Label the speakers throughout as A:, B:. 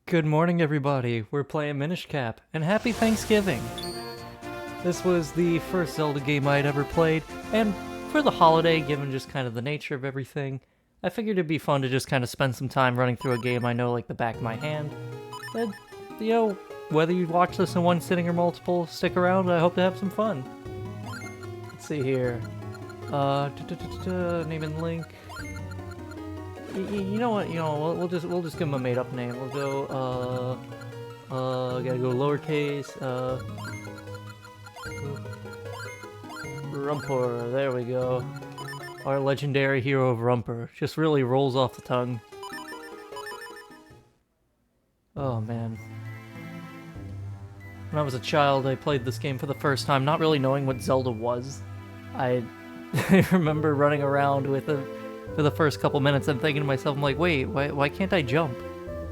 A: Good morning, everybody. We're playing Minish Cap, and happy Thanksgiving! This was the first Zelda game I'd ever played, and for the holiday, given just kind of the nature of everything, I figured it'd be fun to just kind of spend some time running through a game I know like the back of my hand. And, whether you watch this in one sitting or multiple, stick around, I hope to have some fun. Let's see here. Name and link. You know what? We'll just give him a made-up name. We'll go. Gotta go lowercase. Rumpor. There we go. Our legendary hero of Rumper just really rolls off the tongue. Oh man. When I was a child, I played this game for the first time, not really knowing what Zelda was. I remember running around with it for the first couple minutes and thinking to myself, I'm like, wait, why can't I jump?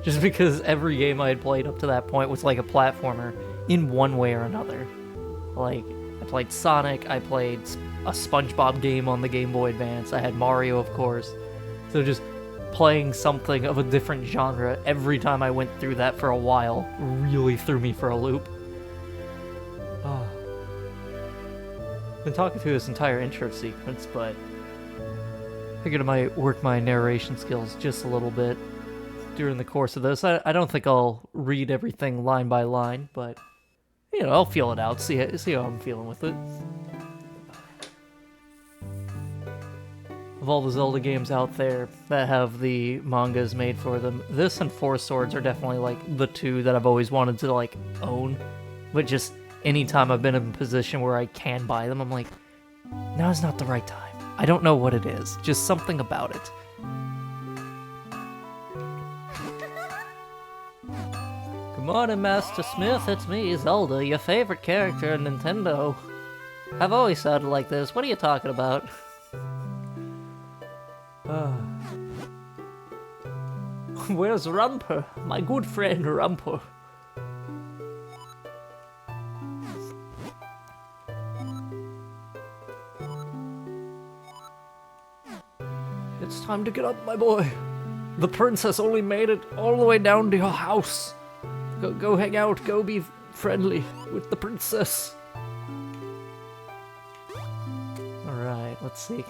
A: Just because every game I had played up to that point was like a platformer in one way or another. Like, I played Sonic, I played a SpongeBob game on the Game Boy Advance, I had Mario, of course. So just playing something of a different genre every time I went through that for a while really threw me for a loop. Oh. Been talking through this entire intro sequence, but figured I might work my narration skills just a little bit during the course of this. I don't think I'll read everything line by line, but I'll feel it out, see how I'm feeling with it. Of all the Zelda games out there that have the mangas made for them, this and Four Swords are definitely like the two that I've always wanted to like own. But just anytime I've been in a position where I can buy them, I'm like, now's not the right time. I don't know what it is, just something about it. Good morning, Master Smith, it's me, Zelda, your favorite character in Nintendo. I've always sounded like this, what are you talking about? Where's Rumper? My good friend Rumper. It's time to get up, my boy. The princess only made it all the way down to your house. Go hang out, go be friendly with the princess. Alright, let's see,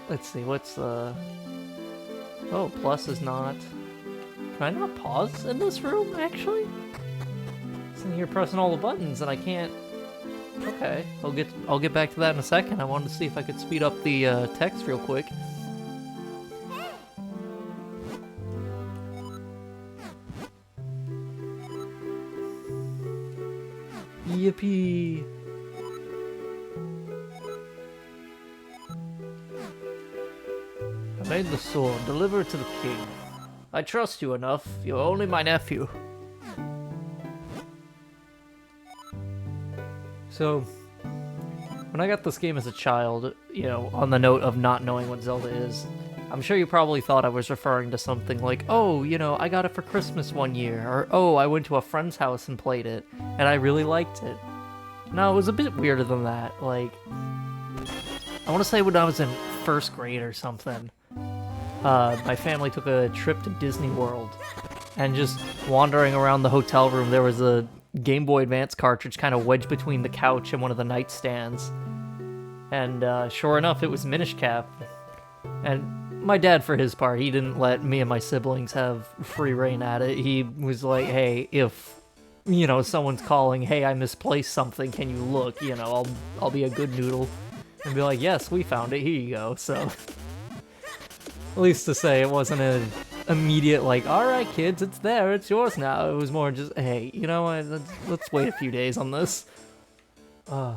A: let's see, what's the... Oh, plus is not... Can I not pause in this room, actually? Sitting here pressing all the buttons and I can't... Okay, I'll get back to that in a second. I wanted to see if I could speed up the text real quick. Yippee! I made the sword. Deliver it to the king. I trust you enough. You're only my nephew. So, when I got this game as a child, on the note of not knowing what Zelda is, I'm sure you probably thought I was referring to something like, oh, I got it for Christmas one year, or oh, I went to a friend's house and played it, and I really liked it. No, it was a bit weirder than that. Like, I want to say when I was in first grade or something, my family took a trip to Disney World, and just wandering around the hotel room, there was a Game Boy Advance cartridge kind of wedged between the couch and one of the nightstands. And sure enough, it was Minish Cap. And my dad, for his part, he didn't let me and my siblings have free reign at it. He was like, hey, if, someone's calling, hey, I misplaced something, can you look? I'll be a good noodle. And be like, yes, we found it, here you go. So, at least to say, it wasn't an immediate, like, alright kids, it's there, it's yours now. It was more just, hey, you know what, let's wait a few days on this. I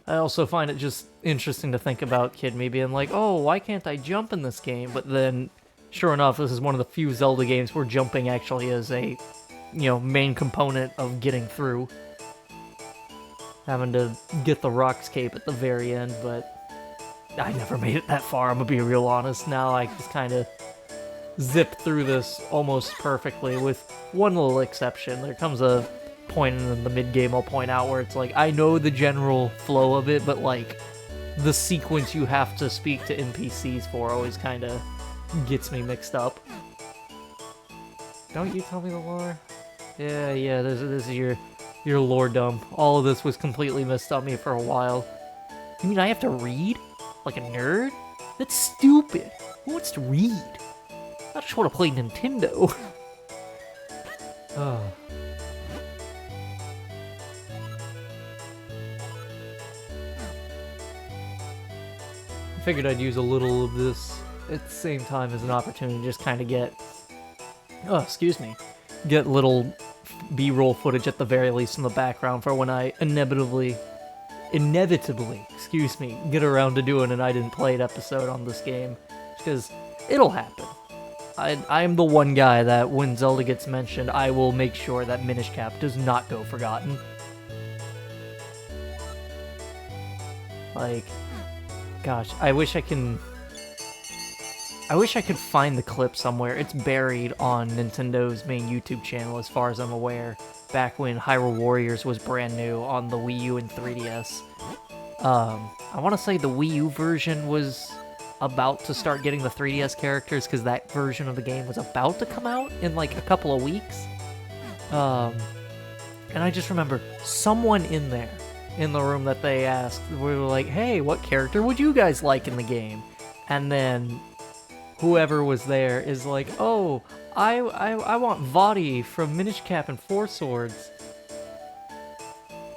A: also find it just interesting to think about kid me being like, oh, why can't I jump in this game? But then, sure enough, this is one of the few Zelda games where jumping actually is a, main component of getting through. Having to get the Rock's Cape at the very end, but I never made it that far, I'm gonna be real honest. Now I just kind of zip through this almost perfectly, with one little exception. There comes a point in the mid-game I'll point out where it's like, I know the general flow of it, but like, the sequence you have to speak to NPCs for always kind of gets me mixed up. Don't you tell me the lore? Yeah, this is your lore dump. All of this was completely missed on me for a while. You mean I have to read? Like a nerd? That's stupid. Who wants to read? I just want to play Nintendo. Oh. I figured I'd use a little of this at the same time as an opportunity to just kind of get... Oh, excuse me. Get little B-roll footage at the very least in the background for when I inevitably, excuse me, get around to doing an I Didn't Play It episode on this game. Because it'll happen. I'm the one guy that when Zelda gets mentioned, I will make sure that Minish Cap does not go forgotten. Like, gosh, I wish I could find the clip somewhere. It's buried on Nintendo's main YouTube channel as far as I'm aware, back when Hyrule Warriors was brand new on the Wii U and 3DS. I want to say the Wii U version was about to start getting the 3DS characters because that version of the game was about to come out in like a couple of weeks. And I just remember someone in there, in the room that they asked, we were like, hey, what character would you guys like in the game? And then whoever was there is like, oh, I want Vadi from Minish Cap and Four Swords.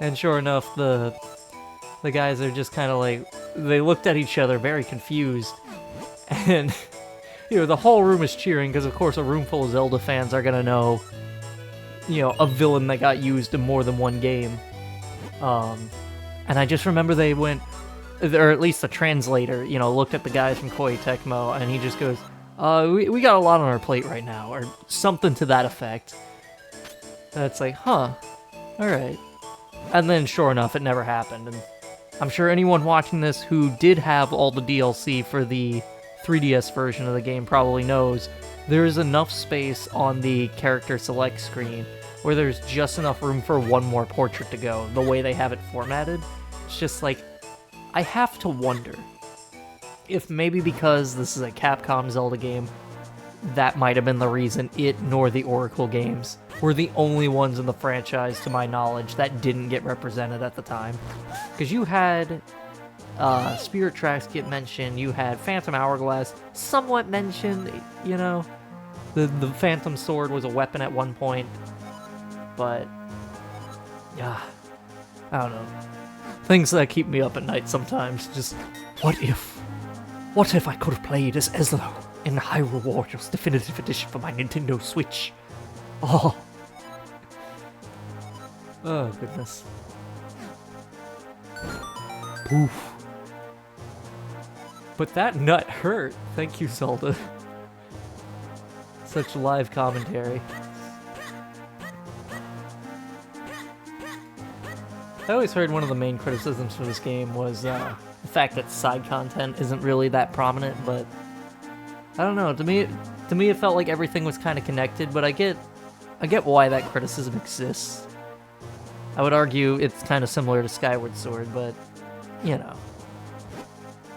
A: And sure enough, the guys are just kind of like, they looked at each other very confused. And, you know, the whole room is cheering because, of course, a room full of Zelda fans are going to know, you know, a villain that got used in more than one game. And I just remember they went, or at least the translator, you know, looked at the guys from Koei Tecmo, and he just goes, we got a lot on our plate right now, or something to that effect. And it's like, huh, alright. And then, sure enough, it never happened, and I'm sure anyone watching this who did have all the DLC for the 3DS version of the game probably knows there is enough space on the character select screen where there's just enough room for one more portrait to go, the way they have it formatted. It's just like, I have to wonder if maybe because this is a Capcom Zelda game, that might have been the reason it nor the Oracle games were the only ones in the franchise, to my knowledge, that didn't get represented at the time. Because you had Spirit Tracks get mentioned, you had Phantom Hourglass somewhat mentioned, you know, the Phantom Sword was a weapon at one point, but, yeah, I don't know. Things that keep me up at night sometimes, just, what if I could have played as Ezlo in Hyrule Warriors Definitive Edition for my Nintendo Switch? Oh, goodness. Poof. But that nut hurt. Thank you, Zelda. Such live commentary. I always heard one of the main criticisms for this game was the fact that side content isn't really that prominent, but I don't know. To me, it felt like everything was kind of connected. But I get why that criticism exists. I would argue it's kind of similar to Skyward Sword, but you know,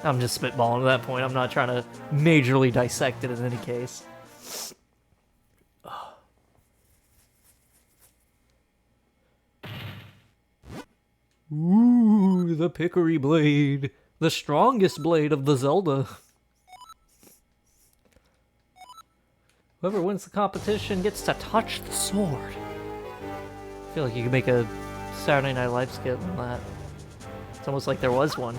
A: I'm just spitballing at that point. I'm not trying to majorly dissect it in any case. Ooh, the Pickery Blade. The strongest blade of the Zelda. Whoever wins the competition gets to touch the sword. I feel like you could make a Saturday Night Live skit on that. It's almost like there was one.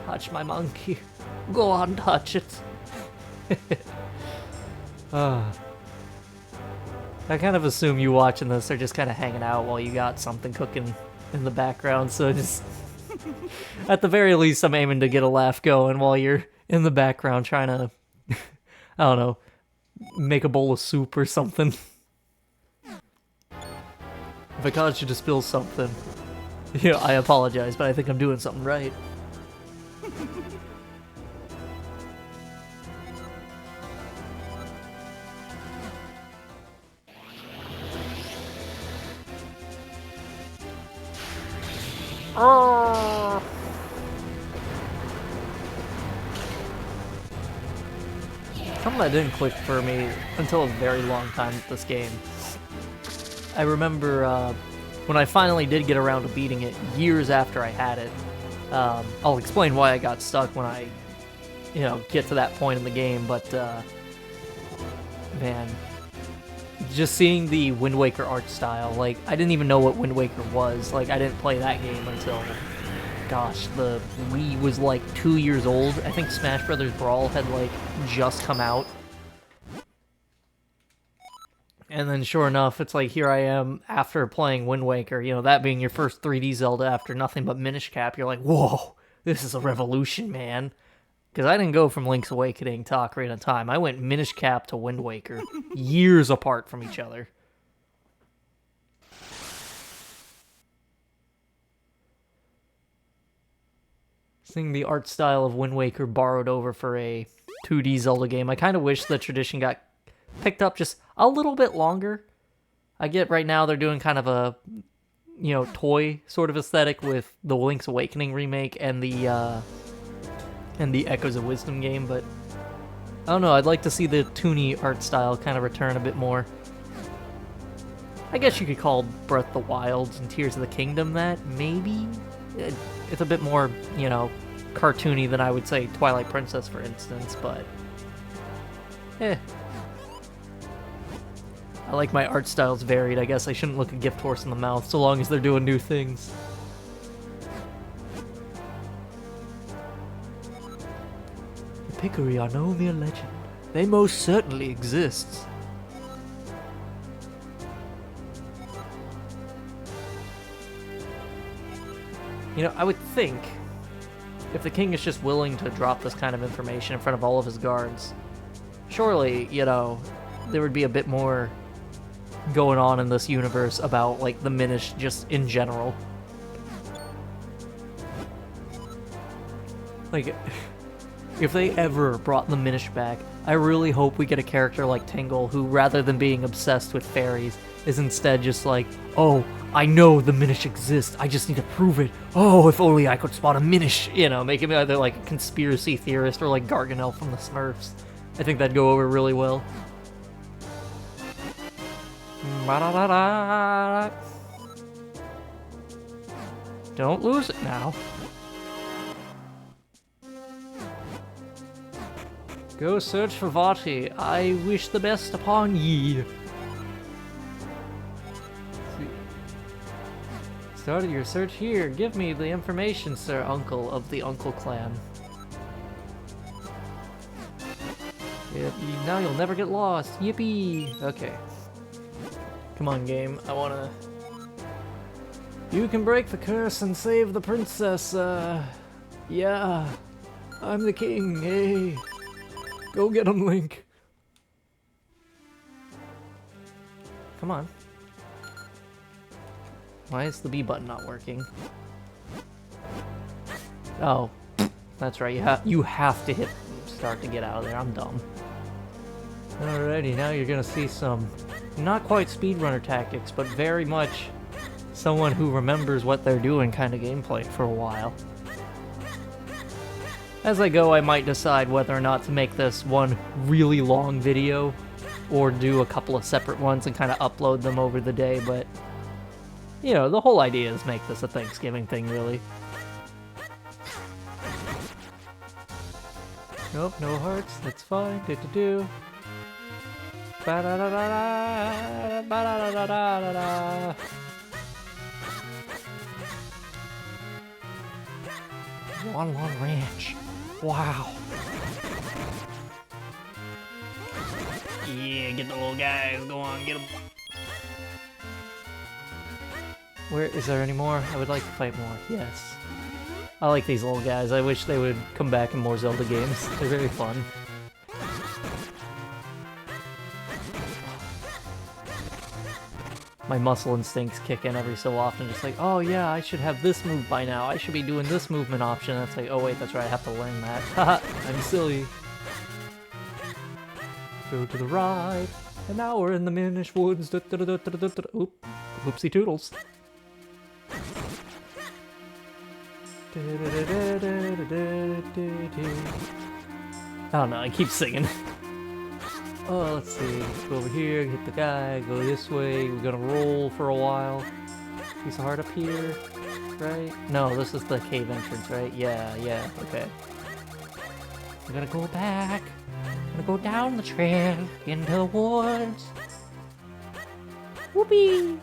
A: Touch my monkey. Go on, touch it. I kind of assume you watching this are just kind of hanging out while you got something cooking in the background, so just at the very least I'm aiming to get a laugh going while you're in the background trying to I don't know, make a bowl of soup or something. If I caused you to spill something, yeah, I apologize, but I think I'm doing something right. something that didn't click for me until a very long time with this game. I remember when I finally did get around to beating it, years after I had it. I'll explain why I got stuck when I, get to that point in the game, but, man, just seeing the Wind Waker art style, like, I didn't even know what Wind Waker was. Like, I didn't play that game until, gosh, the Wii was, like, 2 years old. I think Smash Brothers Brawl had, like, just come out. And then, sure enough, it's like, here I am after playing Wind Waker, that being your first 3D Zelda after nothing but Minish Cap. You're like, whoa, this is a revolution, man. Because I didn't go from Link's Awakening to Ocarina of Time. I went Minish Cap to Wind Waker, years apart from each other. Seeing the art style of Wind Waker borrowed over for a 2D Zelda game, I kind of wish the tradition got picked up just a little bit longer. I get right now they're doing kind of a, toy sort of aesthetic with the Link's Awakening remake and the Echoes of Wisdom game, but I don't know, I'd like to see the toony art style kind of return a bit more. I guess you could call Breath of the Wild and Tears of the Kingdom that, maybe? It's a bit more, cartoony than I would say Twilight Princess, for instance, but I like my art styles varied. I guess I shouldn't look a gift horse in the mouth so long as they're doing new things. The Pickery are no mere legend. They most certainly exist. I would think if the king is just willing to drop this kind of information in front of all of his guards, surely, there would be a bit more going on in this universe about, like, the Minish just in general. Like, if they ever brought the Minish back, I really hope we get a character like Tingle who, rather than being obsessed with fairies, is instead just like, oh, I know the Minish exist, I just need to prove it. Oh, if only I could spot a Minish, make him either like a conspiracy theorist or like Gargamel from the Smurfs. I think that'd go over really well. Don't lose it now. Go search for Vati. I wish the best upon ye. Started your search here. Give me the information, sir, uncle of the Uncle Clan. Yep, now you'll never get lost. Yippee! Okay. Come on, game. I wanna... You can break the curse and save the princess, yeah. I'm the king, hey. Go get him, Link. Come on. Why is the B button not working? Oh, that's right. You have to hit start to get out of there. I'm dumb. Alrighty, now you're gonna see some not quite speedrunner tactics, but very much someone who remembers what they're doing kind of gameplay for a while. As I go, I might decide whether or not to make this one really long video or do a couple of separate ones and kind of upload them over the day, but the whole idea is make this a Thanksgiving thing, really. Nope, no hearts, that's fine. Do-do-do. Ba-da-da-da-da, ba-da-da-da-da-da. One Ranch. Wow. Yeah, get the little guys. Go on, get them. Where is there any more? I would like to fight more. Yes. I like these little guys. I wish they would come back in more Zelda games. They're very fun. My muscle instincts kick in every so often, just like, oh yeah, I should have this move by now. I should be doing this movement option. That's like, oh wait, that's right, I have to learn that. Haha, I'm silly. Go to the right, and now we're in the Minish Woods. Oop, whoopsie toodles. I don't know, I keep singing. Oh, let's see. Let's go over here, hit the guy, go this way. We're gonna roll for a while. Piece of heart up here, right? No, this is the cave entrance, right? Yeah, okay. We're gonna go back. We're gonna go down the trail into the woods. Whoopee!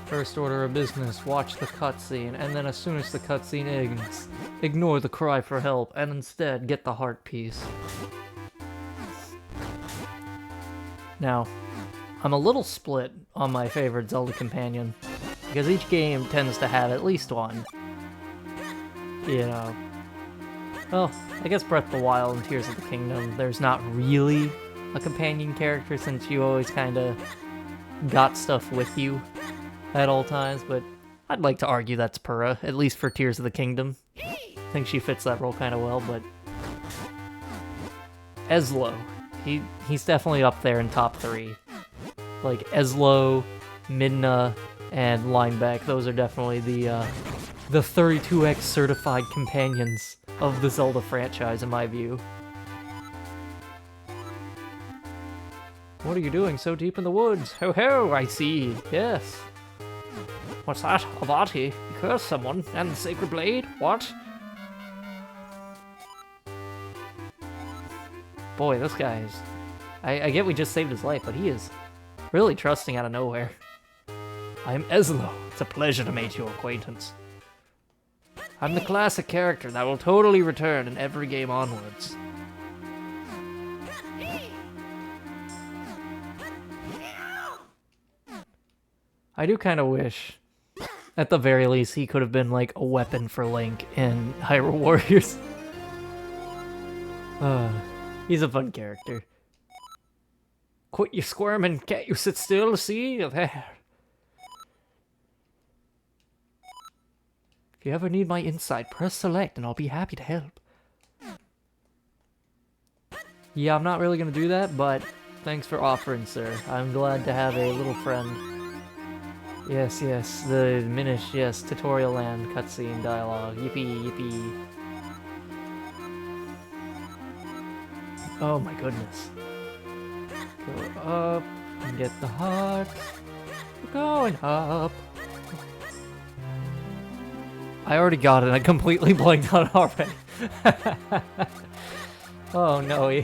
A: First order of business, watch the cutscene, and then as soon as the cutscene ends, ignore the cry for help, and instead get the heart piece. Now, I'm a little split on my favorite Zelda companion, because each game tends to have at least one. You know. Well, I guess Breath of the Wild and Tears of the Kingdom, there's not really a companion character since you always kind of got stuff with you at all times, but I'd like to argue that's Purah, at least for Tears of the Kingdom. I think she fits that role kind of well, but Eslo, he's definitely up there in top 3. Like Eslo, Midna, and Lineback, those are definitely the 32X certified companions of the Zelda franchise in my view. What are you doing so deep in the woods? Ho ho, I see, yes. What's that? Avati? You cursed someone? And the sacred blade? What? Boy, this guy is... I get we just saved his life, but he is really trusting out of nowhere. I'm Eslo. It's a pleasure to make your acquaintance. I'm the classic character that will totally return in every game onwards. I do kind of wish, at the very least, he could have been like a weapon for Link in Hyrule Warriors. He's a fun character. Quit your squirming, can't you sit still? See? There. If you ever need my insight, press select and I'll be happy to help. Yeah, I'm not really gonna do that, but thanks for offering, sir. I'm glad to have a little friend. Yes, the Minish, yes, tutorial land, cutscene, dialogue, yippee. Oh my goodness. Go up and get the heart. We're going up. I already got it, I completely blanked on it already. Oh no.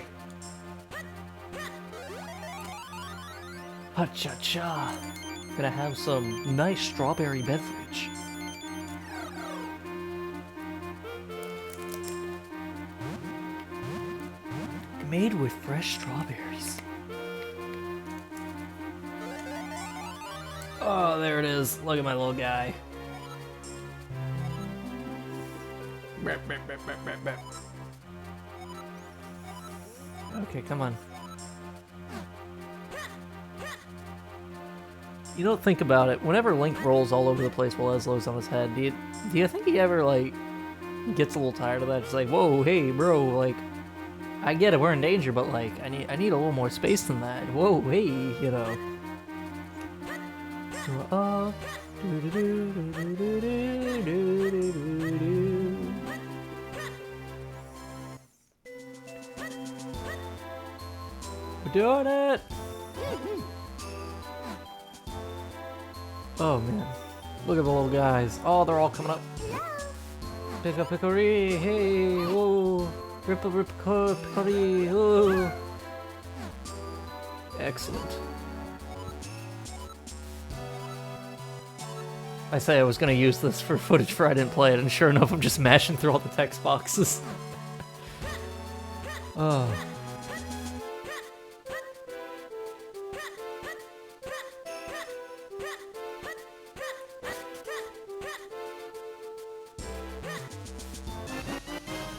A: Ha-cha-cha. Gonna have some nice strawberry beverage. Made with fresh strawberries. Oh, there it is. Look at my little guy. Okay, come on. You don't think about it. Whenever Link rolls all over the place while Eslo's on his head, do you think he ever, like, gets a little tired of that? It's like, whoa, hey, bro, like, I get it, we're in danger, but, like, I need a little more space than that. Whoa, hey, you know. Up. We're doing it! Oh man, look at the little guys. Oh, they're all coming up. Pick up Hickory, hey, whoa. Rip Hickory, whoa. Excellent. I say I was gonna use this for footage for I didn't play it, and sure enough, I'm just mashing through all the text boxes. Oh.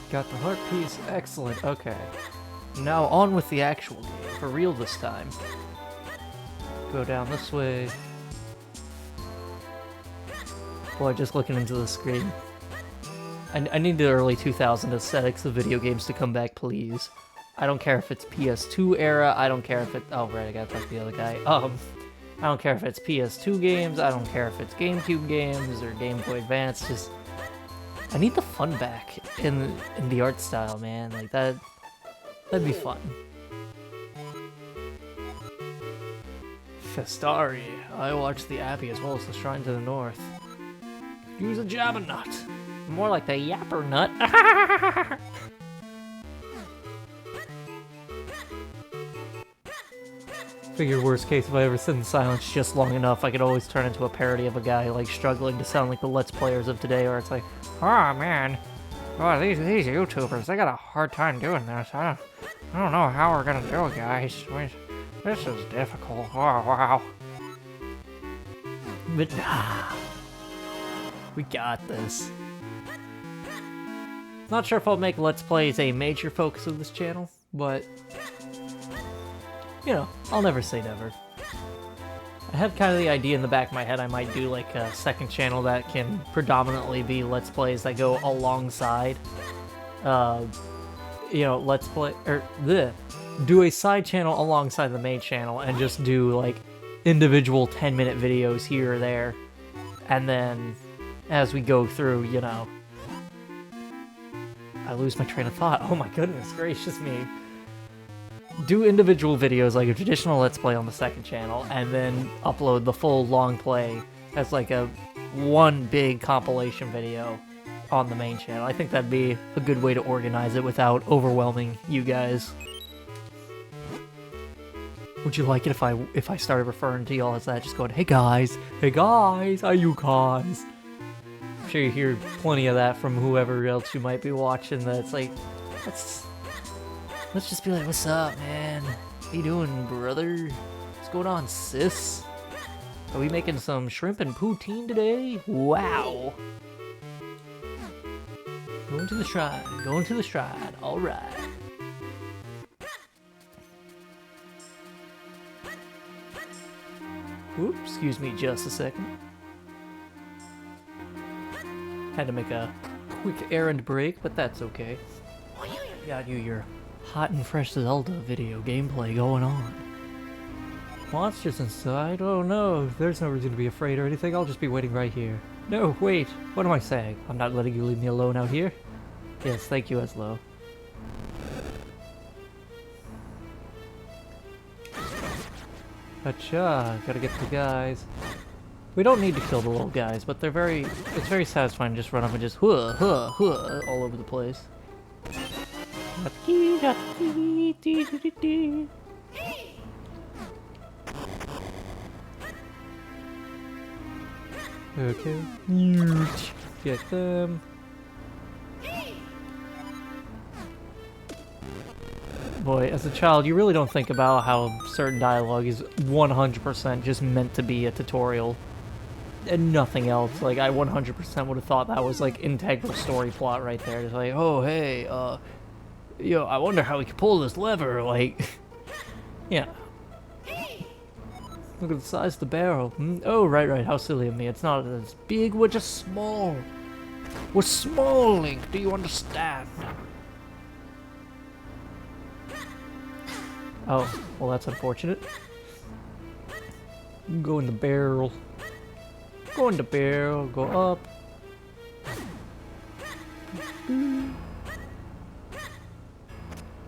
A: Got the heart piece, excellent, okay. Now on with the actual game, for real this time. Go down this way. Boy, just looking into the screen. I need the early 2000s aesthetics of video games to come back, please. I don't care if it's PS2 era, I don't care if it... Oh, right, I gotta talk to the other guy. I don't care if it's PS2 games, I don't care if it's GameCube games or Game Boy Advance, just... I need the fun back in the art style, man. Like, That'd be fun. Festari. I watched the Abbey as well as the Shrine to the North. Use a Jabba Nut. More like the Yapper Nut. Figure worst case, if I ever sit in silence just long enough, I could always turn into a parody of a guy like struggling to sound like the Let's Players of today, where it's like, oh man, oh these YouTubers, they got a hard time doing this. I don't know how we're gonna do it, guys. This is difficult. Oh wow. But we got this. Not sure if I'll make Let's Plays a major focus of this channel, but you know, I'll never say never. I have kind of the idea in the back of my head I might do like a second channel that can predominantly be Let's Plays that go alongside, you know, Let's Play, or do a side channel alongside the main channel and just do like individual 10-minute videos here or there, and then as we go through, you know, I lose my train of thought. Oh my goodness gracious me. Do individual videos like a traditional Let's Play on the second channel, and then upload the full long play as like a one big compilation video on the main channel. I think that'd be a good way to organize it without overwhelming you guys. Would you like it if I started referring to y'all as that, just going, hey guys, are you guys? I'm sure you hear plenty of that from whoever else you might be watching. That's like, let's just be like, what's up, man? How you doing, brother? What's going on, sis? Are we making some shrimp and poutine today? Wow. Going to the shrine, alright. Oops, excuse me just a second. Had to make a quick errand break, but that's okay. Got you your hot and fresh Zelda video gameplay going on. Monsters inside? Oh no, there's no reason to be afraid or anything, I'll just be waiting right here. No, wait, what am I saying? I'm not letting you leave me alone out here. Yes, thank you, Eslo. Gotcha, gotta get the guys. We don't need to kill the little guys, but it's very satisfying to just run up and just all over the place. Okay. Get them. Boy, as a child, you really don't think about how certain dialogue is 100% just meant to be a tutorial and nothing else. Like, I 100% would have thought that was like integral story plot right there. Just like, oh hey, yo, I wonder how we can pull this lever, like, yeah. Look at the size of the barrel. Oh, right, how silly of me. It's not as big, we're just small. We're small, Link, do you understand? Oh, well that's unfortunate. Go in the barrel. Go in the barrel, go up.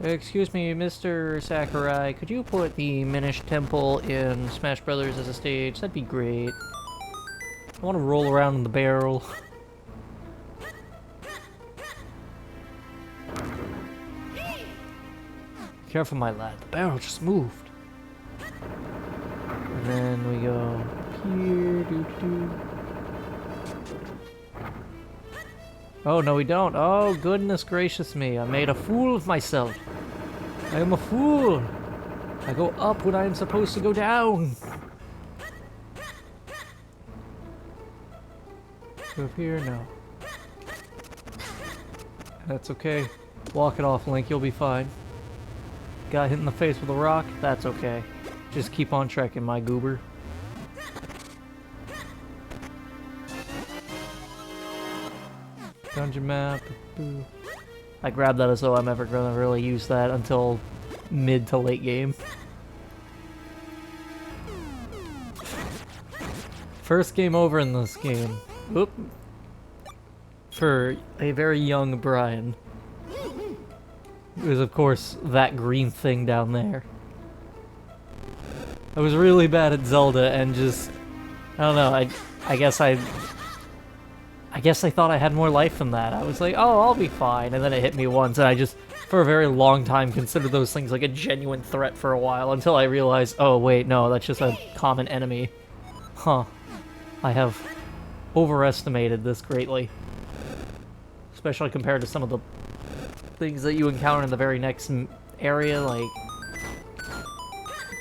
A: Excuse me, Mr. Sakurai, could you put the Minish Temple in Smash Brothers as a stage? That'd be great. I want to roll around in the barrel. Careful, my lad. The barrel just moved. And then we go here. Oh, no we don't. Oh, goodness gracious me. I made a fool of myself. I am a fool. I go up when I am supposed to go down. Go up here? No. That's okay. Walk it off, Link. You'll be fine. Got hit in the face with a rock? That's okay. Just keep on trekking, my goober. Dungeon map. I grabbed that as though I'm ever gonna really use that until mid to late game. First game over in this game. Oop. For a very young Brian. is, of course, that green thing down there. I was really bad at Zelda and just... I don't know, I guess I thought I had more life than that. I was like, oh, I'll be fine, and then it hit me once, and I just, for a very long time, considered those things like a genuine threat for a while, until I realized, oh, wait, no, that's just a common enemy. Huh. I have overestimated this greatly. Especially compared to some of the things that you encounter in the very next area, like...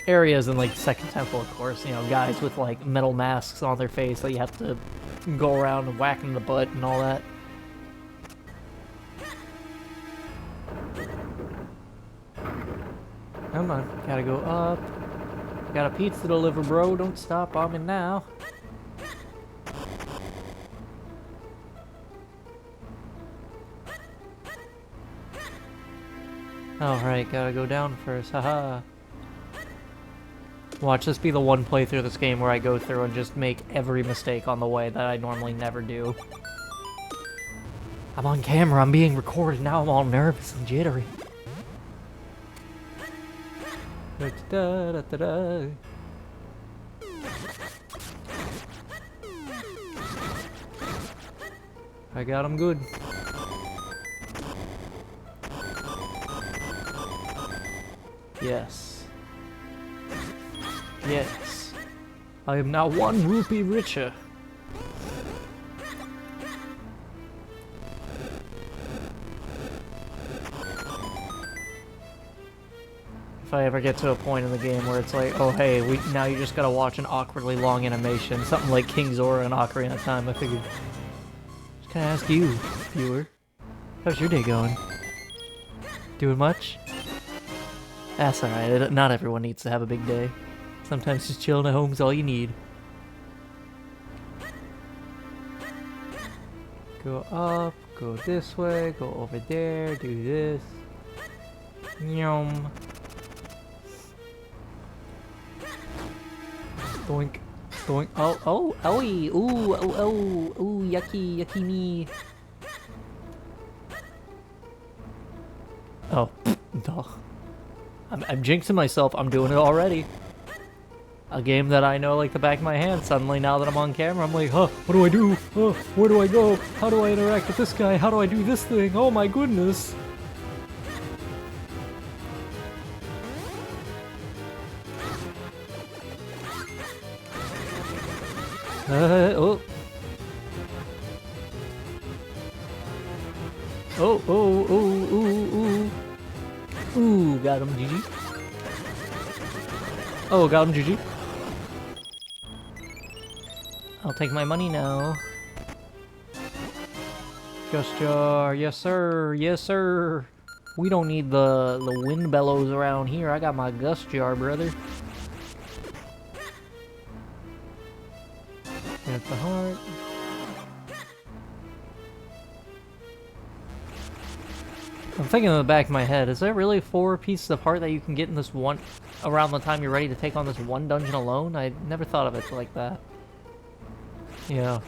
A: areas in, like, Second Temple, of course, you know, guys with, like, metal masks on their face that you have to go around and whack in the butt and all that. Come on, gotta go up. Got a pizza to deliver, bro. Don't stop bombing now. Alright, gotta go down first, haha. Watch this be the one playthrough of this game where I go through and just make every mistake on the way that I normally never do. I'm on camera, I'm being recorded, now I'm all nervous and jittery. I got him good. Yes. Yes. I am now 1 rupee richer. If I ever get to a point in the game where it's like, oh hey, now you just gotta watch an awkwardly long animation, something like King Zora and Ocarina of Time, I figured, just gonna ask you, viewer, how's your day going? Doing much? That's alright, not everyone needs to have a big day. Sometimes just chilling at home's all you need. Go up, go this way, go over there, do this. Yum. Doink, doink. Oh, oh, owie, ooh, oh, oh, ooh, yucky, yucky me. Oh, duh. I'm jinxing myself. I'm doing it already. A game that I know like the back of my hand. Suddenly, now that I'm on camera, I'm like, huh, what do I do? Where do I go? How do I interact with this guy? How do I do this thing? Oh my goodness. Oh. Oh, oh, oh, ooh, ooh. Ooh, got him, GG. Oh, got him, GG. I'll take my money now. Gust jar, yes sir, yes sir. We don't need the wind bellows around here. I got my gust jar, brother. Get the heart. I'm thinking in the back of my head, is there really 4 pieces of heart that you can get in this one, around the time you're ready to take on this one dungeon alone? I never thought of it like that. You know,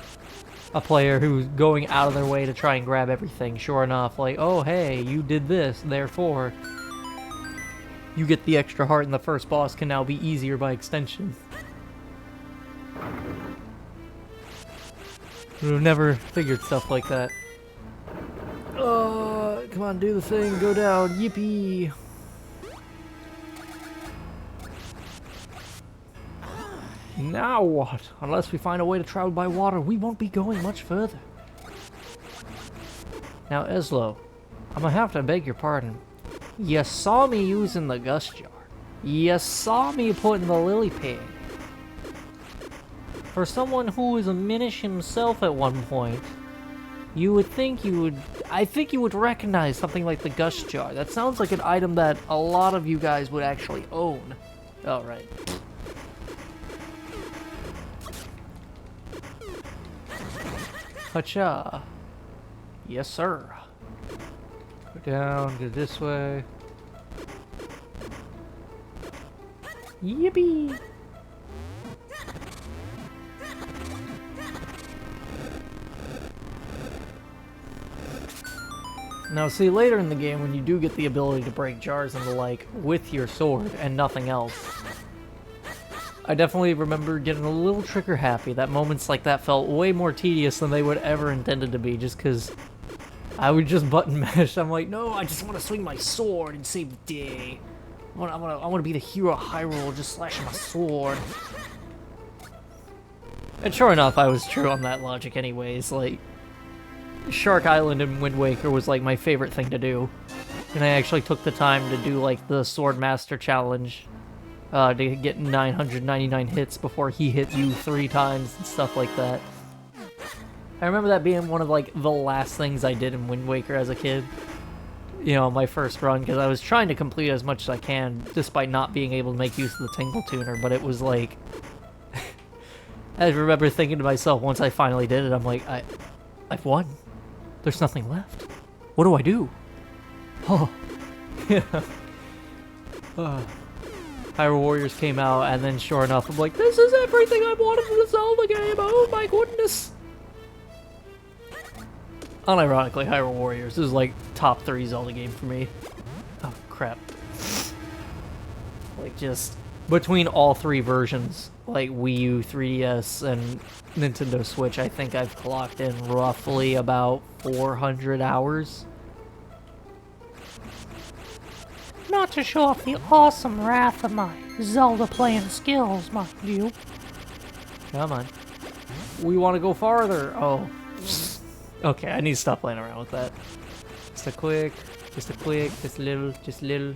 A: a player who's going out of their way to try and grab everything, sure enough, like, oh hey, you did this, therefore, you get the extra heart and the first boss can now be easier by extension. We've never figured stuff like that. Come on, do the thing, go down, yippee! Now what? Unless we find a way to travel by water, we won't be going much further. Now, Eslo, I'm gonna have to beg your pardon. You saw me using the gust jar. You saw me putting the lily pig. For someone who was a Minish himself at one point, you would think you would... I think you would recognize something like the gust jar. That sounds like an item that a lot of you guys would actually own. Alright. Hacha. Yes, sir. Go down, go this way. Yippee! Now, see, later in the game, when you do get the ability to break jars and the like with your sword and nothing else, I definitely remember getting a little trigger happy. That moments like that felt way more tedious than they would ever intended to be, just because I would just button mash. I'm like, no, I just want to swing my sword and save the day. I want to be the hero of Hyrule, just slashing my sword. And sure enough, I was true on that logic anyways. Like, Shark Island in Wind Waker was like my favorite thing to do. And I actually took the time to do like the Sword Master Challenge to get 999 hits before he hit you 3 times and stuff like that. I remember that being one of like the last things I did in Wind Waker as a kid. You know, my first run, because I was trying to complete as much as I can, despite not being able to make use of the Tingle Tuner, but it was like... I remember thinking to myself, once I finally did it, I'm like, I've won. There's nothing left. What do I do? Oh. Yeah. Hyrule Warriors came out, and then sure enough, I'm like, this is everything I wanted from the Zelda game! Oh my goodness! Unironically, Hyrule Warriors is like top 3 Zelda game for me. Oh crap. Like just between all 3 versions, like Wii U, 3DS, and Nintendo Switch, I think I've clocked in roughly about 400 hours.
B: Not to show off the awesome wrath of my Zelda playing skills, mind you.
A: Come on. We want to go farther. Oh. Okay, I need to stop playing around with that. Just a quick, just a little, just a little.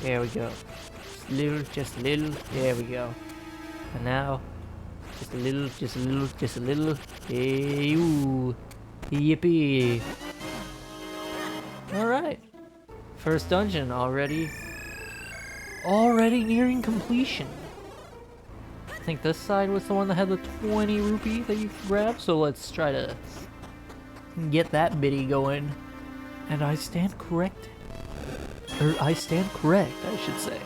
A: There we go. Just a little, there we go. And now, just a little, just a little, just a little. Hey, ooh. Yippee. Alright. First dungeon already nearing completion. I think this side was the one that had the 20 rupee that you could grab, so let's try to get that biddy going. And I stand corrected. Or I stand correct, I should say.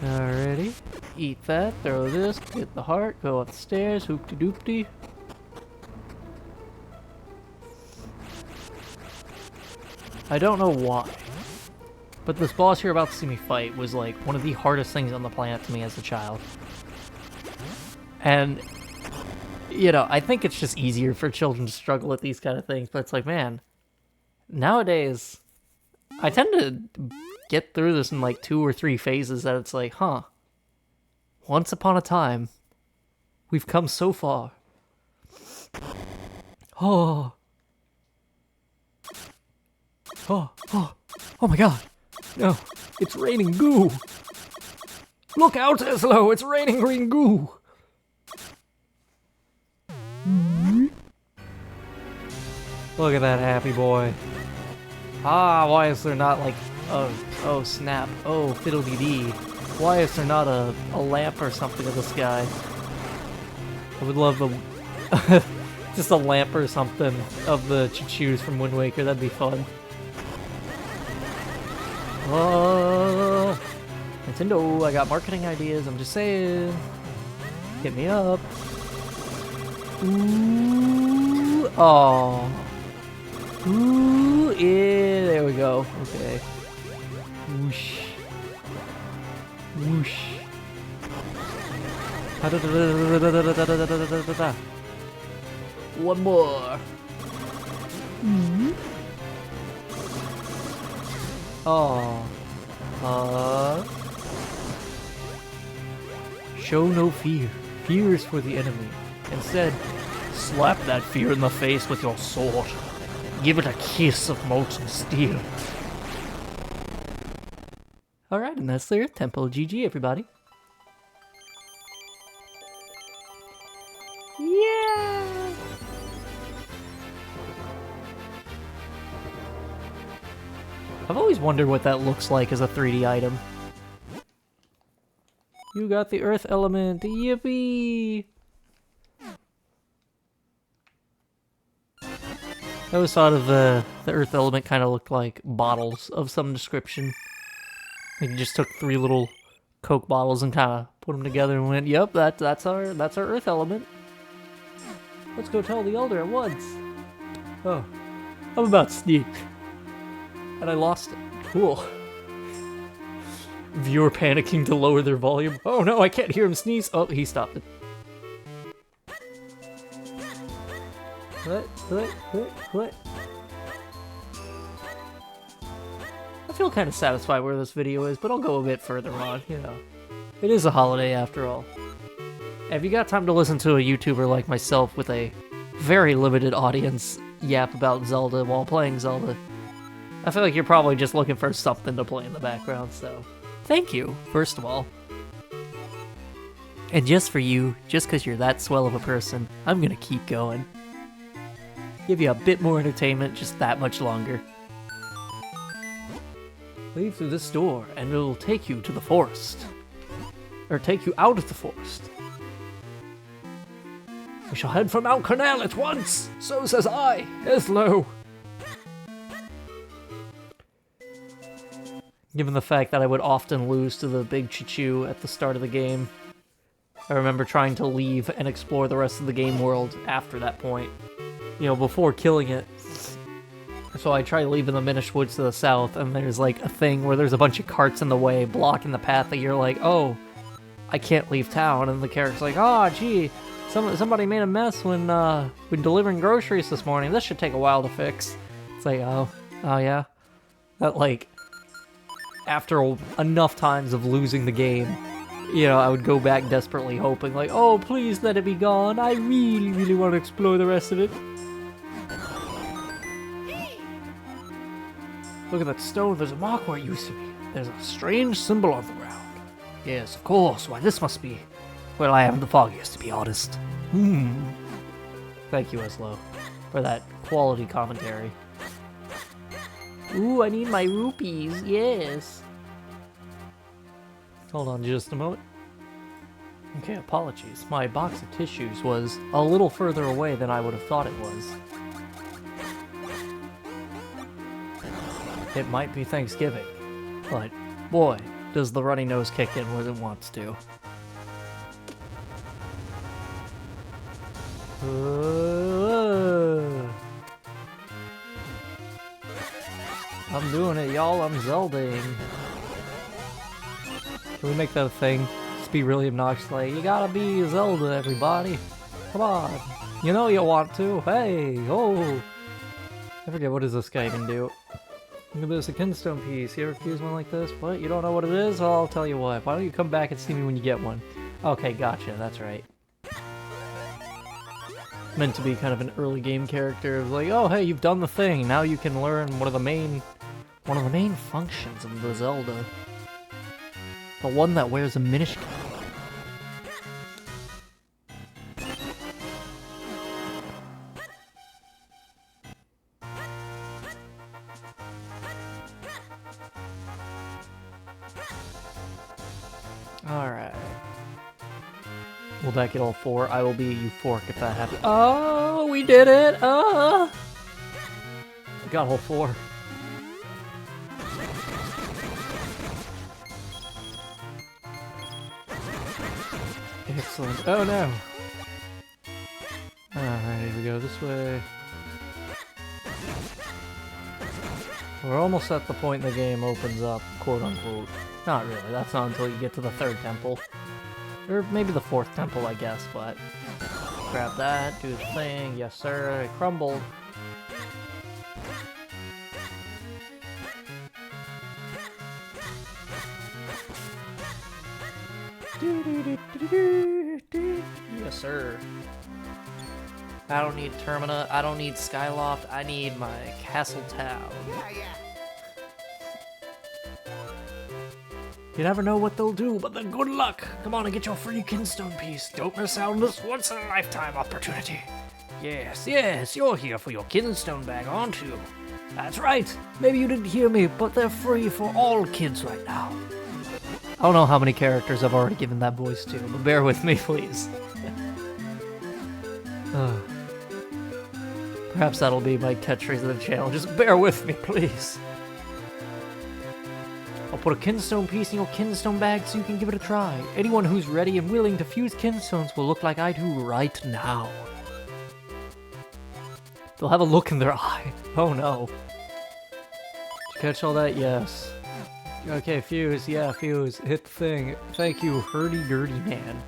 A: Alrighty. Eat that, throw this, get the heart, go up the stairs, hoopty-doopty. I don't know why, but this boss you're about to see me fight was like one of the hardest things on the planet to me as a child. And, you know, I think it's just easier for children to struggle with these kind of things, but it's like, man, nowadays, I tend to get through this in like 2 or 3 phases that it's like, huh, once upon a time, we've come so far. Oh. Oh my god. No, it's raining goo. Look out, Eslo, it's raining green goo. Look at that happy boy. Ah, why is there not like, oh snap, oh fiddle-dee-dee. Why is there not a lamp or something in the sky? I would love the, just a lamp or something of the choo-choos from Wind Waker, that'd be fun. Oh, Nintendo, I got marketing ideas, I'm just saying. Hit me up. Ooh, oh. Ooh, yeah, there we go. Okay. Whoosh. Whoosh. One more. Oh. Show no fear. Fear is for the enemy. Instead, slap that fear in the face with your sword. Give it a kiss of molten steel. Alright, and that's their Temple GG, everybody. Yeah! I've always wondered what that looks like as a 3D item. You got the earth element, yippee! I always thought of the earth element kind of looked like bottles of some description. Like you just took 3 little Coke bottles and kind of put them together and went, "Yep, that's our Earth element. Let's go tell the Elder at once." Oh, I'm about to sneak, and I lost it. Cool. Viewer panicking to lower their volume. Oh no, I can't hear him sneeze. Oh, he stopped it. What? I feel kind of satisfied where this video is, but I'll go a bit further on, you know. It is a holiday after all. Have you got time to listen to a YouTuber like myself with a very limited audience yap about Zelda while playing Zelda? I feel like you're probably just looking for something to play in the background, so thank you, first of all. And just for you, just because you're that swell of a person, I'm gonna keep going. Give you a bit more entertainment just that much longer. Leave through this door, and it'll take you to the forest. Or take you out of the forest. We shall head for Mount Cornell at once! So says I, Eslo! Given the fact that I would often lose to the big Chichu at the start of the game, I remember trying to leave and explore the rest of the game world after that point. You know, before killing it. So I try leaving the Minish woods to the south, and there's like a thing where there's a bunch of carts in the way, blocking the path, that you're like, oh, I can't leave town, and the character's like, oh, gee, somebody made a mess when delivering groceries this morning. This should take a while to fix. It's like, oh yeah. That, like, after enough times of losing the game, you know, I would go back desperately hoping, like, oh, please let it be gone. I really, really want to explore the rest of it. Look at that stone, there's a mark where it used to be. There's a strange symbol on the ground. Yes, of course, why this must be. Well, I haven't the foggiest, to be honest. Thank you, Eslo, for that quality commentary. Ooh, I need my rupees, yes. Hold on just a moment. Okay, apologies. My box of tissues was a little further away than I would have thought it was. It might be Thanksgiving, but boy, does the runny nose kick in when it wants to. I'm doing it, y'all. I'm Zeldaing. Can we make that a thing? Just be really obnoxious, like, you gotta be Zelda, everybody. Come on. You know you want to. Hey, oh. I forget, what does this guy even do? Look at this, a kinstone piece. You ever fuse one like this? What? You don't know what it is? Oh, I'll tell you what. Why don't you come back and see me when you get one? Okay, gotcha. That's right. Meant to be kind of an early game character. It was like, oh, hey, you've done the thing. Now you can learn one of the main functions of the Zelda. The one that wears a Minish cap. Alright. Will that get all four? I will be euphoric if that happens. Oh, we did it! We got all four. Excellent. Oh no! Alright, here we go this way. We're almost at the point in the game opens up, quote unquote. Not really, that's not until you get to the third temple. Or maybe the fourth temple, I guess, but... Grab that, do the thing, yes sir, it crumbled. Yes sir. I don't need Termina, I don't need Skyloft, I need my Castle Town. You never know what they'll do, but then good luck! Come on and get your free kinstone piece. Don't miss out on this once-in-a-lifetime opportunity. Yes, yes, you're here for your kinstone bag, aren't you? That's right. Maybe you didn't hear me, but they're free for all kids right now. I don't know how many characters I've already given that voice to, but bear with me, please. Perhaps that'll be my catchphrase of the channel. Just bear with me, please. I'll put a kinstone piece in your kinstone bag so you can give it a try. Anyone who's ready and willing to fuse kinstones will look like I do right now. They'll have a look in their eye. Oh no. Did you catch all that? Yes. Okay, fuse. Yeah, fuse. Hit the thing. Thank you, Hurdy-Gurdy Man.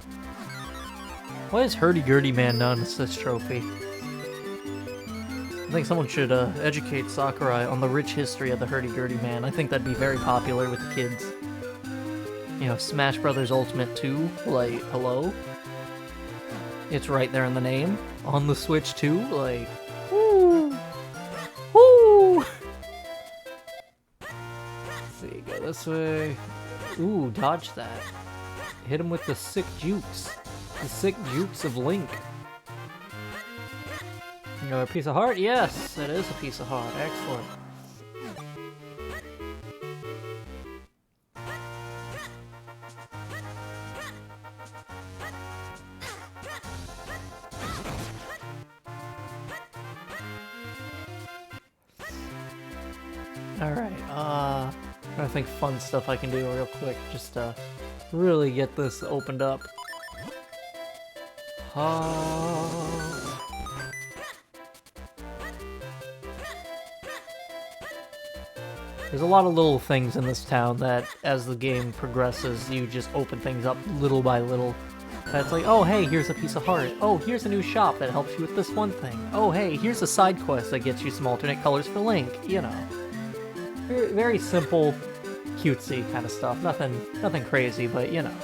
A: Why is Hurdy-Gurdy Man known as this trophy? I think someone should educate Sakurai on the rich history of the Hurdy-Gurdy Man. I think that'd be very popular with the kids. You know, Smash Brothers Ultimate 2, like, hello? It's right there in the name. On the Switch 2, like, woo! Woo! Let's see, go this way. Ooh, dodge that. Hit him with the sick jukes. The sick jukes of Link. Another piece of heart? Yes, it is a piece of heart. Excellent. Alright, I think fun stuff I can do real quick, just to really get this opened up. There's a lot of little things in this town that, as the game progresses, you just open things up little by little. That's like, oh hey, here's a piece of heart. Oh, here's a new shop that helps you with this one thing. Oh hey, here's a side quest that gets you some alternate colors for Link, you know. Very, very simple, cutesy kind of stuff. Nothing crazy, but you know.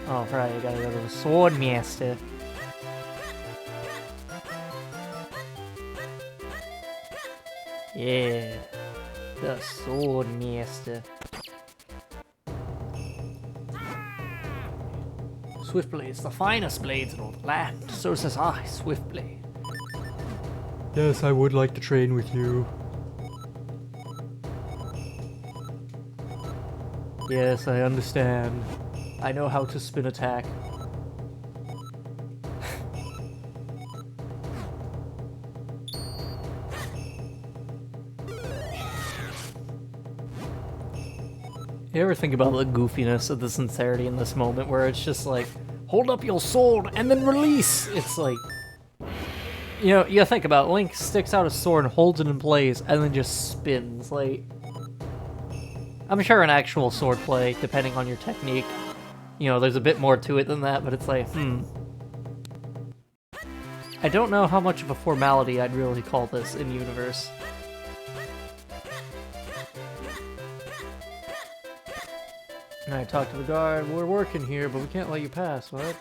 A: Oh right, you gotta go to the Sword Master. Yeah. The Sword Master. Swiftblade's the finest blades in all the land. So says I, Swiftblade. Yes, I would like to train with you. Yes, I understand. I know how to spin attack. You ever think about the goofiness of the sincerity in this moment where it's just like, hold up your sword and then release! It's like, you know, you think about it, Link sticks out his sword and holds it in place and then just spins, like... I'm sure in actual swordplay, depending on your technique, you know, there's a bit more to it than that, but it's like, I don't know how much of a formality I'd really call this in universe. I talked to the guard, we're working here, but we can't let you pass, what?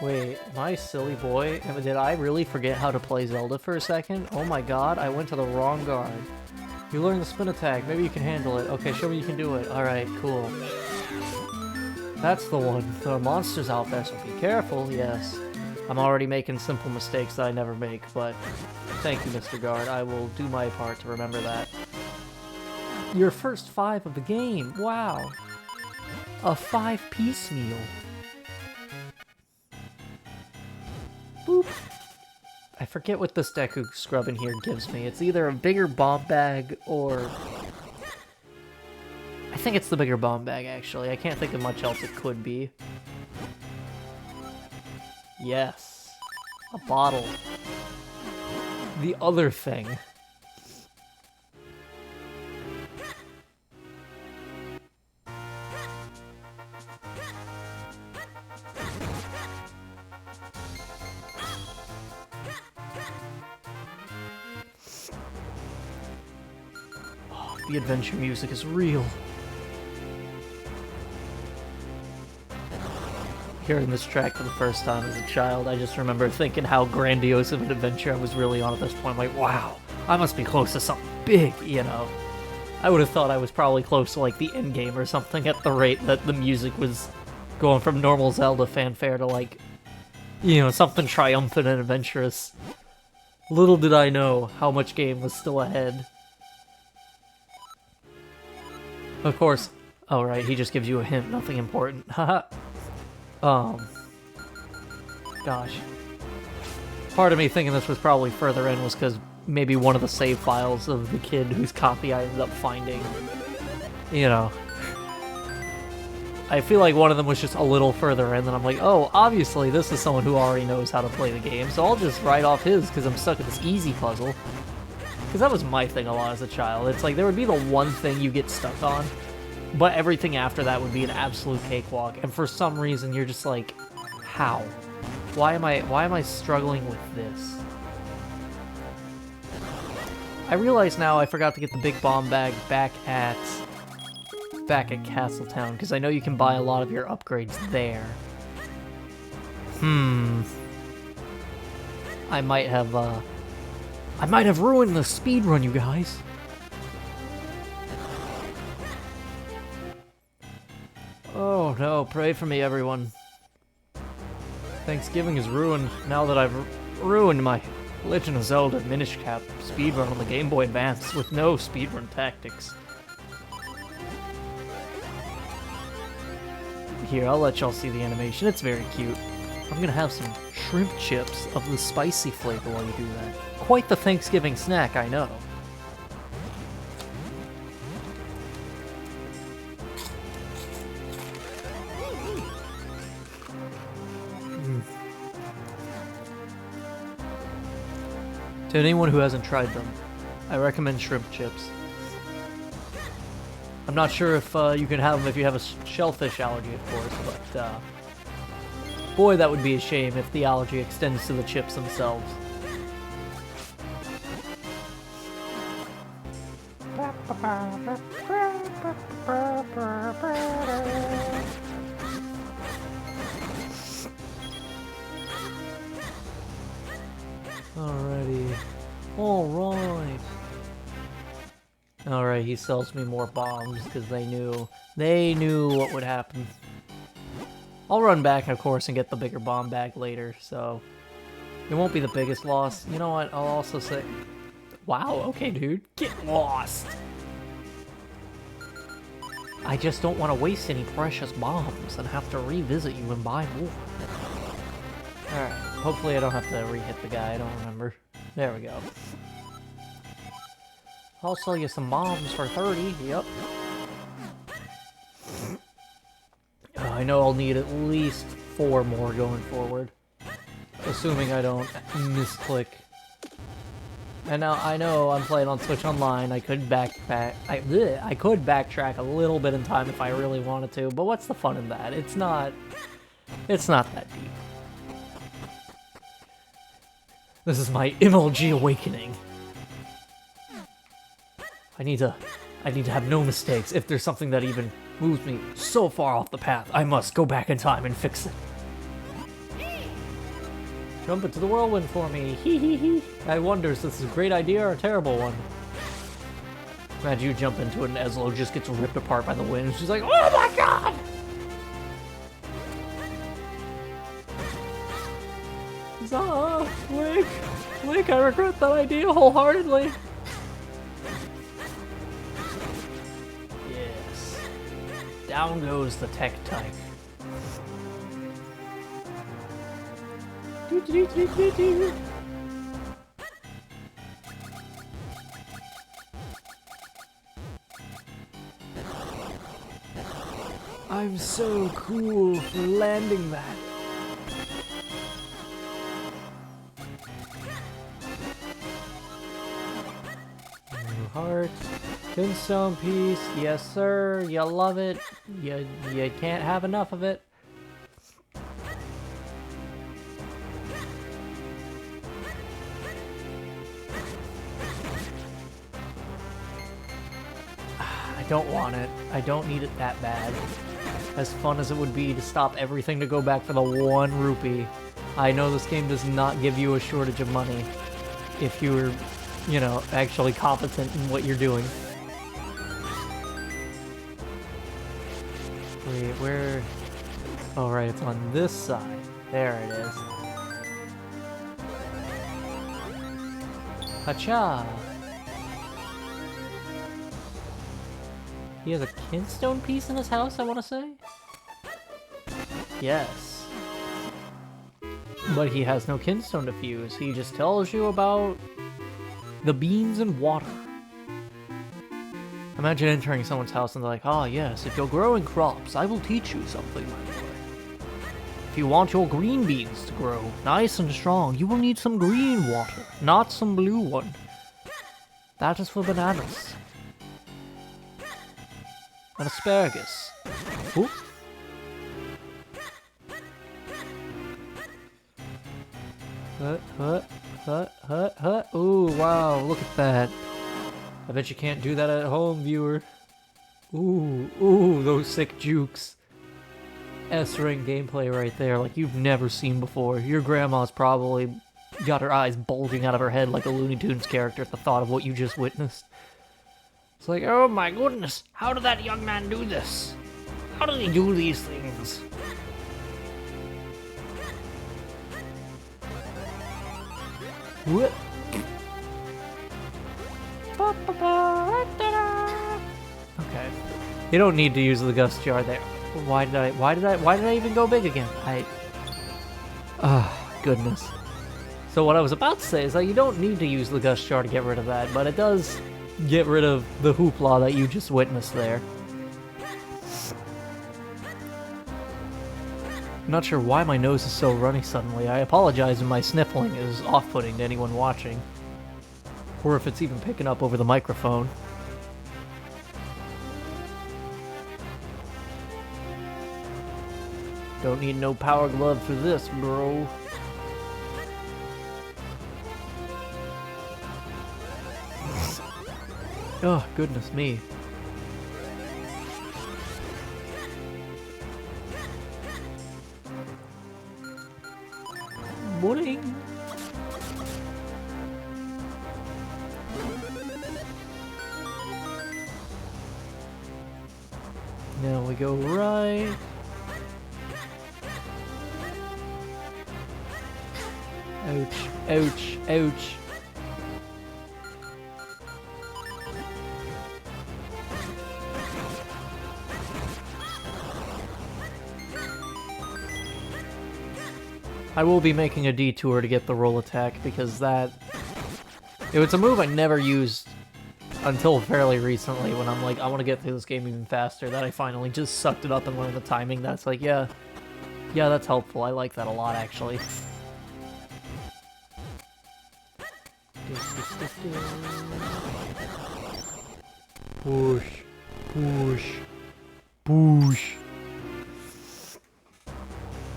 A: Wait, am I a silly boy? Did I really forget how to play Zelda for a second? Oh my god, I went to the wrong guard. You learned the spin attack, maybe you can handle it. Okay, show me you can do it. Alright, cool. That's the one. There are monsters out there, so be careful, yes. I'm already making simple mistakes that I never make, but thank you, Mr. Guard. I will do my part to remember that. Your first 5 of the game. Wow. A 5-piece meal. Boop. I forget what this Deku scrub in here gives me. It's either a bigger bomb bag or... I think it's the bigger bomb bag, actually. I can't think of much else it could be. Yes. A bottle. The other thing. The adventure music is real. Hearing this track for the first time as a child, I just remember thinking how grandiose of an adventure I was really on at this point. I'm like, wow, I must be close to something big, you know? I would have thought I was probably close to, like, the endgame or something at the rate that the music was going from normal Zelda fanfare to, like, you know, something triumphant and adventurous. Little did I know how much game was still ahead. Of course. Oh, right, he just gives you a hint. Nothing important. Haha. Gosh. Part of me thinking this was probably further in was because maybe one of the save files of the kid whose copy I ended up finding. You know. I feel like one of them was just a little further in, and I'm like, oh, obviously this is someone who already knows how to play the game, so I'll just write off his because I'm stuck at this easy puzzle. Because that was my thing a lot as a child. It's like there would be the one thing you get stuck on, but everything after that would be an absolute cakewalk, and for some reason you're just like, how? Why am I struggling with this? I realize now I forgot to get the big bomb bag back at Castletown, because I know you can buy a lot of your upgrades there. I might have ruined the speedrun, you guys. Oh no, pray for me, everyone. Thanksgiving is ruined now that I've ruined my Legend of Zelda Minish Cap speedrun on the Game Boy Advance with no speedrun tactics. Here, I'll let y'all see the animation. It's very cute. I'm gonna have some shrimp chips of the spicy flavor while you do that. Quite the Thanksgiving snack, I know. To anyone who hasn't tried them, I recommend shrimp chips. I'm not sure if you can have them if you have a shellfish allergy, of course, but boy, that would be a shame if the allergy extends to the chips themselves. Alrighty. Alright. Alright, he sells me more bombs because they knew what would happen. I'll run back, of course, and get the bigger bomb bag later, so it won't be the biggest loss. You know what? I'll also say, wow, okay, dude, get lost. I just don't want to waste any precious bombs and have to revisit you and buy more. Alright, hopefully I don't have to re-hit the guy, I don't remember. There we go. I'll sell you some bombs for 30, yep. I know I'll need at least 4 more going forward. Assuming I don't misclick. And now I know I'm playing on Switch Online, I could I could backtrack a little bit in time if I really wanted to, but what's the fun in that? It's not that deep. This is my MLG awakening. I need to have no mistakes. If there's something that even moves me so far off the path, I must go back in time and fix it. Jump into the whirlwind for me. Hee hee hee. I wonder if this is a great idea or a terrible one. Imagine you jump into it and Ezlo just gets ripped apart by the wind. She's like, oh my god! Link, I regret that idea wholeheartedly. Yes. Down goes the tech type. I'm so cool for landing that. Heart, Tombstone piece, yes sir, you love it, you can't have enough of it. I don't want it, I don't need it that bad. As fun as it would be to stop everything to go back for the 1 rupee, I know this game does not give you a shortage of money if you're, you know, actually competent in what you're doing. Wait, where? Oh, right, it's on this side. There it is. Hacha! He has a kinstone piece in his house, I want to say? Yes. But he has no kinstone to fuse. He just tells you about The beans and water. Imagine entering someone's house and they're like, "Ah, yes, if you're growing crops, I will teach you something, my boy. If you want your green beans to grow nice and strong, you will need some green water, not some blue one. That is for bananas. And asparagus." Ooh. Ooh, wow, look at that. I bet you can't do that at home, viewer. Ooh, those sick jukes. S-ring gameplay right there, like you've never seen before. Your grandma's probably got her eyes bulging out of her head like a Looney Tunes character at the thought of what you just witnessed. It's like, oh my goodness, how did that young man do this? How did he do these things? What? Okay. You don't need to use the gust jar there. Why did I even go big again? Goodness. So what I was about to say is that you don't need to use the gust jar to get rid of that, but it does get rid of the hoopla that you just witnessed there. I'm not sure why my nose is so runny suddenly. I apologize if my sniffling is off-putting to anyone watching. Or if it's even picking up over the microphone. Don't need no power glove for this, bro. Oh, goodness me. Morning. Now we go right. Ouch, ouch, ouch. I will be making a detour to get the roll attack because that... It was a move I never used until fairly recently when I'm like, I want to get through this game even faster, that I finally just sucked it up and learned the timing. That's like, yeah, that's helpful. I like that a lot, actually. Push, push, push.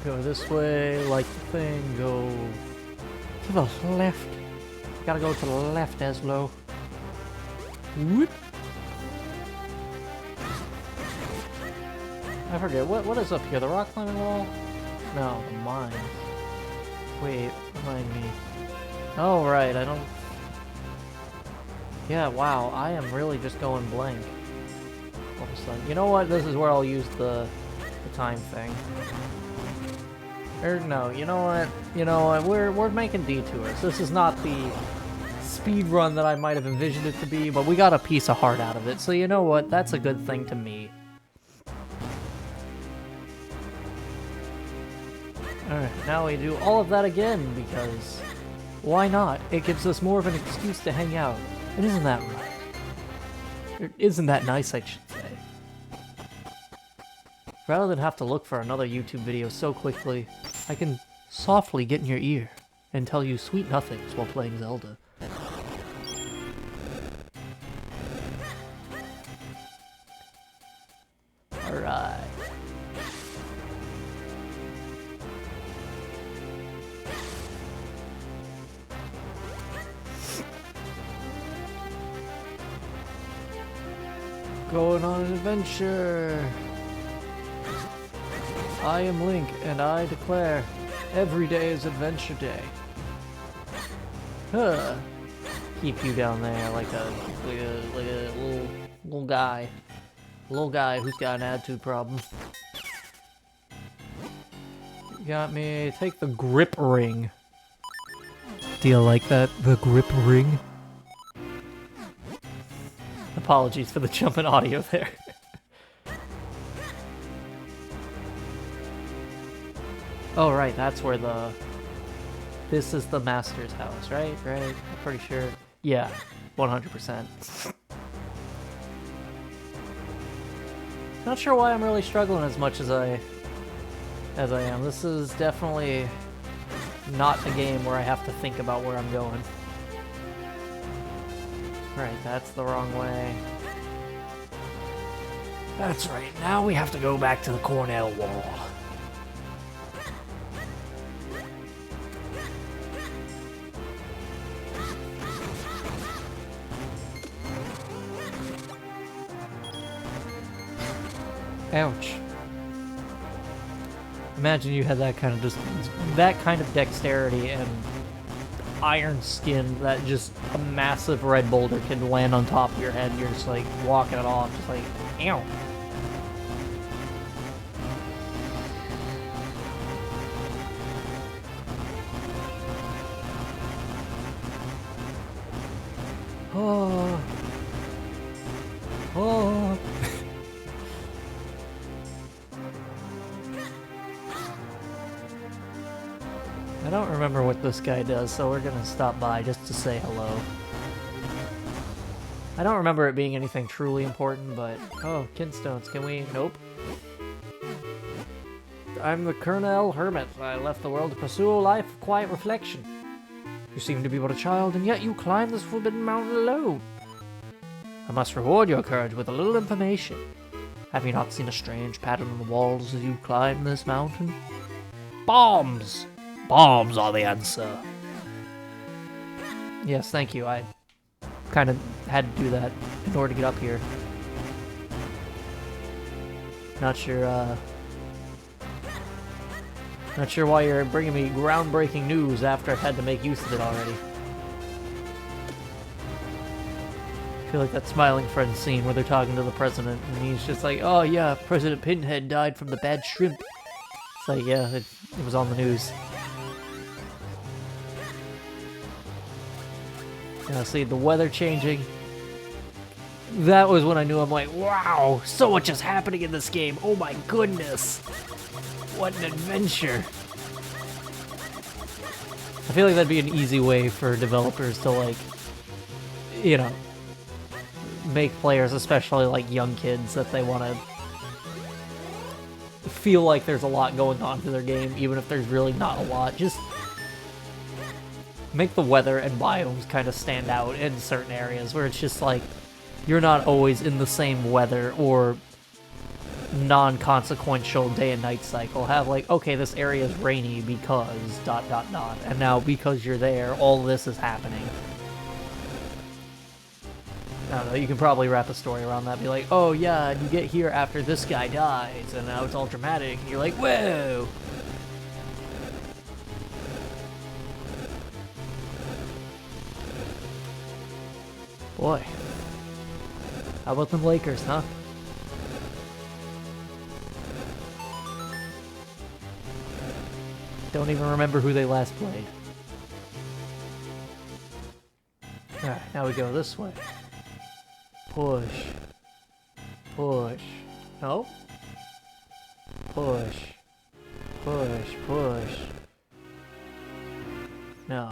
A: Go this way, like the thing, go to the left. Gotta go to the left, Eslo. Whoop. I forget, what is up here? The rock climbing wall? No, the mine. Wait, remind me. Oh, right, I don't... Yeah, wow, I am really just going blank. All of a sudden. You know what? This is where I'll use the time thing. Or no, you know what? We're making detours. This is not the speed run that I might have envisioned it to be, but we got a piece of heart out of it. So you know what? That's a good thing to me. Alright, now we do all of that again, because why not? It gives us more of an excuse to hang out. And isn't that right? Or isn't that nice, I should say. Rather than have to look for another YouTube video so quickly, I can softly get in your ear and tell you sweet nothings while playing Zelda. Alright. Going on an adventure! I am Link, and I declare, every day is Adventure Day. Huh. Keep you down there like a little guy. Little guy who's got an attitude problem. You got me. Take the grip ring. Do you like that? The grip ring? Apologies for the jump in audio there. Oh, right, that's where the... This is the master's house, right? Right? I'm pretty sure. Yeah, 100%. Not sure why I'm really struggling as much as I am. This is definitely not a game where I have to think about where I'm going. Right, that's the wrong way. That's right, now we have to go back to the Cornell Wall. Ouch. Imagine you had that kind of dexterity and iron skin that just a massive red boulder can land on top of your head and you're just like walking it off, just like, ow. Oh. Oh. I don't remember what this guy does, so we're gonna stop by just to say hello. I don't remember it being anything truly important, but... Oh, kinstones, can we... Nope. I'm the Colonel Hermit. I left the world to pursue a life of quiet reflection. You seem to be but a child, and yet you climb this forbidden mountain alone. I must reward your courage with a little information. Have you not seen a strange pattern on the walls as you climb this mountain? Bombs! Bombs are the answer. Yes, thank you. I kind of had to do that in order to get up here. Not sure why you're bringing me groundbreaking news after I've had to make use of it already. I feel like that Smiling Friends scene where they're talking to the president and he's just like, oh yeah, President Pinhead died from the bad shrimp. It's like, yeah, it was on the news. Yeah, see, the weather changing. That was when I knew, I'm like, wow, so much is happening in this game. Oh my goodness. What an adventure. I feel like that'd be an easy way for developers to, like, you know, make players, especially like young kids, that they want to feel like there's a lot going on to their game, even if there's really not a lot. Just make the weather and biomes kind of stand out in certain areas where it's just like you're not always in the same weather or non-consequential day and night cycle. Have like, okay, this area is rainy because ... and now because you're there, all this is happening. I don't know, you can probably wrap a story around that, be like, oh yeah, and you get here after this guy dies, and now it's all dramatic, and you're like, whoa! Boy. How about them Lakers, huh? Don't even remember who they last played. Alright, now we go this way. Push. Push. No? Push. Push. Push. No.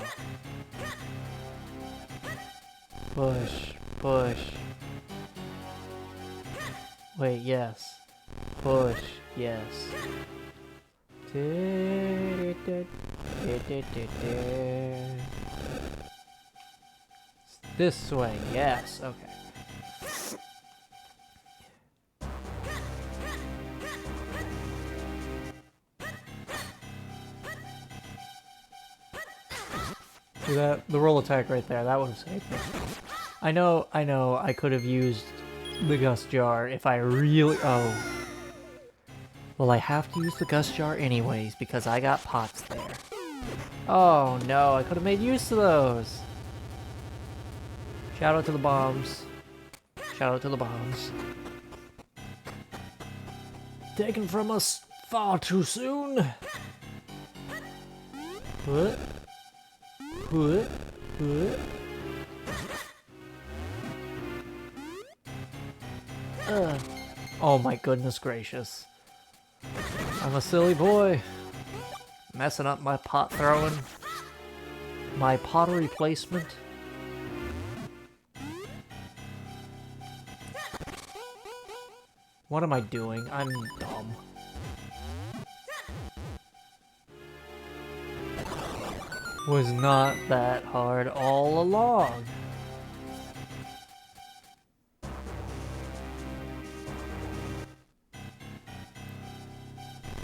A: Push. Push. Wait, yes. Push. Yes. This way, yes, okay. See that? The roll attack right there, that would have saved me. I know, I could have used the Gust Jar if I really... Oh. Well, I have to use the Gust Jar anyways, because I got pots there. Oh no, I could have made use of those! Shout out to the bombs. Shout out to the bombs. Taken from us far too soon! What? What? What? Oh my goodness gracious. I'm a silly boy. Messing up my pot throwing. My pottery placement. What am I doing? I'm dumb. Was not that hard all along.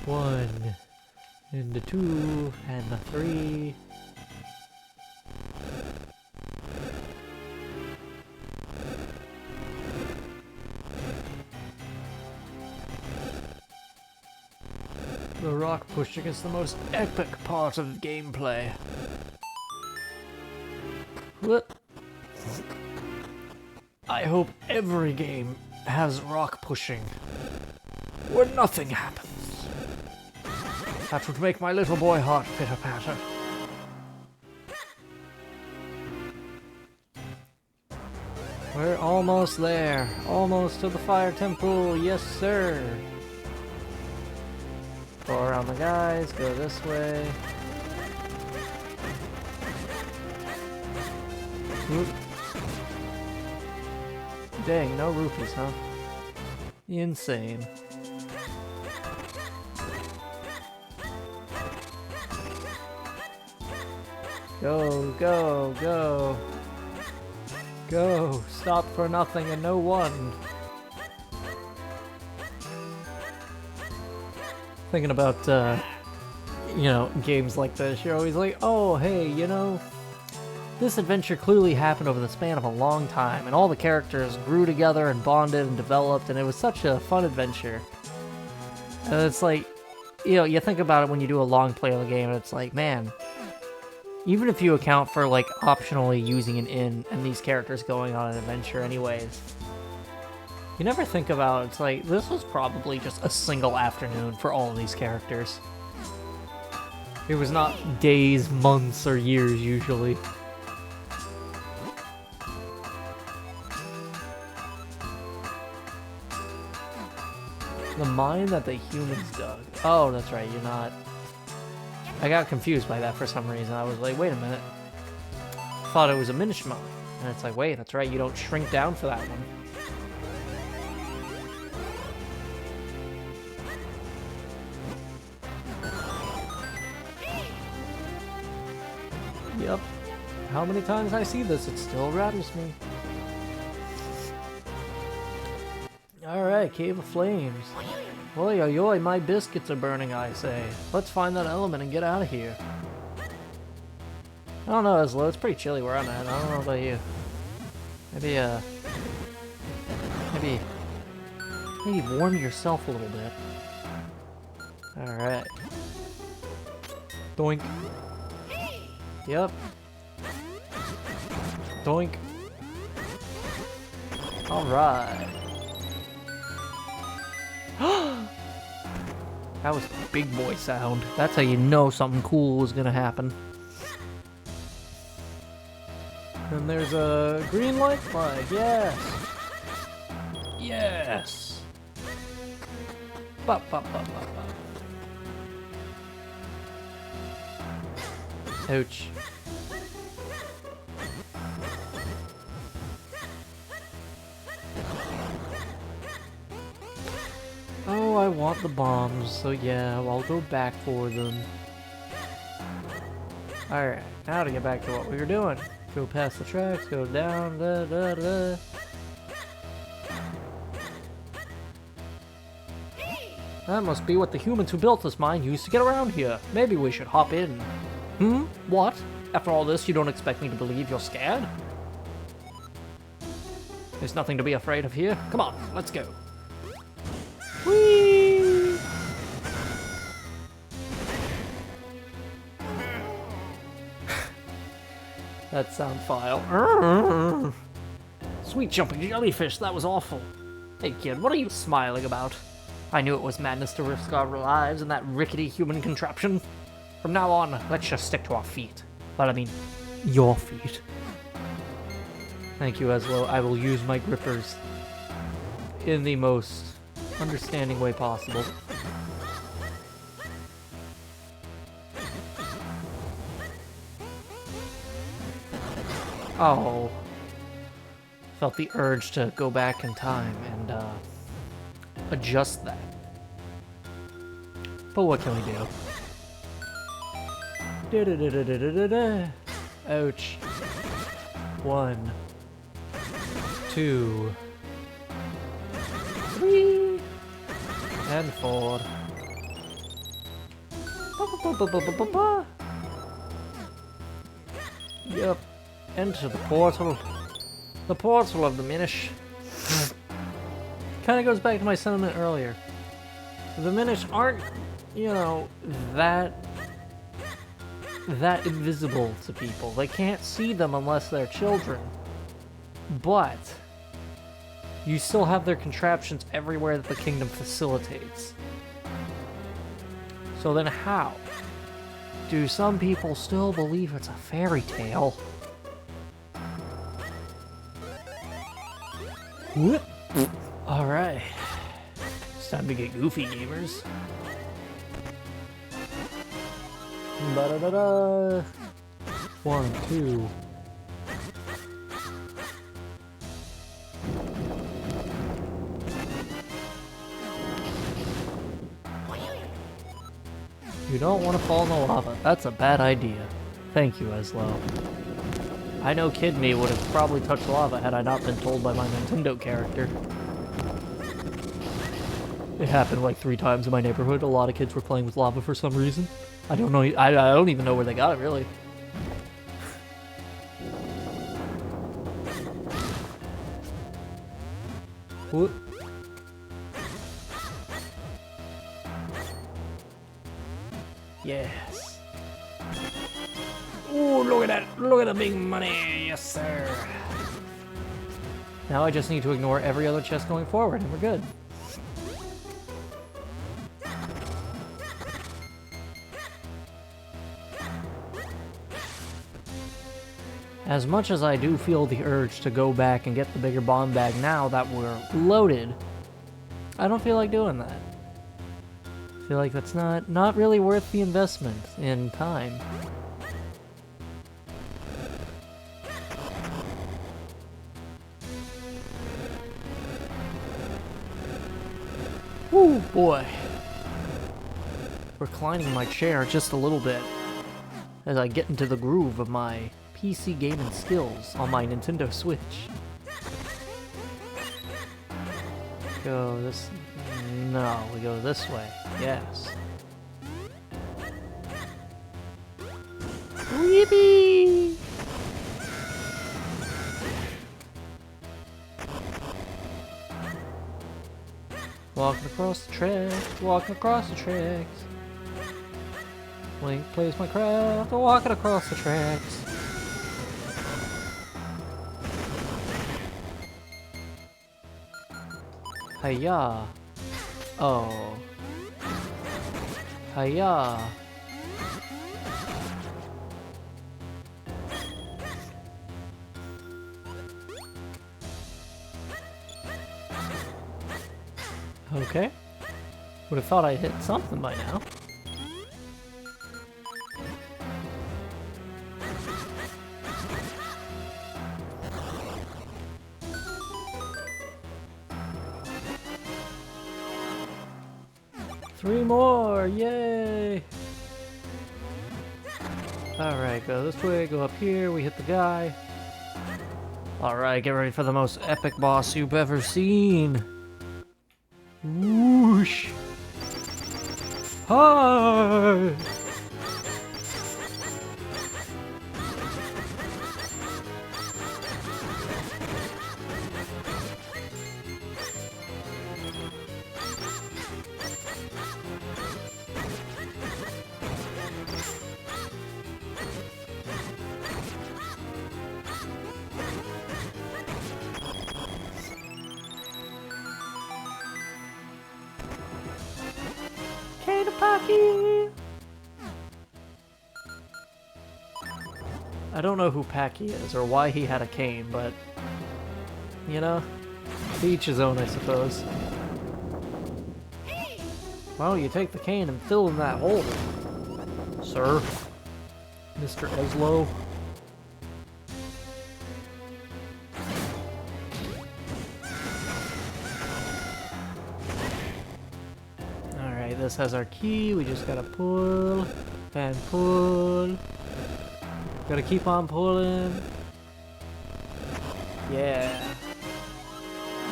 A: One, and the two, and the three. The rock pushing is the most epic part of gameplay. What? I hope every game has rock pushing, where nothing happens. That would make my little boy heart pitter-patter. We're almost there. Almost to the fire temple. Yes, sir. Go around the guys. Go this way. Oop. Dang, no rupees, huh? Insane. Go, go, go. Go. Stop for nothing and no one. Thinking about, you know, games like this, you're always like, oh, hey, you know, this adventure clearly happened over the span of a long time, and all the characters grew together and bonded and developed, and it was such a fun adventure. And it's like, you know, you think about it when you do a long play of the game, and it's like, man, even if you account for, like, optionally using an inn and these characters going on an adventure anyways, you never think about it. It's like, this was probably just a single afternoon for all of these characters. It was not days, months, or years, usually. The mine that the humans dug. Oh, that's right, you're not... I got confused by that for some reason. I was like, wait a minute. Thought it was a Minish mine. And it's like, wait, that's right, you don't shrink down for that one. Yep. How many times I see this, it still rattles me. Alright, Cave of Flames. Oi, oi, oi, my biscuits are burning, I say. Let's find that element and get out of here. I don't know, Eslo, it's pretty chilly where I'm at. I don't know about you. Maybe warm yourself a little bit. Alright. Doink. Yep. Doink. Alright. That was a big boy sound. That's how you know something cool is gonna happen. And there's a green light flag. Yes. Yes. Bop, bop, bop, bop, bop. Ouch. Oh, I want the bombs, so yeah, I'll go back for them. Alright, now to get back to what we were doing. Go past the tracks, go down, da da da. That must be what the humans who built this mine used to get around here. Maybe we should hop in. Hmm? What? After all this, you don't expect me to believe you're scared? There's nothing to be afraid of here. Come on, let's go. Whee! That sound file. Sweet jumping jellyfish, that was awful. Hey kid, what are you smiling about? I knew it was madness to risk our lives in that rickety human contraption. From now on, let's just stick to our feet. But I mean, your feet. Thank you, Eslo. I will use my grippers in the most understanding way possible. Oh. Felt the urge to go back in time and, adjust that. But what can we do? Da-da-da-da-da-da-da. Ouch. 1, 2, 3, and 4. Ba-ba-ba-ba-ba-ba-ba. Yep. Enter the portal. The portal of the Minish. Kind of goes back to my sentiment earlier. The Minish aren't, you know, that invisible to people. They can't see them unless they're children. But you still have their contraptions everywhere that the kingdom facilitates. So then how? Do some people still believe it's a fairy tale? Whoop. Alright. It's time to get goofy, gamers. Ba-da-da-da. 1, 2. You don't want to fall in the lava. That's a bad idea. Thank you, Eslo. I know Kid Me would have probably touched lava had I not been told by my Nintendo character. It happened like 3 times in my neighborhood. A lot of kids were playing with lava for some reason. I don't know. I don't even know where they got it, really. Whoop. Yes. Ooh, look at that. Look at the big money. Yes, sir. Now I just need to ignore every other chest going forward, and we're good. As much as I do feel the urge to go back and get the bigger bomb bag now that we're loaded, I don't feel like doing that. I feel like that's not really worth the investment in time. Woo, boy. Reclining my chair just a little bit as I get into the groove of my PC gaming skills on my Nintendo Switch. Go this... No, we go this way. Yes. Weepy! Walking across the tracks, walking across the tracks. Link plays my craft, walking across the tracks. Hiya. Oh. Hiya. Okay. Would have thought I hit something by now. Three more! Yay! Alright, go this way, go up here, we hit the guy. Alright, get ready for the most epic boss you've ever seen. Whoosh! Hi! I don't know who Packy is or why he had a cane, but you know, to each his own, I suppose. Why don't you take the cane and fill in that hole, sir? Mr. Eslo. This has our key. We just gotta pull and pull. Gotta keep on pulling. Yeah.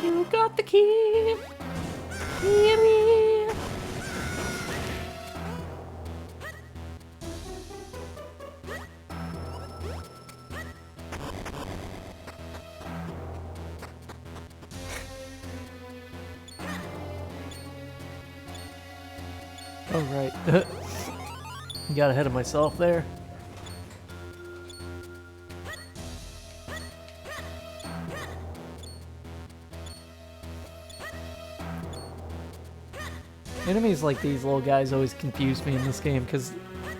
A: You got the key. Gimme. Oh, right. Got ahead of myself there. Enemies like these little guys always confuse me in this game because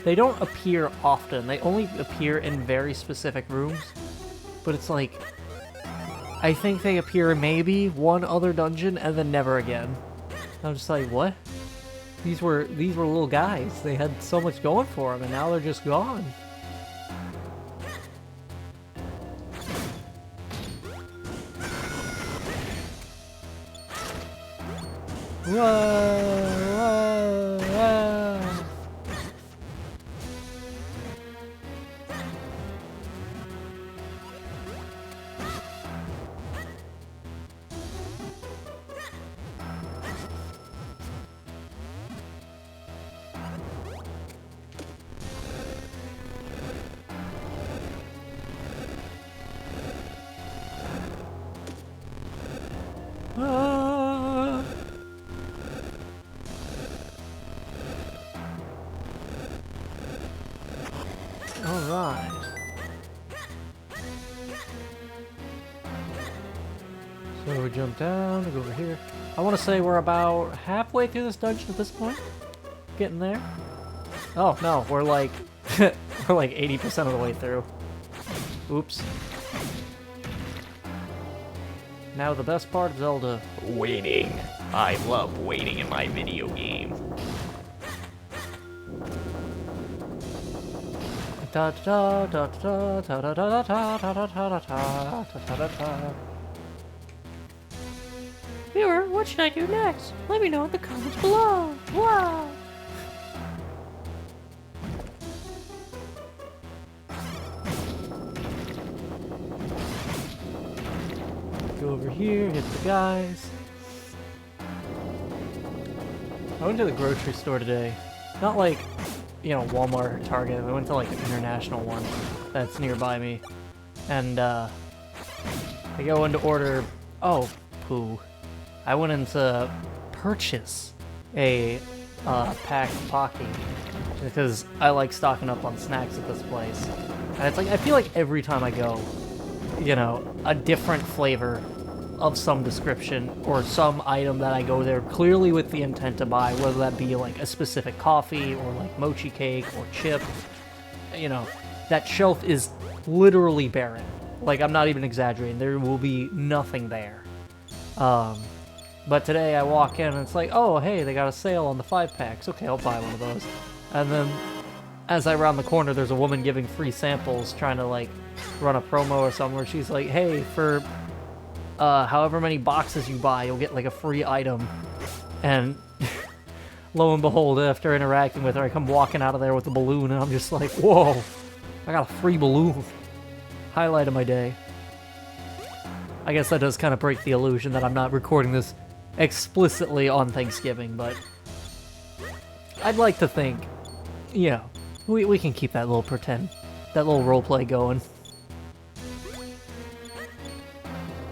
A: they don't appear often. They only appear in very specific rooms. But it's like, I think they appear in maybe one other dungeon and then never again. I'm just like, what? These were little guys. They had so much going for them, and now they're just gone. Whoa, whoa, whoa. Ah. Alright. So we jump down, we go over here. I want to say we're about halfway through this dungeon at this point. Getting there. Oh, no, we're like... we're like 80% of the way through. Oops. Now the best part of Zelda.
C: Waiting. I love waiting in my video game.
A: Da da da da da da da da da da da da da da da.
B: Viewer, what should I do next? Let me know in the comments below. Wow!
A: Go over here, hit the guys. I went to the grocery store today. Not like, you know, Walmart or Target. I went to like an international one that's nearby me. And I go in to order, oh, poo. I went in to purchase a pack of Pocky because I like stocking up on snacks at this place. And it's like, I feel like every time I go, you know, a different flavor of some description or some item that I go there clearly with the intent to buy, whether that be like a specific coffee or like mochi cake or chip, you know, that shelf is literally barren. Like, I'm not even exaggerating. There will be nothing there. But today I walk in and it's like, oh, hey, they got a sale on the 5-packs. Okay, I'll buy one of those. And then as I round the corner, there's a woman giving free samples trying to like run a promo or something where she's like, hey, for however many boxes you buy, you'll get like a free item. And lo and behold, after interacting with her, I come walking out of there with a balloon and I'm just like, whoa, I got a free balloon. Highlight of my day. I guess that does kind of break the illusion that I'm not recording this explicitly on Thanksgiving, but I'd like to think, you know, we can keep that little pretend, that little roleplay going.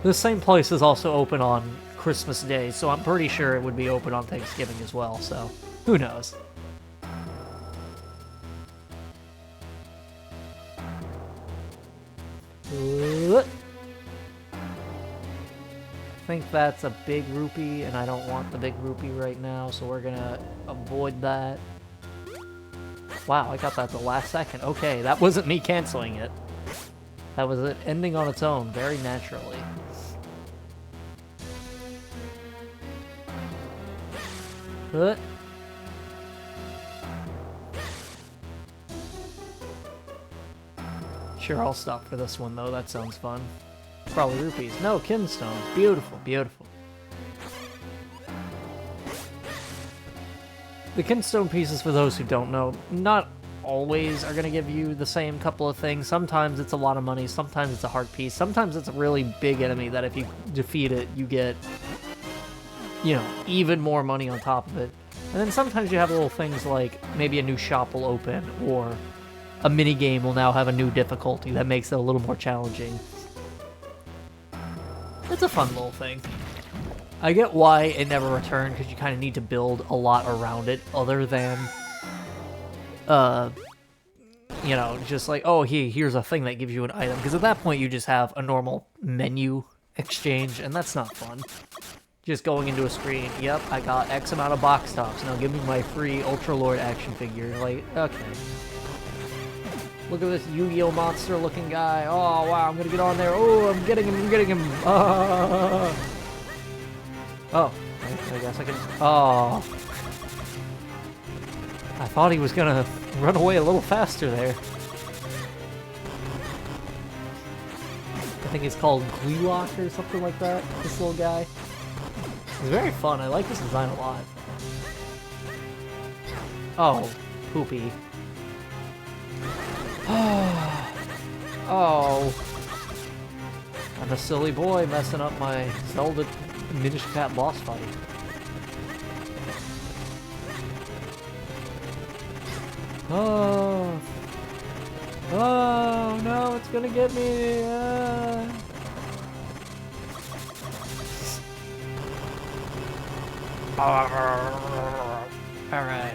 A: This same place is also open on Christmas Day, so I'm pretty sure it would be open on Thanksgiving as well, so who knows. I think that's a big rupee, and I don't want the big rupee right now, so we're gonna avoid that. Wow, I got that the last second. Okay, that wasn't me canceling it. That was it ending on its own, very naturally. Sure, I'll stop for this one, though. That sounds fun. Probably rupees. No, kinstones. Beautiful, beautiful. The kinstone pieces, for those who don't know, not always are going to give you the same couple of things. Sometimes it's a lot of money, sometimes it's a heart piece, sometimes it's a really big enemy that if you defeat it, you get, you know, even more money on top of it. And then sometimes you have little things like maybe a new shop will open, or a mini game will now have a new difficulty that makes it a little more challenging. It's a fun little thing. I get why it never returned, because you kind of need to build a lot around it, other than, you know, just like, oh, here's a thing that gives you an item. Because at that point, you just have a normal menu exchange, and that's not fun. Just going into a screen, yep, I got X amount of box tops, now give me my free Ultra Lord action figure. Like, okay. Look at this Yu-Gi-Oh! Monster looking guy. Oh, wow, I'm gonna get on there. Oh, I'm getting him. Oh, I guess I can... Oh. I thought he was gonna run away a little faster there. I think it's called Gleelock or something like that, this little guy. It's very fun. I like this design a lot. Oh, poopy. Oh. I'm a silly boy messing up my Zelda Minish Cat boss fight. Oh. Oh, no, it's gonna get me. Alright.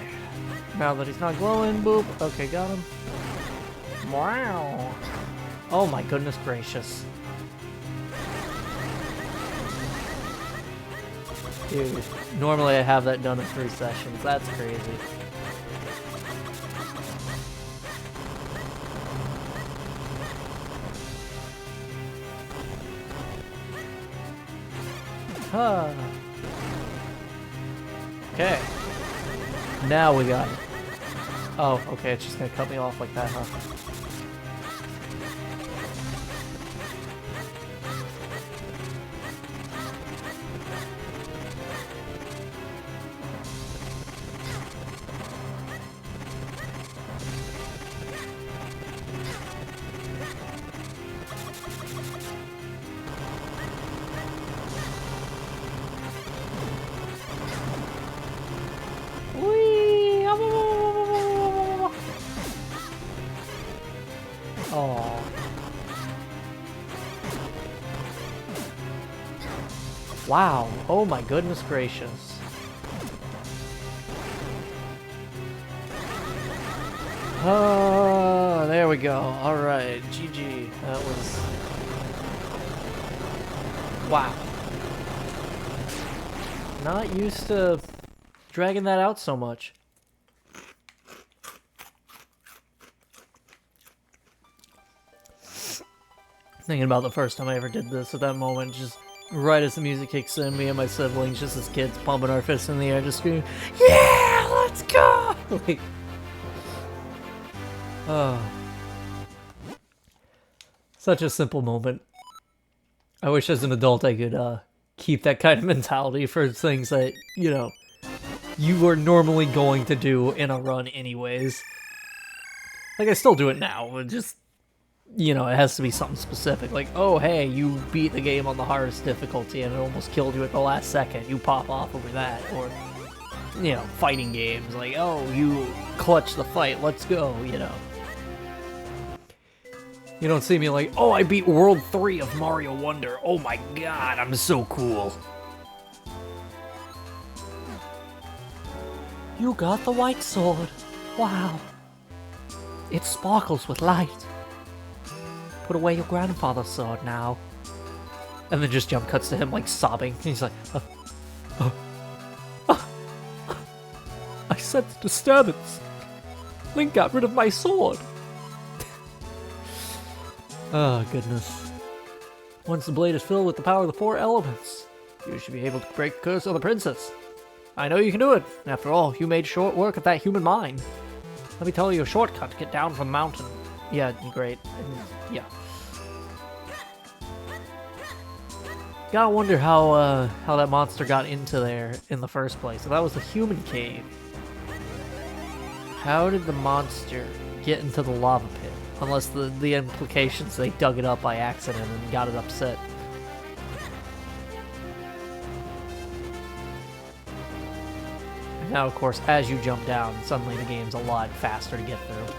A: Now that he's not glowing, boop. Okay, got him. Wow. Oh my goodness gracious. Dude, normally I have that done in 3 sessions. That's crazy. Huh. Okay. Now we got it. Oh, okay, it's just gonna cut me off like that, huh? Oh. Wow. Oh my goodness gracious. Oh, there we go. Alright, GG. That was... Wow. Not used to dragging that out so much. Thinking about the first time I ever did this, at that moment, just right as the music kicks in, me and my siblings, just as kids, pumping our fists in the air, just screaming, "Yeah, let's go!" Like, oh. Such a simple moment. I wish as an adult I could keep that kind of mentality for things that, you know, you are normally going to do in a run anyways. Like, I still do it now, but just... You know, it has to be something specific. Like, oh, hey, you beat the game on the hardest difficulty and it almost killed you at the last second. You pop off over that. Or, you know, fighting games. Like, oh, you clutch the fight. Let's go, you know. You don't see me like, oh, I beat World 3 of Mario Wonder. Oh my god, I'm so cool.
B: You got the white sword. Wow. It sparkles with light. Put away your grandfather's sword now.
A: And then just jump cuts to him, like, sobbing. And he's like, I sensed disturbance. Link got rid of my sword. Oh, goodness. Once the blade is filled with the power of the 4 elements, you should be able to break the curse of the princess. I know you can do it. After all, you made short work of that human mind. Let me tell you a shortcut to get down from the mountain. Yeah, great. Yeah. Gotta wonder how that monster got into there in the first place. If that was the human cave. How did the monster get into the lava pit? Unless the implications they dug it up by accident and got it upset. And now, of course, as you jump down, suddenly the game's a lot faster to get through.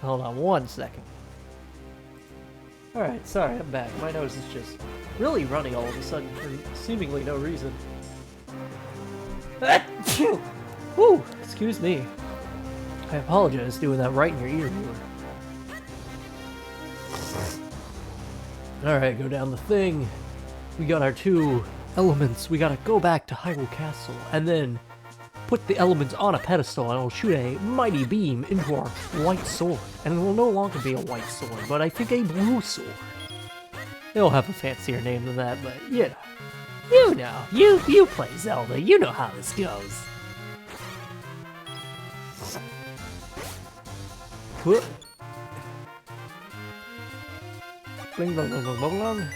A: Hold on one second. Alright, sorry, I'm back. My nose is just really running all of a sudden for seemingly no reason. Woo! Excuse me. I apologize doing that right in your ear viewer. Alright, go down the thing. We got our 2 elements. We gotta go back to Hyrule Castle and then put the elements on a pedestal and it'll shoot a mighty beam into our white sword. And it will no longer be a white sword, but I think a blue sword. It'll have a fancier name than that, but you know. You know. You play Zelda. You know how this goes. Bling blong blong blong blong blong.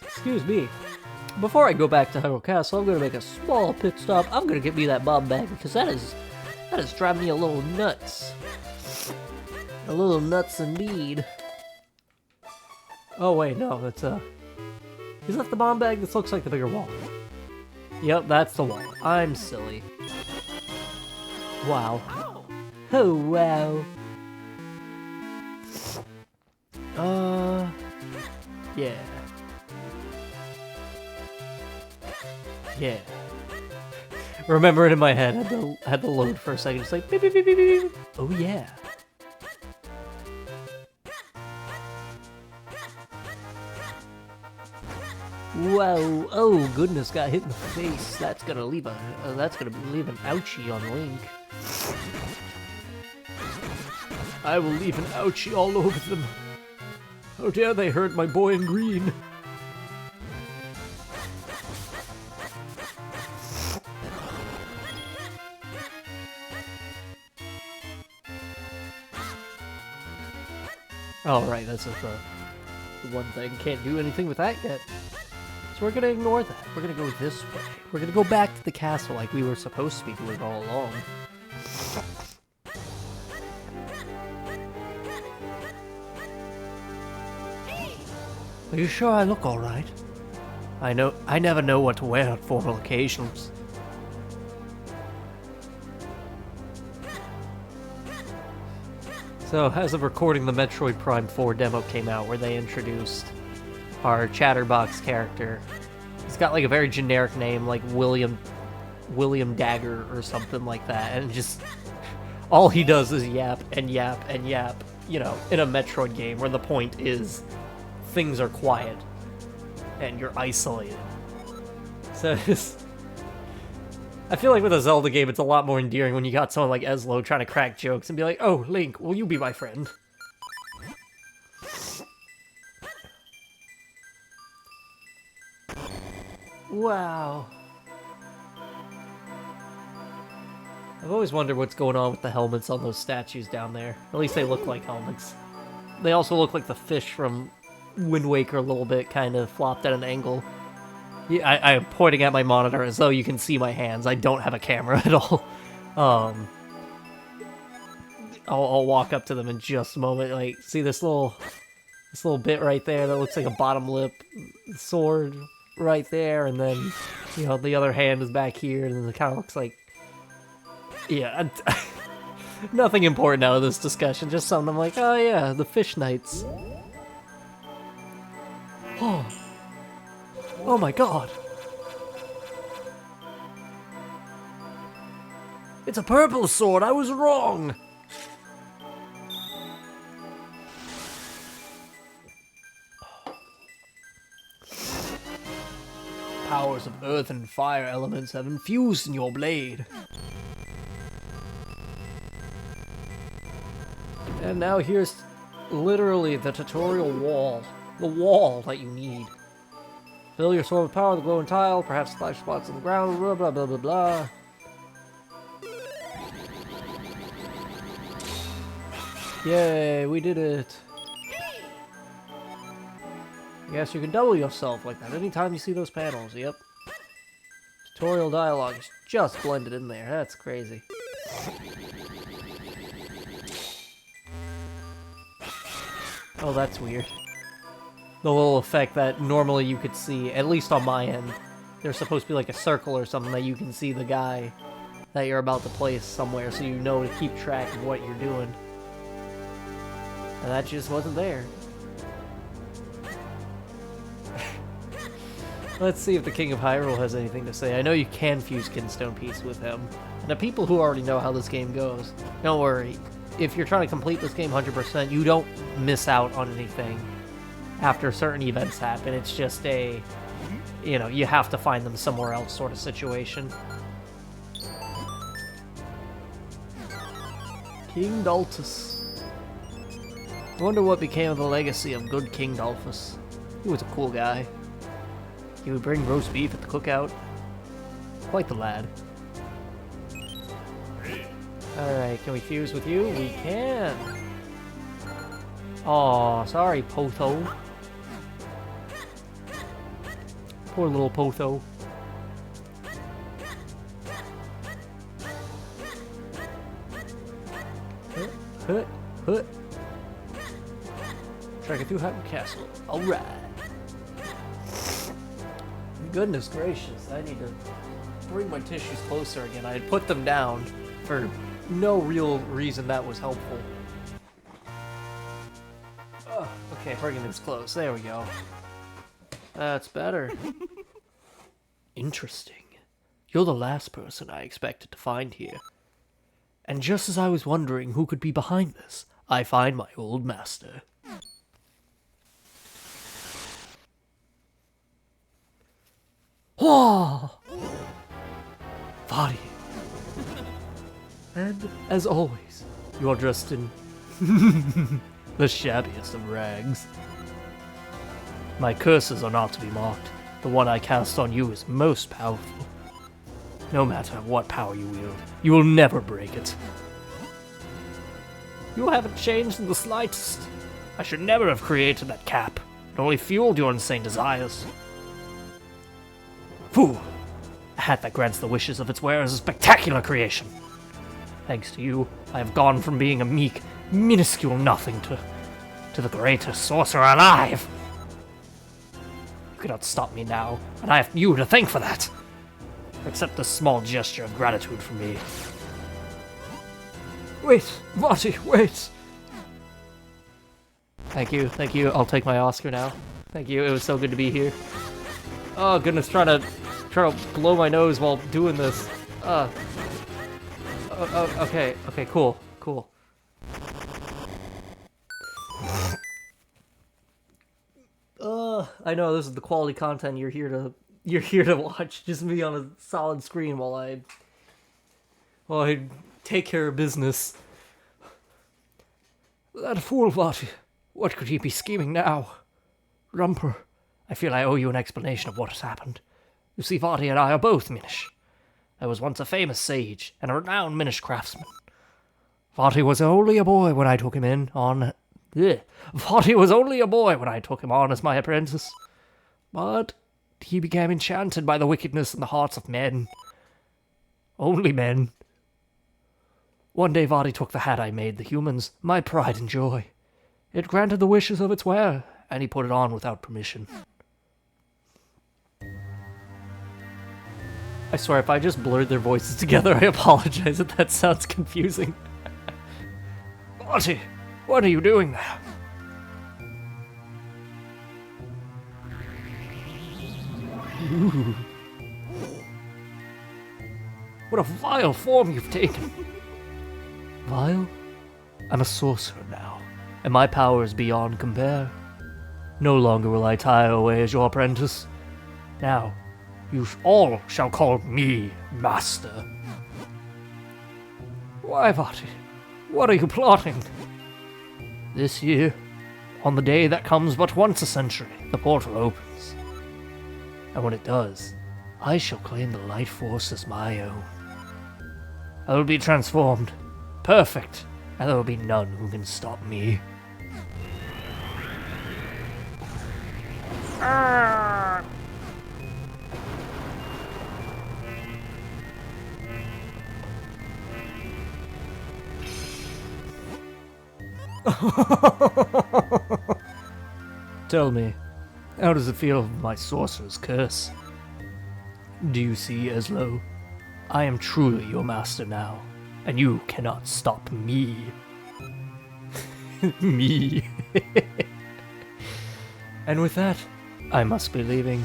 A: Excuse me. Before I go back to Hyrule Castle, I'm gonna make a small pit stop. I'm gonna get me that bomb bag because that is driving me a little nuts. A little nuts indeed. Oh wait, no, that's is that the bomb bag? This looks like the bigger wall. Yep, that's the wall. I'm silly. Wow. Oh wow. Yeah. Yeah. Remember it in my head. Had to load for a second. It's like beep beep beep beep beep. Oh yeah. Whoa! Oh goodness! Got hit in the face. That's gonna leave an ouchie on Link. I will leave an ouchie all over them. How dare they hurt my boy in green? Oh right, that's just the one thing. Can't do anything with that yet. So we're gonna ignore that. We're gonna go this way. We're gonna go back to the castle like we were supposed to be doing all along. Are you sure I look alright? I never know what to wear on formal occasions. So, as of recording, the Metroid Prime 4 demo came out where they introduced our Chatterbox character. He's got like a very generic name, like William Dagger or something like that, and just all he does is yap and yap and yap, you know, in a Metroid game where the point is things are quiet and you're isolated. So I feel like with a Zelda game, it's a lot more endearing when you got someone like Eslo trying to crack jokes and be like, "Oh, Link, will you be my friend?" Wow. I've always wondered what's going on with the helmets on those statues down there. At least they look like helmets. They also look like the fish from Wind Waker a little bit, kind of flopped at an angle. Yeah, I am pointing at my monitor as though you can see my hands. I don't have a camera at all. I'll walk up to them in just a moment. Like, see this little bit right there that looks like a bottom lip sword right there, and then, you know, the other hand is back here, and then it kind of looks like, yeah, nothing important out of this discussion, just something I'm like, oh yeah, the Fish Knights. Oh my god! It's a purple sword, I was wrong! Powers of earth and fire elements have infused in your blade. And now here's literally the tutorial wall. The wall that you need. Fill your sword with power, the glowing tile, perhaps splash spots on the ground, blah blah blah blah blah. Yay, we did it. Yes, you can double yourself like that anytime you see those panels, yep. Tutorial dialogue is just blended in there, that's crazy. Oh, that's weird. The little effect that normally you could see, at least on my end, there's supposed to be like a circle or something that you can see the guy that you're about to place somewhere so you know to keep track of what you're doing. And that just wasn't there. Let's see if the King of Hyrule has anything to say. I know you can fuse Kinstone Piece with him. And the people who already know how this game goes, don't worry. If you're trying to complete this game 100%, you don't miss out on anything after certain events happen. It's just a, you know, you have to find them somewhere else sort of situation. King Daltus. I wonder what became of the legacy of good King Dalfus. He was a cool guy. He would bring roast beef at the cookout. Quite the lad. Alright, can we fuse with you? We can! Aw, sorry, Potho. Poor little Potho. Hut, hut. Tracking through Hyrule Castle. Alright. Goodness gracious, I need to bring my tissues closer again. I had put them down for no real reason that was helpful. Oh, okay, bringing this close. There we go. That's better. Interesting. You're the last person I expected to find here. And just as I was wondering who could be behind this, I find my old master. Whoa! Vadi. And, as always, you are dressed in the shabbiest of rags. My curses are not to be mocked. The one I cast on you is most powerful. No matter what power you wield, you will never break it. You haven't changed in the slightest. I should never have created that cap. It only fueled your insane desires. Fool! A hat that grants the wishes of its wearer is a spectacular creation. Thanks to you, I have gone from being a meek, minuscule nothing to the greatest sorcerer alive. You cannot stop me now, and I have you to thank for that. Accept a small gesture of gratitude from me. Wait, Marty, wait! Thank you, thank you. I'll take my Oscar now. Thank you, it was so good to be here. Oh goodness, trying to blow my nose while doing this. Okay, cool. I know this is the quality content you're here to watch. Just me on a solid screen while I take care of business. That fool, Vati. What could he be scheming now? Rumper, I feel I owe you an explanation of what has happened. You see, Vati and I are both Minish. I was once a famous sage and a renowned Minish craftsman. Vati was only a boy when I took him on as my apprentice. But he became enchanted by the wickedness in the hearts of men. Only men. One day Vati took the hat I made the humans, my pride and joy. It granted the wishes of its wearer, and he put it on without permission. I swear, if I just blurred their voices together, I apologize if that sounds confusing. Vati, what are you doing there? Ooh. What a vile form you've taken. Vile? I'm a sorcerer now, and my power is beyond compare. No longer will I tire away as your apprentice. Now, you all shall call me master. Why, Vati? What are you plotting? This year, on the day that comes but once a century, the portal opens. And when it does, I shall claim the light force as my own. I will be transformed, perfect, and there will be none who can stop me. Tell me, how does it feel with my sorcerer's curse? Do you see, Eslo? I am truly your master now, and you cannot stop me. Me. And with that, I must be leaving.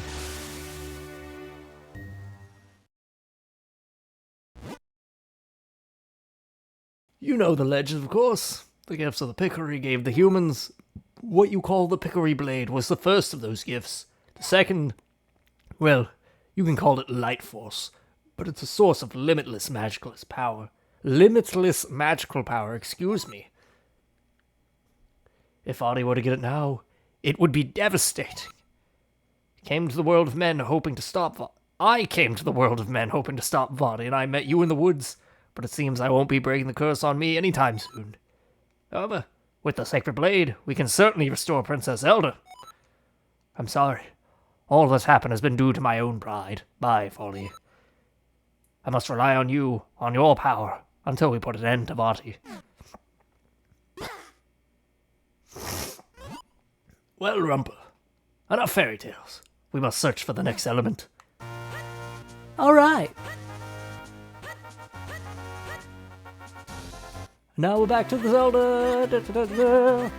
A: You know the legend, of course. The gifts of the Pickery gave the humans. What you call the Pickery Blade was the first of those gifts. The second, well, you can call it Light Force, but it's a source of limitless magical power. Limitless magical power, excuse me. If Adi were to get it now, it would be devastating. Came to the world of men hoping to stop I came to the world of men hoping to stop Vadi, and I met you in the woods, but it seems I won't be breaking the curse on me anytime soon. However, with the Sacred Blade, we can certainly restore Princess Zelda. I'm sorry. All that's happened has been due to my own pride. Bye, Folly. I must rely on you, on your power, until we put an end to Vati. Well, Rumper, enough fairy tales. We must search for the next element.
B: Alright.
A: Now we're back to the Zelda. Da, da, da, da.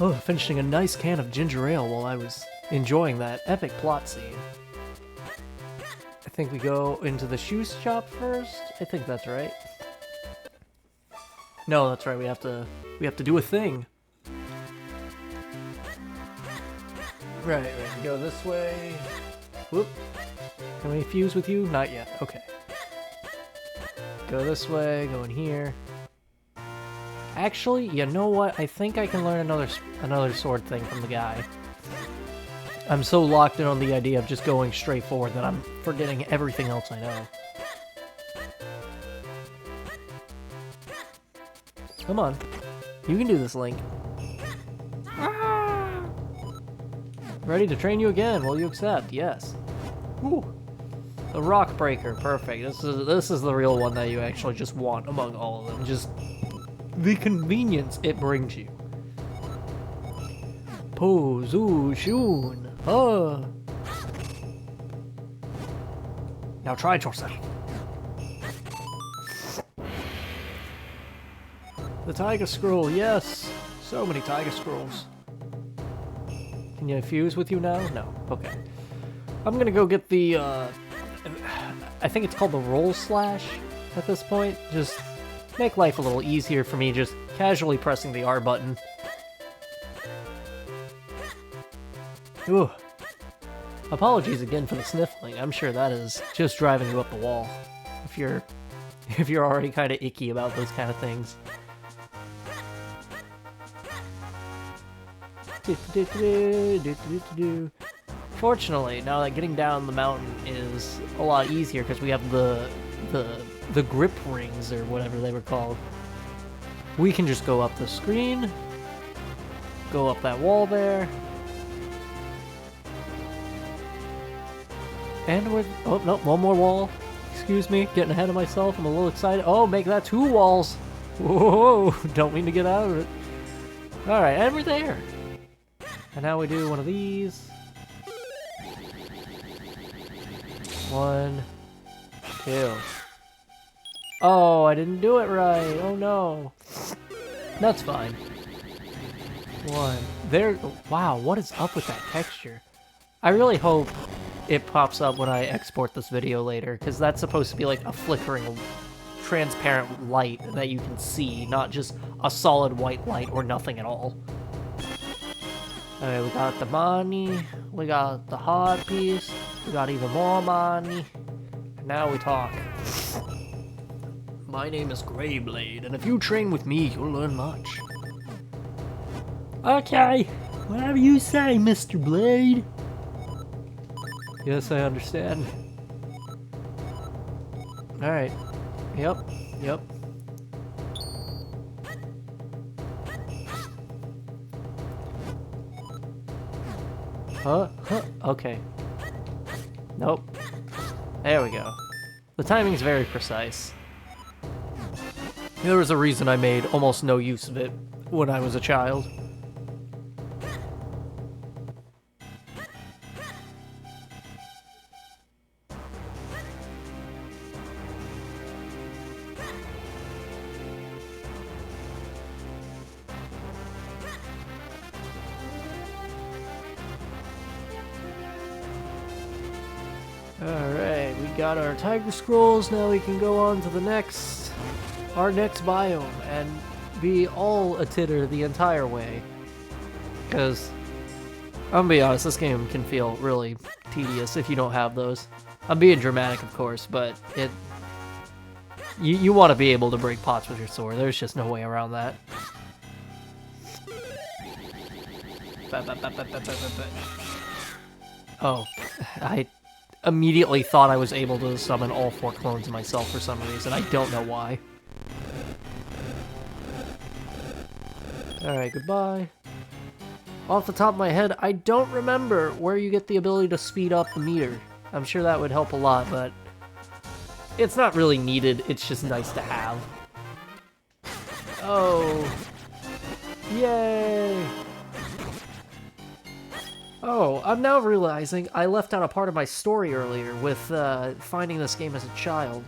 A: Oh, finishing a nice can of ginger ale while I was enjoying that epic plot scene. I think we go into the shoe shop first. I think that's right. No, that's right. We have to do a thing. Right. Go this way. Whoop. Can we fuse with you? Not yet. Okay. Go this way. Go in here. Actually, you know what? I think I can learn another sword thing from the guy. I'm so locked in on the idea of just going straight forward that I'm forgetting everything else I know. Come on. You can do this, Link. Ready to train you again. Will you accept? Yes. Ooh. The Rock Breaker. Perfect. This is the real one that you actually just want among all of them. Just the convenience it brings you. Shun. Now try it yourself. The Tiger Scroll, yes! So many Tiger Scrolls. Can you fuse with you now? No. Okay. I'm gonna go get the, I think it's called the Roll Slash at this point. Just make life a little easier for me, just casually pressing the R button. Ooh. Apologies again for the sniffling. I'm sure that is just driving you up the wall. If you're already kind of icky about those kind of things. Fortunately, now that getting down the mountain is a lot easier because we have the grip rings or whatever they were called. We can just go up the screen, go up that wall there. And we're... Oh, no, one more wall. Excuse me, getting ahead of myself. I'm a little excited. Oh, make that 2 walls. Whoa, don't mean to get out of it. Alright, and we're there. And now we do one of these. 1, 2. Oh, I didn't do it right. Oh, no. That's fine. 1. There... Wow, what is up with that texture? I really hope it pops up when I export this video later, because that's supposed to be like a flickering, transparent light that you can see, not just a solid white light or nothing at all. Alright, we got the money, we got the heart piece, we got even more money, and now we talk. My name is Greyblade, and if you train with me, you'll learn much. Okay, whatever you say, Mr. Blade. Yes, I understand. Alright. Yep. Huh? Okay. Nope. There we go. The timing's very precise. There was a reason I made almost no use of it when I was a child. Alright, we got our Tiger Scrolls, now we can go on to our next biome, and be all a titter the entire way. Because, I'm gonna be honest, this game can feel really tedious if you don't have those. I'm being dramatic, of course, but you want to be able to break pots with your sword, there's just no way around that. Oh, I immediately thought I was able to summon all 4 clones of myself for some reason. I don't know why. Alright, goodbye. Off the top of my head, I don't remember where you get the ability to speed up the meter. I'm sure that would help a lot, but it's not really needed. It's just nice to have. Oh. Yay! Oh, I'm now realizing I left out a part of my story earlier with finding this game as a child.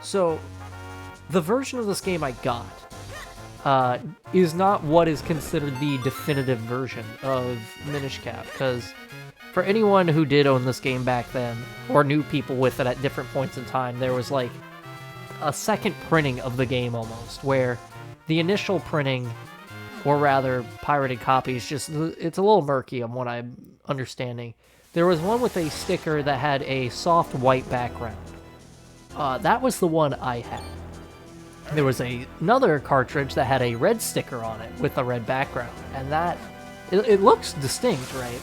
A: So, the version of this game I got is not what is considered the definitive version of Minish Cap, because for anyone who did own this game back then, or knew people with it at different points in time, there was like a second printing of the game almost, where the initial printing, or rather pirated copies, it's a little murky on what I'm understanding. There was one with a sticker that had a soft white background. That was the one I had. There was another cartridge that had a red sticker on it with a red background, and that it looks distinct, right?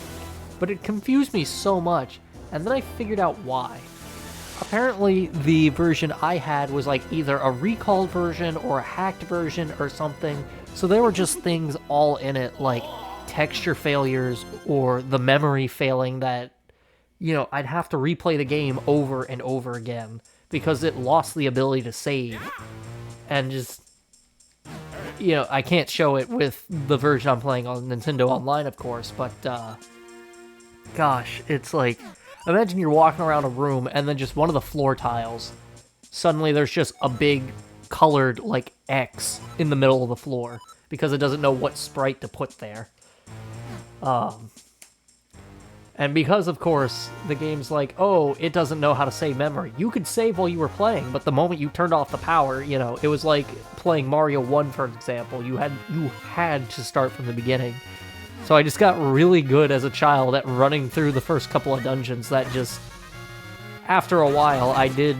A: But it confused me so much, and then I figured out why. Apparently, the version I had was like either a recalled version or a hacked version or something, so there were just things all in it, like texture failures or the memory failing that, you know, I'd have to replay the game over and over again because it lost the ability to save. And just, you know, I can't show it with the version I'm playing on Nintendo Online, of course, but, gosh, it's like, imagine you're walking around a room and then just one of the floor tiles, suddenly there's just a big colored, like, X in the middle of the floor, because it doesn't know what sprite to put there. And because, of course, the game's like, oh, it doesn't know how to save memory. You could save while you were playing, but the moment you turned off the power, you know, it was like playing Mario 1, for example. You had to start from the beginning. So I just got really good as a child at running through the first couple of dungeons that just, after a while, I did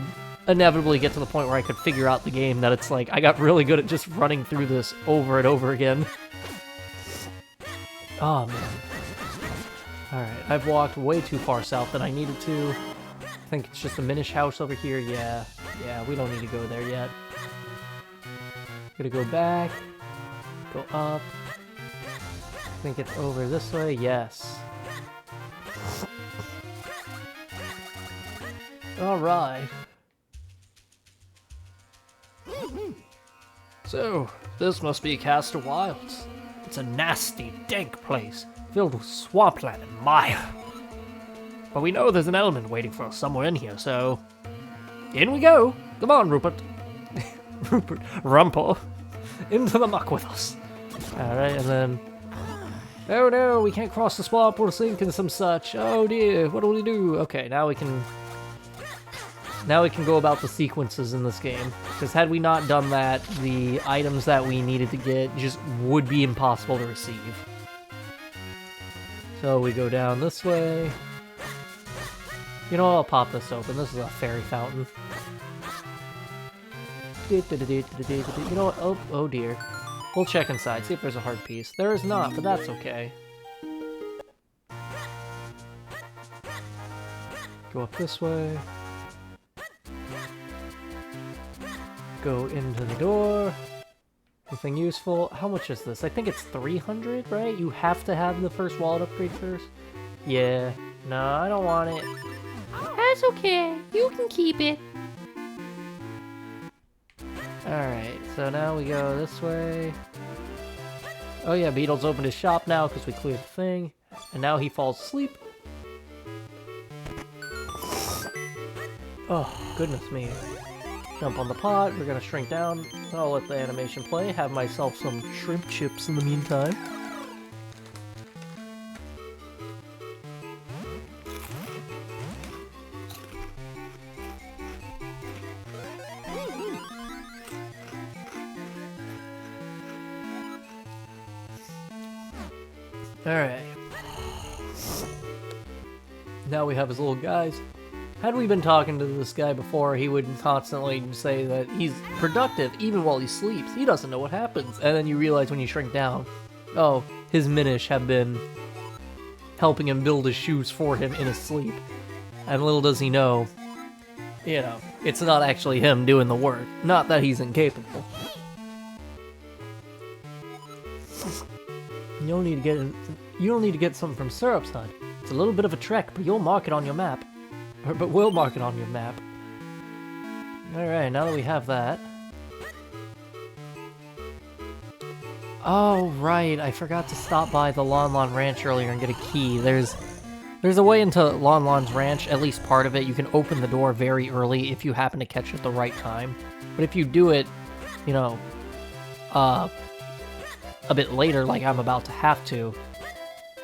A: inevitably get to the point where I could figure out the game, that it's like, I got really good at just running through this over and over again. Oh, man. Alright, I've walked way too far south than I needed to. I think it's just a Minish house over here. Yeah, we don't need to go there yet. Gonna go back, go up. I think it's over this way. Yes. Alright. So, this must be Castor Wilds. It's a nasty, dank place, filled with swampland and mire. But we know there's an element waiting for us somewhere in here, so... in we go! Come on, Rupert. Rumpel. Into the muck with us. Alright, and then... oh no, we can't cross the swamp, we'll sink and some such. Oh dear, what do we do? Okay, now we can go about the sequences in this game. Because had we not done that, the items that we needed to get just would be impossible to receive. So we go down this way. You know, I'll pop this open. This is a fairy fountain. You know what? Oh dear. We'll check inside, see if there's a hard piece. There is not, but that's okay. Go up this way. Go into the door. Anything useful? How much is this? I think it's 300, right? You have to have the first wallet upgrade first? Yeah. No, I don't want it.
B: That's okay. You can keep it.
A: Alright, so now we go this way. Oh yeah, Beetle's opened his shop now because we cleared the thing. And now he falls asleep. Oh, goodness me. Jump on the pot, we're gonna shrink down. I'll let the animation play, have myself some shrimp chips in the meantime. Alright. Now we have his little guys. Had we been talking to this guy before, he would constantly say that he's productive even while he sleeps. He doesn't know what happens. And then you realize when you shrink down, oh, his Minish have been helping him build his shoes for him in his sleep. And little does he know, you know, it's not actually him doing the work. Not that he's incapable. You don't need to get something from Syrup's Hut. It's a little bit of a trek, but you'll mark it on your map. But we'll mark it on your map. Alright, now that we have that. Oh, right, I forgot to stop by the Lon Lon Ranch earlier and get a key. There's a way into Lon Lon's ranch, at least part of it. You can open the door very early if you happen to catch it at the right time. But if you do it, you know, a bit later, like I'm about to have to,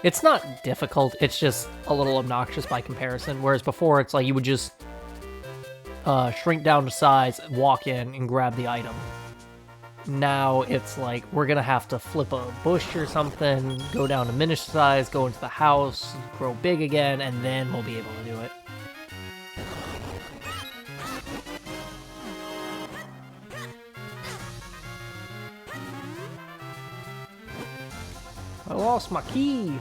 A: it's not difficult, it's just a little obnoxious by comparison, whereas before it's like you would just shrink down to size, walk in, and grab the item. Now it's like, we're gonna have to flip a bush or something, go down to Minish size, go into the house, grow big again, and then we'll be able to do it. I lost my key!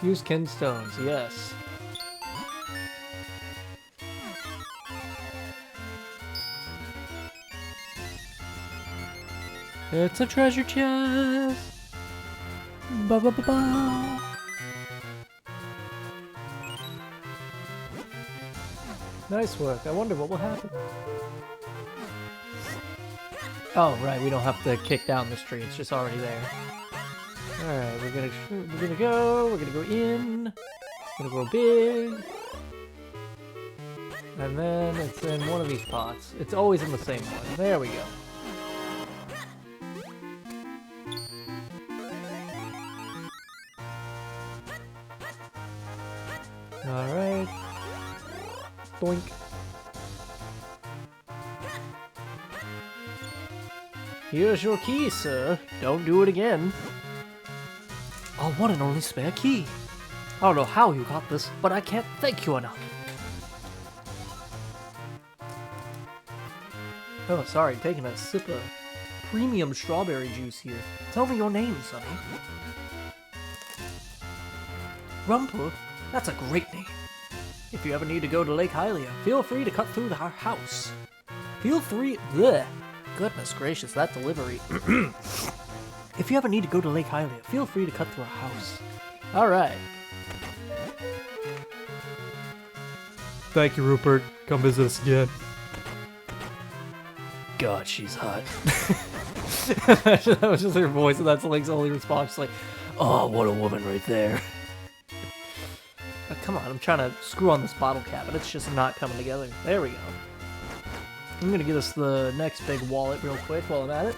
A: Use kinstones, yes. It's a treasure chest! Ba ba ba ba! Nice work, I wonder what will happen. Oh, right, we don't have to kick down this tree, it's just already there. Alright, we're gonna go in, gonna grow big, and then it's in one of these pots. It's always in the same one. There we go. Alright. Boink. Here's your key, sir. Don't do it again. Oh, what an only spare key. I don't know how you got this, but I can't thank you enough. Oh, sorry, taking a sip of premium strawberry juice here. Tell me your name, Sonny. Rumpel? That's a great name. If you ever need to go to Lake Hylia, feel free to cut through our house. Feel free... Bleh. Goodness gracious, that delivery. If you ever need to go to Lake Hylia, feel free to cut through our house. Alright. Thank you, Rupert. Come visit us again. God, she's hot. That was just her voice, and that's Link's only response. She's like, oh, what a woman right there. Come on, I'm trying to screw on this bottle cap, but it's just not coming together. There we go. I'm gonna get us the next big wallet real quick while I'm at it.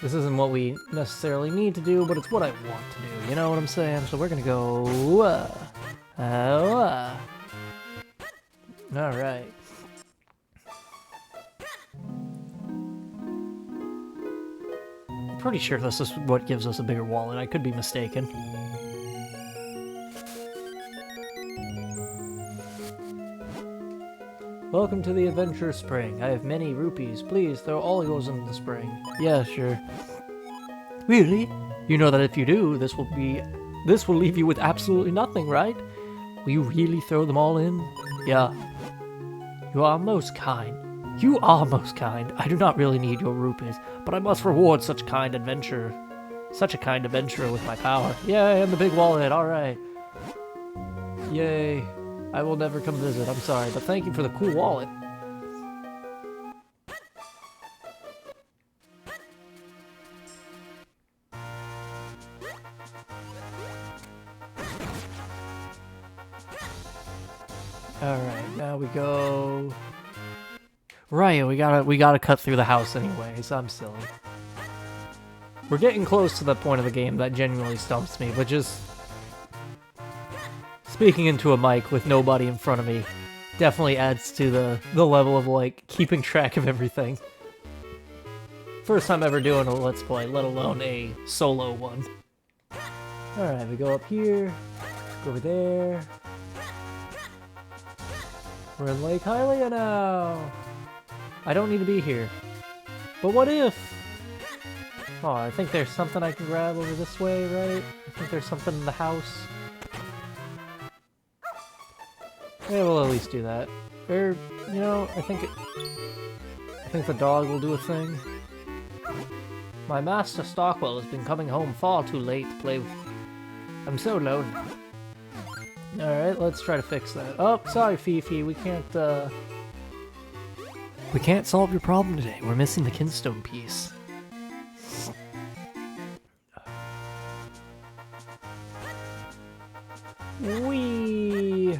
A: This isn't what we necessarily need to do, but it's what I want to do, you know what I'm saying? So we're gonna go... Alright. Pretty sure this is what gives us a bigger wallet. I could be mistaken. Welcome to the Adventure Spring. I have many rupees. Please throw all yours into the spring. Yeah, sure. Really? You know that if you do, this will leave you with absolutely nothing, right? Will you really throw them all in? Yeah. You are most kind. You are most kind. I do not really need your rupees, but I must reward such a kind adventurer with my power. Yeah, and the big wallet, alright. Yay. I will never come visit, I'm sorry, but thank you for the cool wallet. Alright, now we go... Right, we gotta cut through the house anyways, I'm silly. We're getting close to the point of the game that genuinely stumps me, but just... Speaking into a mic with nobody in front of me definitely adds to the level of, like, keeping track of everything. First time ever doing a Let's Play, let alone a solo one. Alright, we go up here, go over there. We're in Lake Hylia now! I don't need to be here. But what if? Oh, I think there's something I can grab over this way, right? I think there's something in the house. Yeah, we'll at least do that. Or, you know, I think the dog will do a thing. My master Stockwell has been coming home far too late to play with. I'm so lonely. Alright, let's try to fix that. Oh, sorry, Fifi, we can't solve your problem today. We're missing the kinstone piece. Whee!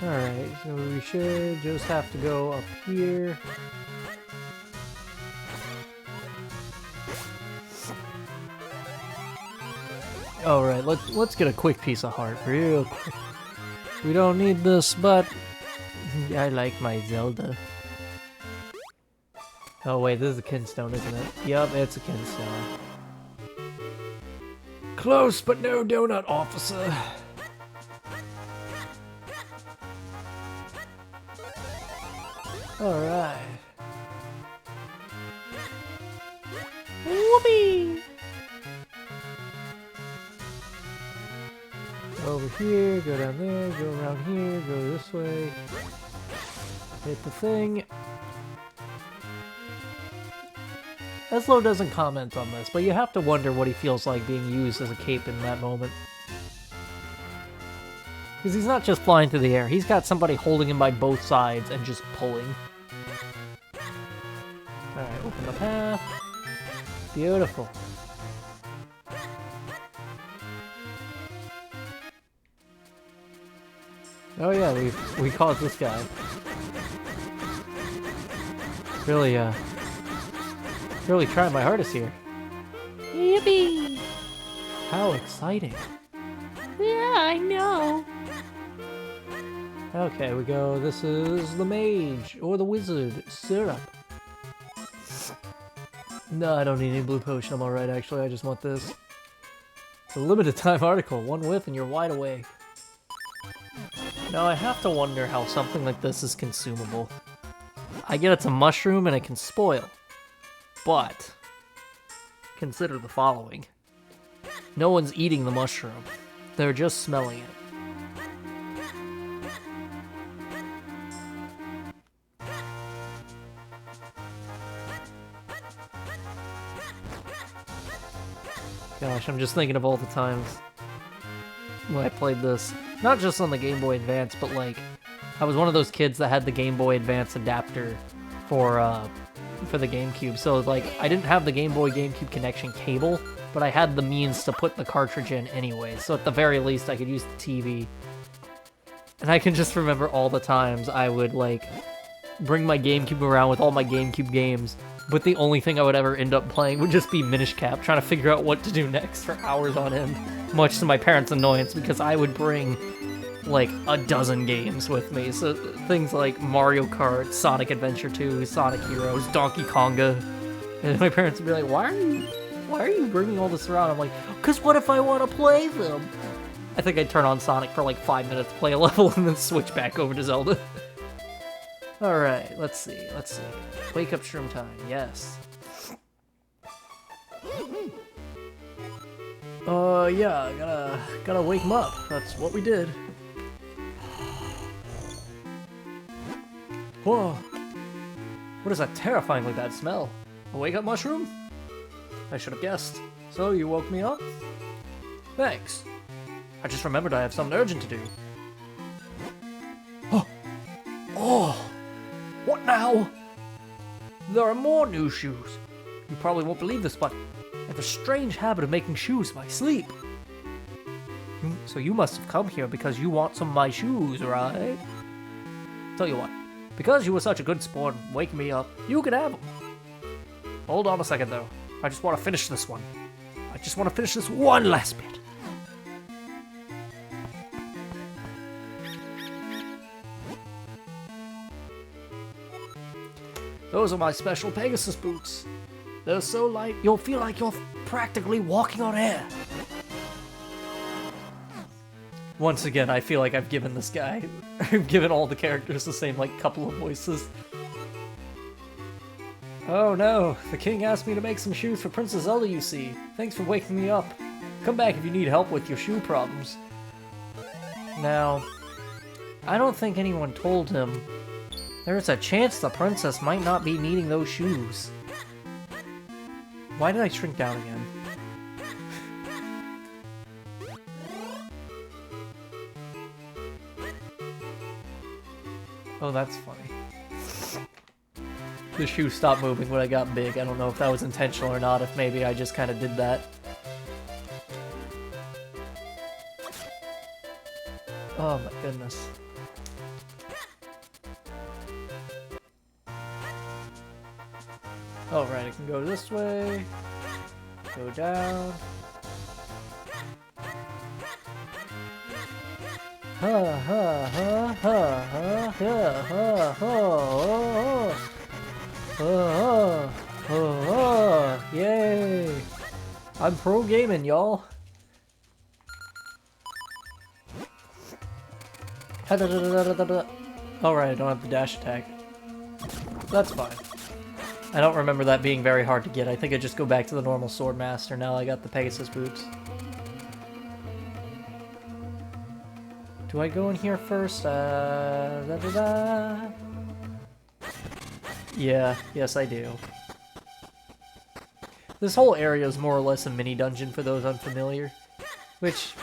A: Alright, so we should just have to go up here. Alright, let's get a quick piece of heart, real quick. We don't need this, but I like my Zelda. Oh wait, this is a kinstone, isn't it? Yup, it's a kinstone. Close, but no donut, officer. Alright. Whoopee! Over here, go down there, go around here, go this way. Hit the thing. Eslo doesn't comment on this, but you have to wonder what he feels like being used as a cape in that moment. Because he's not just flying through the air, he's got somebody holding him by both sides and just pulling. Alright, open the path. Beautiful. Oh yeah, we caused this guy. Really trying my hardest here.
B: Yippee!
A: How exciting.
B: Yeah, I know.
A: Okay, we go. This is the mage or the wizard syrup. No, I don't need any blue potion. I'm alright, actually. I just want this. It's a limited time article. One whiff and you're wide awake. Now, I have to wonder how something like this is consumable. I get it's a mushroom and it can spoil. But, consider the following. No one's eating the mushroom. They're just smelling it. Gosh, I'm just thinking of all the times when I played this. Not just on the Game Boy Advance, but like, I was one of those kids that had the Game Boy Advance adapter for the GameCube. So like, I didn't have the Game Boy GameCube connection cable, but I had the means to put the cartridge in anyway. So at the very least, I could use the TV. And I can just remember all the times I would like bring my GameCube around with all my GameCube games, but the only thing I would ever end up playing would just be Minish Cap, trying to figure out what to do next for hours on end. Much to my parents' annoyance, because I would bring like a dozen games with me. So things like Mario Kart, Sonic Adventure 2, Sonic Heroes, Donkey Konga. And my parents would be like, why are you bringing all this around? I'm like, because what if I want to play them? I think I'd turn on Sonic for like 5 minutes, play a level, and then switch back over to Zelda. Alright, let's see. Wake up shroom time, yes. Yeah, gotta wake him up. That's what we did. Whoa. What is that terrifyingly bad smell? A wake-up mushroom? I should have guessed. So, you woke me up? Thanks. I just remembered I have something urgent to do. Oh! What now? There are more new shoes. You probably won't believe this, but I have a strange habit of making shoes in my sleep. So you must have come here because you want some of my shoes, right? Tell you what, because you were such a good sport and waking me up, you can have them. Hold on a second, though. I just want to finish this one. I just want to finish this one last bit. Those are my special Pegasus boots. They're so light, you'll feel like you're practically walking on air. Once again, I feel like I've given this guy, I've given all the characters the same, like, couple of voices. Oh no, the king asked me to make some shoes for Princess Zelda, you see. Thanks for waking me up. Come back if you need help with your shoe problems. Now, I don't think anyone told him. There's a chance the princess might not be needing those shoes. Why did I shrink down again? Oh, that's funny. The shoe stopped moving when I got big. I don't know if that was intentional or not, if maybe I just kind of did that. Oh my goodness. Oh, right, I can go this way, go down. Ha ha ha ha ha ha ha ha. Yay! I'm pro gaming, y'all. Alright, I don't have the dash attack. That's fine. I don't remember that being very hard to get. I think I just go back to the normal Sword Master now I got the Pegasus boots. Do I go in here first? Yeah, yes I do. This whole area is more or less a mini dungeon for those unfamiliar. Which,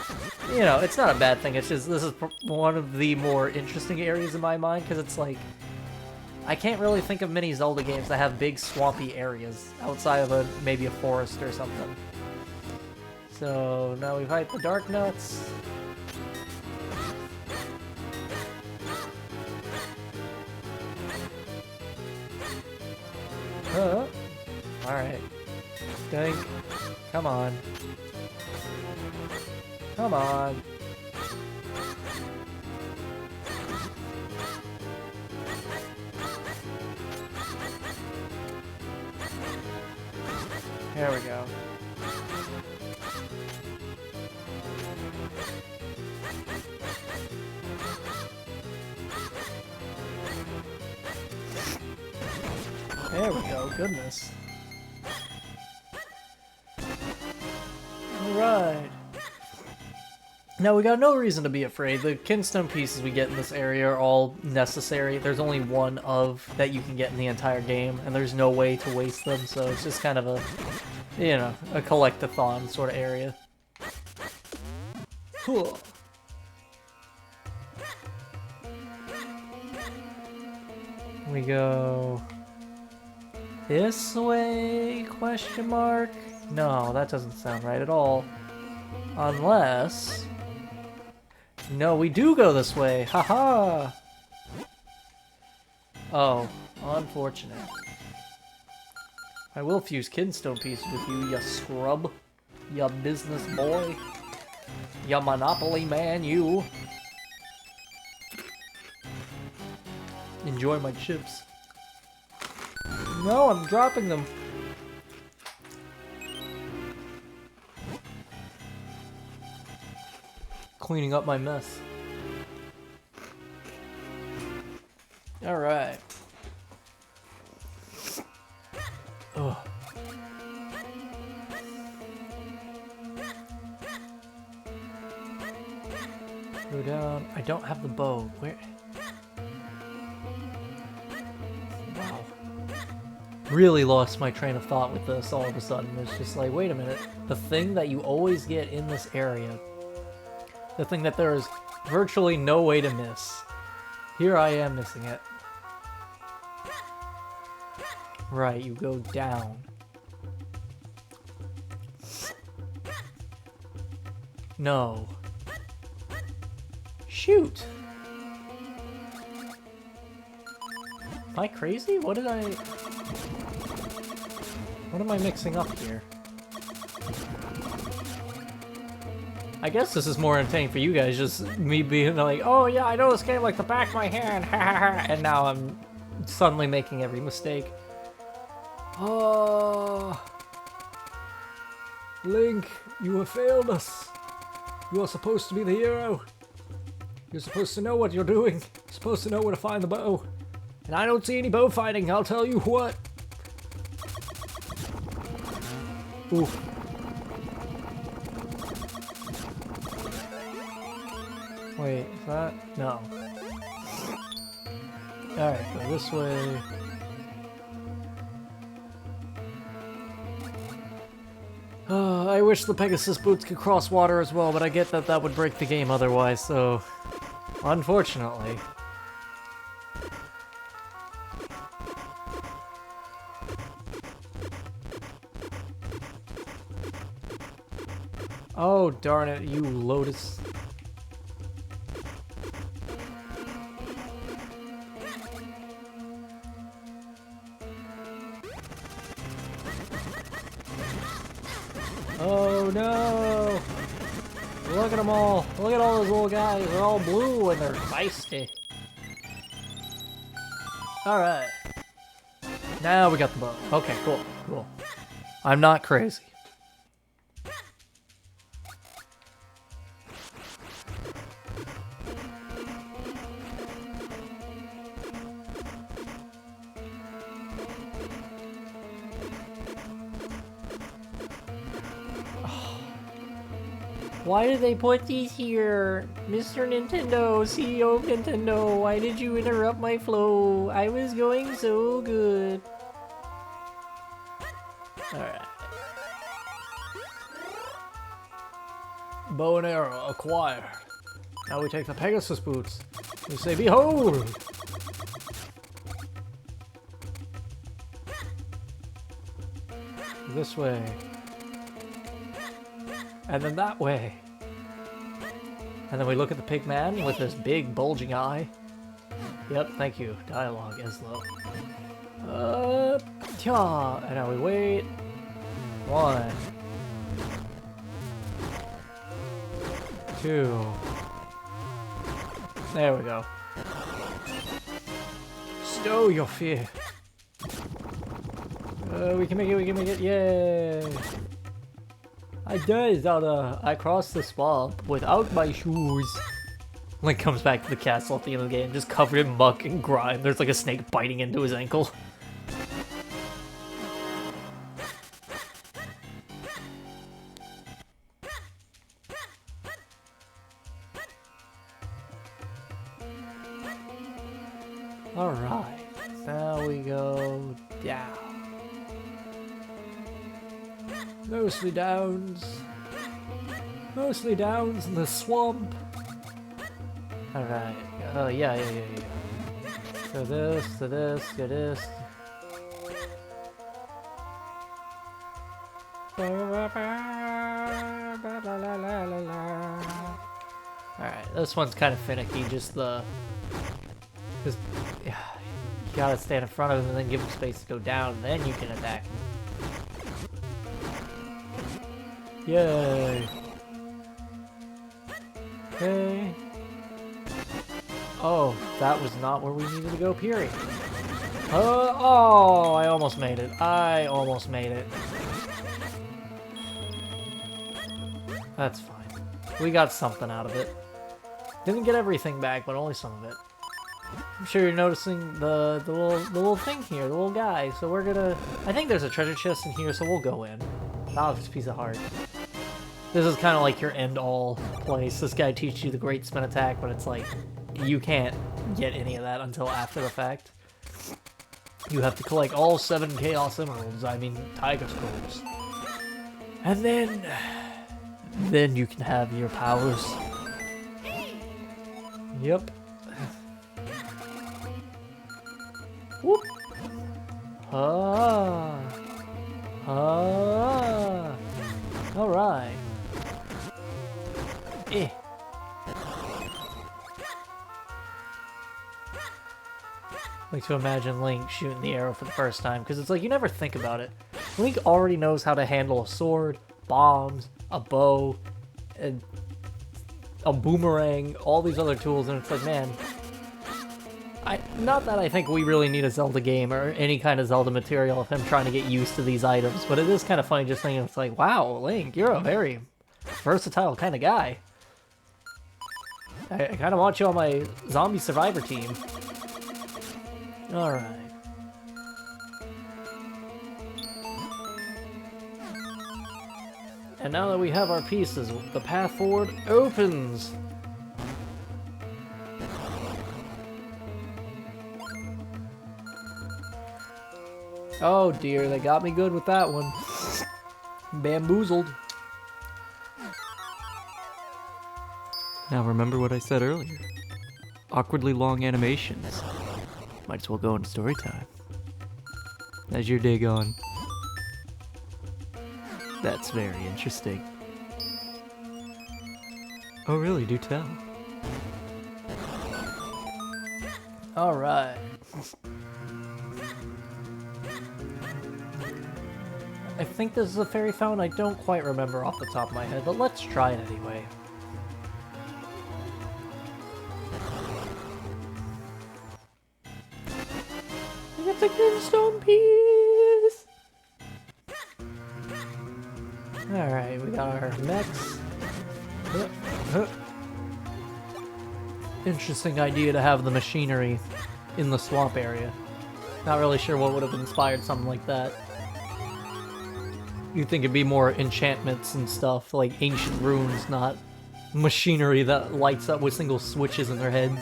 A: you know, it's not a bad thing. It's just, this is one of the more interesting areas in my mind, because it's like, I can't really think of many Zelda games that have big swampy areas outside of maybe a forest or something. So now we fight the Dark Nuts. Alright. Dink. Come on. Come on. There we go. There we go, goodness. Alright. Now, we got no reason to be afraid. The kinstone pieces we get in this area are all necessary. There's only one of that you can get in the entire game, and there's no way to waste them, so it's just kind of a, you know, a collect-a-thon sort of area. Cool. We go this way, question mark? No, that doesn't sound right at all. Unless... No, we do go this way! Haha! Oh, unfortunate. I will fuse kinstone pieces with you, ya scrub. Ya business boy. Ya monopoly man, you. Enjoy my chips. No, I'm dropping them. Cleaning up my mess. Alright. Ugh. Go down. I don't have the bow. Where? Wow. really lost my train of thought with this all of a sudden. It's just like, wait a minute. The thing that you always get in this area, the thing that there is virtually no way to miss, here I am missing it. Right, you go down. No. Shoot! Am I crazy? What am I mixing up here? I guess this is more entertaining for you guys, just me being like, oh yeah, I know this game like the back of my hand, ha ha ha, and now I'm suddenly making every mistake. Oh, Link, you have failed us. You are supposed to be the hero. You're supposed to know what you're doing. You're supposed to know where to find the bow. And I don't see any bow fighting, I'll tell you what. Ooh. Wait, is that? No. Alright, go this way. I wish the Pegasus boots could cross water as well, but I get that that would break the game otherwise, so... Unfortunately. Oh, darn it, you Lotus. Oh no! Look at them all. Look at all those little guys. They're all blue and they're feisty. Alright. Now we got the bow. Okay, cool. Cool. I'm not crazy. Why did they put these here? Mr. Nintendo, CEO of Nintendo, why did you interrupt my flow? I was going so good. Alright. Bow and arrow acquired. Now we take the Pegasus boots. We say, behold! This way. And then that way. And then we look at the pig man with this big bulging eye. Yep, thank you. Dialogue, Eslo. Tja. And now we wait. 1. 2. There we go. Stow your fear. We can make it, yay! I did, Zelda. I crossed the swamp without my shoes. Link comes back to the castle at the end of the game, just covered in muck and grime. There's like a snake biting into his ankle. Alright, now we go down. Mostly downs. Mostly downs in the swamp. Alright. Oh, yeah. So this, to this, to this. Alright, this one's kind of finicky, just yeah, you gotta stand in front of him and then give him space to go down, and then you can attack him. Yay! Okay. Oh, that was not where we needed to go, period. Oh, I almost made it. I almost made it. That's fine. We got something out of it. Didn't get everything back, but only some of it. I'm sure you're noticing the little thing here, the little guy. So we're gonna... I think there's a treasure chest in here, so we'll go in. I'll have this piece of heart. This is kind of like your end-all place. This guy teaches you the great spin attack, but it's like, you can't get any of that until after the fact. You have to collect all 7 Chaos Emeralds, I mean Tiger Scrolls. And then you can have your powers. Yep. Whoop. Ah. Ah. Alright. Eh. Like to imagine Link shooting the arrow for the first time, because it's like you never think about it. Link already knows how to handle a sword, bombs, a bow, and a boomerang, all these other tools, and it's like, man, not that I think we really need a Zelda game or any kind of Zelda material of him trying to get used to these items, but it is kind of funny just thinking, it's like, wow, Link, you're a very versatile kind of guy. I kind of want you on my zombie survivor team. Alright. And now that we have our pieces, the path forward opens! Oh dear, they got me good with that one. Bamboozled.
D: Now remember what I said earlier. Awkwardly long animations. Might as well go into story time. How's your day going? That's very interesting. Oh really, do tell.
A: Alright. I think this is a fairy fountain. I don't quite remember off the top of my head, but let's try it anyway. I got the greenstone piece! Alright, we got our mechs. Interesting idea to have the machinery in the swamp area. Not really sure what would have inspired something like that. You'd think it'd be more enchantments and stuff, like ancient runes, not machinery that lights up with single switches in their heads.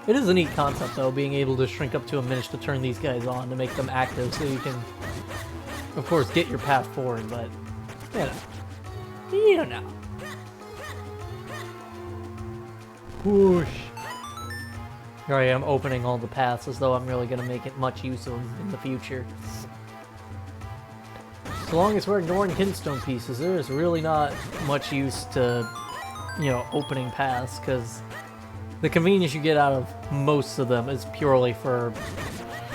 A: It is a neat concept, though, being able to shrink up to a Minish to turn these guys on, to make them active, so you can, of course, get your path forward, but, you know. Whoosh. Here I am opening all the paths as though I'm really going to make it much use of them in the future. So long as we're ignoring hintstone pieces, there is really not much use to, opening paths, because the convenience you get out of most of them is purely for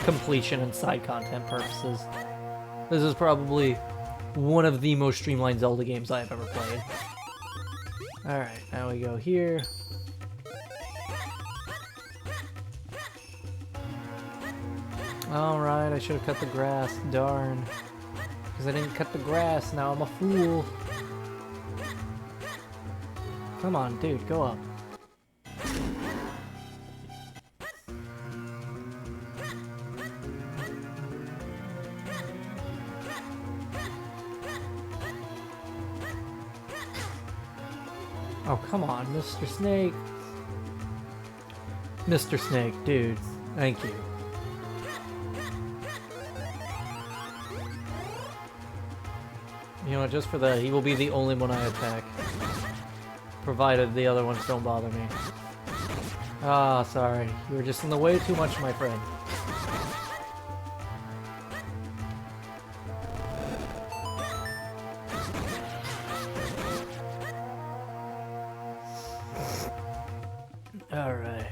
A: completion and side content purposes. This is probably one of the most streamlined Zelda games I have ever played. Alright, now we go here. Alright, I should have cut the grass, darn. Because I didn't cut the grass, now I'm a fool. Come on, dude, go up. Oh, come on, Mr. Snake. Mr. Snake, dude, thank you. You know what, just for that, he will be the only one I attack. Provided the other ones don't bother me. Ah, sorry. You were just in the way too much, my friend. Alright.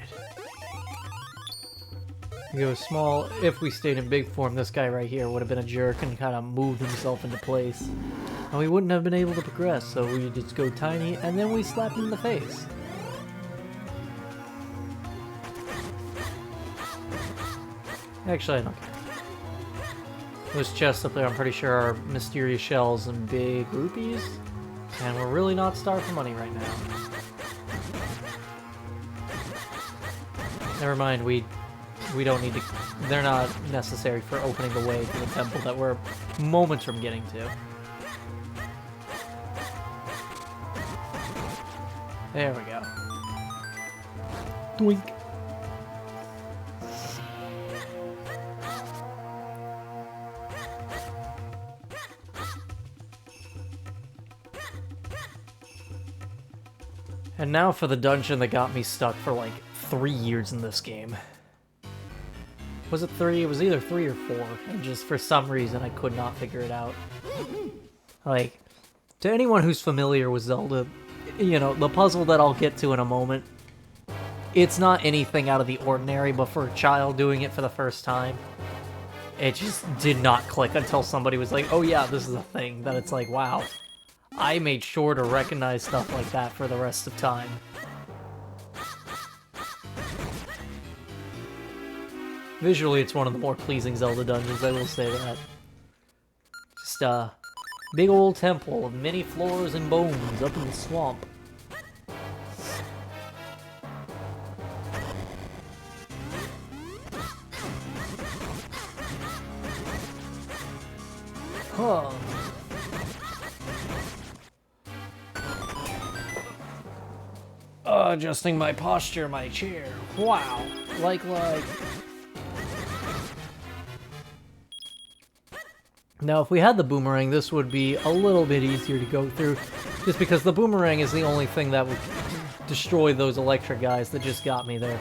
A: We go small. If we stayed in big form, this guy right here would have been a jerk and kind of moved himself into place. And we wouldn't have been able to progress, so we just go tiny, and then we slap him in the face. Actually, I don't care. Those chests up there, I'm pretty sure, are mysterious shells and big rupees. And we're really not starved for money right now. Never mind, we don't need to... They're not necessary for opening the way to the temple that we're moments from getting to. There we go. Doink. And now for the dungeon that got me stuck for like 3 years in this game. Was it 3? It was either 3 or 4, and just for some reason I could not figure it out. Like, to anyone who's familiar with Zelda, you know, the puzzle that I'll get to in a moment, it's not anything out of the ordinary, but for a child doing it for the first time, it just did not click until somebody was like, oh yeah, this is a thing, that it's like, wow, I made sure to recognize stuff like that for the rest of time. Visually, it's one of the more pleasing Zelda dungeons, I will say that. Just a big old temple of many floors and bones up in the swamp. Huh. Adjusting my posture, my chair. Wow. Like. Now, if we had the boomerang, this would be a little bit easier to go through, just because the boomerang is the only thing that would destroy those electric guys that just got me there.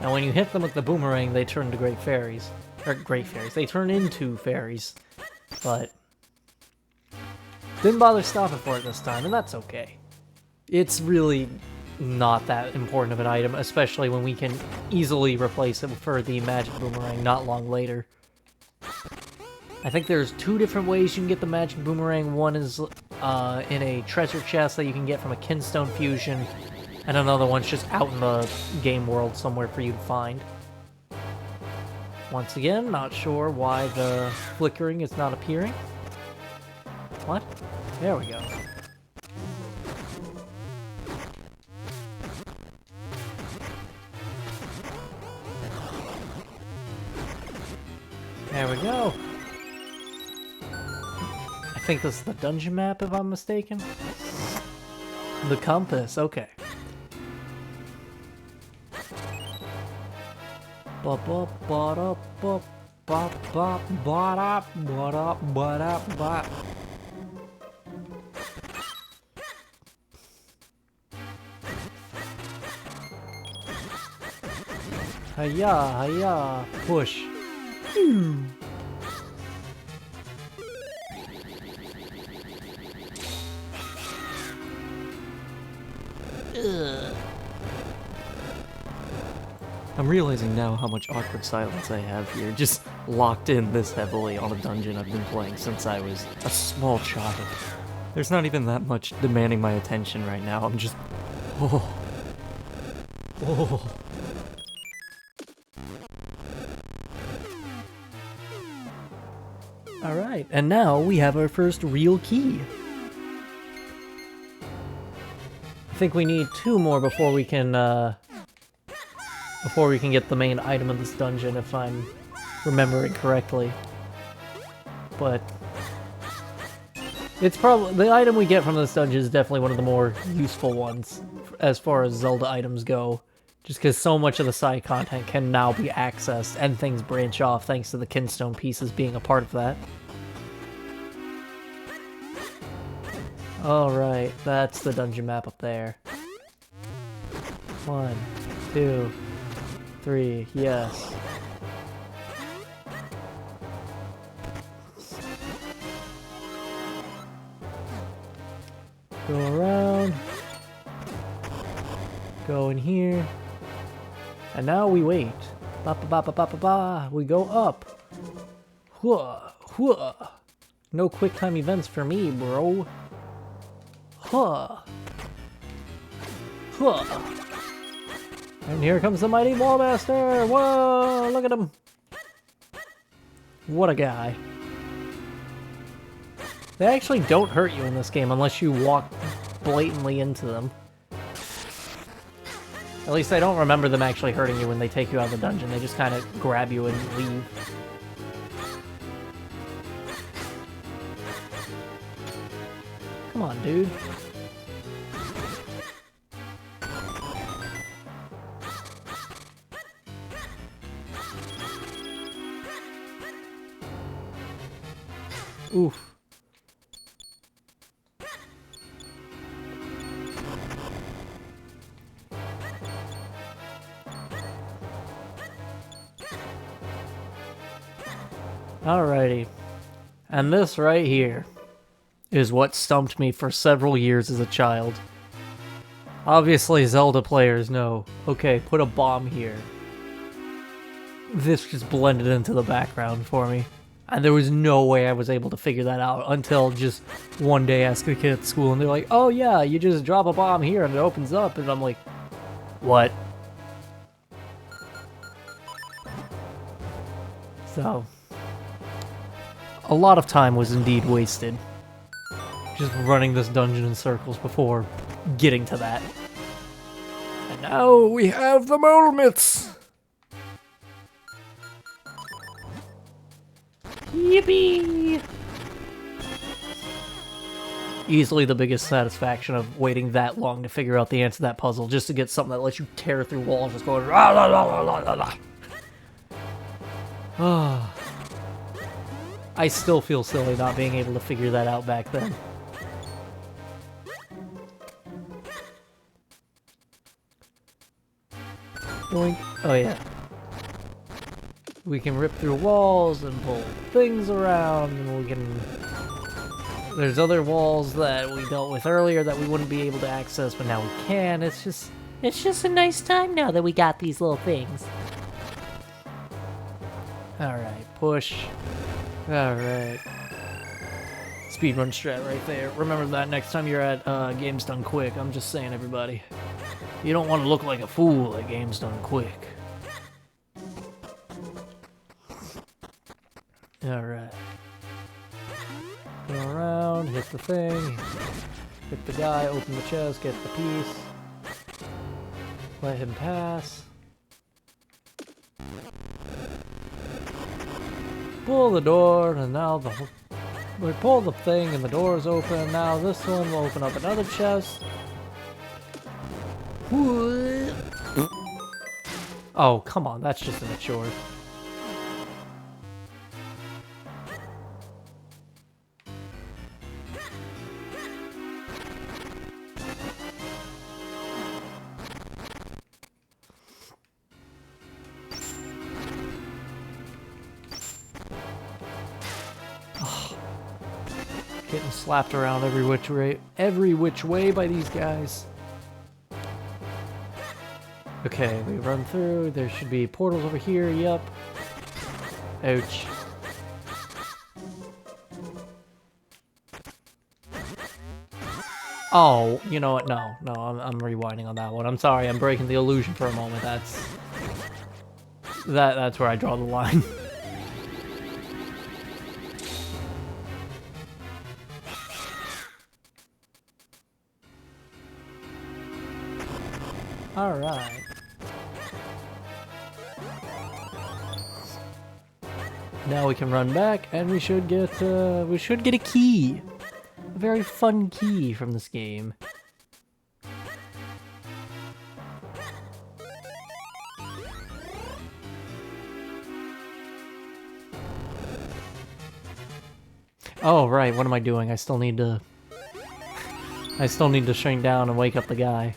A: Now, when you hit them with the boomerang, they turn to great fairies. Or, great fairies. They turn into fairies. But didn't bother stopping for it this time, and that's okay. It's really not that important of an item, especially when we can easily replace it for the magic boomerang not long later. I think there's 2 different ways you can get the magic boomerang. One is in a treasure chest that you can get from a Kinstone fusion, and another one's just out in the game world somewhere for you to find. Once again, not sure why the flickering is not appearing. What? There we go. There we go. I think this is the dungeon map, if I'm mistaken. The compass, okay. Hiya, hiya, push.
D: I'm realizing now how much awkward silence I have here, just locked in this heavily on a dungeon I've been playing since I was a small child. There's not even that much demanding my attention right now, I'm just... Oh. Oh.
A: Alright, and now we have our first real key. I think we need 2 more before we can get the main item of this dungeon, if I'm remembering correctly. But it's probably the item we get from this dungeon is definitely one of the more useful ones as far as Zelda items go. Just because so much of the side content can now be accessed and things branch off thanks to the Kinstone pieces being a part of that. Alright, that's the dungeon map up there. 1, 2, 3, yes. Go around. Go in here. And now we wait. Ba ba ba ba ba ba ba. We go up. Hua, hua. No quick time events for me, bro. Huh. Huh. And here comes the mighty Wallmaster! Whoa! Look at him! What a guy. They actually don't hurt you in this game unless you walk blatantly into them. At least I don't remember them actually hurting you when they take you out of the dungeon. They just kind of grab you and leave. Come on, dude. Oof. Alrighty. And this right here is what stumped me for several years as a child. Obviously, Zelda players know, okay, put a bomb here. This just blended into the background for me. And there was no way I was able to figure that out until just one day asking a kid at school, and they're like, oh yeah, you just drop a bomb here and it opens up, and I'm like, what? So, a lot of time was indeed wasted just running this dungeon in circles before getting to that. And now we have the moments! Yippee! Easily the biggest satisfaction of waiting that long to figure out the answer to that puzzle, just to get something that lets you tear through walls, just going la la la la la la. Ah. I still feel silly not being able to figure that out back then. Boink. Oh yeah. We can rip through walls and pull things around, and we can... There's other walls that we dealt with earlier that we wouldn't be able to access, but now we can. It's just a nice time now that we got these little things. Alright, push. Alright. Speedrun strat right there. Remember that next time you're at Games Done Quick. I'm just saying, everybody. You don't want to look like a fool at Games Done Quick. Alright. Go around, hit the thing, hit the guy, open the chest, get the piece. Let him pass. Pull the door, and now we pull the thing and the door is open. Now this one will open up another chest. Oh, come on, that's just immature. Getting slapped around every which way by these guys. Okay, we run through. There should be portals over here. Yup. Ouch. Oh, you know what? No, I'm rewinding on that one. I'm sorry, I'm breaking the illusion for a moment. That's where I draw the line. Alright. Now we can run back, and we should get a key. A very fun key from this game. Oh, right, what am I doing? I still need to shrink down and wake up the guy.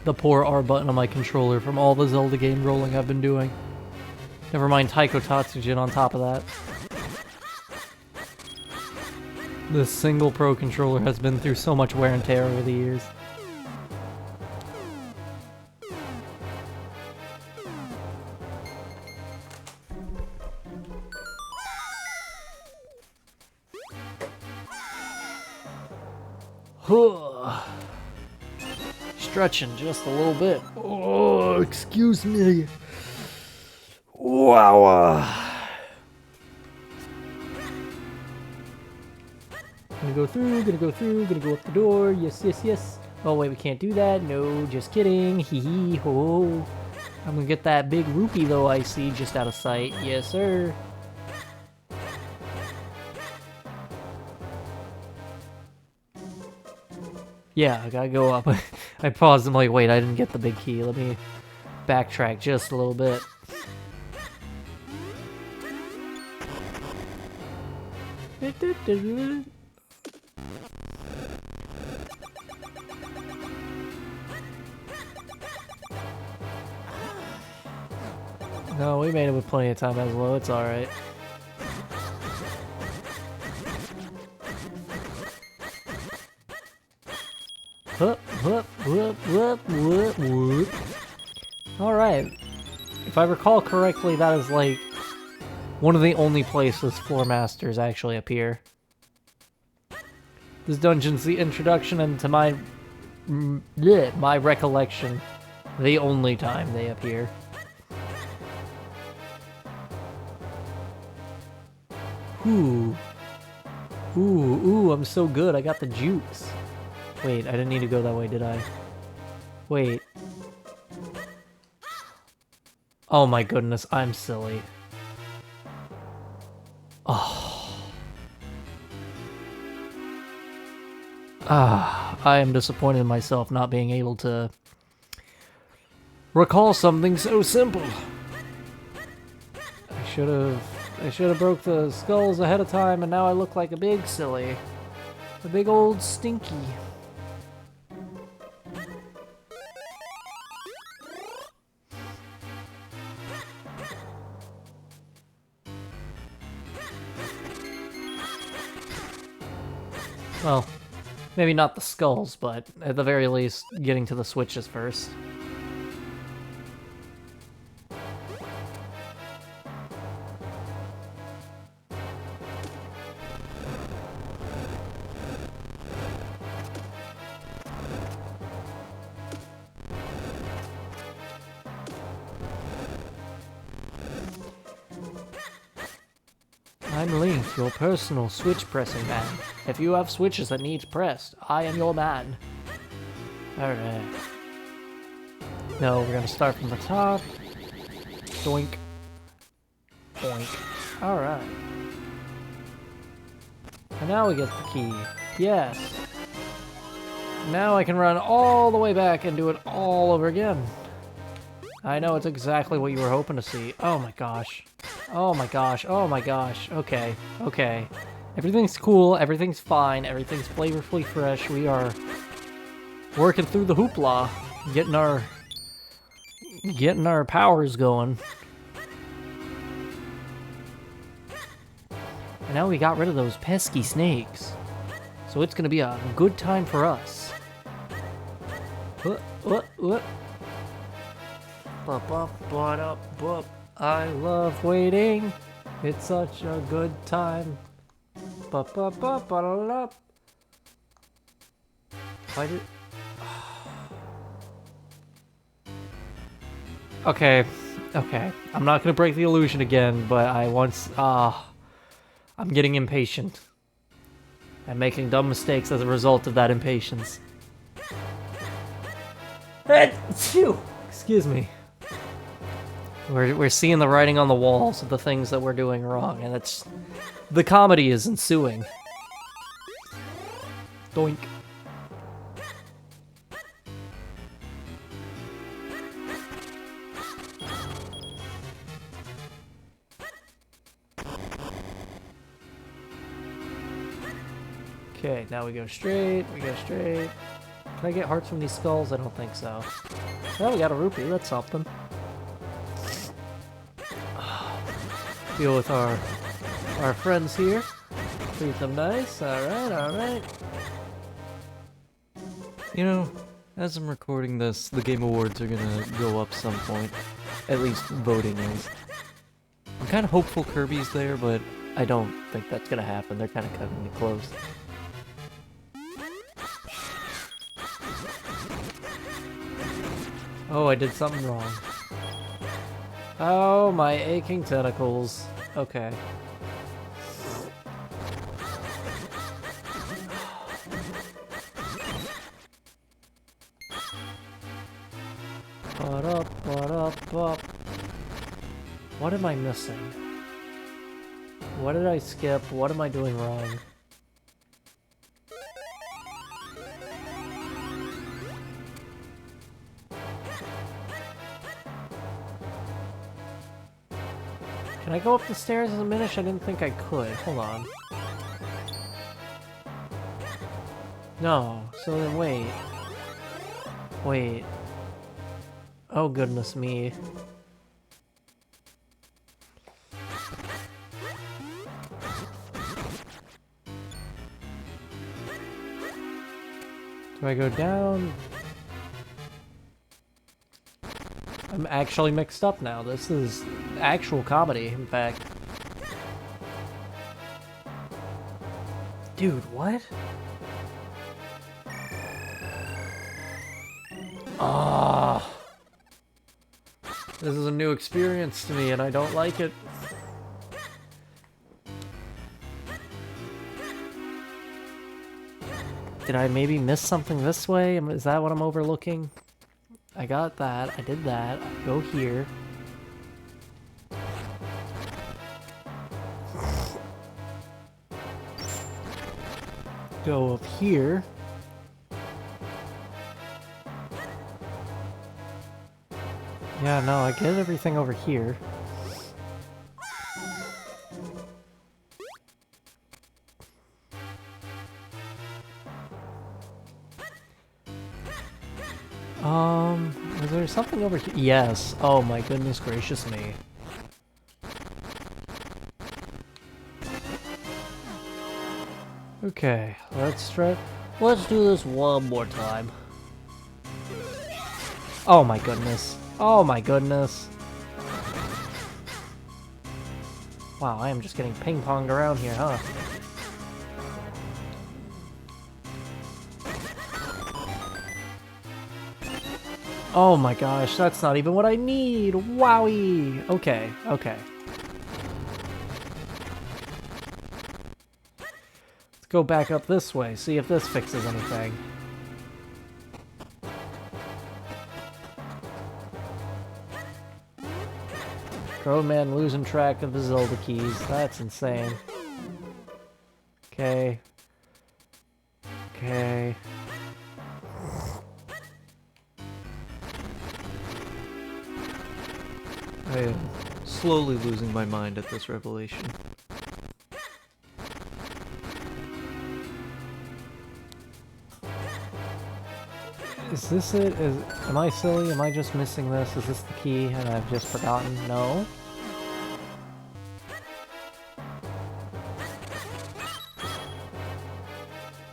A: The poor R button on my controller from all the Zelda game rolling I've been doing. Never mind Taiko Tatsujin on top of that. This single Pro controller has been through so much wear and tear over the years. Stretching just a little bit. Oh, excuse me. Wow. Gonna go through, gonna go up the door. Yes, yes, yes. Oh, wait, we can't do that. No, just kidding. Hee hee ho. I'm gonna get that big rupee, though, I see just out of sight. Yes, sir. Yeah, I gotta go up. I paused, I'm like, wait, I didn't get the big key. Let me backtrack just a little bit. No, we made it with plenty of time, Ezlo. It's alright. Whoop, whoop, whoop, whoop, whoop, whoop. Alright. If I recall correctly, that is like one of the only places Floor Masters actually appear. This dungeon's the introduction, and to my recollection, the only time they appear. Ooh. Ooh, I'm so good. I got the jukes. Wait, I didn't need to go that way, did I? Wait. Oh my goodness, I'm silly. Oh. I am disappointed in myself not being able to recall something so simple. I should have broke the skulls ahead of time, and now I look like a big silly. A big old stinky. Well, maybe not the skulls, but at the very least, getting to the switches first. I'm Link, your personal switch pressing man. If you have switches that need pressed, I am your man. Alright. No, we're gonna start from the top. Doink. Boink. Alright. And now we get the key. Yes. Now I can run all the way back and do it all over again. I know it's exactly what you were hoping to see. Oh my gosh. Oh my gosh. Oh my gosh. Okay. Okay. Everything's cool. Everything's fine. Everything's flavorfully fresh. We are working through the hoopla, getting our powers going. And now we got rid of those pesky snakes. So it's gonna be a good time for us. What? I love waiting. It's such a good time. Why did... Okay. I'm not gonna break the illusion again, but I'm getting impatient. I'm making dumb mistakes as a result of that impatience. Excuse me. We're seeing the writing on the walls of the things that we're doing wrong, and the comedy is ensuing. Doink. Okay, now we go straight. Can I get hearts from these skulls? I don't think so. Well, we got a rupee. That's something. Deal with our friends here. Treat them nice. Alright.
D: You know, as I'm recording this, the Game Awards are gonna go up some point. At least voting is. I'm kind of hopeful Kirby's there, but I don't think that's gonna happen. They're kind of cutting it close.
A: Oh, I did something wrong. Oh, my aching tentacles. Okay. What am I missing? What did I skip? What am I doing wrong? Can I go up the stairs as a Minish? I didn't think I could. Hold on. No. So then wait. Wait. Oh goodness me.
B: Do I go down? I'm actually mixed up now. This is actual comedy, in fact. Dude, what? Ah. This is a new experience to me and I don't like it. Did I maybe miss something this way? Is that what I'm overlooking? I got that. I did that. I go here. Go up here. Yeah, no, I get everything over here. Is there something over here? Yes. Oh my goodness gracious me. Okay, let's try. Let's do this one more time. Oh my goodness. Oh my goodness. Wow, I am just getting ping-ponged around here, huh? Oh my gosh, that's not even what I need! Wowie! Okay, okay. Let's go back up this way, see if this fixes anything. Grown man losing track of the Zelda keys. That's insane. Okay. Okay.
D: I am slowly losing my mind at this revelation.
B: Is this it? Am I silly? Am I just missing this? Is this the key and I've just forgotten? No?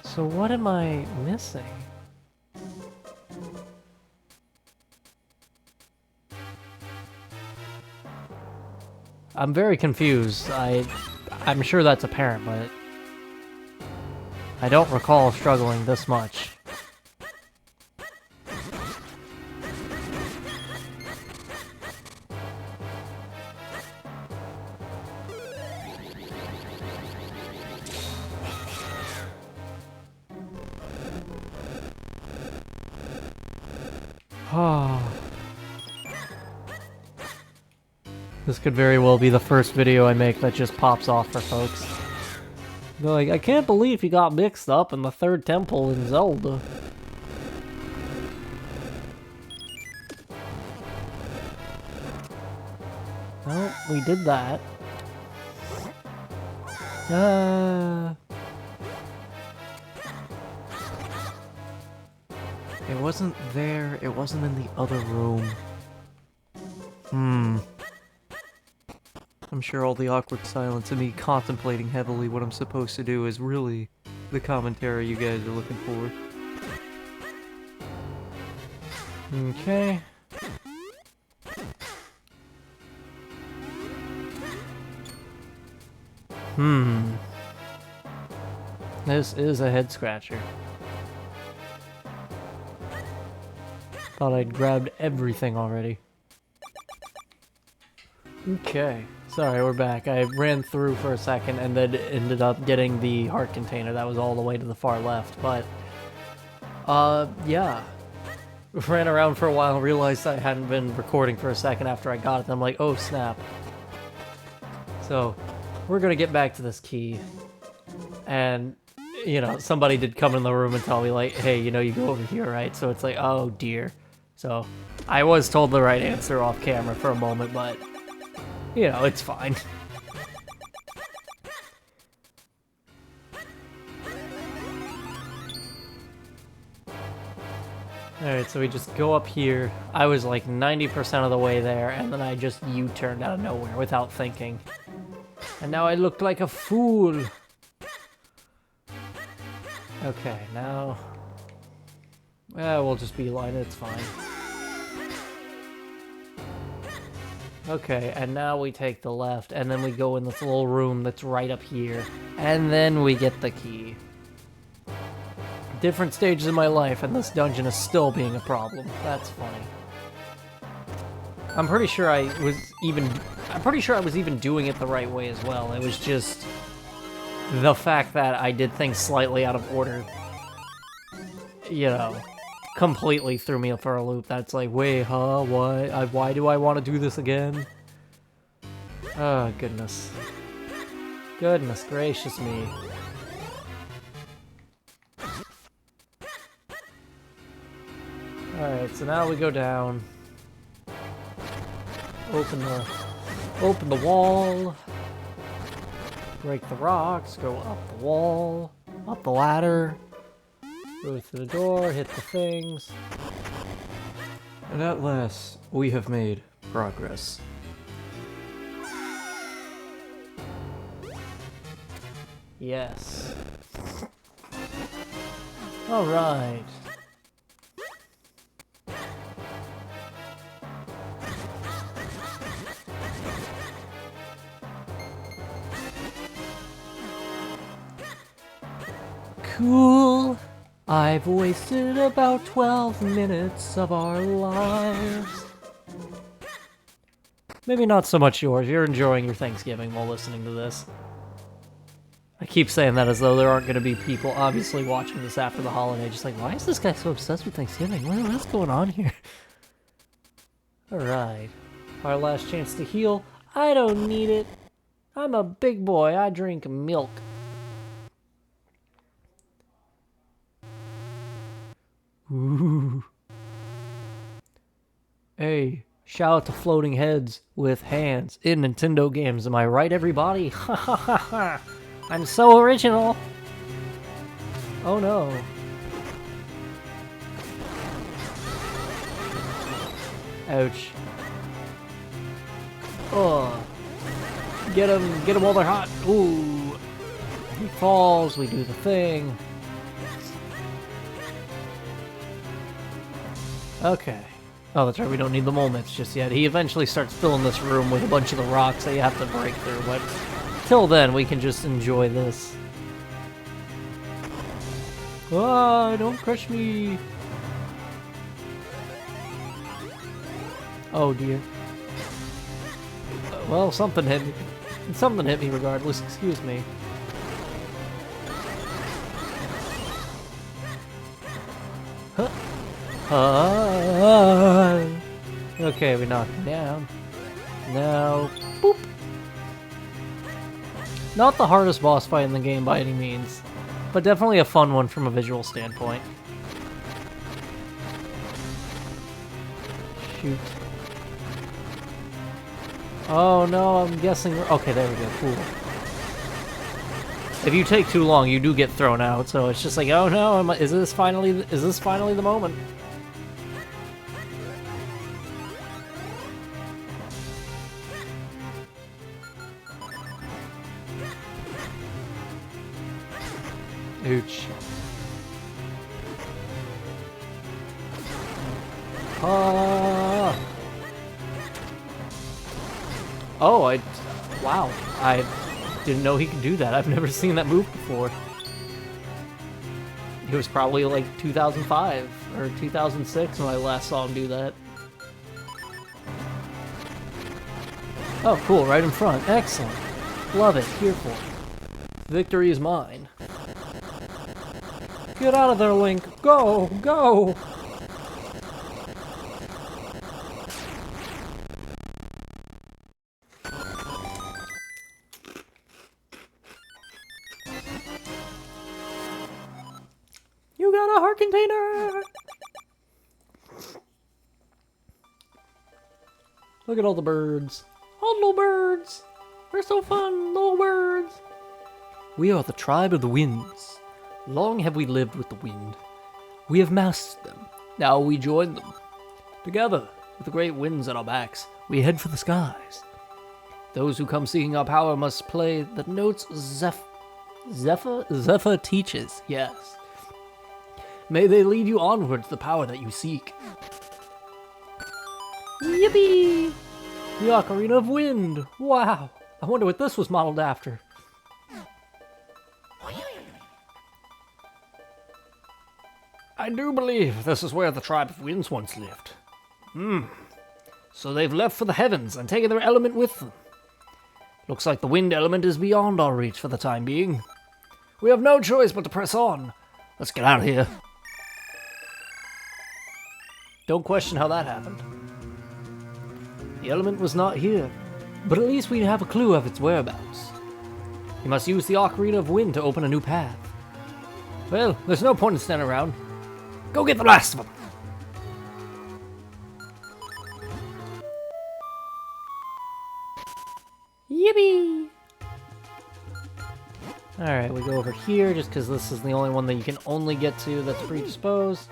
B: So what am I missing? I'm very confused. I'm sure that's apparent, but I don't recall struggling this much. This could very well be the first video I make that just pops off for folks. They're like, I can't believe he got mixed up in the third temple in Zelda. Well, we did that.
D: It wasn't there, it wasn't in the other room. I'm sure all the awkward silence and me contemplating heavily what I'm supposed to do is really the commentary you guys are looking for.
B: Okay. This is a head scratcher. Thought I'd grabbed everything already. Okay. Sorry, we're back. I ran through for a second and then ended up getting the heart container that was all the way to the far left, but yeah. Ran around for a while and realized I hadn't been recording for a second after I got it. I'm like, oh snap. So, we're gonna get back to this key. And, you know, somebody did come in the room and tell me like, hey, you know, you go over here, right? So it's like, oh dear. So, I was told the right answer off camera for a moment, but you know, it's fine. Alright, so we just go up here. I was like 90% of the way there, and then I just U-turned out of nowhere without thinking. And now I look like a fool. Okay, now We'll just beeline it, it's fine. Okay, and now we take the left, and then we go in this little room that's right up here. And then we get the key. Different stages of my life, and this dungeon is still being a problem. That's funny. I'm pretty sure I was even doing it the right way as well. It was just the fact that I did things slightly out of order, you know, completely threw me for a loop. That's like, wait, huh? What? Why do I want to do this again? Oh, goodness. Goodness gracious me. Alright, so now we go down. Open the wall. Break the rocks, go up the wall, up the ladder. Go through the door, hit the things.
D: And at last, we have made progress.
B: Yes. Alright. Cool. I've wasted about 12 minutes of our lives. Maybe not so much yours. You're enjoying your Thanksgiving while listening to this. I keep saying that as though there aren't going to be people obviously watching this after the holiday. Just like, why is this guy so obsessed with Thanksgiving? What's going on here? Alright. Our last chance to heal. I don't need it. I'm a big boy. I drink milk. Ooh. Hey, shout out to floating heads with hands in Nintendo games. Am I right, everybody? Ha ha ha ha. I'm so original. Oh no. Ouch. Oh. Get him while they're hot. Ooh. He falls, we do the thing. Okay. Oh, that's right, we don't need the moments just yet. He eventually starts filling this room with a bunch of the rocks that you have to break through, but till then, we can just enjoy this. Ah, don't crush me! Oh dear. Well, something hit me. Something hit me regardless, excuse me. Huh? Okay, we knocked him down. Now, boop. Not the hardest boss fight in the game by any means, but definitely a fun one from a visual standpoint. Shoot. Oh no, I'm guessing. Okay, there we go. Cool. If you take too long, you do get thrown out. So it's just like, oh no, is this finally the moment? Ouch. Ah. Oh, wow. I didn't know he could do that. I've never seen that move before. It was probably like 2005 or 2006 when I last saw him do that. Oh, cool. Right in front. Excellent. Love it. Here for it. Victory is mine. Get out of there, Link. Go! Go! You got a heart container! Look at all the birds. All little birds! They're so fun, little birds! We are the tribe of the winds. Long have we lived with the wind. We have mastered them. Now we join them. Together, with the great winds at our backs, we head for the skies. Those who come seeking our power must play the notes Zephyr teaches, yes. May they lead you onward to the power that you seek.
A: Yippee!
B: The Ocarina of Wind! Wow! I wonder what this was modeled after. I do believe this is where the tribe of winds once lived. So they've left for the heavens and taken their element with them. Looks like the wind element is beyond our reach for the time being. We have no choice but to press on. Let's get out of here. Don't question how that happened. The element was not here, but at least we have a clue of its whereabouts. You must use the Ocarina of Wind to open a new path. Well, there's no point in standing around. Go get the last of them!
A: Yippee!
B: Alright, we go over here just because this is the only one that you can only get to that's predisposed.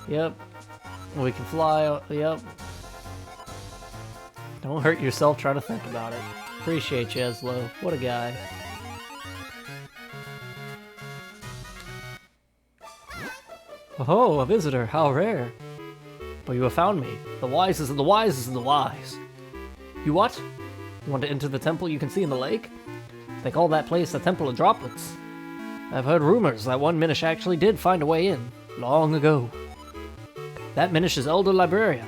B: Yep. We can fly. Yep. Don't hurt yourself trying to think about it. Appreciate you, Eslo. What a guy. Oh, a visitor. How rare. But you have found me. The wisest of the wisest of the wise. You what? You want to enter the temple you can see in the lake? They call that place the Temple of Droplets. I've heard rumors that one Minish actually did find a way in, long ago. That Minish is Elder Libraria.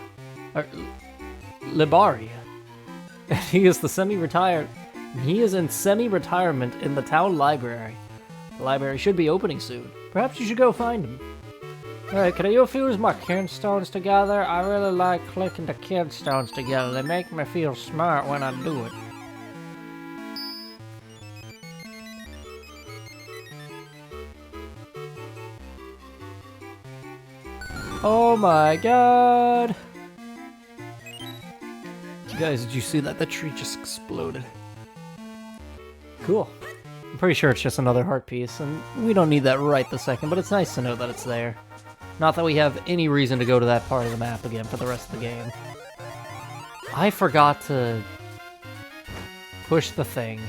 B: Libaria. And he is the semi-retired... He is in semi-retirement in the town library. The library should be opening soon. Perhaps you should go find him. Alright, can you fuse my kidstones together? I really like clicking the kidstones together. They make me feel smart when I do it. Oh my god! Guys, did you see that? The tree just exploded. Cool. I'm pretty sure it's just another heart piece, and we don't need that right this second, but it's nice to know that it's there. Not that we have any reason to go to that part of the map again for the rest of the game. I forgot to push the thing.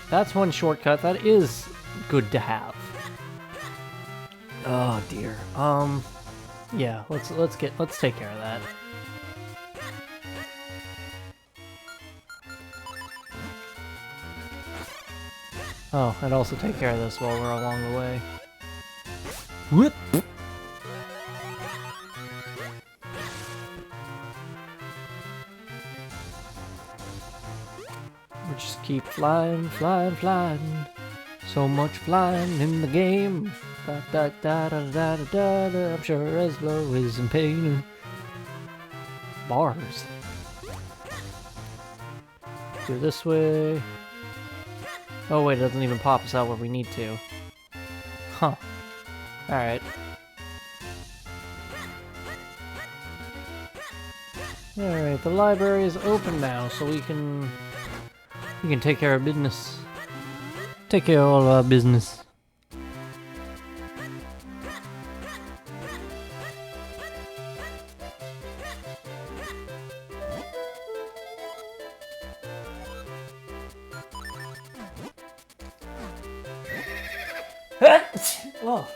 B: That's one shortcut that is good to have. Oh dear. Yeah, let's take care of that. Oh, and also take care of this while we're along the way. Whoop! We just keep flying, flying, flying. So much flying in the game. Da da da da da da da da. I'm sure Eslo is in pain. Bars. Do this way. Oh wait, it doesn't even pop us out where we need to. Huh. Alright. Alright, the library is open now, so we can take care of business. Take care of all our business. Oh,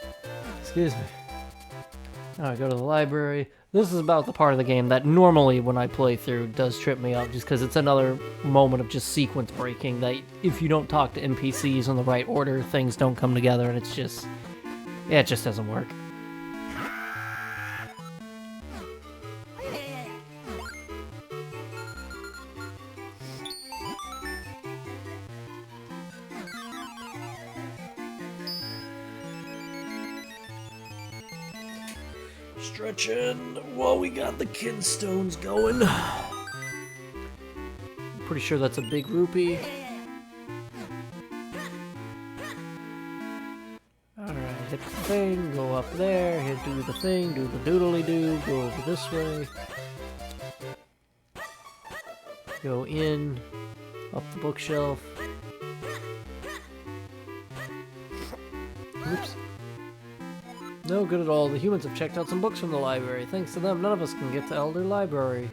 B: excuse me. Alright, go to the library. This is about the part of the game that normally when I play through does trip me up, just because it's another moment of just sequence breaking that if you don't talk to NPCs in the right order, things don't come together, and it's just... yeah, it just doesn't work. Stretching while we got the kidstones going. I'm pretty sure that's a big rupee. Alright, hit the thing, go up there, hit do the thing, do the doodly-doo, go over this way. Go in, up the bookshelf. Oops. No good at all. The humans have checked out some books from the library. Thanks to them, none of us can get to Elder Library.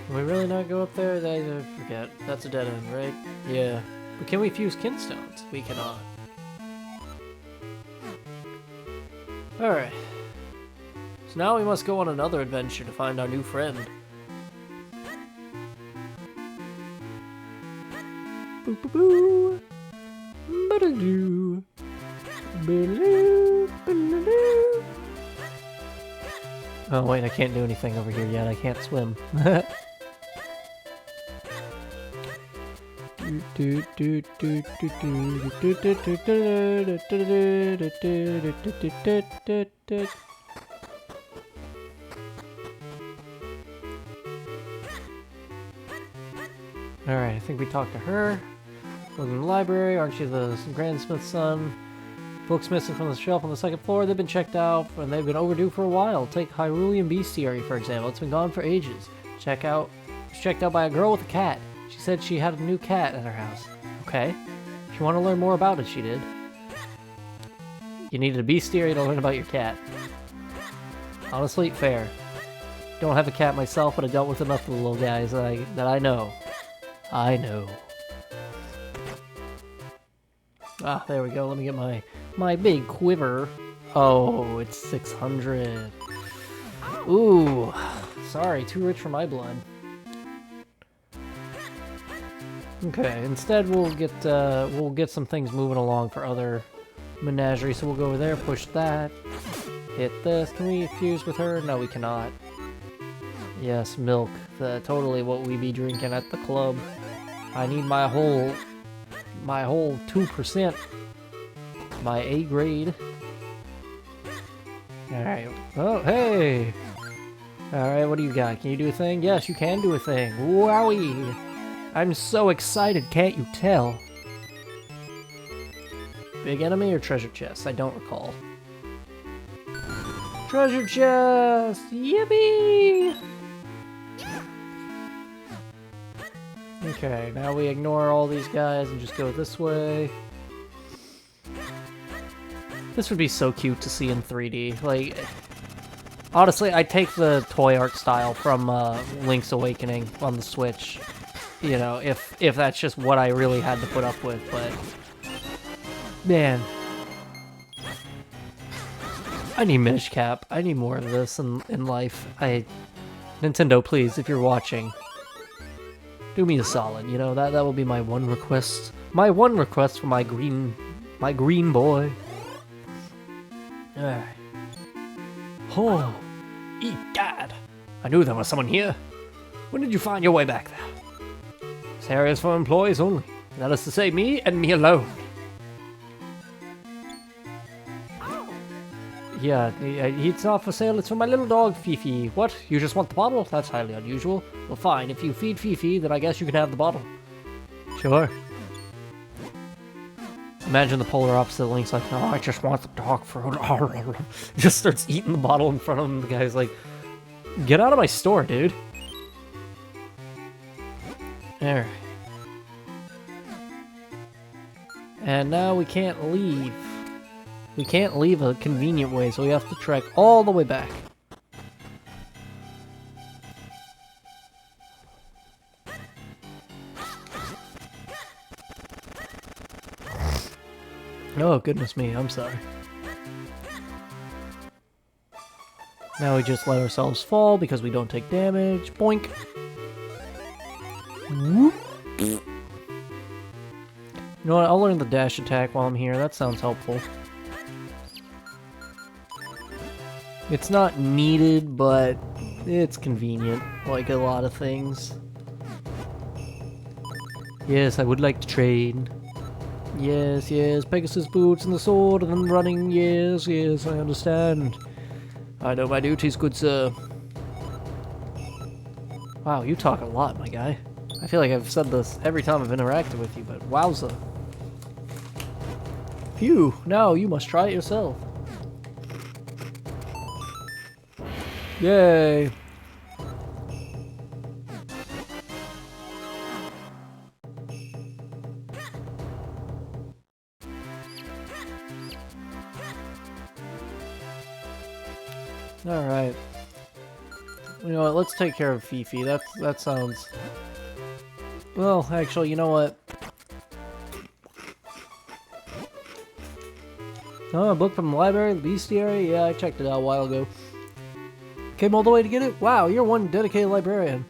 B: Can we really not go up there? I forget. That's a dead end, right? Yeah. But can we fuse kinstones? We cannot. Alright. So now we must go on another adventure to find our new friend. Boo boo boo. Ba-da-doo. Ba-da-doo. Ba-da-doo. Oh wait, I can't do anything over here yet. I can't swim. Alright, I think we talked to her. Look in the library. Aren't you the grandsmith's son? Books missing from the shelf on the second floor. They've been checked out, and they've been overdue for a while. Take Hyrulean Bestiary, for example. It's been gone for ages. Checked out by a girl with a cat. She said she had a new cat at her house. Okay. If you want to learn more about it, she did. You needed a bestiary to learn about your cat. Honestly, fair. Don't have a cat myself, but I dealt with enough of the little guys that I know. I know. Ah, there we go. Let me get my big quiver. Oh, it's 600. Ooh, sorry, too rich for my blood. Okay, instead we'll get some things moving along for other menagerie. So we'll go over there, push that, hit this. Can we fuse with her? No, we cannot. Yes, milk. Totally what we be drinking at the club. I need my whole 2%. My A grade. Alright. Oh, hey! Alright, what do you got? Can you do a thing? Yes, you can do a thing. Wowie! I'm so excited, can't you tell? Big enemy or treasure chest? I don't recall. Treasure chest! Yippee! Okay, now we ignore all these guys and just go this way. This would be so cute to see in 3D. Like, honestly, I'd take the toy art style from Link's Awakening on the Switch. You know, if that's just what I really had to put up with, but... Man. I need Minish Cap. I need more of this in life. Nintendo, please, if you're watching, do me a solid, you know, that will be my one request. My one request for my green boy. Alright. Oh, egad! I knew there was someone here. When did you find your way back there? This area is for employees only. That is to say, me and me alone. Yeah, it's not for sale, it's for my little dog, Fifi. What? You just want the bottle? That's highly unusual. Well, fine, if you feed Fifi, then I guess you can have the bottle. Sure. Imagine the polar opposite. Link's like, no, I just want the dog food. Just starts eating the bottle in front of him. The guy's like, get out of my store, dude. There. And now we can't leave. We can't leave a convenient way, so we have to trek all the way back. Oh, goodness me, I'm sorry. Now we just let ourselves fall because we don't take damage. Boink! Whoop. You know what, I'll learn the dash attack while I'm here. That sounds helpful. It's not needed, but it's convenient, like a lot of things. Yes, I would like to trade. Yes, yes, Pegasus boots and the sword and then running. Yes, yes, I understand. I know my duties, good sir. Wow, you talk a lot, my guy. I feel like I've said this every time I've interacted with you, but wowza. Phew, now you must try it yourself. Yay! Alright. You know what? Let's take care of Fifi. That sounds. Well, actually, you know what? Oh, a book from the library, the bestiary? Yeah, I checked it out a while ago. Came all the way to get it? Wow, you're one dedicated librarian.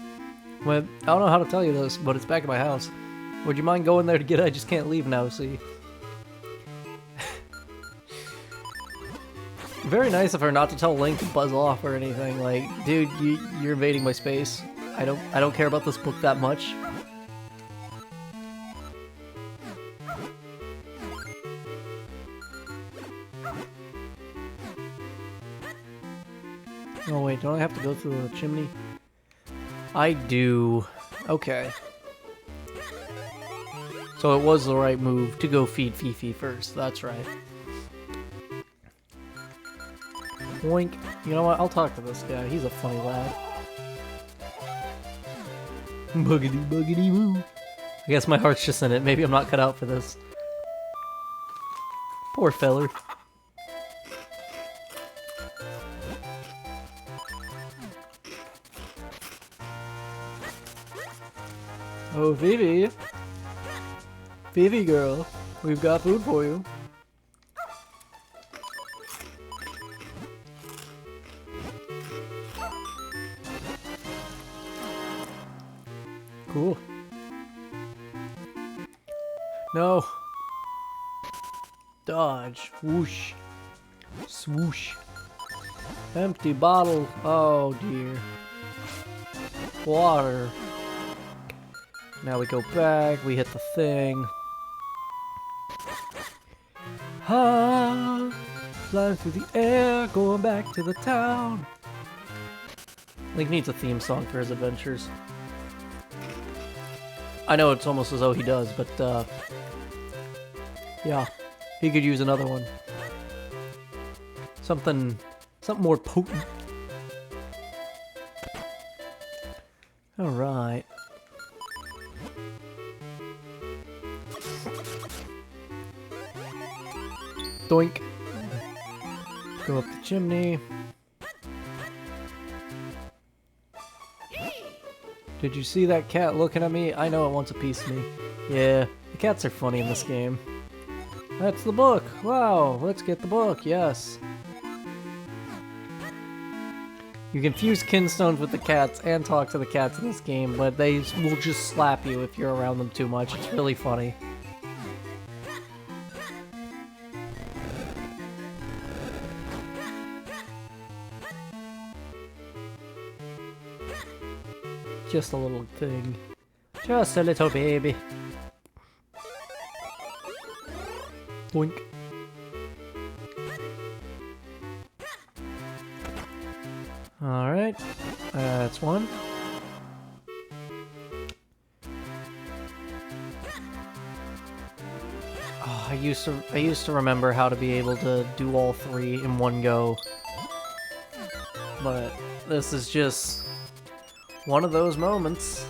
B: Well, I don't know how to tell you this, but it's back at my house. Would you mind going there to get it? I just can't leave now, see? Very nice of her not to tell Link to buzz off or anything. Like, dude, you're invading my space. I don't care about this book that much. Oh wait, don't I have to go through the chimney? I do. Okay. So it was the right move to go feed Fifi first. That's right. Boink. You know what? I'll talk to this guy. He's a funny lad. Boogity boogity woo. I guess my heart's just in it. Maybe I'm not cut out for this. Poor feller. Oh, Phoebe. Phoebe girl, we've got food for you. Cool. No. Dodge. Whoosh. Swoosh. Empty bottle. Oh dear. Water. Now we go back, we hit the thing. Ah, flying through the air, going back to the town. Link needs a theme song for his adventures. I know it's almost as though he does, but yeah, he could use another one. Something more potent. All right. Doink. Go up the chimney. Did you see that cat looking at me? I know it wants a piece of me. Yeah, the cats are funny in this game. That's the book. Wow, let's get the book. Yes. You can fuse kinstones with the cats and talk to the cats in this game, but they will just slap you if you're around them too much. It's really funny. Just a little thing. Just a little baby. Boink. Alright. That's one. Oh, I used to remember how to be able to do all three in one go. But this is just one of those moments.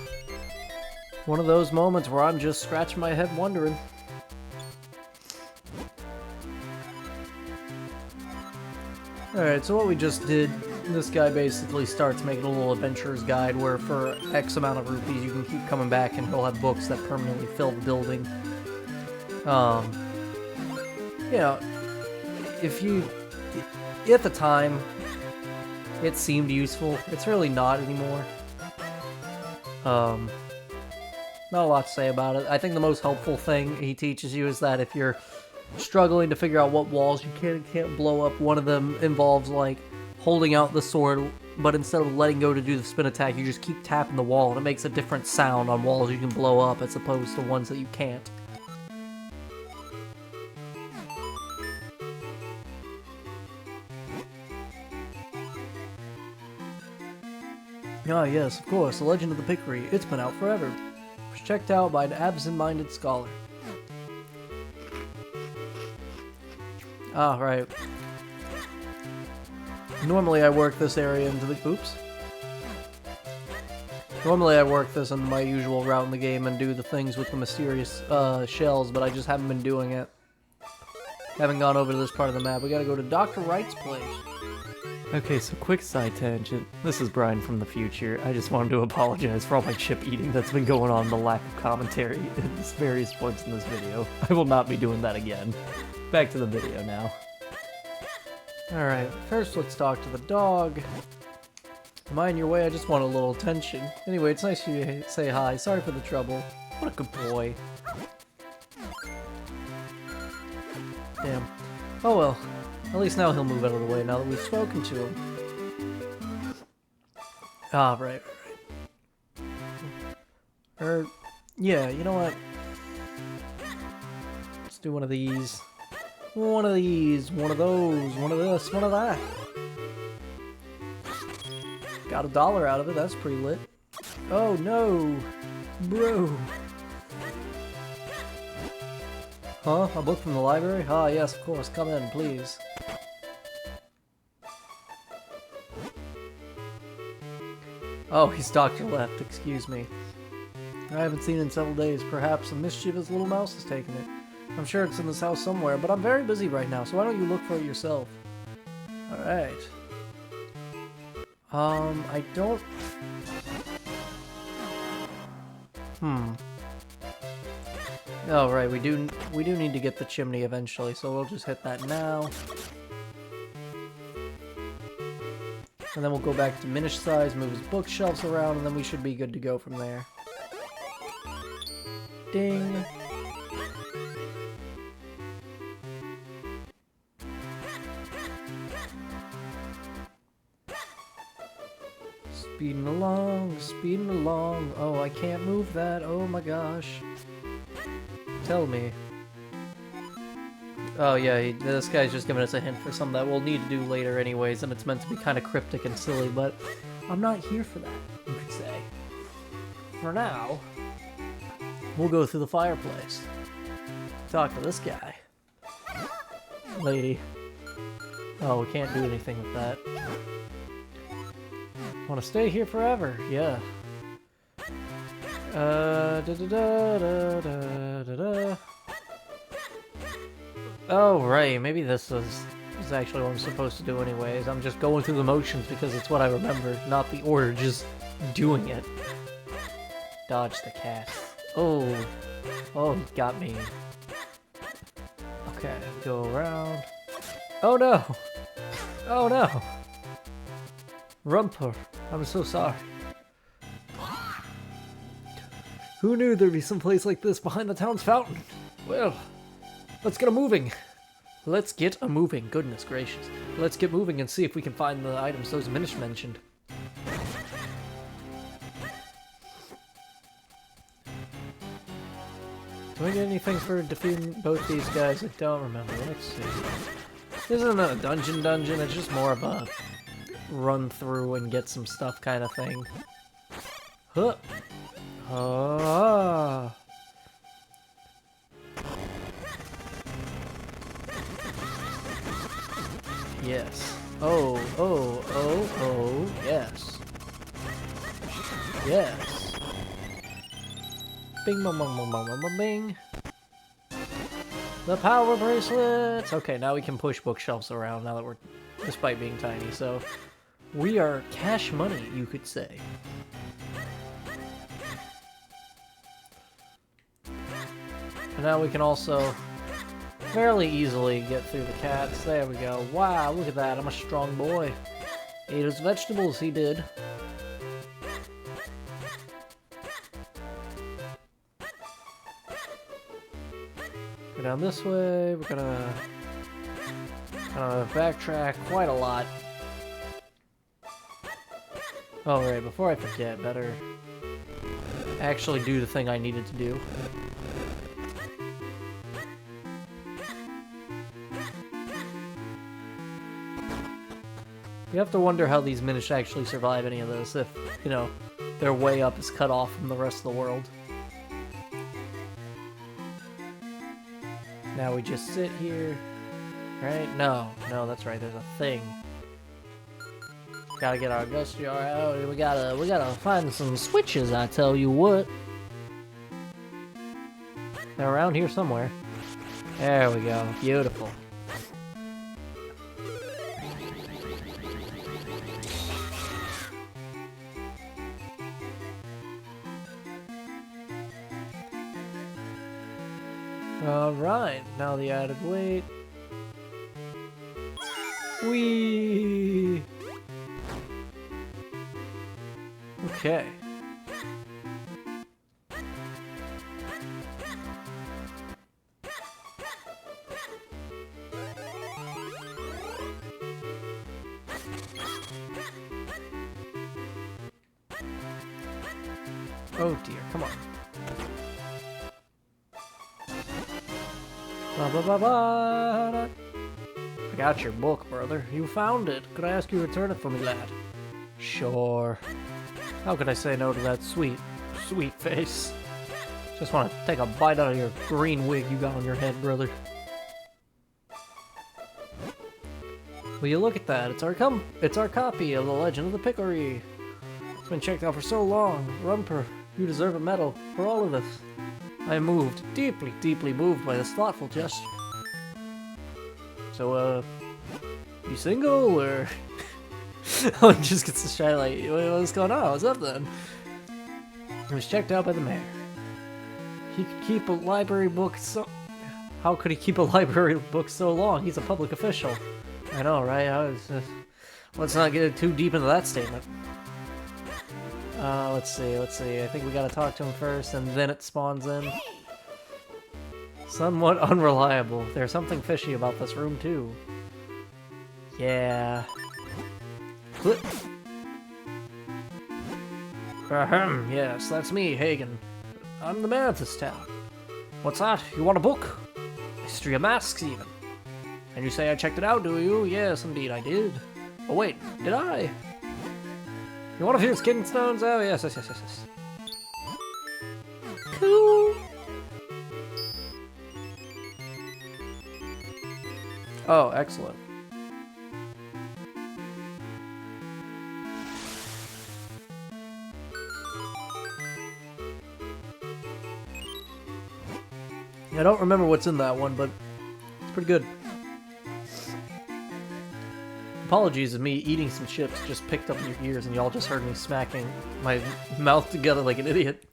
B: One of those moments where I'm just scratching my head wondering. Alright, so what we just did, this guy basically starts making a little adventurer's guide where for X amount of rupees you can keep coming back and he'll have books that permanently fill the building. You know, at the time, it seemed useful. It's really not anymore. Not a lot to say about it. I think the most helpful thing he teaches you is that if you're struggling to figure out what walls you can and can't blow up, one of them involves like holding out the sword, but instead of letting go to do the spin attack, you just keep tapping the wall, and it makes a different sound on walls you can blow up as opposed to ones that you can't. Ah yes, of course, The Legend of the Pickery. It's been out forever. It was checked out by an absent-minded scholar. Ah, right. Normally I work this area into the... Oops. Normally I work this in my usual route in the game and do the things with the mysterious shells, but I just haven't been doing it. Haven't gone over to this part of the map. We gotta go to Dr. Wright's place.
D: Okay, so quick side tangent. This is Brian from the future. I just wanted to apologize for all my chip eating that's been going on, the lack of commentary at various points in this video. I will not be doing that again. Back to the video now.
B: Alright, first let's talk to the dog. Am I in your way? I just want a little attention. Anyway, it's nice you to say hi. Sorry for the trouble. What a good boy. Damn. Oh well. At least now he'll move out of the way now that we've spoken to him. Ah, right. Yeah, you know what? Let's do one of these. One of these, one of those, one of this, one of that. Got $1 out of it, that's pretty lit. Oh no, bro. Huh? A book from the library? Ah, yes, of course. Come in, please. Oh, he's Dr. Left, excuse me. I haven't seen it in several days. Perhaps a mischievous little mouse has taken it. I'm sure it's in this house somewhere, but I'm very busy right now, so why don't you look for it yourself? Alright. I don't... Oh, right, we do need to get the chimney eventually, so we'll just hit that now. And then we'll go back to Minish size, move his bookshelves around, and then we should be good to go from there. Ding! Speeding along, speeding along. Oh, I can't move that. Oh my gosh. Tell me. Oh yeah, this guy's just giving us a hint for something that we'll need to do later anyways, and it's meant to be kind of cryptic and silly, but I'm not here for that, you could say. For now, we'll go through the fireplace. Talk to this guy. Lady. Oh, we can't do anything with that. Want to stay here forever? Yeah. Oh, right. Maybe this is actually what I'm supposed to do anyways. I'm just going through the motions because it's what I remember, not the order, just doing it. Dodge the cat. Oh. Oh, he got me. Okay, go around. Oh no! Oh no! Rumper, I'm so sorry. Who knew there'd be some place like this behind the town's fountain? Well, let's get a moving. Let's get a moving, goodness gracious. Let's get moving and see if we can find the items those Minish mentioned. Do I get anything for defeating both these guys? I don't remember. Let's see. This isn't a dungeon, it's just more of a run through and get some stuff kind of thing. Huh. Ah. Yes. Oh, yes. Yes. Bing, bong, bong, bong, bong, bong, bong, bing. The power bracelets! Okay, now we can push bookshelves around now that we're, despite being tiny, so we are cash money, you could say. And now we can also fairly easily get through the cats. There we go. Wow, look at that. I'm a strong boy. Ate his vegetables, he did. Go down this way. We're gonna backtrack quite a lot. Oh, right, before I forget, better actually do the thing I needed to do. You have to wonder how these Minish actually survive any of this if, you know, their way up is cut off from the rest of the world. Now we just sit here, right? No, that's right, there's a thing. Gotta get our gust jar out, we gotta find some switches, I tell you what. They're around here somewhere. There we go, beautiful. Alright, now the added weight. Whee! Okay. Oh dear, come on. Ba ba ba ba da. I got your book, brother. You found it. Could I ask you to return it for me, lad? Sure. How could I say no to that sweet, sweet face? Just want to take a bite out of your green wig you got on your head, brother. Will you look at that? It's our copy of The Legend of the Pickery. It's been checked out for so long. Rumper, you deserve a medal for all of this. I am moved, deeply, deeply moved by this thoughtful gesture. So, you single, or...? Oh, he just gets the shy, like, what's going on? What's up, then? It was checked out by the mayor. He could keep a library book so... How could he keep a library book so long? He's a public official. I know, right? Let's not get too deep into that statement. Let's see. I think we gotta talk to him first, and then it spawns in. Somewhat unreliable. There's something fishy about this room, too. Yeah. Clip. Ahem, yes, that's me, Hagen. I'm the man of this town. What's that? You want a book? History of masks, even. And you say I checked it out, do you? Yes, indeed I did. Oh wait, did I? You want a few skin stones? Oh yes. Cool. Oh, excellent. I don't remember what's in that one, but it's pretty good. Apologies if me eating some chips just picked up in your ears and y'all just heard me smacking my mouth together like an idiot.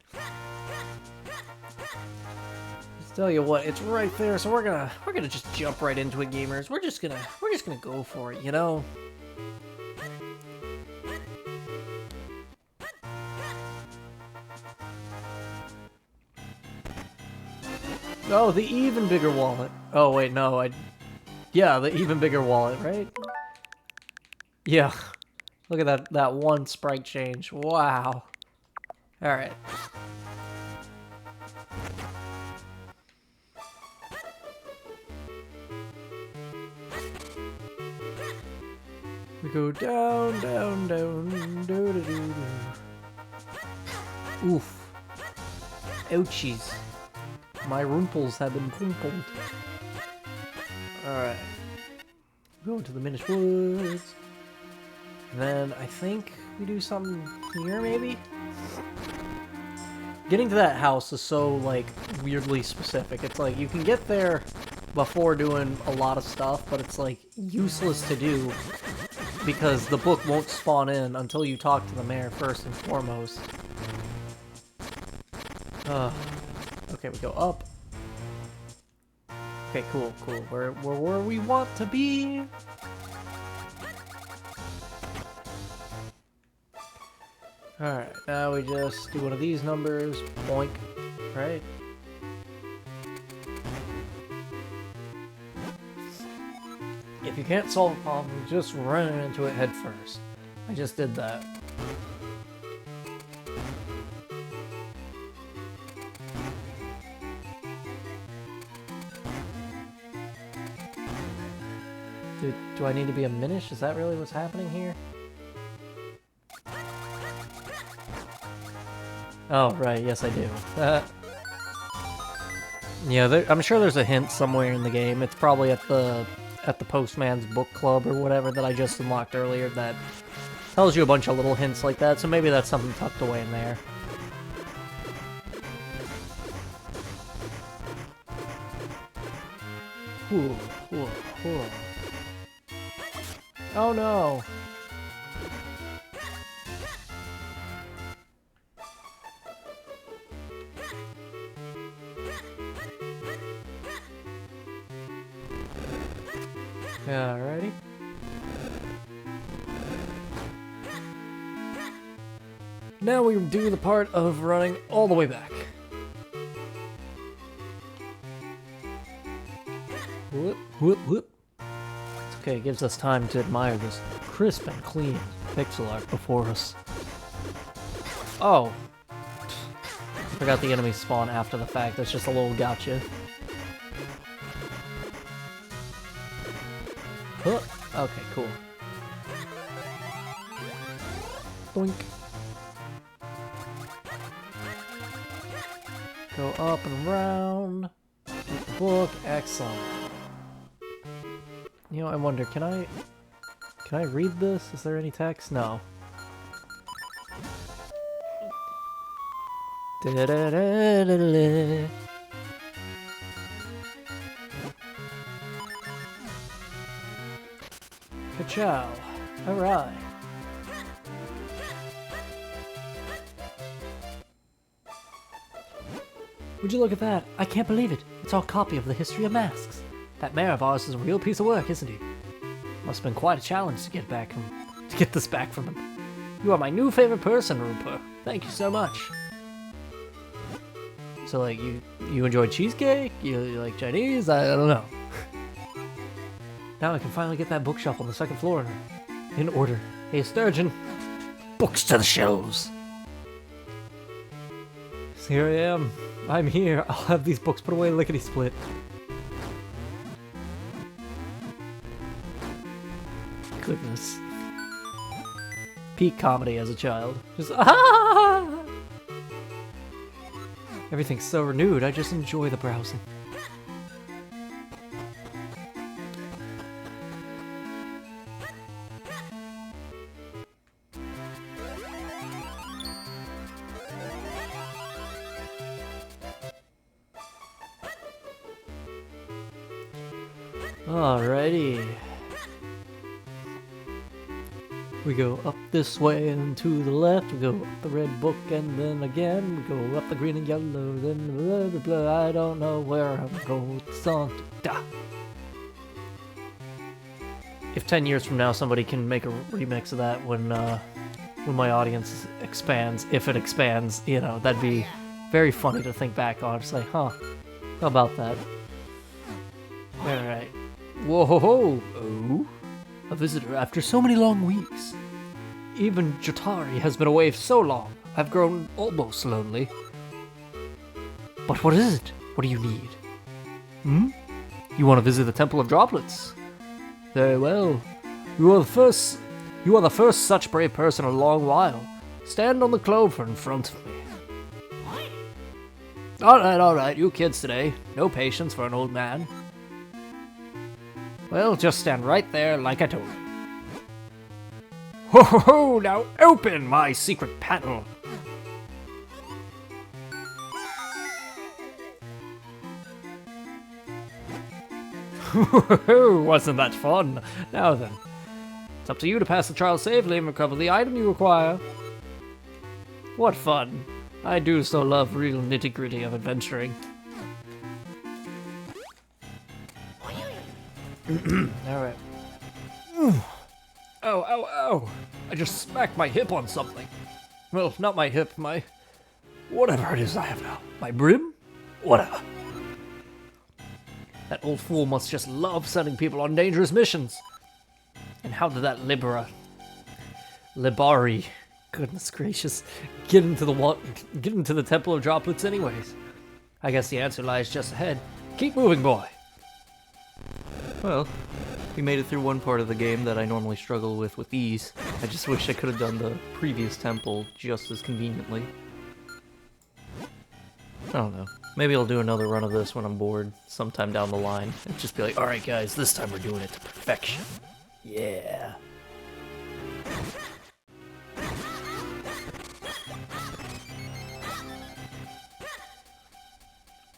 B: Just tell you what, it's right there, so we're gonna just jump right into it, gamers. We're just gonna go for it, you know? Oh, the even bigger wallet. Oh wait, no, yeah, the even bigger wallet, right? Yeah. Look at that one sprite change. Wow. Alright. We go down, down, down, do do do do. Oof. Ouchies. My rumples have been crumpled. Alright. Go to the Minish Woods. And then I think we do something here, maybe? Getting to that house is so, like, weirdly specific. It's like, you can get there before doing a lot of stuff, but it's, like, useless to do because the book won't spawn in until you talk to the mayor first and foremost. Okay, we go up. Okay, cool. Where we want to be. Alright, now we just do one of these numbers. Boink. Right? If you can't solve a problem, just run into it head first. I just did that. Do I need to be a Minish? Is that really what's happening here? Oh, right, yes I do. Yeah, I'm sure there's a hint somewhere in the game. It's probably at the Postman's Book Club or whatever that I just unlocked earlier that tells you a bunch of little hints like that, so maybe that's something tucked away in there. Whew. Oh no! Alrighty. Now we do the part of running all the way back. Whoop, whoop, whoop. It's okay, it gives us time to admire this crisp and clean pixel art before us. Oh. Forgot the enemies spawn after the fact, that's just a little gotcha. Huh. Okay, cool. Boink. Go up and around. Keep the book. Excellent. You know, I wonder, can I read this? Is there any text? No. Da-da-da-da-da. Ka-chow. Alright. Would you look at that? I can't believe it. It's our copy of the History of Masks. That mayor of ours is a real piece of work, isn't he? Must have been quite a challenge to get this back from him. You are my new favorite person, Rooper. Thank you so much. So, like, you enjoy cheesecake? You like Chinese? I don't know. Now I can finally get that bookshelf on the second floor in order. Hey, Sturgeon. Books to the shelves. So here I am. I'm here. I'll have these books put away lickety-split. Goodness. Peak comedy as a child. Just ah! Everything's so renewed, I just enjoy the browsing. Alrighty. We go up this way and to the left, we go up the red book and then again, we go up the green and yellow, then blah blah blah, I don't know where I'm going with the song. Da. If 10 years from now somebody can make a remix of that when my audience expands, if it expands, you know, that'd be very funny to think back on. It's like, huh, how about that? Alright. Whoa ho ho! Oh? A visitor after so many long weeks. Even Jotari has been away so long, I've grown almost lonely. But what is it? What do you need? Hmm? You want to visit the Temple of Droplets? Very well. You are the first such brave person in a long while. Stand on the clover in front of me. Alright, you kids today. No patience for an old man. Well, just stand right there like I told you. Ho ho ho! Now open my secret panel! Wasn't that fun? Now then, it's up to you to pass the trial safely and recover the item you require. What fun! I do so love real nitty-gritty of adventuring. Alright. Ow. I just smacked my hip on something. Well, not my hip, my... whatever it is I have now. My brim? Whatever. That old fool must just love sending people on dangerous missions. And how did that Libari, goodness gracious, get into the Temple of Droplets anyways? I guess the answer lies just ahead. Keep moving, boy.
D: Well, we made it through one part of the game that I normally struggle with ease. I just wish I could have done the previous temple just as conveniently. I don't know. Maybe I'll do another run of this when I'm bored sometime down the line. And just be like, alright guys, this time we're doing it to perfection. Yeah.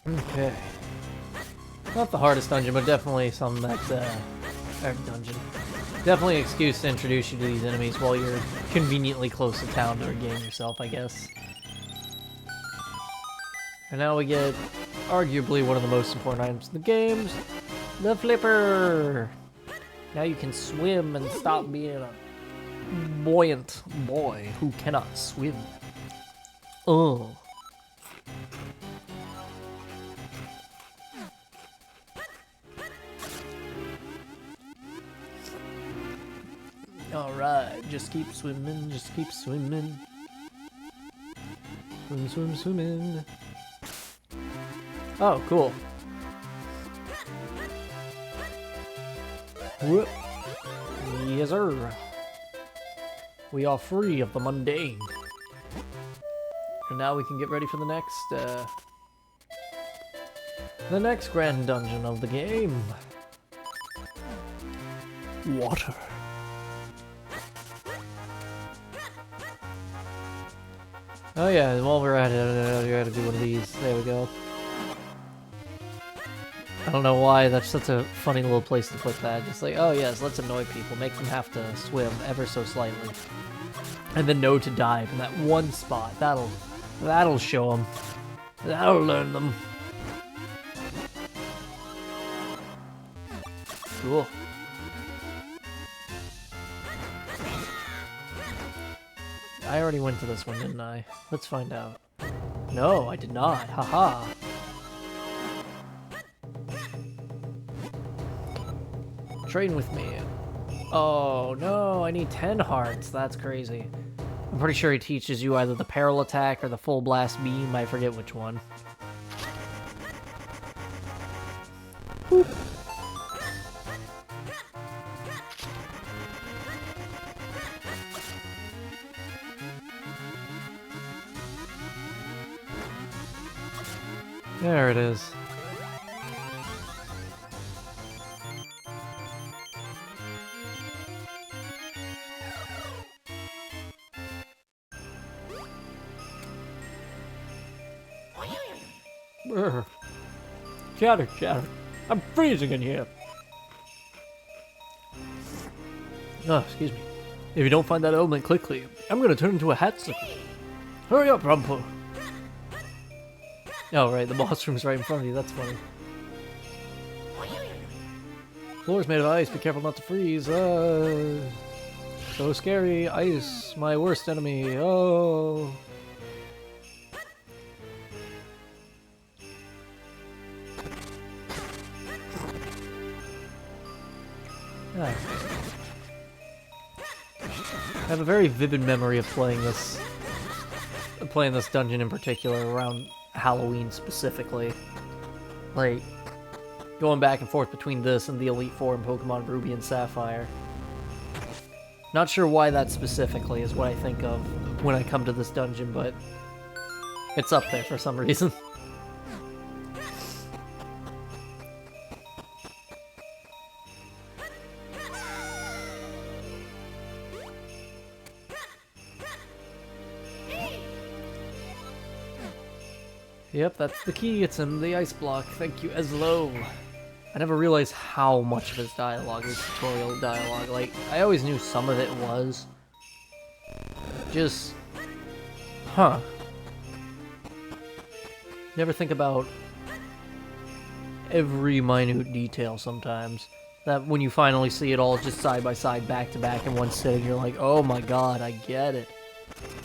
B: Okay. Not the hardest dungeon, but definitely some that, dungeon. Definitely an excuse to introduce you to these enemies while you're conveniently close to town to regain yourself, I guess. And now we get arguably one of the most important items in the games, the flipper! Now you can swim and stop being a buoyant boy who cannot swim. Oh. Alright, just keep swimming, just keep swimming. Swim, swim, swimming. Oh, cool. Whoop. Yes, sir. We are free of the mundane. And now we can get ready for the next grand dungeon of the game. Water. Oh yeah, while we're at it, we gotta do one of these. There we go. I don't know why, that's such a funny little place to put that. Just like, oh yes, let's annoy people, make them have to swim ever so slightly. And then know to dive in that one spot. That'll show them. That'll learn them. Cool. I already went to this one, didn't I? Let's find out. No, I did not. Haha. Train with me. Oh no, I need 10 hearts. That's crazy. I'm pretty sure he teaches you either the parallel attack or the full blast beam. I forget which one. Boop. There it is. Brr. Chatter, chatter. I'm freezing in here. Oh, excuse me. If you don't find that element quickly, I'm gonna turn into a hatsucker. Hurry up, Rumpo. Oh, right, the boss room's right in front of you. That's funny. Floor's made of ice. Be careful not to freeze. So scary. Ice, my worst enemy. Oh. Ah. I have a very vivid memory of playing this dungeon in particular around Halloween specifically. Like, going back and forth between this and the Elite Four in Pokemon Ruby and Sapphire. Not sure why that specifically is what I think of when I come to this dungeon, but it's up there for some reason. Yep, that's the key. It's in the ice block. Thank you, Eslo. I never realized how much of his dialogue is tutorial dialogue. Like, I always knew some of it was. Just... Huh. Never think about every minute detail sometimes. That when you finally see it all just side by side, back to back in one sitting, you're like, oh my god, I get it.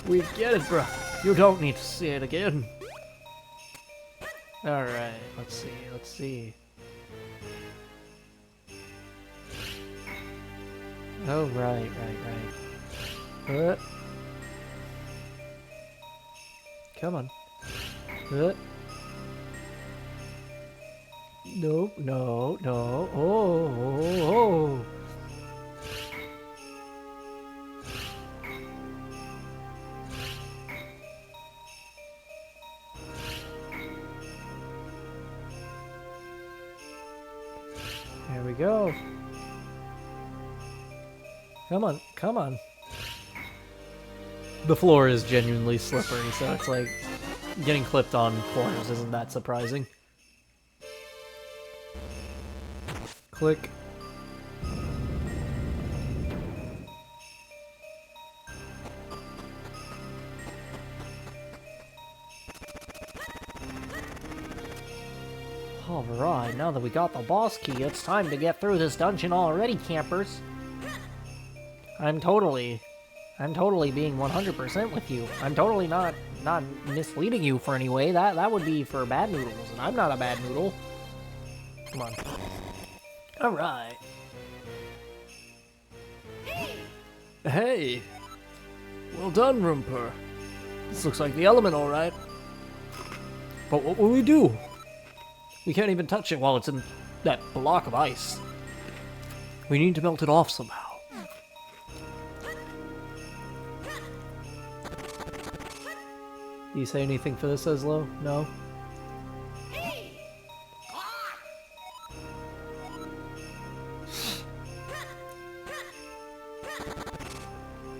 B: We get it, bro. You don't need to see it again. Alright, let's see. Oh, right. Come on. No. Oh. There we go. Come on. The floor is genuinely slippery, so it's like getting clipped on corners isn't that surprising. Click. Oh Alright, now that we got the boss key, it's time to get through this dungeon already, campers. I'm totally being 100% with you. I'm totally not misleading you for any way. That would be for bad noodles, and I'm not a bad noodle. Come on. Alright.
A: Hey! Well done, Roomper. This looks like the element, alright. But what will we do? We can't even touch it while it's in that block of ice. We need to melt it off somehow.
B: Do you say anything for this, Eslo? No?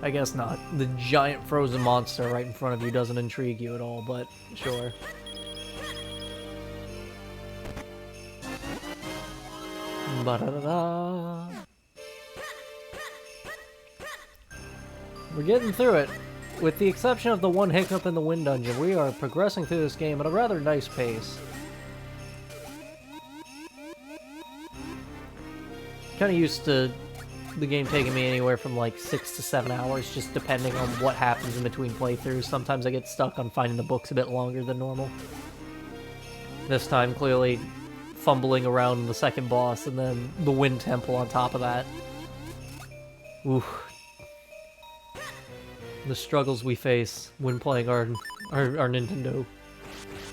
B: I guess not. The giant frozen monster right in front of you doesn't intrigue you at all, but sure. Ba-da-da-da. We're getting through it. With the exception of the one hiccup in the wind dungeon, we are progressing through this game at a rather nice pace. Kinda used to the game taking me anywhere from like 6 to 7 hours, just depending on what happens in between playthroughs. Sometimes I get stuck on finding the books a bit longer than normal. This time, clearly fumbling around the second boss and then the wind temple on top of that. Oof. The struggles we face when playing our Nintendo.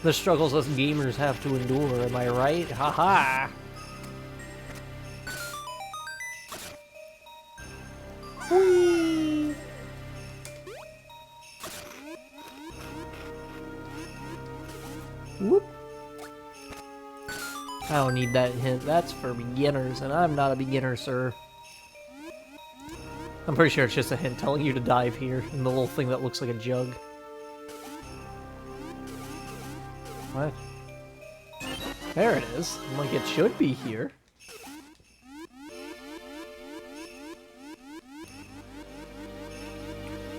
B: The struggles us gamers have to endure, am I right? Haha! Whee! Whoop! I don't need that hint. That's for beginners, and I'm not a beginner, sir. I'm pretty sure it's just a hint telling you to dive here, in the little thing that looks like a jug. What? There it is. I'm like, it should be here.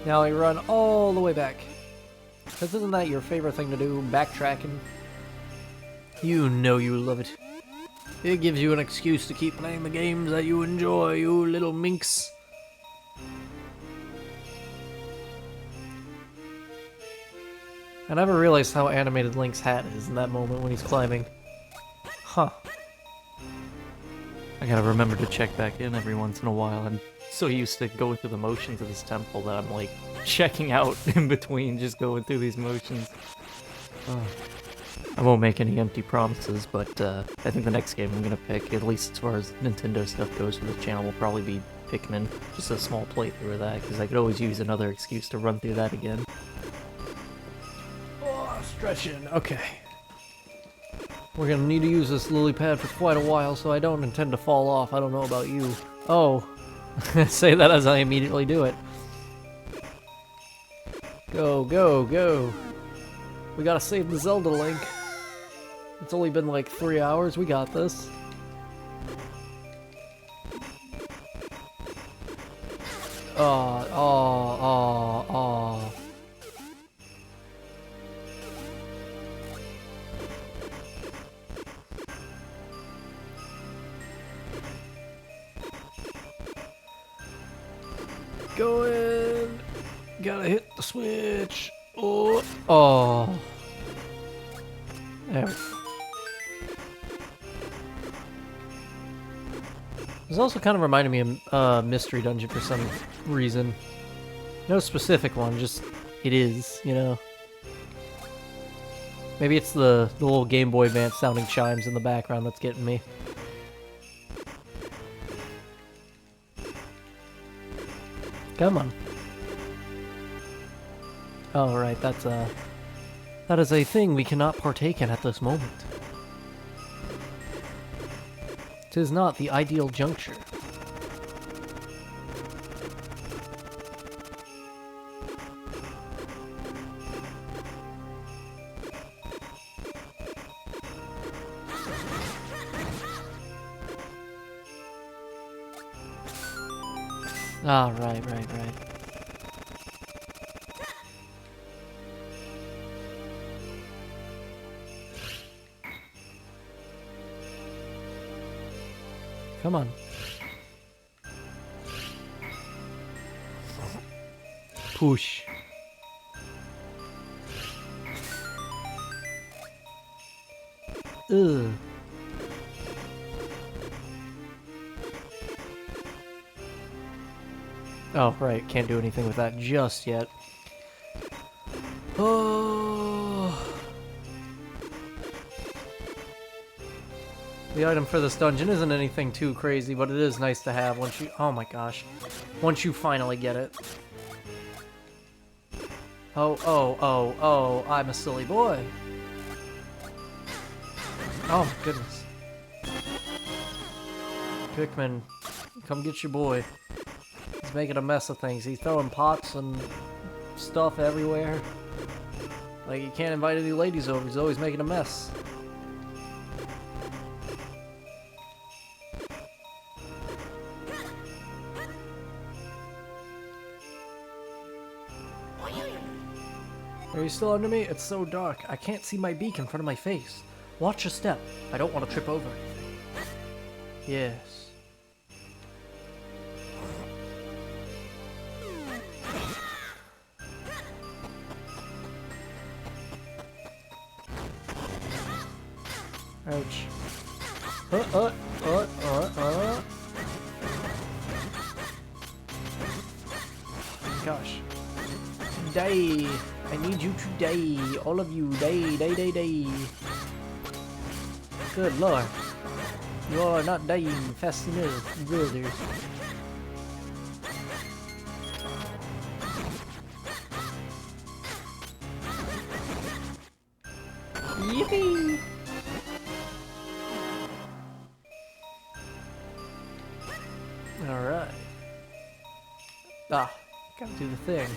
B: Now we run all the way back. Because isn't that your favorite thing to do, backtracking? You know you love it. It gives you an excuse to keep playing the games that you enjoy, you little minx. I never realized how animated Link's hat is in that moment when he's climbing. Huh.
D: I gotta remember to check back in every once in a while. I'm so used to going through the motions of this temple that I'm like checking out in between, just going through these motions. I won't make any empty promises, but I think the next game I'm gonna pick, at least as far as Nintendo stuff goes for the channel, will probably be Pikmin. Just a small playthrough of that, because I could always use another excuse to run through that again.
B: Stretching. Okay. We're gonna need to use this lily pad for quite a while, so I don't intend to fall off. I don't know about you. Oh. Say that as I immediately do it. Go, go, go. We gotta save the Zelda Link. It's only been like 3 hours. We got this. Oh. Go in. Gotta hit the switch. Oh. There we go. This also kind of reminded me of Mystery Dungeon for some reason. No specific one, just it is, you know. Maybe it's the little Game Boy Advance sounding chimes in the background that's getting me. Come on. Oh, right, that is a thing we cannot partake in at this moment. 'Tis not the ideal juncture. Ah, right. Come on.
D: Push.
B: Ugh. Oh, right. Can't do anything with that just yet. Oh. The item for this dungeon isn't anything too crazy, but it is nice to have once you... Oh my gosh. Once you finally get it. Oh, I'm a silly boy. Oh my goodness. Pikmin, come get your boy. He's making a mess of things. He's throwing pots and stuff everywhere. Like, you can't invite any ladies over. He's always making a mess. Are you still under me? It's so dark. I can't see my beak in front of my face. Watch your step. I don't want to trip over anything. Yes. Ouch. Gosh. Die. I need you to die. All of you. Die. Good lord. You are not dying fast enough, brother. Yippee! Alright. Ah, gotta do the thing.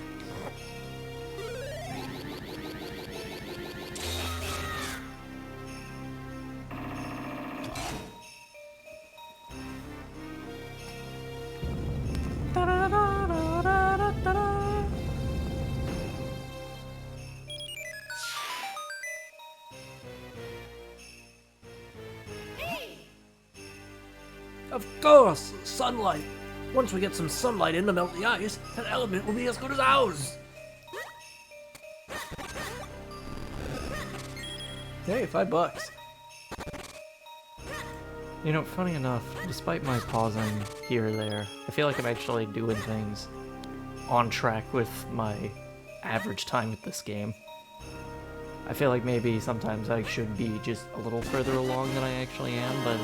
B: Of course, sunlight. Once we get some sunlight in to melt the ice, that element will be as good as ours. Hey, $5.
D: You know, funny enough, despite my pausing here or there, I feel like I'm actually doing things on track with my average time with this game. I feel like maybe sometimes I should be just a little further along than I actually am, but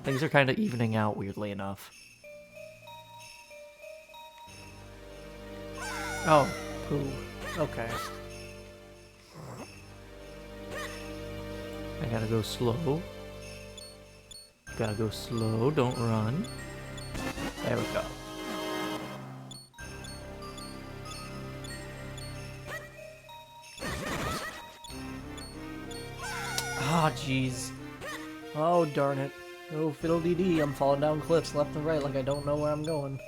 D: things are kind of evening out, weirdly enough.
B: Oh, poo. Okay.
D: I gotta go slow. Gotta go slow, don't run. There we go.
B: Ah, jeez. Oh, darn it. Oh, fiddle-dee-dee, I'm falling down cliffs left and right like I don't know where I'm going.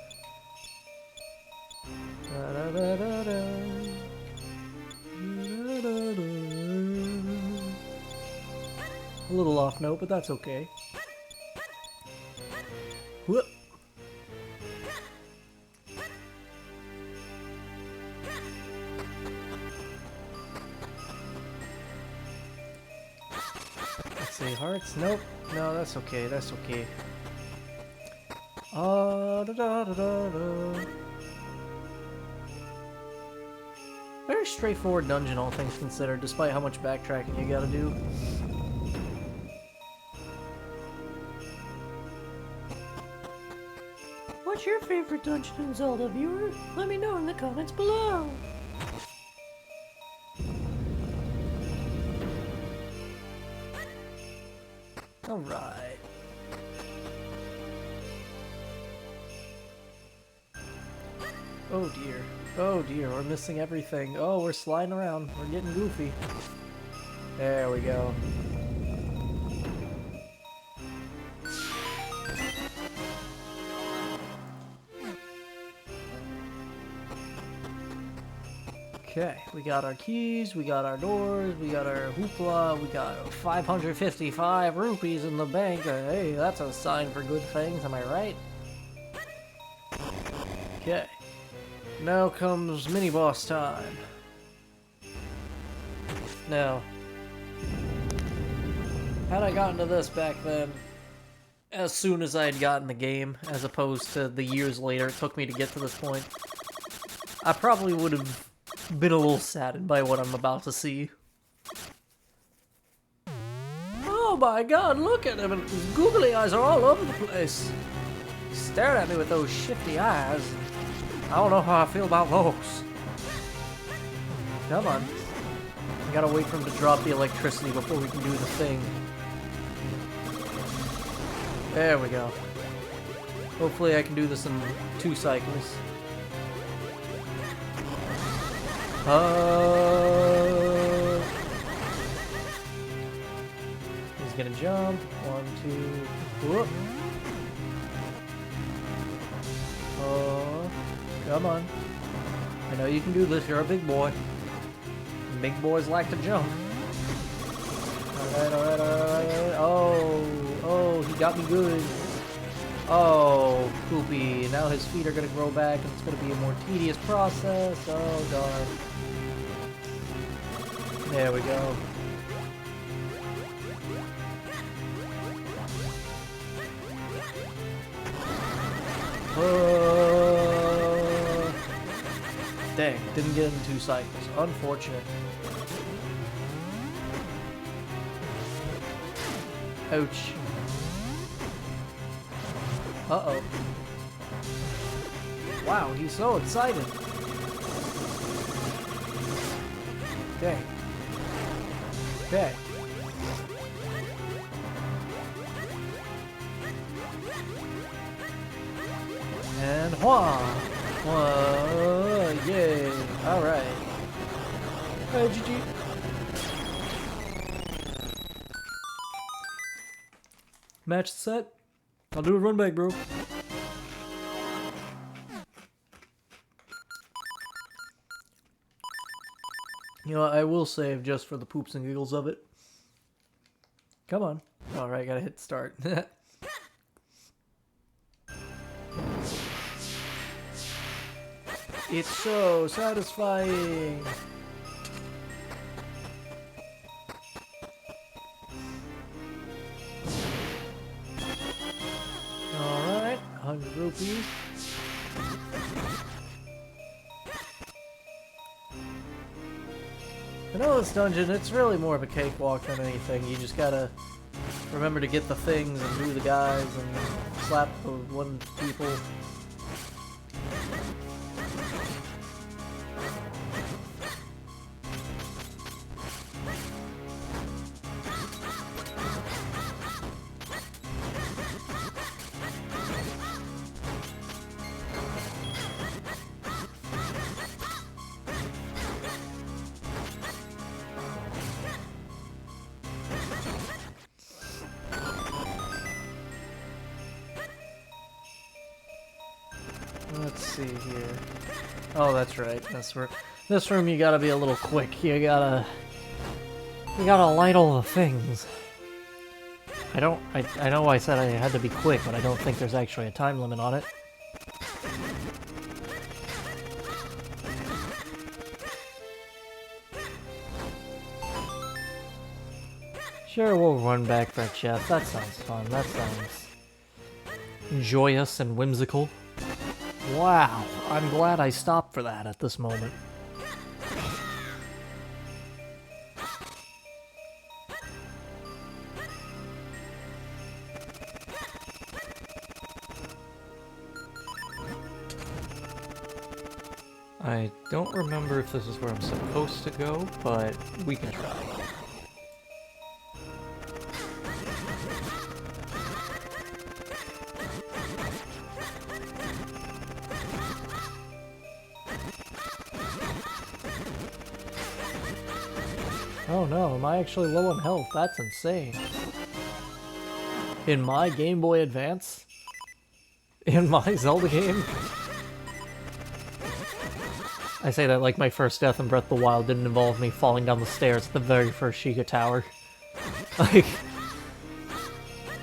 B: A little off note, but that's okay. Whoop. Let's see, hearts? Nope. No, that's okay, that's okay. Very straightforward dungeon, all things considered, despite how much backtracking you gotta do. What's your favorite dungeon in Zelda, viewer? Let me know in the comments below. Alright. Oh dear. Oh dear, we're missing everything. Oh, we're sliding around. We're getting goofy. There we go. Okay, we got our keys, we got our doors, we got our hoopla, we got 555 rupees in the bank. Hey, that's a sign for good things, am I right? Okay, now comes mini-boss time. Now, had I gotten to this back then, as soon as I had gotten the game, as opposed to the years later it took me to get to this point, I probably would have been a little saddened by what I'm about to see. Oh my god, look at him! His googly eyes are all over the place. He's staring at me with those shifty eyes. I don't know how I feel about those. Come on. I gotta wait for him to drop the electricity before we can do the thing. There we go. Hopefully I can do this in 2 cycles. He's gonna jump. 1, 2. Whoop. Oh, come on. I know you can do this. You're a big boy. Big boys like to jump. Alright, alright, alright. Oh, he got me good. Oh, poopy. Now his feet are gonna grow back and it's gonna be a more tedious process. Oh, darn. There we go. Dang, didn't get in 2 cycles. Unfortunate. Ouch. Uh-oh. Wow, he's so excited. Okay. Okay. And Hua! Yay! Alright. Hey, GG. Match set. I'll do a run back, bro. You know, I will save just for the poops and giggles of it. Come on. Alright, gotta hit start. It's so satisfying. Alright, 100 rupees. I know this dungeon, it's really more of a cakewalk than anything. You just gotta remember to get the things and do the guys and slap the one people. Let's see here. Oh, that's right. This room you gotta be a little quick. You gotta light all the things. I know I said I had to be quick, but I don't think there's actually a time limit on it. Sure, we'll run back for a chest. That sounds fun. That sounds joyous and whimsical. Wow, I'm glad I stopped for that at this moment.
D: I don't remember if this is where I'm supposed to go, but we can try.
B: Oh no, am I actually low on health? That's insane. In my Game Boy Advance? In my Zelda game? I say that like my first death in Breath of the Wild didn't involve me falling down the stairs at the very first Sheikah Tower. Like,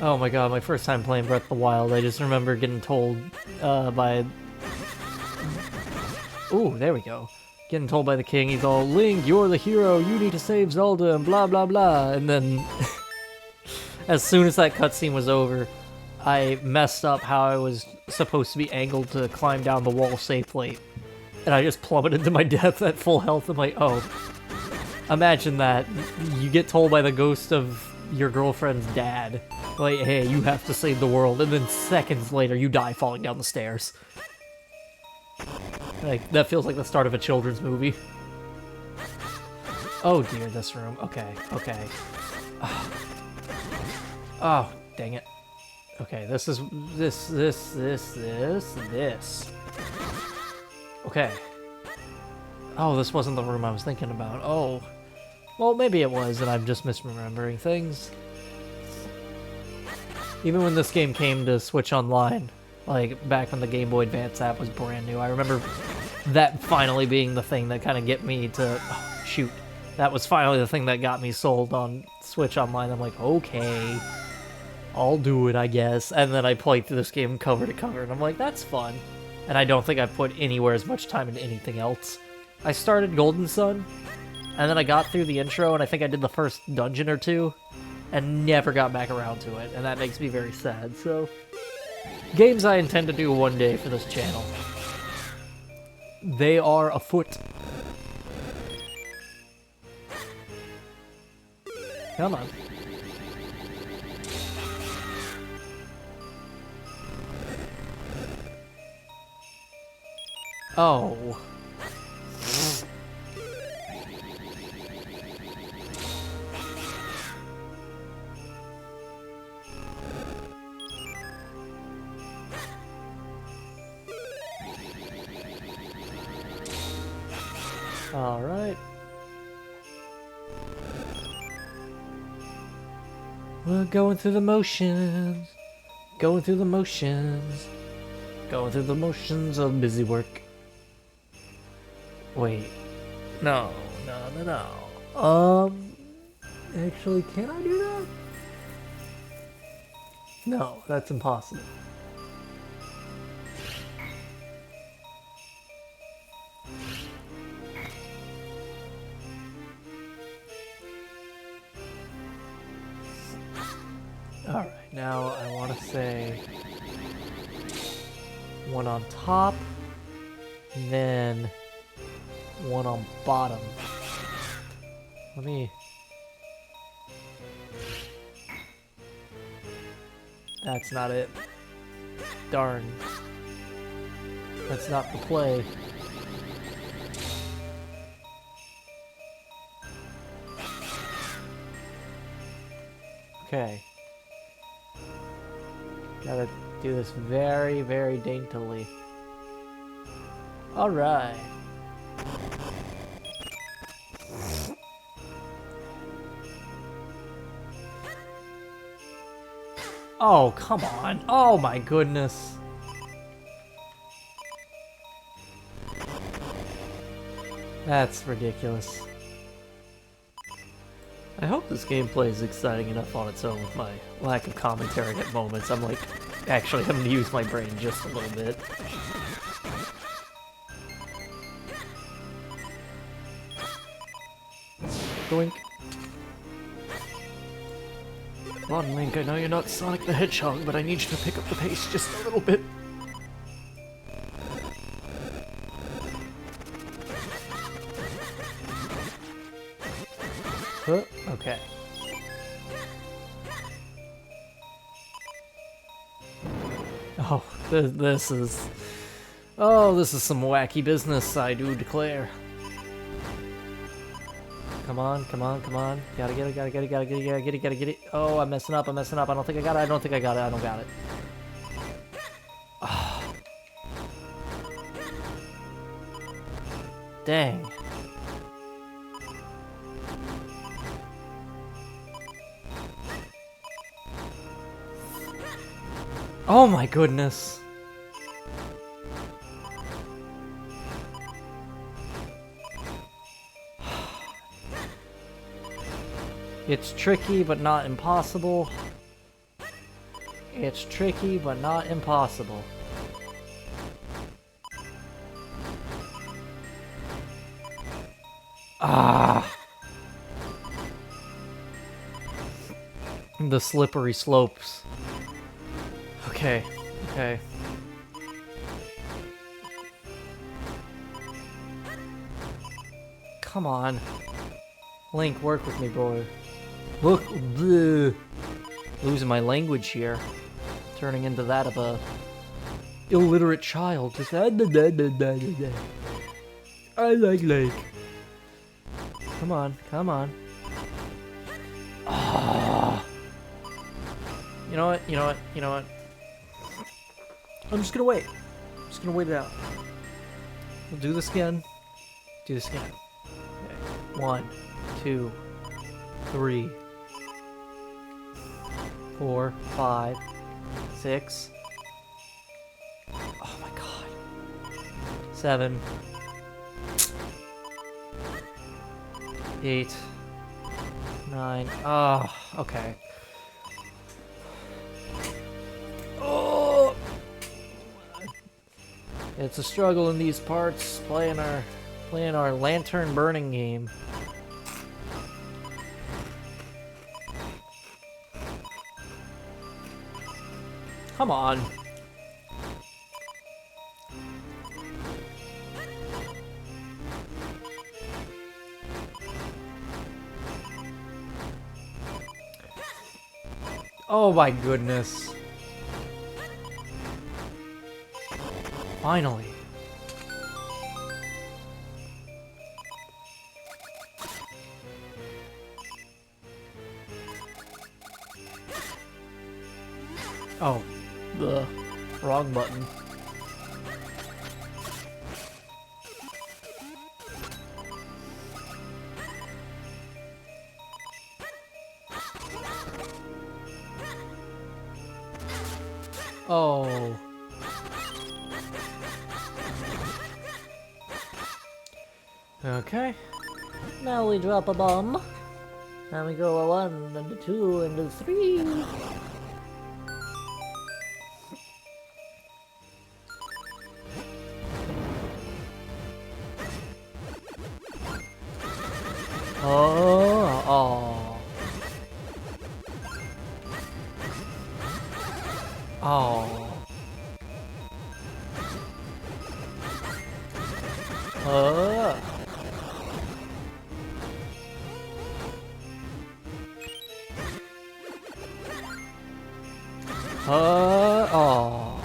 B: oh my god, my first time playing Breath of the Wild, I just remember getting told by... Ooh, there we go. Getting told by the king, he's all, Link, you're the hero, you need to save Zelda, and blah blah blah. And then, as soon as that cutscene was over, I messed up how I was supposed to be angled to climb down the wall safely. And I just plummeted to my death at full health. I'm like, oh. Imagine that. You get told by the ghost of your girlfriend's dad, like, hey, you have to save the world. And then seconds later, you die falling down the stairs. Like, that feels like the start of a children's movie. Oh dear, this room. Okay, okay. Oh, dang it. Okay, this is... This. Okay. Oh, this wasn't the room I was thinking about. Oh. Well, maybe it was, and I'm just misremembering things. Even when this game came to Switch Online, like, back when the Game Boy Advance app was brand new, I remember that finally being the thing that kind of get me to... Oh, shoot. That was finally the thing that got me sold on Switch Online. I'm like, okay, I'll do it, I guess. And then I played through this game cover to cover, and I'm like, that's fun. And I don't think I've put anywhere as much time into anything else. I started Golden Sun, and then I got through the intro, and I think I did the first dungeon or two, and never got back around to it, and that makes me very sad, so... Games I intend to do one day for this channel. They are afoot. Come on. Oh. All right. We're going through the motions. Going through the motions. Going through the motions of busy work. Wait. No. Actually, can I do that? No, that's impossible. Alright, now I want to say one on top, then one on bottom. Let me... That's not it. Darn. That's not the play. Okay. Gotta do this very, very daintily. Alright. Oh, come on. Oh my goodness. That's ridiculous. I hope this gameplay is exciting enough on its own with my lack of commentary at moments. I'm like, actually having to use my brain just a little bit. Doink. Come on, Link, I know you're not Sonic the Hedgehog, but I need you to pick up the pace just a little bit. Huh? Okay. Oh, this is... Oh, this is some wacky business, I do declare. Come on, come on, come on. Gotta get it, gotta get it, gotta get it, gotta get it, gotta get it. Oh, I'm messing up, I'm messing up. I don't think I got it, I don't think I got it, I don't got it. Oh. Dang. Oh my goodness. It's tricky, but not impossible. It's tricky, but not impossible. Ah! The slippery slopes. Okay, okay. Come on. Link, work with me, boy. Look, bleh. Losing my language here. Turning into that of a illiterate child. Just I like Lake. Come on, come on. Ah. You know what? You know what? You know what? I'm just gonna wait. I'm just gonna wait it out. We'll do this again. Do this again. Okay. 1, 2, 3, 4, 5, 6. Oh my god. 7, 8, 9. Oh, okay. Oh, it's a struggle in these parts playing our lantern burning game. Come on. Oh my goodness. Finally. Oh, the wrong button. Oh. Okay. Now we drop a bomb. And we go a 1 and a 2 and a 3. Oh, oh. Oh. Oh.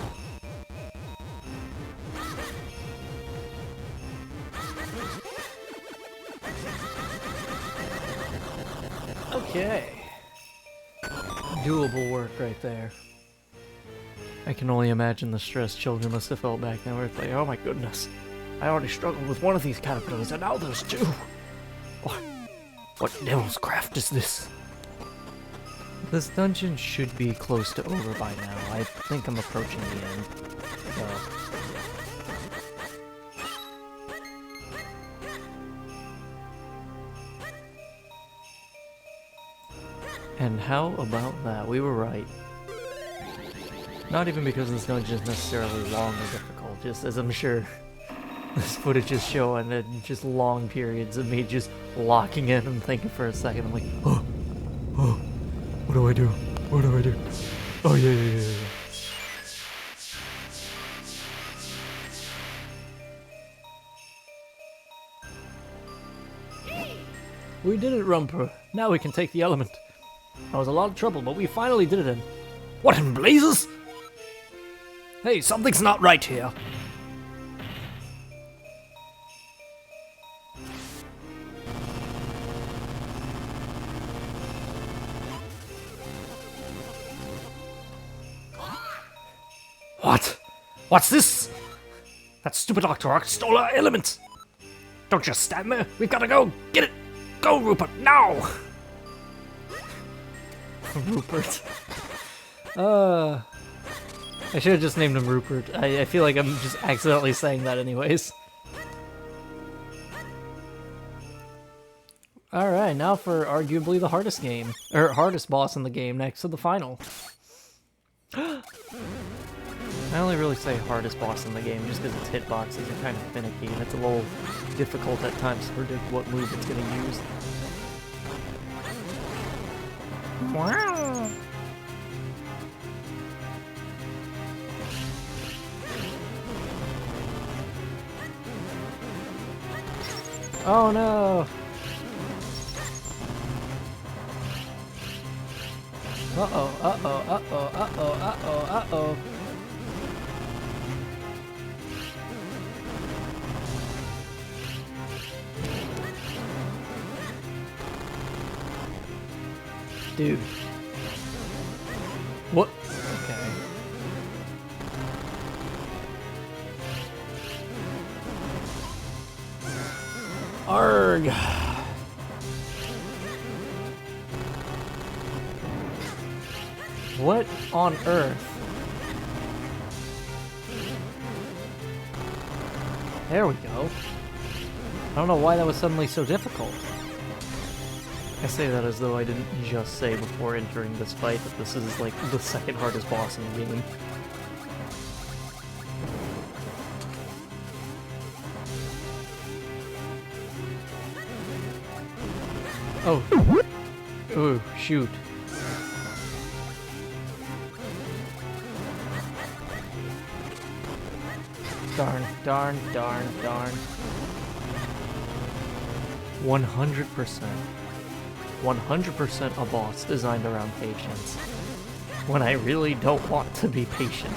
B: Okay. Doable work right there. I can only imagine the stress children must have felt back then where it's like, oh my goodness. I already struggled with one of these caterpillars and now there's 2. What devil's craft is this? This dungeon should be close to over by now. I think I'm approaching the end. So. And how about that? We were right. Not even because this dungeon is necessarily long or difficult, just as I'm sure this footage is showing, and just long periods of me just locking in and thinking for a second. I'm like, oh, what do I do? What do I do? Oh yeah. We did it, Rumper. Now we can take the element. That was a lot of trouble, but we finally did it in. What in blazes? Hey, something's not right here. What? What's this? That stupid Octorok stole our element! Don't just stand there! We've gotta go! Get it! Go, Rupert, now! Rupert. I should have just named him Rupert. I feel like I'm just accidentally saying that anyways. Alright, now for arguably the hardest game. Or hardest boss in the game next to the final.
A: I only really say hardest boss in the game just because its hitboxes are kind of finicky and it's a little difficult at times to predict what move it's going to use. Wow.
B: Oh no! Uh-oh, uh-oh, uh-oh, uh-oh, uh-oh, uh-oh. Dude. What? Okay. Arg! What on earth? There we go. I don't know why that was suddenly so difficult.
A: I say that as though I didn't just say before entering this fight that this is like the second hardest boss in the game.
B: Oh. Ooh, shoot. Darn, darn, darn, darn.
A: 100%. 100% a boss designed around patience. When I really don't want to be patient.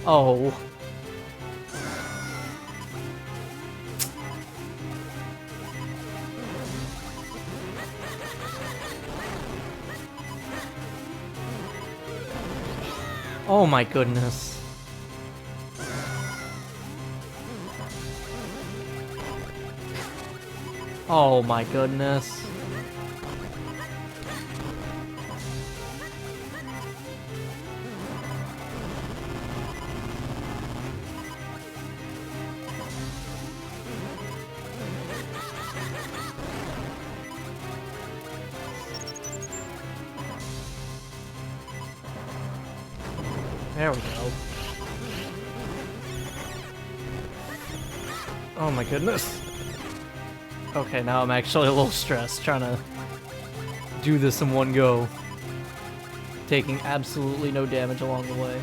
B: Oh.
A: Oh my goodness. Oh my goodness. There we go. Oh my goodness. Okay, now I'm actually a little stressed trying to do this in one go. Taking absolutely no damage along the way.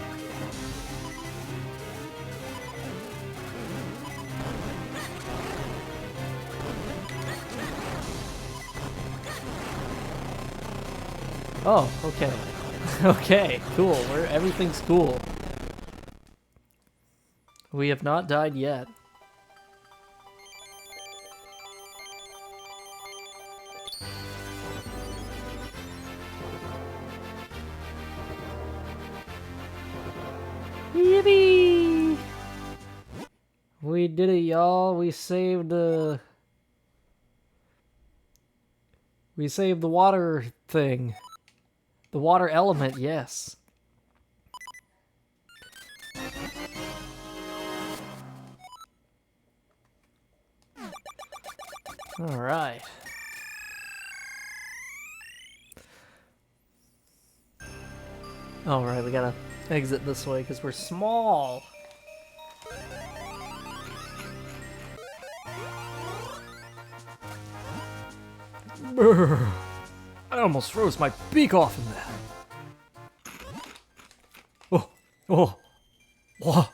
B: Oh, okay. Okay, cool. Everything's cool.
A: We have not died yet.
B: Yippee! We did it, y'all. We saved the water thing. The water element, yes. All right.
A: All right, we gotta exit this way because we're small.
B: Brr. I almost froze my beak off in that. Oh, oh, whoa.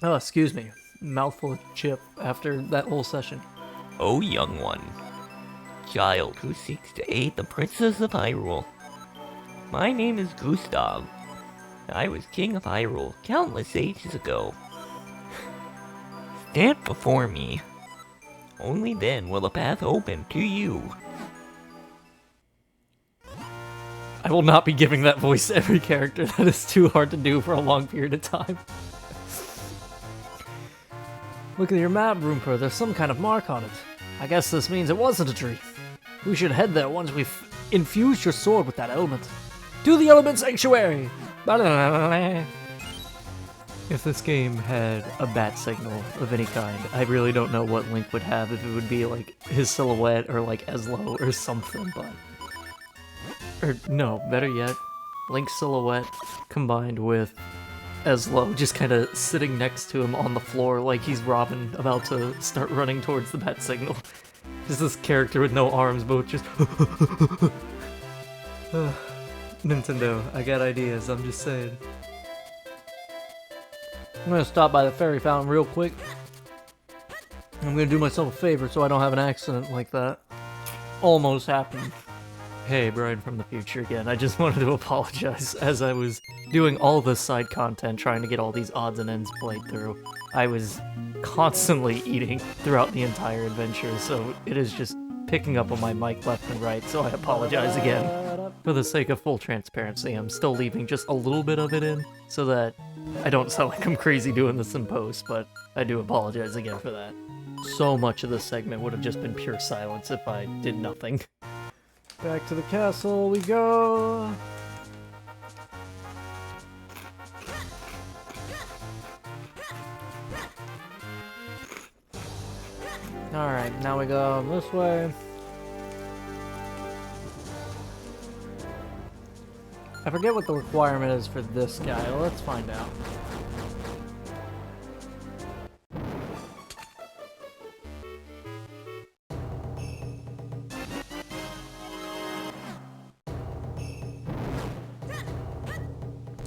A: Oh, excuse me. Mouthful of chip after that whole session.
C: Oh, young one. Child who seeks to aid the Princess of Hyrule. My name is Gustav. I was King of Hyrule countless ages ago. Stand before me. Only then will the path open to you.
A: I will not be giving that voice to every character. That is too hard to do for a long period of time.
B: Look at your map, Roomper. There's some kind of mark on it. I guess this means it wasn't a dream. We should head there once we've infused your sword with that element. To the element sanctuary!
D: If this game had a bat signal of any kind, I really don't know what Link would have, if it would be like his silhouette or like Eslo or something, but... Or no, better yet, Link's silhouette combined with Eslo just kind of sitting next to him on the floor like he's Robin about to start running towards the bat signal. Just this character with no arms, both just... Nintendo, I got ideas, I'm just saying.
B: I'm gonna stop by the fairy fountain real quick. I'm gonna do myself a favor so I don't have an accident like that. Almost happened.
D: Hey, Brian from the future again. I just wanted to apologize. As I was doing all this side content, trying to get all these odds and ends played through, I was constantly eating throughout the entire adventure, so it is just picking up on my mic left and right, so I apologize again. For the sake of full transparency, I'm still leaving just a little bit of it in, so that I don't sound like I'm crazy doing this in post, but I do apologize again for that. So much of this segment would have just been pure silence if I did nothing.
B: Back to the castle we go. Alright, now we go this way. I forget what the requirement is for this guy. Let's find out.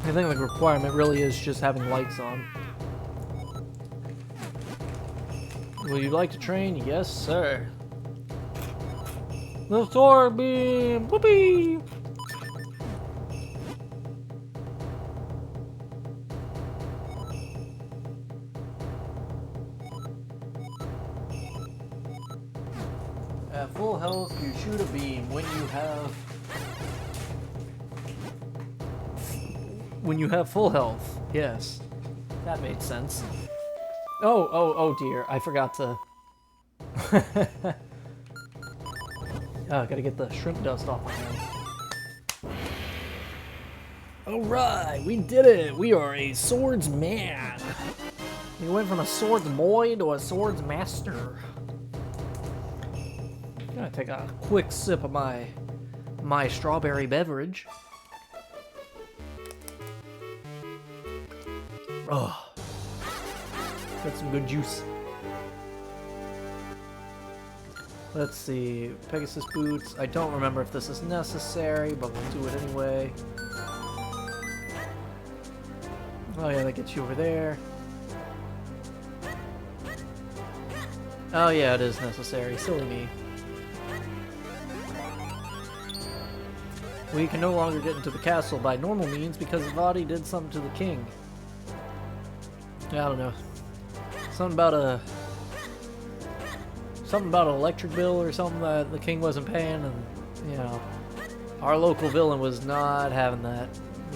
B: I think the requirement really is just having lights on. Will you like to train? Yes, sir. The sword beam! Whoopee! At full health, you shoot a beam. When you have full health, yes. That made sense. Oh dear, I forgot to... Oh, gotta get the shrimp dust off my hand. Alright, we did it! We are a swordsman! We went from a swords boy to a swords master. I'm gonna take a quick sip of my strawberry beverage. Oh, got some good juice. Let's see, Pegasus boots. I don't remember if this is necessary, but we'll do it anyway. Oh yeah, that gets you over there. Oh yeah, it is necessary. Silly me. We can no longer get into the castle by normal means because Vadi did something to the king. I don't know. Something about an electric bill or something that the king wasn't paying, and you know, our local villain was not having that.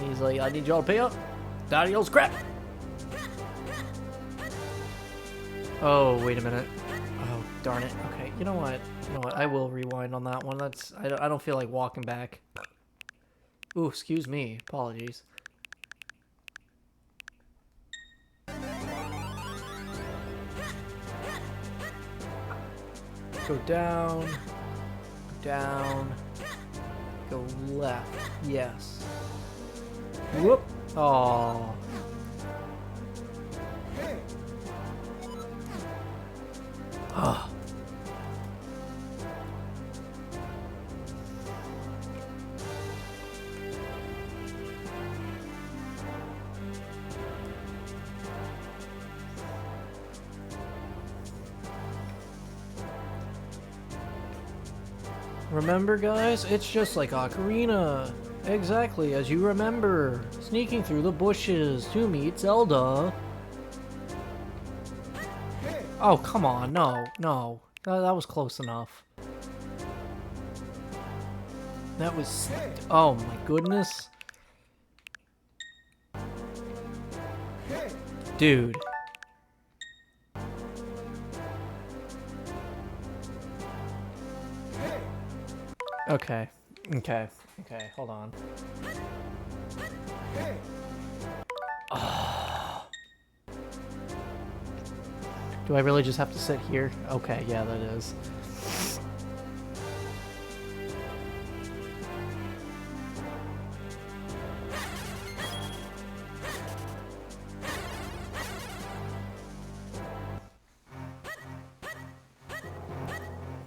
B: He's like, I need y'all to pay up. Daddy yells crap. Oh, wait a minute. Oh, darn it. Okay, you know what? I will rewind on that one. That's I don't feel like walking back. Ooh, excuse me. Apologies. Go down, down, go left. Yes. Whoop. Oh. Oh. Remember, guys? It's just like Ocarina. Exactly, as you remember. Sneaking through the bushes to meet Zelda. Oh, come on. No, no. That was close enough. That was... Oh, my goodness. Dude. Okay. Okay. Hold on. Do I really just have to sit here? Okay, yeah, that is.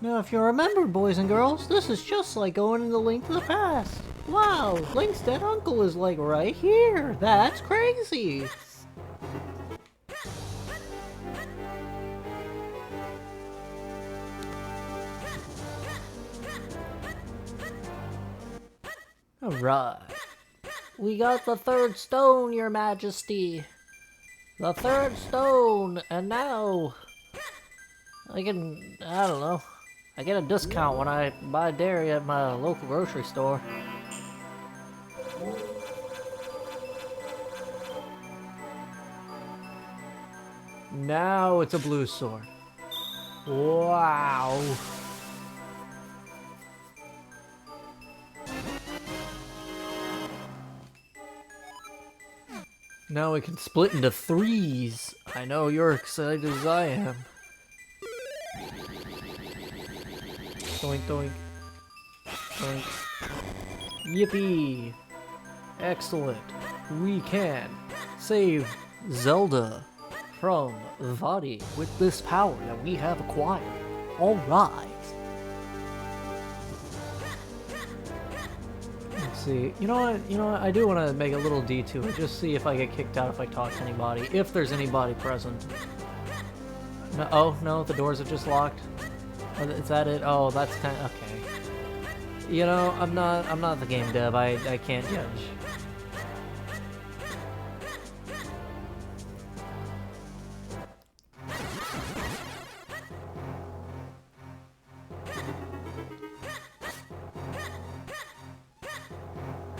A: Now, if you remember, boys and girls, this is just like going in the Link to the Past. Wow, Link's dead uncle is like right here. That's crazy. Alright. We got the third stone, your majesty. The third stone, and now I don't know, I get a discount when I buy dairy at my local grocery store. Now it's a blue sword. Wow. Now we can split into threes. I know you're excited as I am. Doink, doink. Doink. Yippee! Excellent. We can save Zelda from Vadi with this power that we have acquired. Alright. Let's see. You know what? I do want to make a little detour. Just see if I get kicked out if I talk to anybody. If there's anybody present. No, oh, no, the doors are just locked. Oh, is that it? Oh, that's kind of... Okay. You know, I'm not the game dev. I can't judge.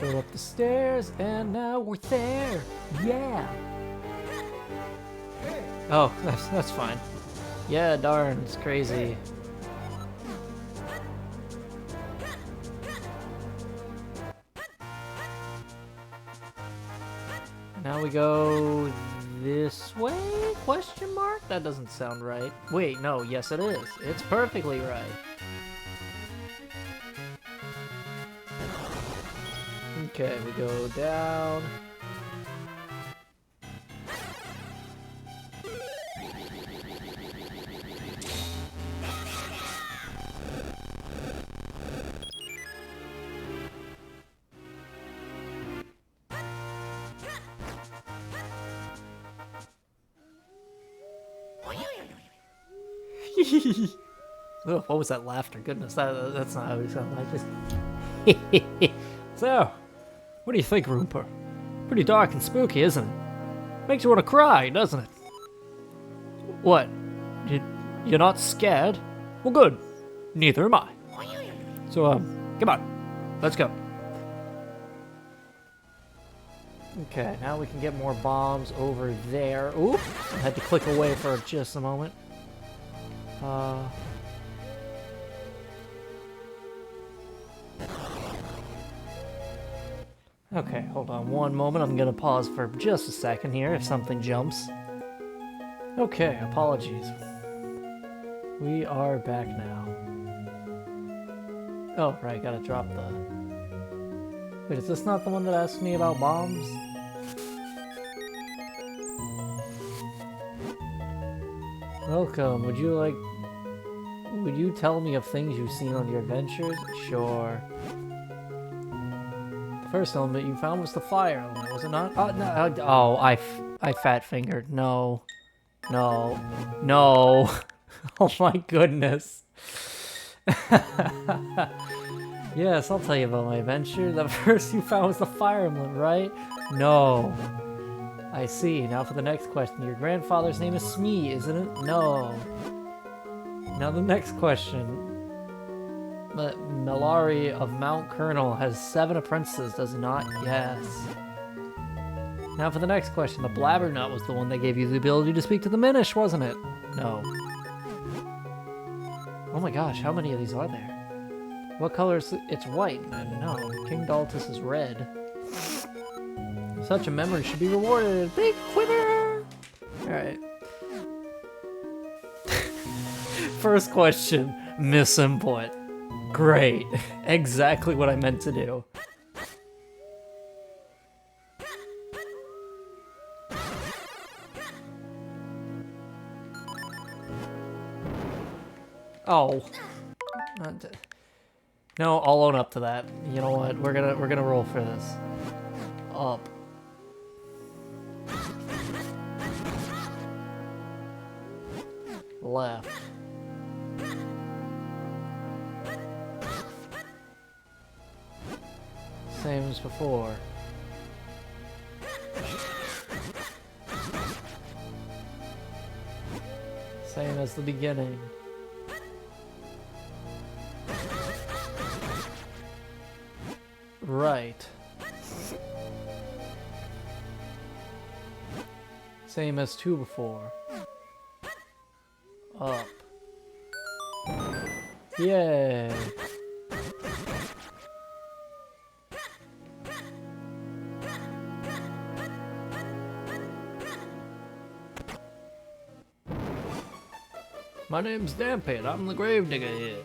A: Go up the stairs, and now we're there. Yeah. Oh, that's fine. Yeah, darn, it's crazy. Now we go this way? Question mark? That doesn't sound right. Wait, no, yes it is. It's perfectly right. Okay, we go down. Oh, what was that laughter? Goodness, that's not how we sound like this. So, what do you think, Roompa? Pretty dark and spooky, isn't it? Makes you want to cry, doesn't it? What? You're not scared? Well, good. Neither am I. So, come on. Let's go. Okay, now we can get more bombs over there. Ooh, I had to click away for just a moment. Okay, hold on one moment. I'm gonna pause for just a second here if something jumps. Okay, apologies. We are back now. Oh, right, gotta drop the... Wait, is this not the one that asked me about bombs? Welcome, would you tell me of things you've seen on your adventures? Sure. The first element you found was the fire element, was it not? Oh, no, oh, I fat-fingered. No. No. No. Oh my goodness. Yes, I'll tell you about my adventure. The first you found was the fire emblem, right? No. I see. Now for the next question. Your grandfather's name is Smee, isn't it? No. Now the next question. Melari of Mount Colonel has 7 apprentices, does he not? Yes. Now for the next question. The Blabbernut was the one that gave you the ability to speak to the Minish, wasn't it? No. Oh my gosh, how many of these are there? What color is it? It's white. No, King Daltus is red. Such a memory should be rewarded. Big quiver! Alright. First question, misinput. Great. Exactly what I meant to do. Oh. No, I'll own up to that. You know what? We're gonna roll for this. Up. Left. Same as before. Same as the beginning. Right. Same as 2 before. Up. Yay. My name's Dampit. I'm the gravedigger here.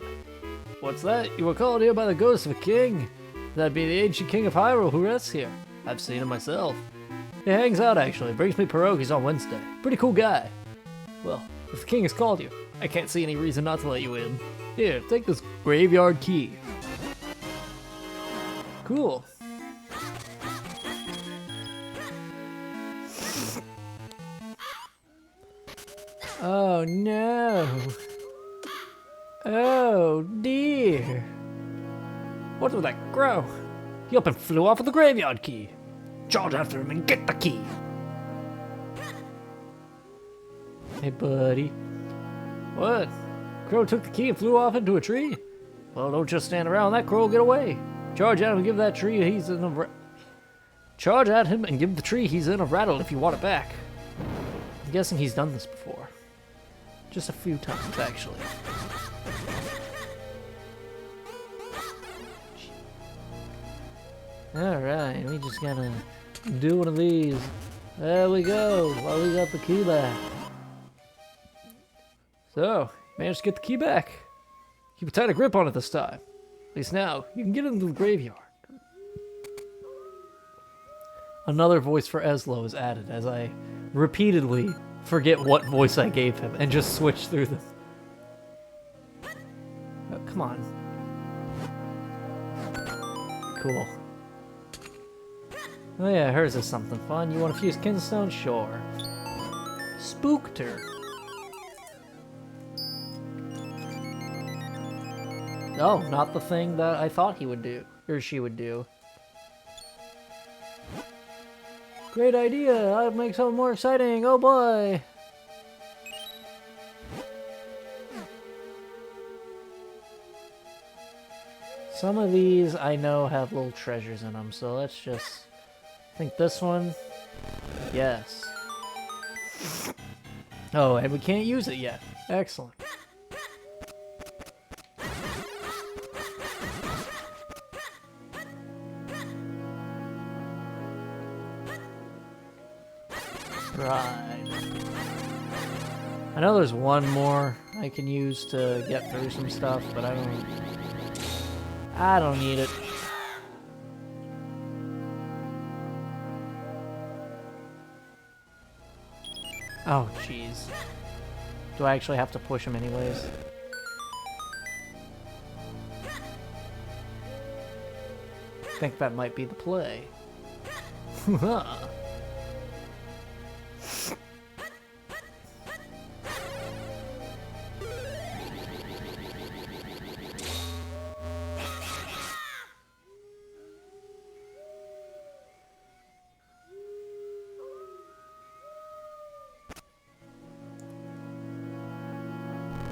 A: What's that? You were called here by the ghost of a king? That'd be the ancient king of Hyrule who rests here. I've seen him myself. He hangs out, actually. Brings me pierogies on Wednesday. Pretty cool guy. Well, if the king has called you, I can't see any reason not to let you in. Here, take this graveyard key. Cool. Oh no. Oh dear. What was that crow? He up and flew off with the graveyard key. Charge after him and get the key. Hey buddy. What? Crow took the key and flew off into a tree? Well, don't just stand around. That crow will get away. Charge at him and give that tree he's in a Charge at him and give the tree he's in a rattle if you want it back. I'm guessing he's done this before. Just a few times, actually. Alright, we just gotta do one of these. There we go. Well, we got the key back. So, managed to get the key back. Keep a tighter grip on it this time. At least now, you can get into the graveyard. Another voice for Eslo is added as I repeatedly forget what voice I gave him and just switch through them. Oh, come on. Cool. Oh yeah, hers is something fun. You want to fuse Kinstone? Sure. Spooked her. Oh, not the thing that I thought he would do, or she would do. Great idea! I'll make something more exciting! Oh boy! Some of these I know have little treasures in them, so let's just... I think this one... Yes. Oh, and we can't use it yet. Excellent. Right. I know there's one more I can use to get through some stuff, but I don't need it. Oh, jeez. Do I actually have to push him anyways? I think that might be the play.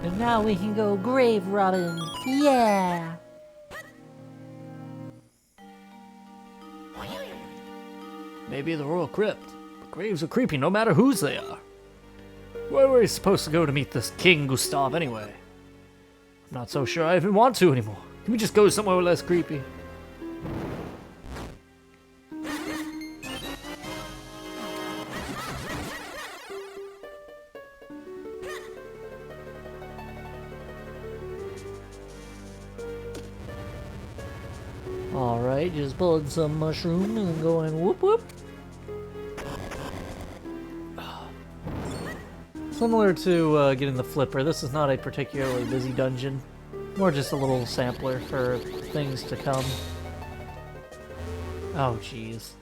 A: And now we can go grave robbing. Yeah! Maybe the Royal Crypt. But graves are creepy no matter whose they are. Where were we supposed to go to meet this King Gustav anyway? I'm not so sure I even want to anymore.
B: Can we just go somewhere less creepy? Alright, just pulling some mushroom and going whoop whoop. Similar to getting the flipper, this is not a particularly busy dungeon. More just a little sampler for things to come. Oh, jeez.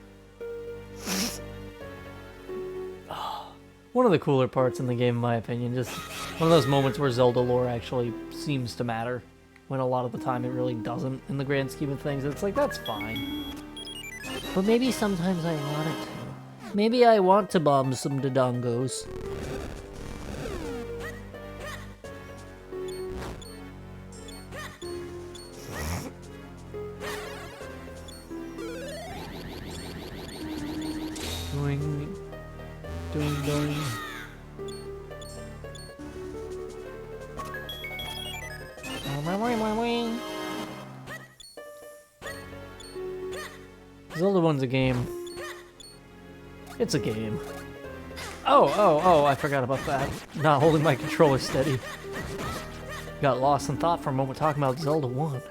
B: One of the cooler parts in the game, in my opinion. Just one of those moments where Zelda lore actually seems to matter. When a lot of the time it really doesn't in the grand scheme of things. It's like, that's fine. But maybe sometimes I want it to. Maybe I want to bomb some Dodongos. Doing. Zelda 1's a game. It's a game. Oh, I forgot about that. Not holding my controller steady. Got lost in thought for a moment talking about Zelda 1.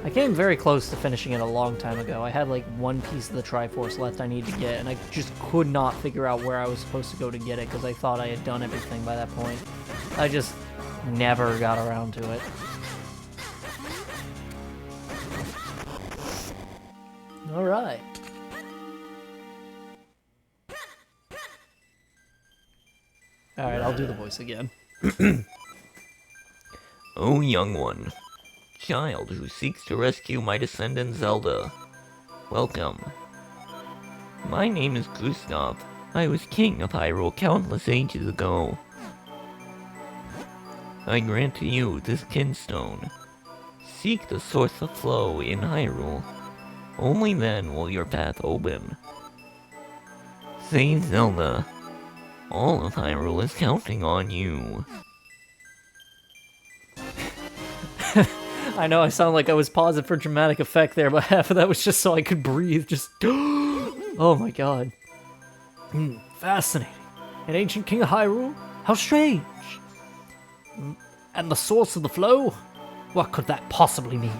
B: I came very close to finishing it a long time ago. I had like one piece of the Triforce left I needed to get, and I just could not figure out where I was supposed to go to get it because I thought I had done everything by that point. I just never got around to it. Alright. Alright, I'll do the voice again.
C: O young one, child who seeks to rescue my descendant Zelda, welcome. My name is Gustav. I was king of Hyrule countless ages ago. I grant to you this kinstone. Seek the source of flow in Hyrule. Only then will your path open. Say Zelda, all of Hyrule is counting on you.
B: I know I sound like I was pausing for dramatic effect there, but half of that was just so I could breathe. Just, oh my god. Fascinating. An ancient king of Hyrule? How strange. And the source of the flow? What could that possibly mean?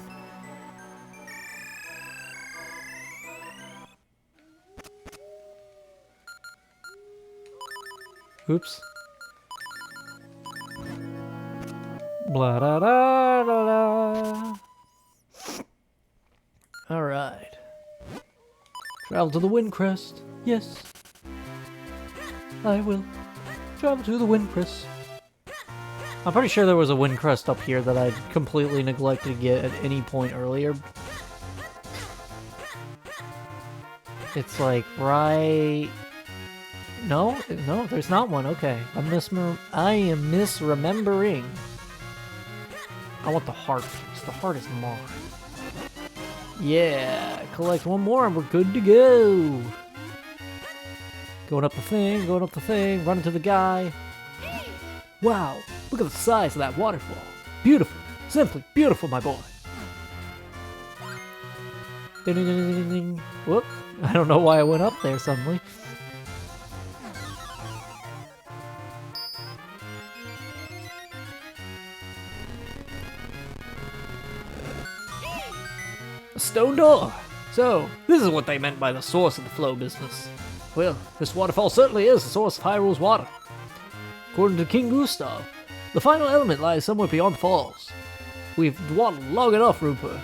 B: Oops. Blah da da da da. Alright. Travel to the Wind Crest. Yes. I will. Travel to the Wind Crest. I'm pretty sure there was a Wind Crest up here that I'd completely neglected to get at any point earlier. It's like right... No, there's not one. Okay, I am misremembering. I want the heart piece. The heart is mine. Yeah, collect one more and we're good to go. Going up the thing, running to the guy. Wow, look at the size of that waterfall. Beautiful, simply beautiful, my boy. Ding, ding, ding, ding, ding. Whoop, I don't know why I went up there suddenly. Stone door. So, this is what they meant by the source of the flow business. Well, this waterfall certainly is the source of Hyrule's water. According to King Gustav, the final element lies somewhere beyond the falls. We've dawdled long enough, Rupert.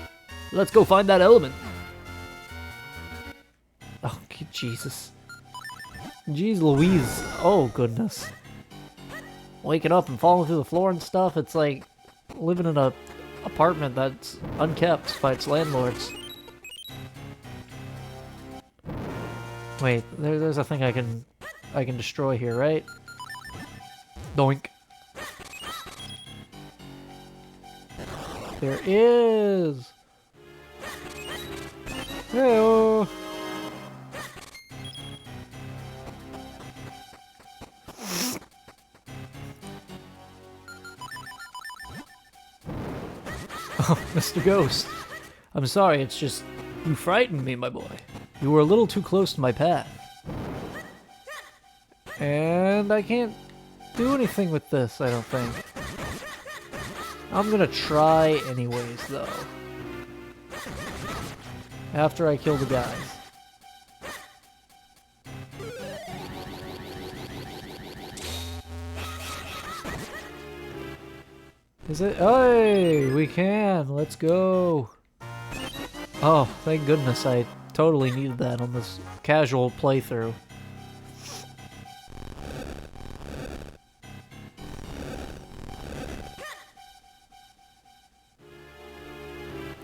B: Let's go find that element. Oh, Jesus. Jeez Louise. Oh, goodness. Waking up and falling through the floor and stuff, it's like living in a apartment that's unkept by its landlords. Wait, there's a thing I can destroy here, right? Doink. There is. Hello. Oh, Mr. Ghost. I'm sorry, it's just... You frightened me, my boy. You were a little too close to my path. And I can't do anything with this, I don't think. I'm gonna try anyways, though. After I kill the guys. Is it? Hey, we can. Let's go. Oh, thank goodness. I totally needed that on this casual playthrough.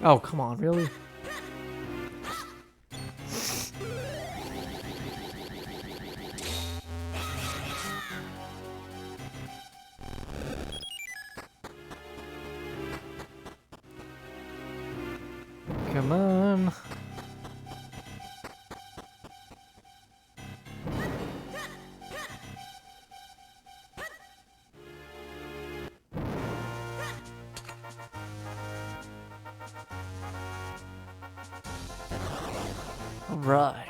B: Oh, come on, really? Come on. Alright.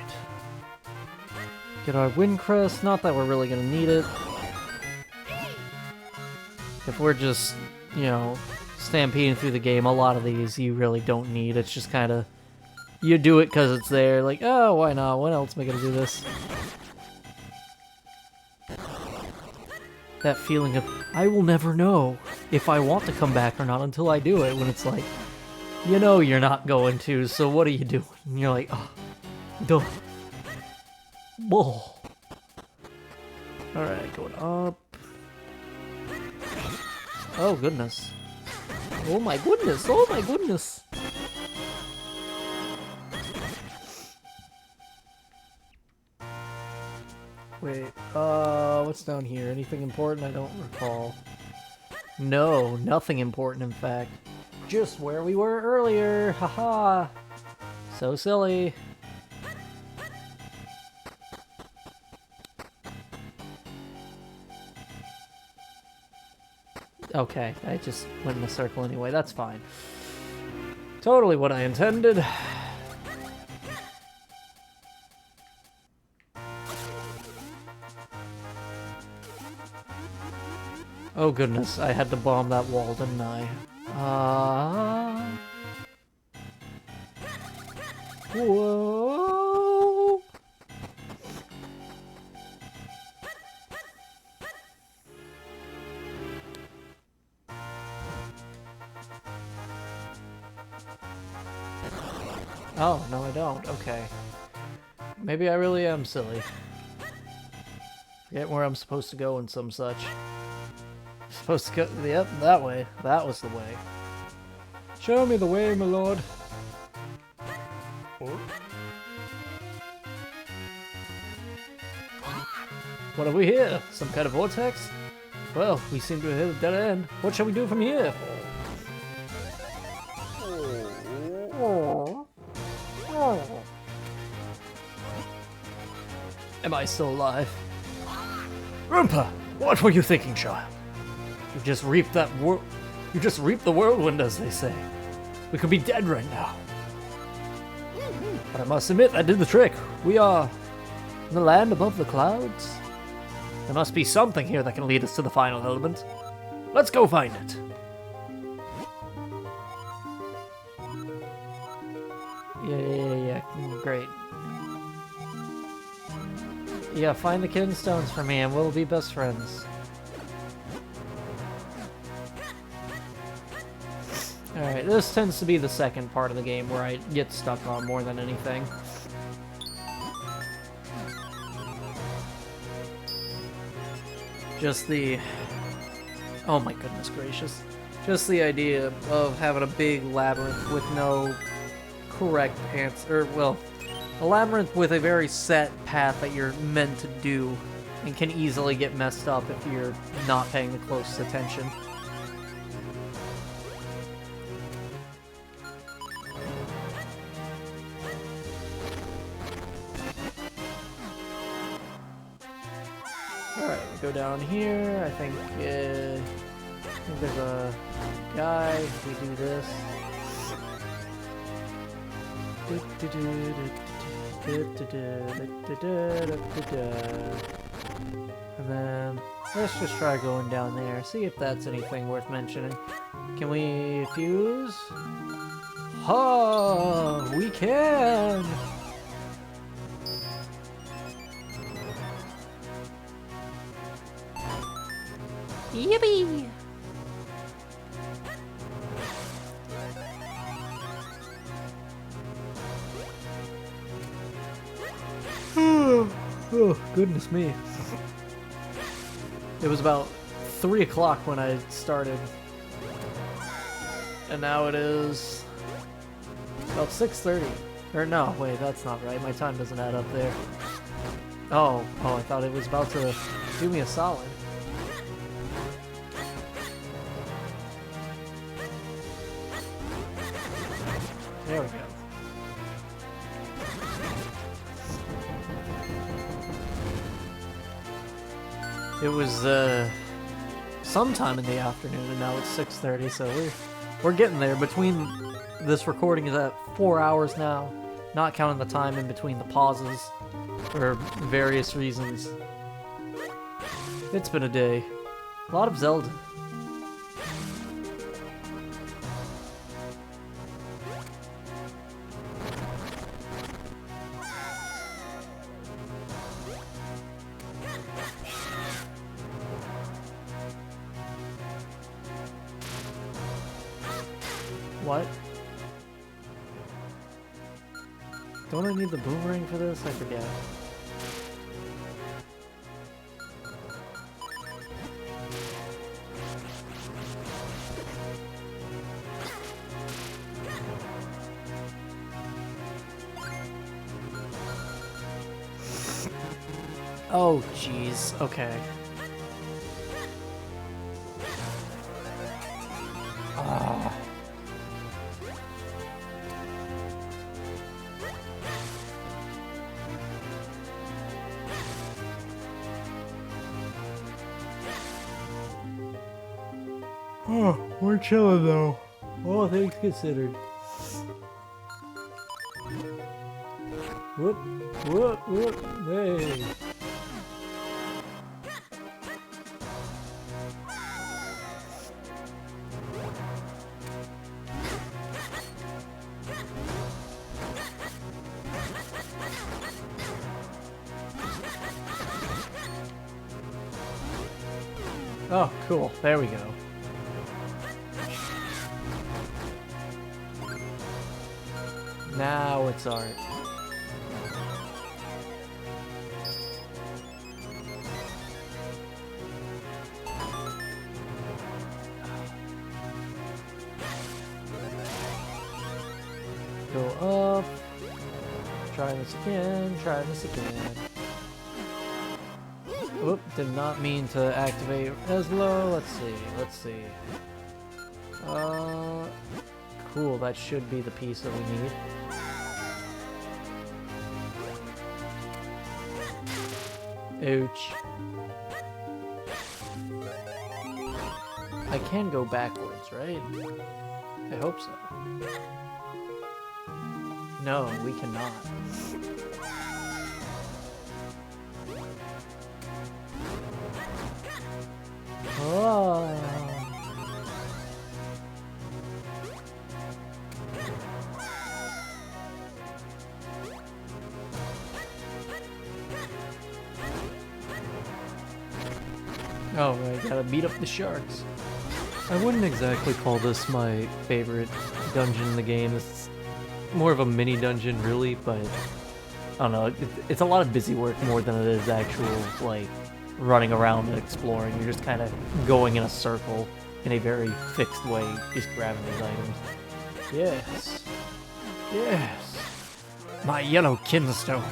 B: Get our wind crest. Not that we're really gonna need it. If we're just, you know, stampeding through the game, a lot of these you really don't need. It's just kind of, you do it because it's there. Like, oh, why not? When else am I gonna do this? That feeling of, I will never know if I want to come back or not until I do it, when it's like, you know you're not going to, so what are you doing? And you're like, oh, duh. Whoa. Alright, going up. Oh, goodness. Oh my goodness, oh my goodness. Wait, what's down here? Anything important? I don't recall. No, nothing important, in fact. Just where we were earlier, haha. So silly. Okay, I just went in a circle anyway, that's fine. Totally what I intended. Oh goodness, I had to bomb that wall, didn't I? Whoa! Oh, no I don't. Okay. Maybe I really am silly. Forget where I'm supposed to go and some such. Supposed to go, yep, that way. That was the way. Show me the way, my lord. What have we here? Some kind of vortex? Well, we seem to have hit a dead end. What shall we do from here? Am I still alive? Roompa, what were you thinking, child? You just reaped that You just reaped the whirlwind, as they say. We could be dead right now. But I must admit, that did the trick. We are in the land above the clouds. There must be something here that can lead us to the final element. Let's go find it. Yeah. Great. Yeah, find the kitten stones for me and we'll be best friends. Alright, this tends to be the second part of the game where I get stuck on more than anything. Just the... Oh my goodness gracious. Just the idea of having a big labyrinth with no correct answer, well, a labyrinth with a very set path that you're meant to do and can easily get messed up if you're not paying the closest attention. Alright, we go down here. I think there's a guy. We do this.
A: And then let's just try going down there, see if that's anything worth mentioning. Can we fuse? Oh, we can!
C: Yippee!
A: Oh, goodness me. It was about 3 o'clock when I started. And now it is about 6:30. Or no, wait, that's not right. My time doesn't add up there. Oh, I thought it was about to do me a solid. There we go. It was sometime in the afternoon, and now it's 6:30, so we're getting there. Between this recording is at 4 hours now, not counting the time in between the pauses for various reasons. It's been a day. A lot of Zelda. What? Don't I need the boomerang for this? I forget. Oh, jeez. Okay. Ah. Oh, we're chilling though. All things considered. Whoop, whoop, whoop, hey. Oh, cool. There we go. Now it's art. Go up. Try this again. Try this again. Oop, did not mean to activate Eslo. Let's see. Let's see. Cool. That should be the piece that we need. Ouch. I can go backwards, right? I hope so. No, we cannot. Oh. Oh, right, gotta beat up the sharks.
B: I wouldn't exactly call this my favorite dungeon in the game. It's more of a mini dungeon, really, but I don't know. It's a lot of busy work more than it is actual, like, running around and exploring. You're just kind of going in a circle in a very fixed way, just grabbing these items.
A: Yes. Yes. My yellow kinstone.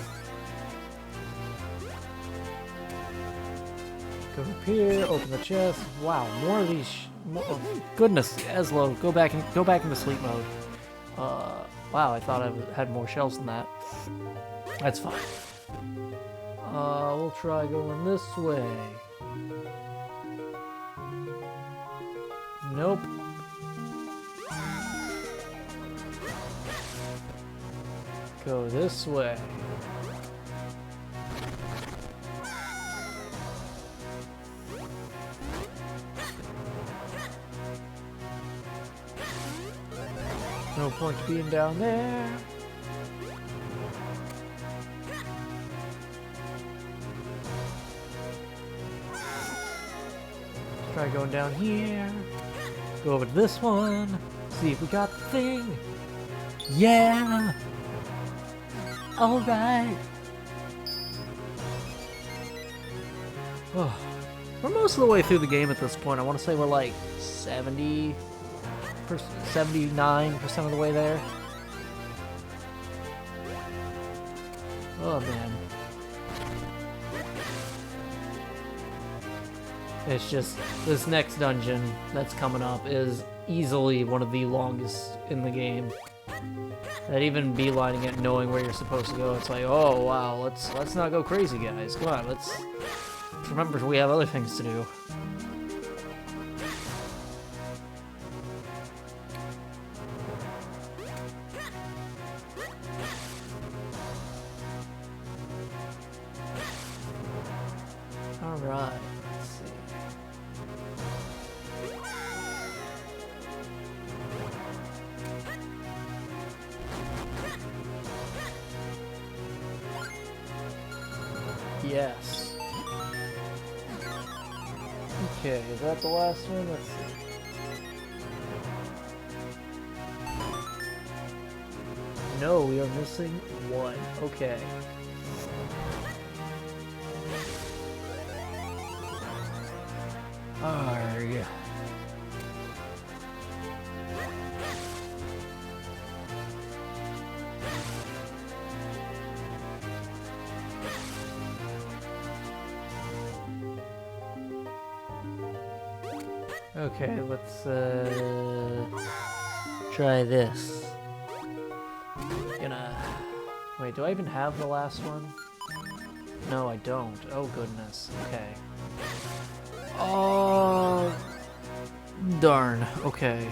A: Go up here, open the chest. Wow, more of these. Oh, goodness, Eslo, go back into sleep mode. Wow, I thought I had more shells than that. That's fine. We'll try going this way. Nope.
B: Go this way. No point being down there. Try going down here. Go over to this one. See if we got the thing. Yeah! Alright! Oh. We're most of the way through the game at this point. I want to say we're like 79% of the way there. Oh man. It's just, this next dungeon that's coming up is easily one of the longest in the game. That even beelining it, knowing where you're supposed to go, it's like, oh wow, let's not go crazy, guys. Come on, let's remember we have other things to do. All right, let's see. Yes. Okay, is that the last one? Let's see. No, we are missing one. Okay. Arrgh. Okay, let's try this. Wait, do I even have the last one? No, I don't. Oh goodness. Okay. Oh, darn. Okay.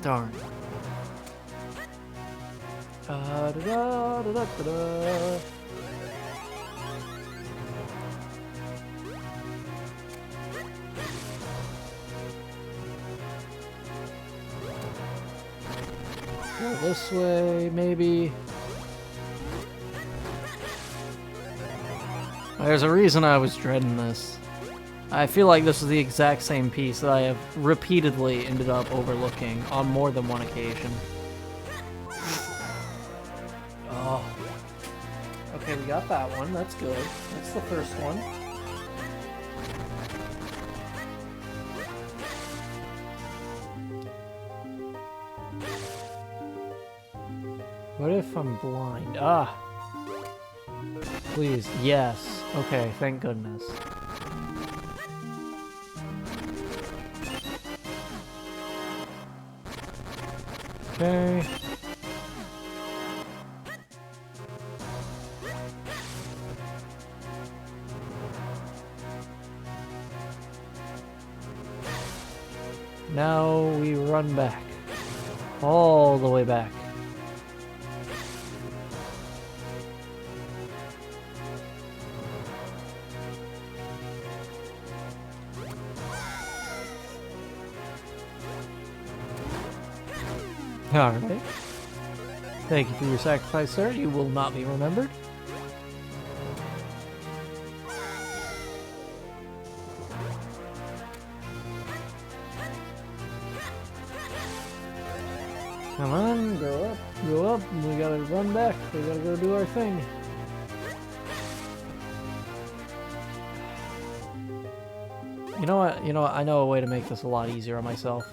B: Darn. Da da da da da da. Go this way, maybe. There's a reason I was dreading this. I feel like this is the exact same piece that I have repeatedly ended up overlooking on more than one occasion. Oh. Okay, we got that one. That's good. That's the first one. What if I'm blind? Ah! Please, yes. Okay, thank goodness. Okay. Now we run back. All the way back. Alright. Thank you for your sacrifice, sir. You will not be remembered. Come on, go up, go up. We gotta run back. We gotta go do our thing. You know what? You know what? I know a way to make this a lot easier on myself.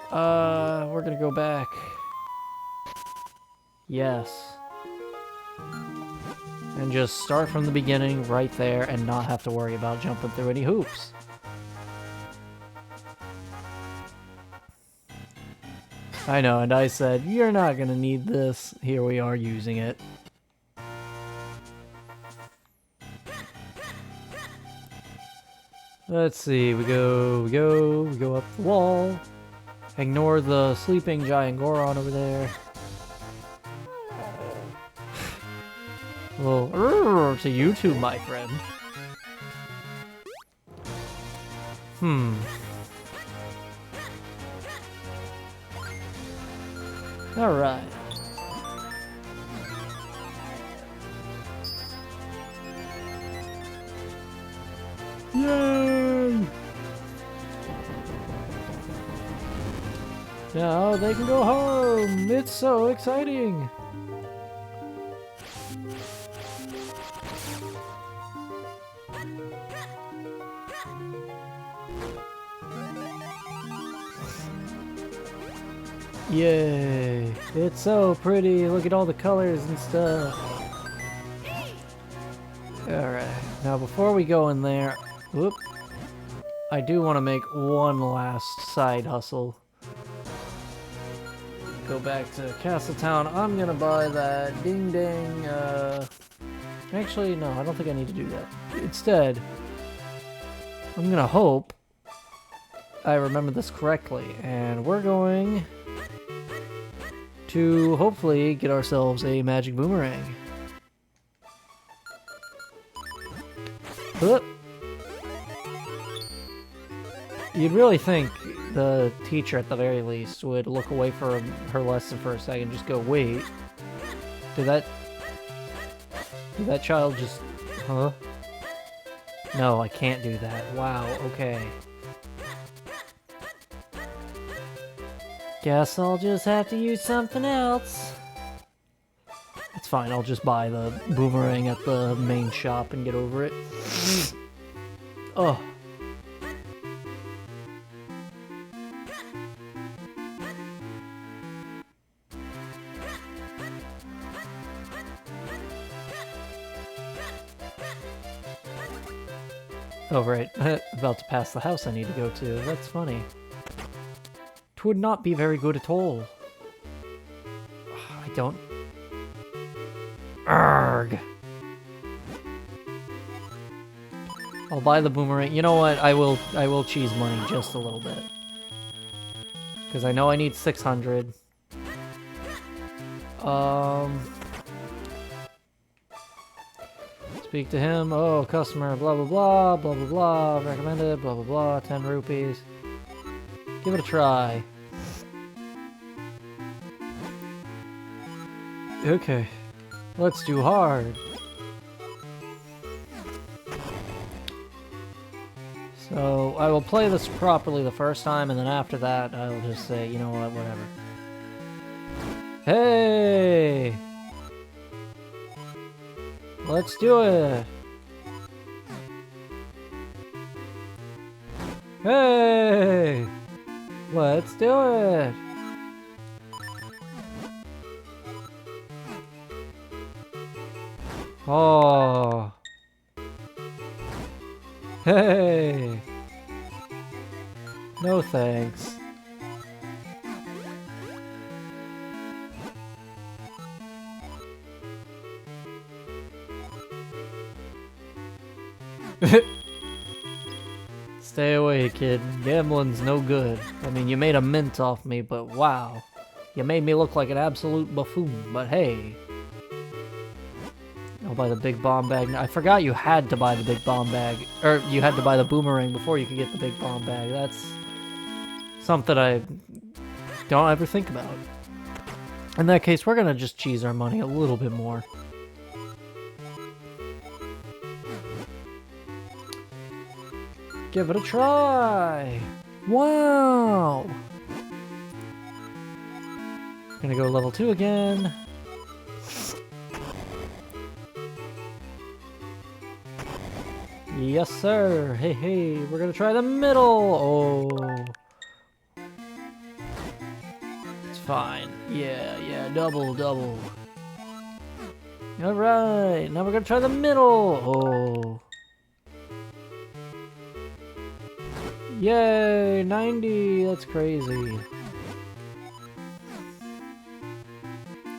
B: We're gonna go back. Yes. And just start from the beginning right there and not have to worry about jumping through any hoops. I know, and I said, you're not gonna need this. Here we are using it. Let's see, we go up the wall. Ignore the sleeping giant Goron over there. Well, to you too, my friend. Alright. Yay! Now they can go home! It's so exciting! Yay! It's so pretty! Look at all the colors and stuff! Alright, now before we go in there, whoop, I do want to make one last side hustle. Go back to Castletown. I'm gonna buy that ding ding, actually, no, I don't think I need to do that. Instead, I'm gonna hope I remember this correctly, and we're going to hopefully get ourselves a magic boomerang. Whoop. You'd really think the teacher, at the very least, would look away from her lesson for a second and just go, wait, did that child just, huh? No, I can't do that. Wow, okay. Guess I'll just have to use something else. It's fine, I'll just buy the boomerang at the main shop and get over it. Oh. Oh, right. About to pass the house I need to go to. That's funny. It would not be very good at all. I don't... Arrgh. I'll buy the boomerang. You know what? I will cheese money just a little bit. Because I know I need 600. Speak to him. Oh, customer, blah, blah, blah, blah, blah, blah. Recommended, blah, blah, blah. 10 rupees. Give it a try. Okay. Let's do hard. So, I will play this properly the first time, and then after that, I will just say, you know what, whatever. Hey! Let's do it! Hey! Let's do it! Oh! Hey! No thanks. Stay away, kid. Gambling's no good. I mean, you made a mint off me, but wow. You made me look like an absolute buffoon, but hey. I'll buy the big bomb bag. I forgot you had to buy the big bomb bag. Or, you had to buy the boomerang before you could get the big bomb bag. That's something I don't ever think about. In that case, we're gonna just cheese our money a little bit more. Give it a try! Wow! Gonna go level 2 again. Yes, sir! Hey, hey, we're gonna try the middle! Oh. It's fine. Yeah, double. Alright, now we're gonna try the middle! Oh. Yay, 90, that's crazy.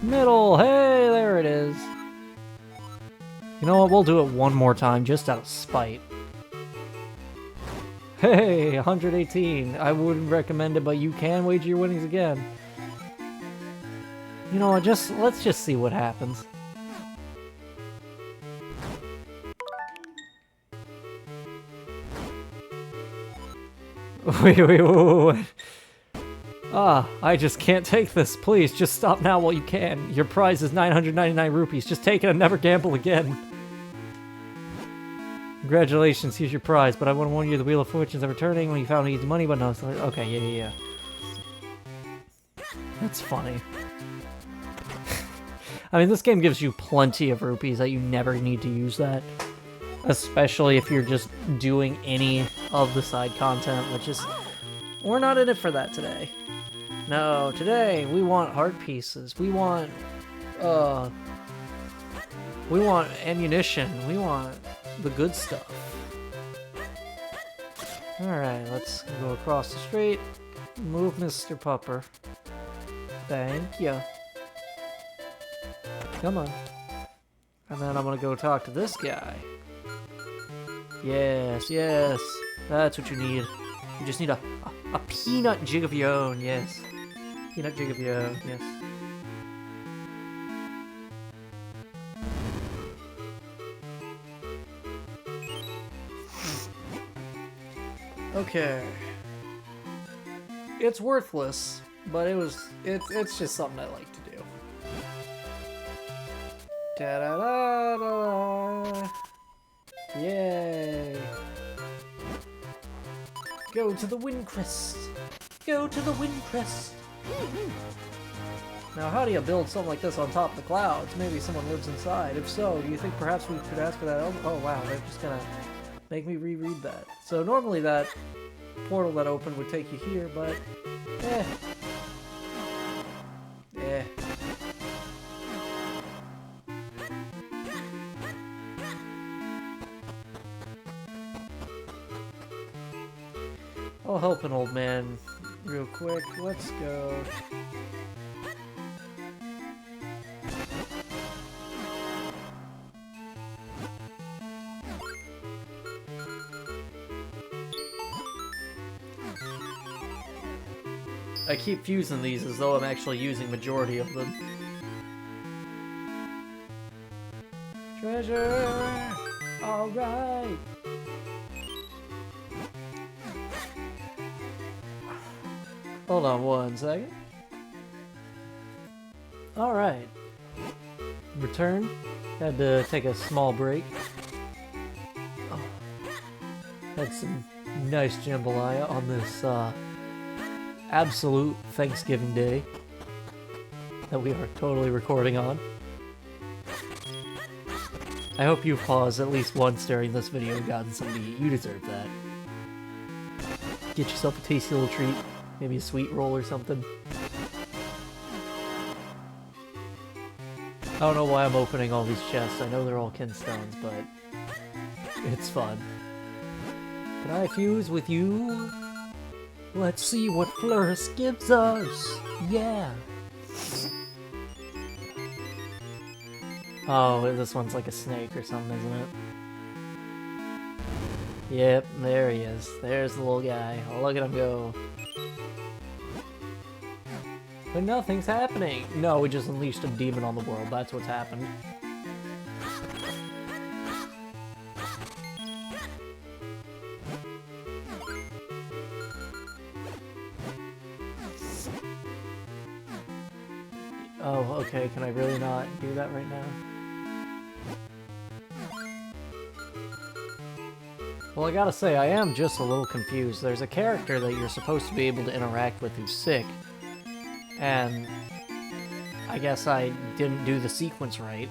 B: Middle, hey, there it is. You know what, we'll do it one more time, just out of spite. Hey, 118. I wouldn't recommend it, but you can wager your winnings again. You know what, let's just see what happens. Wait. Ah, I just can't take this. Please, just stop now while you can. Your prize is 999 rupees. Just take it and never gamble again. Congratulations, here's your prize, but I want to warn you the Wheel of Fortune's are returning when you found easy money, but no, it's okay, yeah. That's funny. I mean, this game gives you plenty of rupees that you never need to use that. Especially if you're just doing any of the side content, which is... We're not in it for that today. No, today we want heart pieces. We want ammunition. We want the good stuff. Alright, let's go across the street. Move Mr. Pupper. Thank you. Come on. And then I'm gonna go talk to this guy. Yes. That's what you need. You just need a peanut jig of your own, yes. Peanut jig of your own, yes. Okay. It's worthless, but it's just something I like to do. Da-da-da-da-da. Yay. Go to the Windcrest. Go to the Windcrest. Now, how do you build something like this on top of the clouds? Maybe someone lives inside. If so, do you think perhaps we could ask for that? Oh wow, they're just gonna make me reread that. So normally that portal that opened would take you here, but eh. I'll help an old man real quick. Let's go. I keep fusing these as though I'm actually using majority of them. Treasure! Alright! Hold on one second. Alright. Return. Had to take a small break. Oh. Had some nice jambalaya on this absolute Thanksgiving Day that we are totally recording on. I hope you've paused at least once during this video and gotten something to eat. You deserve that. Get yourself a tasty little treat. Maybe a sweet roll or something. I don't know why I'm opening all these chests. I know they're all kinstones, but it's fun. Can I fuse with you? Let's see what Flourish gives us. Yeah. Oh, this one's like a snake or something, isn't it? Yep, there he is. There's the little guy. Oh, look at him go. But nothing's happening. No, we just unleashed a demon on the world. That's what's happened. Oh, okay. Can I really not do that right now? Well, I gotta say, I am just a little confused. There's a character that you're supposed to be able to interact with who's sick. And I guess I didn't do the sequence right.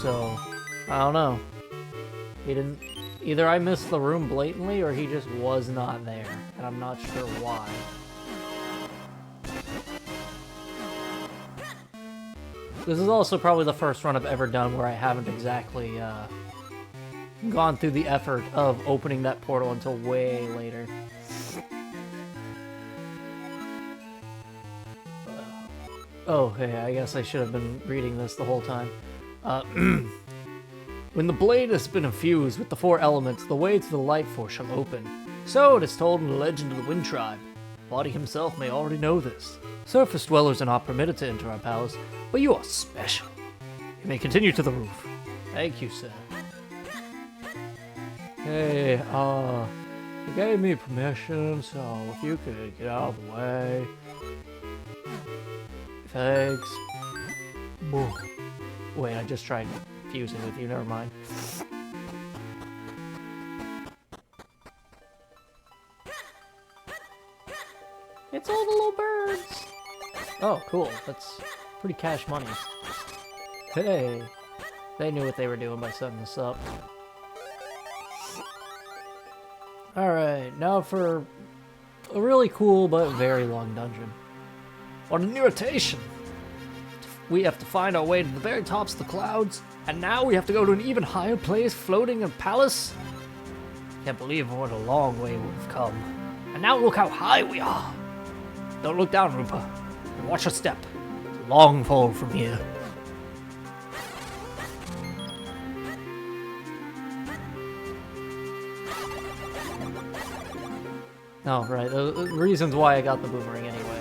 B: So, I don't know. He didn't... Either I missed the room blatantly, or he just was not there. And I'm not sure why. This is also probably the first run I've ever done where I haven't exactly, gone through the effort of opening that portal until way later. Oh, hey, I guess I should have been reading this the whole time. When the blade has been infused with the 4 elements, the way to the life force shall open. So it is told in the legend of the Wind Tribe. Vaati himself may already know this. Surface dwellers are not permitted to enter our palace, but you are special. You may continue to the roof. Thank you, sir. Hey, you gave me permission, so if you could get out of the way. Thanks. Boo. Wait, I just tried fusing with you, never mind. It's all the little birds! Oh, cool. That's pretty cash money. Hey! They knew what they were doing by setting this up. Alright, now for a really cool but very long dungeon. On a new rotation! We have to find our way to the very tops of the clouds, and now we have to go to an even higher place floating in a palace? Can't believe what a long way we've come. And now look how high we are! Don't look down, Rupa, and watch your step. It's a long fall from here. Oh, right, the reasons why I got the boomerang anyway.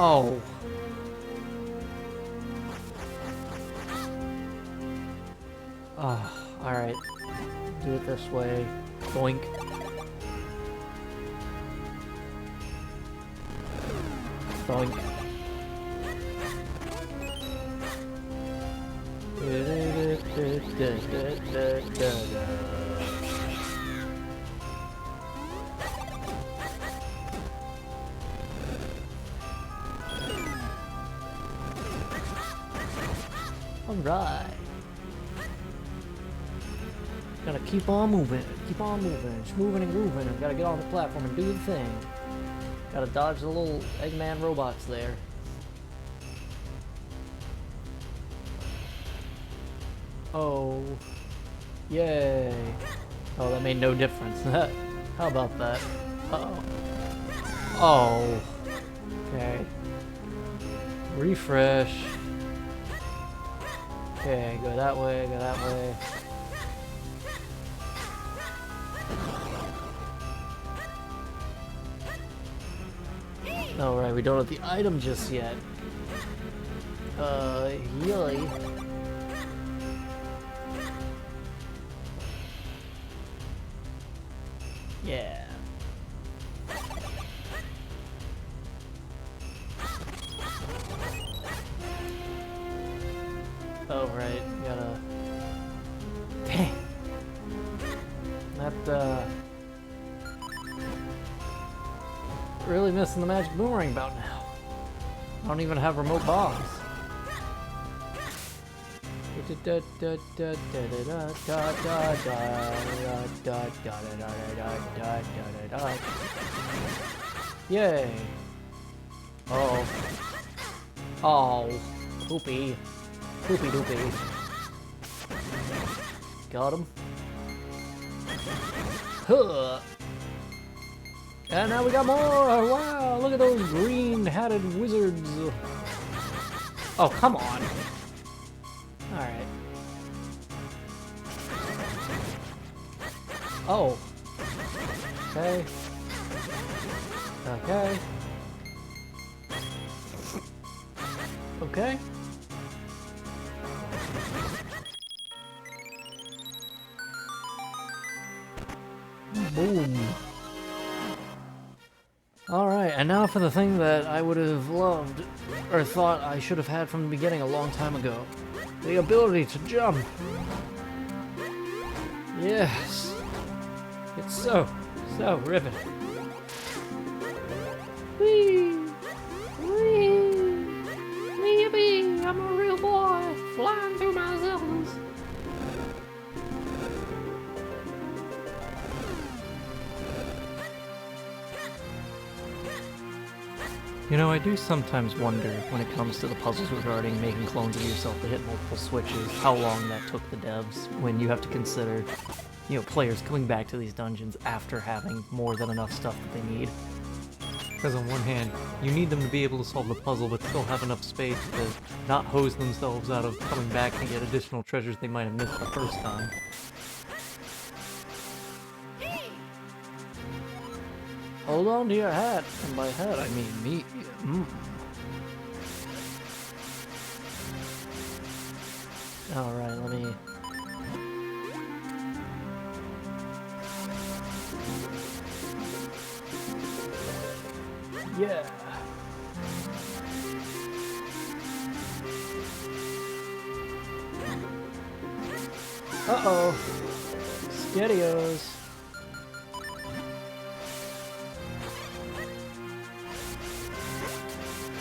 B: Oh. Oh, alright. Do it this way. Boink. Boink. Alright. Gotta keep on moving, just moving and grooving. I've gotta get on the platform and do the thing. Gotta dodge the little Eggman robots there. Oh. Yay. Oh, that made no difference. How about that? Uh-oh. Oh. Okay. Refresh. Okay, go that way, go that way. Alright, we don't have the item just yet. Yay. Yeah. Oh, right, gotta... Dang! That, really missing the magic boomerang about now. I don't even have remote bombs. Yay! Oh. Oh. Poopy. Poopy doopy. Got him. Huh. And now we got more! Wow, look at those green-hatted wizards! Oh, come on! Alright. Oh. Okay. Okay. Okay. Boom. Alright, and now for the thing that I would have loved, or thought I should have had from the beginning a long time ago. The ability to jump. Yes. It's so riveting. Whee! Whee! Yippee! I'm a real boy, flying through my zones.
A: You know, I do sometimes wonder, when it comes to the puzzles regarding making clones of yourself to hit multiple switches, how long that took the devs, when you have to consider, you know, players coming back to these dungeons after having more than enough stuff that they need. Because on one hand, you need them to be able to solve the puzzle, but still have enough space to not hose themselves out of coming back to get additional treasures they might have missed the first time. Hold on to your hat, and by hat I mean me. Alright, let me... Yeah. Uh-oh. Skettios.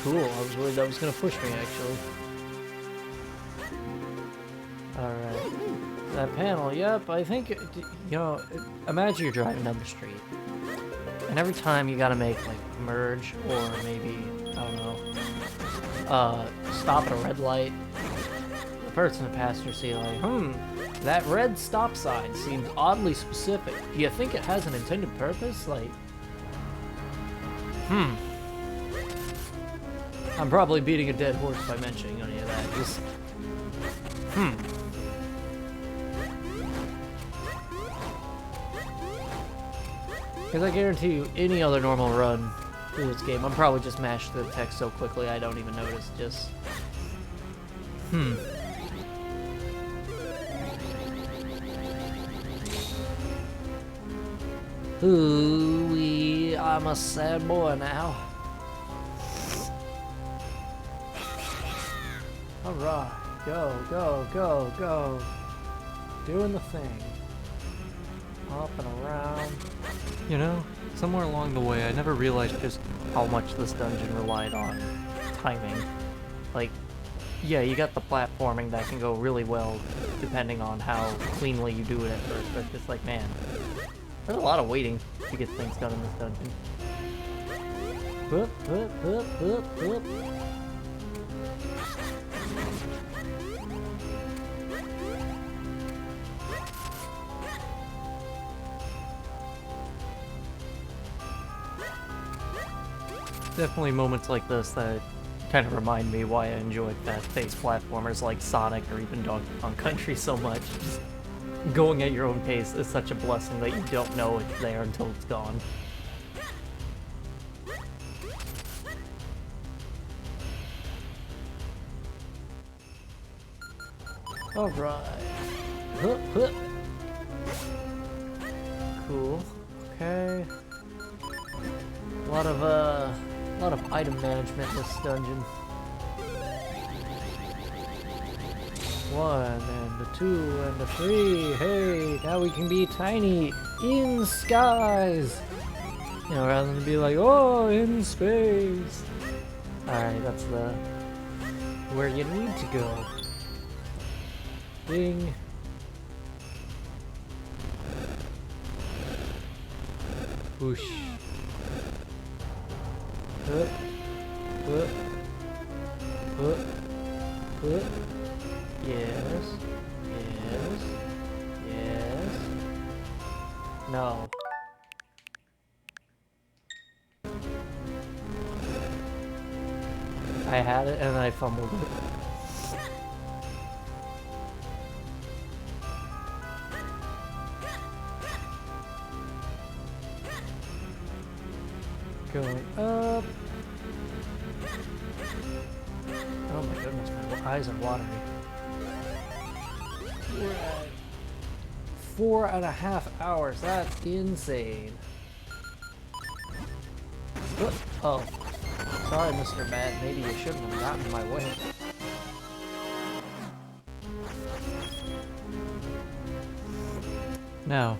A: Cool, I was worried that was gonna push me, actually. Alright. That panel, yep, I think, you know, imagine you're driving down the street. And every time you gotta make, like, a merge, or maybe, I don't know, stop at a red light. The person in the passenger seat, like, that red stop sign seems oddly specific. Do you think it has an intended purpose? Like, I'm probably beating a dead horse by mentioning any of that. Just, Because I guarantee you, any other normal run through this game, I'm probably just mashed through the text so quickly I don't even notice. Just, Ooh-wee, I'm a sad boy now. Alright, go, go, go, go. Doing the thing. Up and around. You know, somewhere along the way I never realized just how much this dungeon relied on timing. Like, yeah, you got the platforming that can go really well depending on how cleanly you do it at first, but it's like, man, there's a lot of waiting to get things done in this dungeon. Whoop, whoop, whoop, whoop, whoop. Definitely moments like this that kind of remind me why I enjoyed fast-paced platformers like Sonic or even Donkey Kong Country so much. Just going at your own pace is such a blessing that you don't know it's there until it's gone. Alright. Hup, hup. Cool. Okay. A lot of item management in this dungeon. 1 and a 2 and a 3. Hey, now we can be tiny in skies. You know, rather than be like, oh, in space. Alright, that's the where you need to go. Ding. Whoosh. Hup. Hup. Hup. Hup. Yes. Yes. Yes. No. I had it and I fumbled it. Going up. Oh my goodness, my eyes are watery. We're at 4.5 hours. That's insane. Oh. Sorry, Mr. Bad. Maybe you shouldn't have gotten in my way. Now,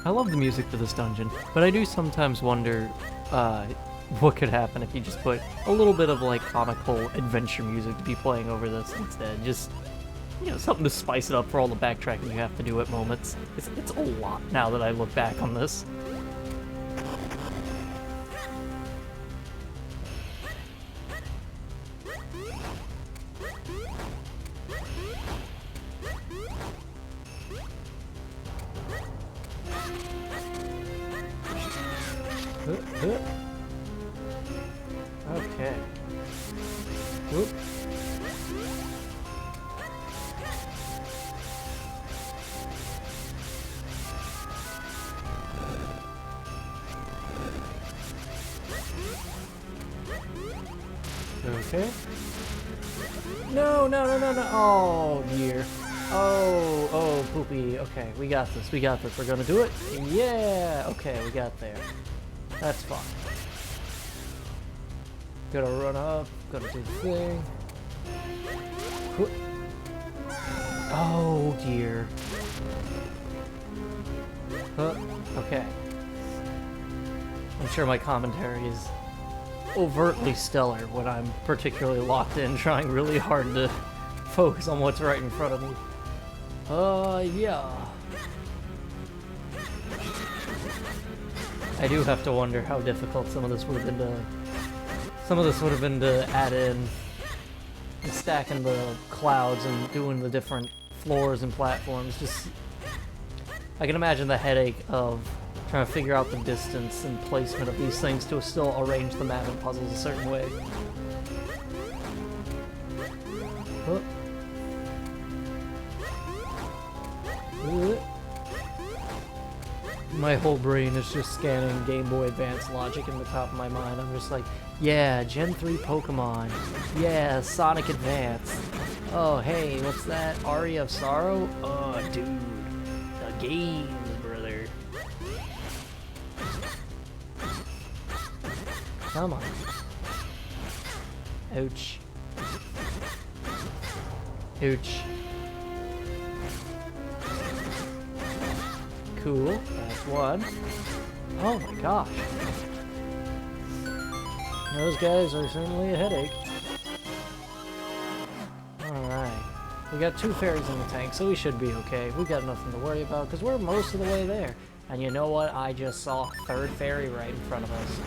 A: I love the music for this dungeon, but I do sometimes wonder what could happen if you just put a little bit of like comical adventure music to be playing over this instead. Just, you know, something to spice it up for all the backtracking you have to do at moments. It's a lot now that I look back on this.
B: Okay. Whoop. Okay. No, no, no, no, no. Oh, dear. Oh, oh, poopy. Okay, we got this. We got this. We're gonna do it. Yeah. Okay, we got there. That's fine. Gotta run up. Gotta do the thing. Oh, dear. Okay. I'm sure my commentary is overtly stellar when I'm particularly locked in, trying really hard to focus on what's right in front of me. Yeah. I do have to wonder how difficult some of this would have been to add in and stacking the clouds and doing the different floors and platforms. Just, I can imagine the headache of trying to figure out the distance and placement of these things to still arrange the map and puzzles a certain way. Oh. My whole brain is just scanning Game Boy Advance logic in the top of my mind. I'm just like, yeah, Gen 3 Pokemon. Yeah, Sonic Advance. Oh, hey, what's that? Aria of Sorrow? Oh, dude. The games, brother. Come on. Ouch. Ouch. Cool, that's one. Oh my gosh. Those guys are certainly a headache. Alright. We got 2 fairies in the tank, so we should be okay. We got nothing to worry about, because we're most of the way there. And you know what? I just saw a 3rd fairy right in front of us.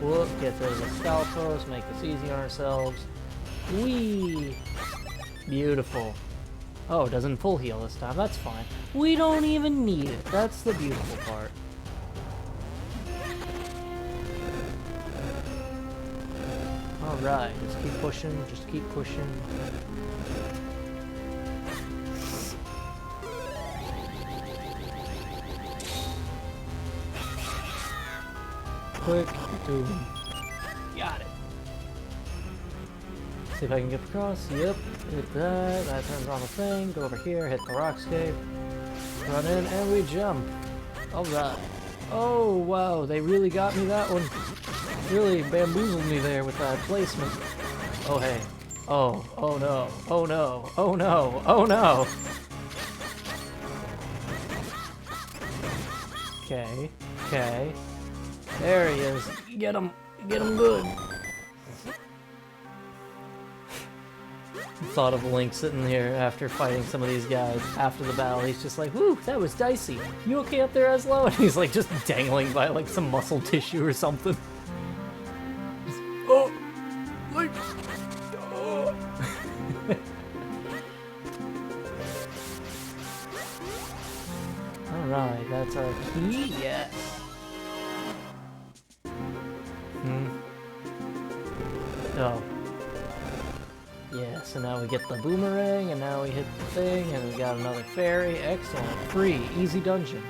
B: Whoop, get rid of the Stalfos, make this easy on ourselves. Whee! Beautiful. Oh, it doesn't full heal this time, that's fine. We don't even need it, that's the beautiful part. Alright, just keep pushing, just keep pushing. Quick, boom. Got it. See if I can get across. Yep, hit that. That turns on the thing. Go over here, hit the rockscape. Run in, and we jump. Alright. Oh, wow, they really got me that one. Really bamboozled me there with that placement. Oh, hey. Oh, oh no. Oh no. Oh no. Oh no. Okay. Okay. There he is. Get him. Get him good. Thought of Link sitting here after fighting some of these guys after the battle. He's just like, whoo, that was dicey. You okay up there, Eslo? And he's like just dangling by like some muscle tissue or something. Just, oh, Link. Oh. Alright, that's our key, yes. Oh. Yeah, so now we get the boomerang, and now we hit the thing, and we got another fairy. Excellent. Free. Easy dungeon.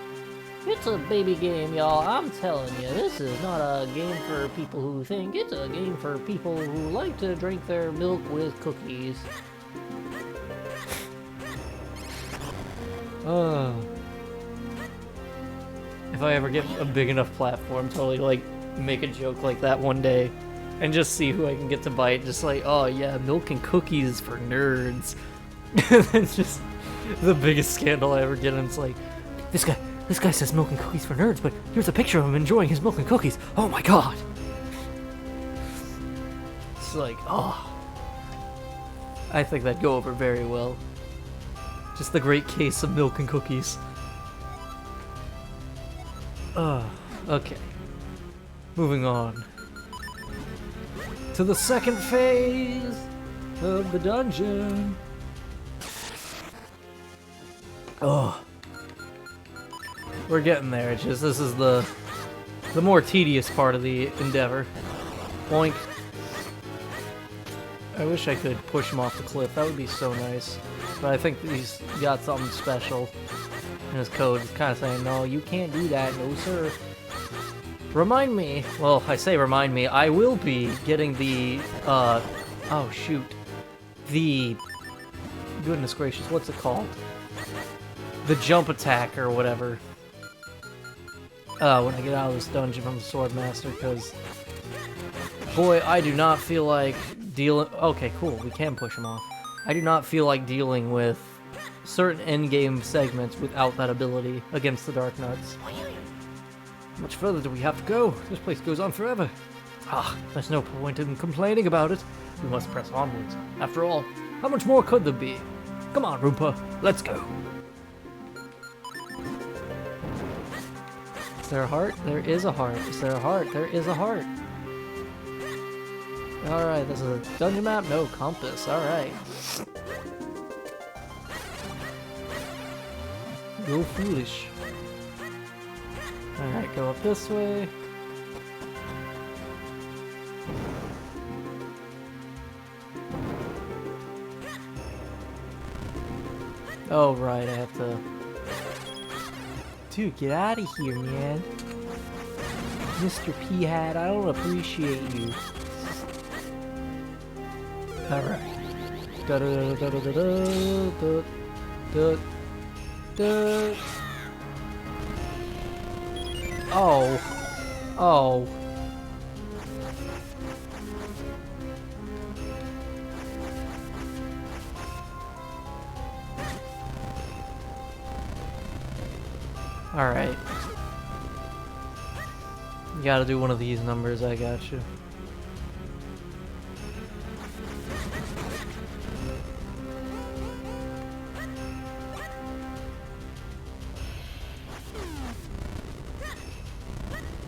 B: It's a baby game, y'all. I'm telling you, this is not a game for people who think. It's a game for people who like to drink their milk with cookies. If I ever get a big enough platform, totally like make a joke like that one day. And just see who I can get to bite, just like, oh yeah, milk and cookies for nerds. And it's just the biggest scandal I ever get, and it's like, this guy says milk and cookies for nerds, but here's a picture of him enjoying his milk and cookies. Oh my god! It's like, oh. I think that'd go over very well. Just the great case of milk and cookies. Okay. Moving on to the second phase of the dungeon. Oh, we're getting there. It's just this is the the more tedious part of the endeavor. Boink. I wish I could push him off the cliff. That would be so nice. But I think he's got something special in his code. It's kind of saying, no, you can't do that. No, sir. Remind me. Well, I say remind me. I will be getting the, oh, shoot. The, goodness gracious, what's it called? The jump attack or whatever. When I get out of this dungeon from the Swordmaster, because, boy, I do not feel like dealing... Okay, cool, we can push him off. I do not feel like dealing with certain endgame segments without that ability against the Dark Nuts. How much further do we have to go? This place goes on forever. Ah, there's no point in complaining about it. We must press onwards. After all, how much more could there be? Come on, Roompa, let's go. Is there a heart? There is a heart. Is there a heart? There is a heart. Alright, this is a dungeon map? No, compass. Alright. Go foolish. Alright, go up this way. Oh, right, I have to... Dude, get out of here, man. Mr. P-Hat, I don't appreciate you. Alright. Oh. Oh. Alright. You gotta do one of these numbers, I got you.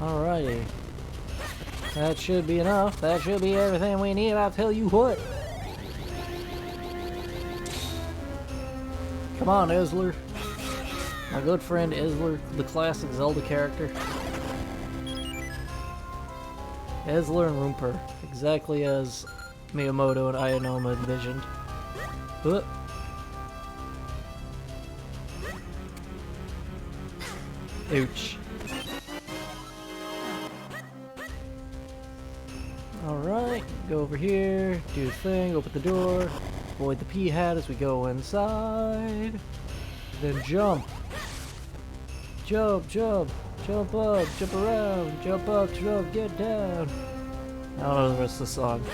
B: Alrighty. That should be enough. That should be everything we need, I'll tell you what. Come on, Isler. My good friend Isler, the classic Zelda character. Isler and Roomper, exactly as Miyamoto and Ayanoma envisioned. Ouch. Alright, go over here, do the thing, open the door, avoid the P-Hat as we go inside, then jump. Jump, jump, jump up, jump around, jump up, jump, get down. I don't know the rest of the song.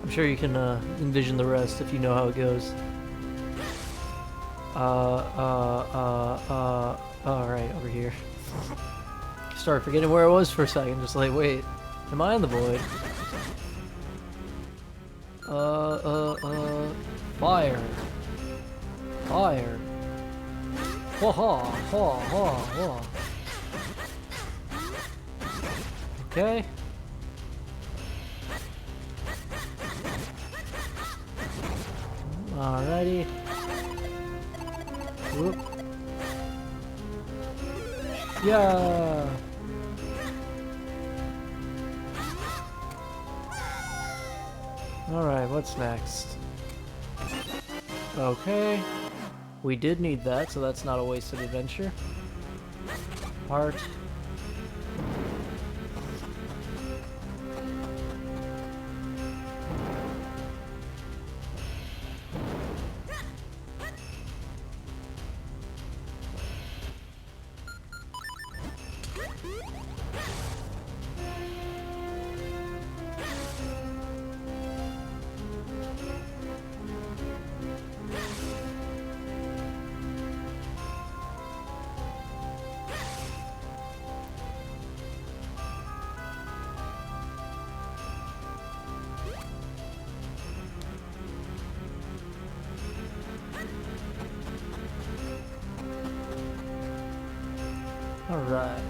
B: I'm sure you can envision the rest if you know how it goes. Alright, over here. Started forgetting where I was for a second, just like, wait, am I in the void? Fire. Fire. Ha ha ha ha ha. Okay. Alrighty. Whoop. Yeah. Alright, what's next? Okay. We did need that, so that's not a wasted adventure. Heart. Alright.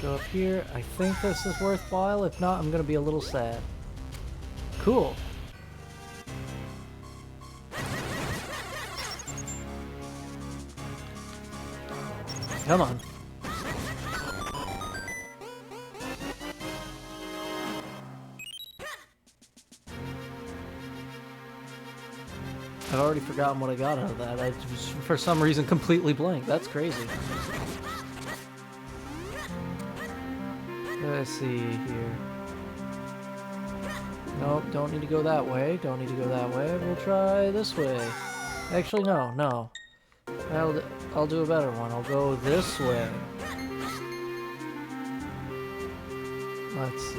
B: Go up here. I think this is worthwhile. If not, I'm gonna be a little sad. Cool. Come on. I've already forgotten what I got out of that. I just, for some reason, completely blanked. That's crazy. Let's see here. Nope, don't need to go that way. Don't need to go that way. We'll try this way. Actually, no. I'll do a better one. I'll go this way. Let's see.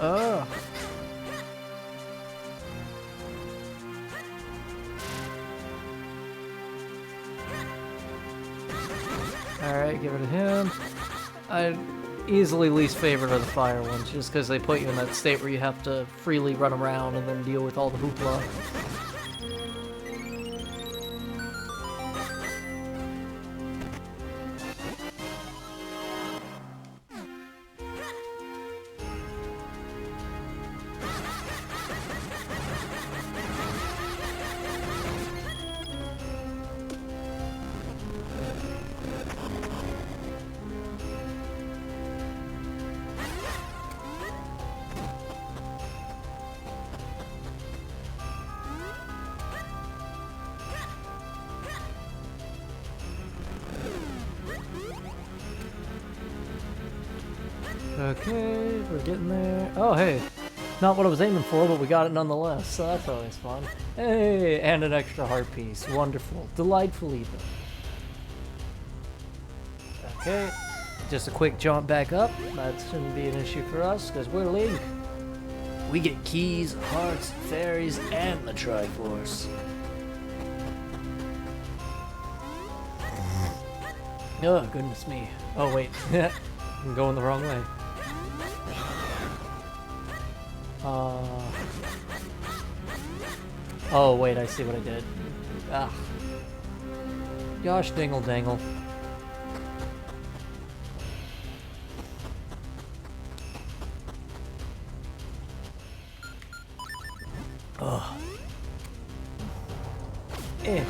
B: Oh. Alright, give it to him. I easily least favorite are the fire ones, just because they put you in that state where you have to freely run around and then deal with all the hoopla. Okay, we're getting there. Oh, hey. Not what I was aiming for, but we got it nonetheless, so that's always fun. Hey, and an extra heart piece. Wonderful. Delightful even. Okay, just a quick jump back up. That shouldn't be an issue for us, because we're Link. We get keys, hearts, fairies, and the Triforce. Oh, goodness me. Oh, wait. I'm going the wrong way. Oh, wait, I see what I did. Ah. Gosh dingle dangle. Ugh. Eh.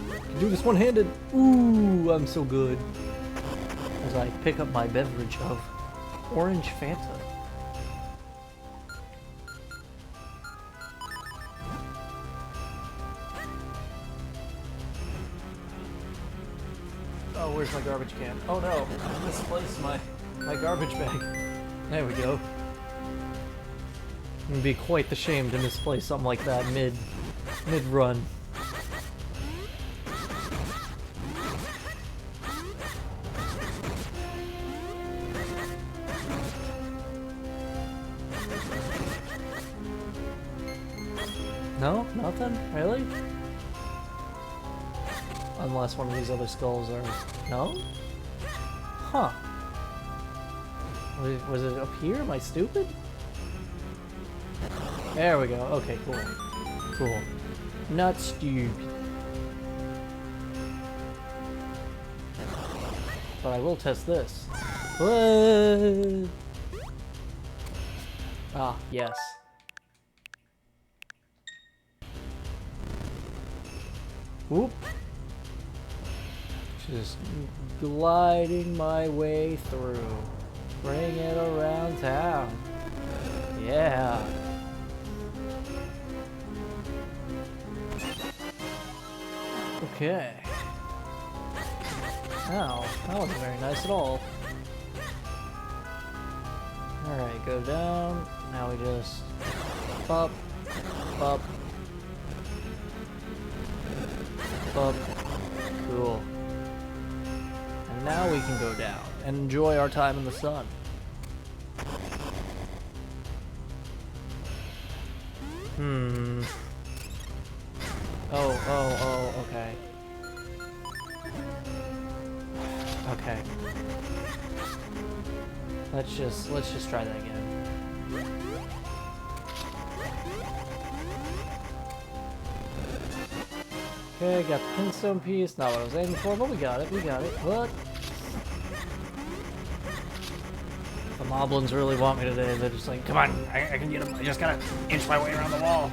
B: Can do this one-handed. Ooh, I'm so good. As I pick up my beverage of orange Fanta. Oh, where's my garbage can? Oh no, I misplaced my garbage bag. There we go. It'd be quite the shame to misplace something like that mid-run. No? Nothing? Really? Unless one of these other skulls are... No? Huh. Was it up here? Am I stupid? There we go. Okay, cool. Cool. Not stupid. But I will test this. What? Ah, yes. Whoop. Just gliding my way through. Bring it around town. Yeah. Okay. Ow, that wasn't very nice at all. Alright, go down. Now we just up, up, up. Cool. And now we can go down and enjoy our time in the sun. Oh, okay. Okay. Let's just try that again. Okay, got the pinstone piece. Not what I was aiming for, but we got it. We got it. What? The moblins really want me today. They're just like, come on, I can get him. I just gotta inch my way around the wall.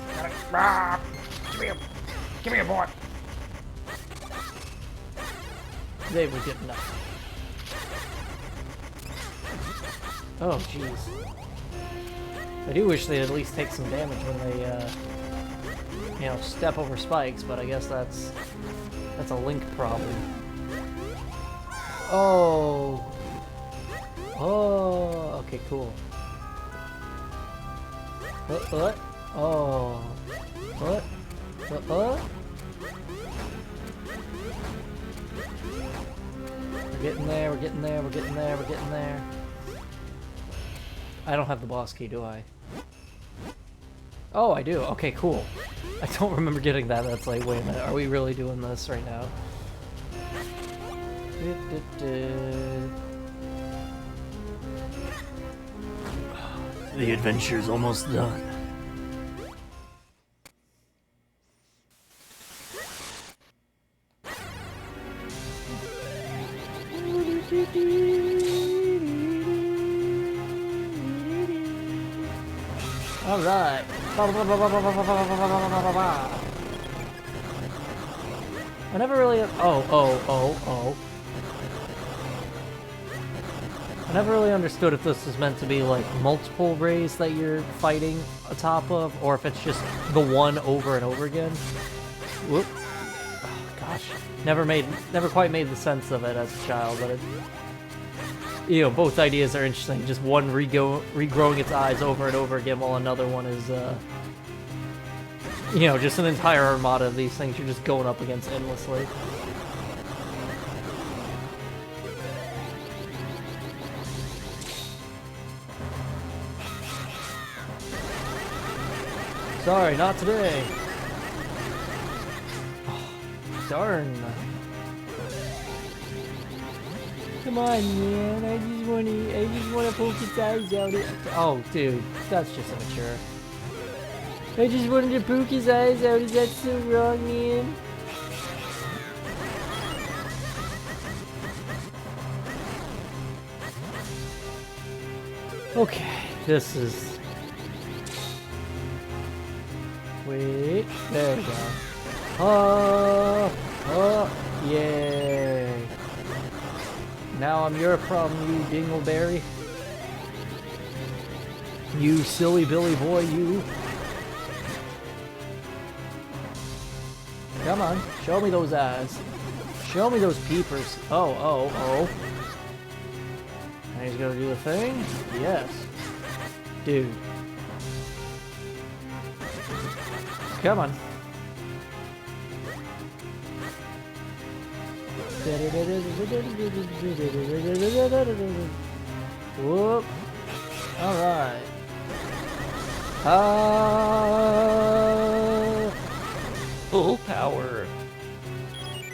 B: Give me a board. They would get nothing. Oh, jeez. I do wish they'd at least take some damage when they, you know, step over spikes, but I guess that's a Link problem. Oh! Oh! Okay, cool. What? Oh. What? What? We're getting there, we're getting there, we're getting there, we're getting there. I don't have the boss key, do I? Oh, I do. Okay, cool. I don't remember getting that. That's like, wait a minute, are we really doing this right now?
D: The adventure's almost done.
B: Alright. I never really... Oh. I never really understood if this is meant to be like multiple rays that you're fighting atop of, or if it's just the one over and over again. Whoop. Oh, gosh. Never quite made the sense of it as a child, but it... You know, both ideas are interesting. Just one regrowing its eyes over and over again, while another one is, you know, just an entire armada of these things you're just going up against endlessly. Sorry, not today. Oh, darn. Come on, man. I just wanna poke his eyes out. Oh, dude, that's just immature. I just wanted to poke his eyes out. Is that so wrong, man? Okay, this is... Wait, there we go. Oh, yay. Now I'm your problem, you dingleberry. You silly Billy boy, you. Come on, show me those eyes. Show me those peepers. Oh. And he's gonna do the thing? Yes. Dude. Come on. Whoop. Alright.
C: Full power.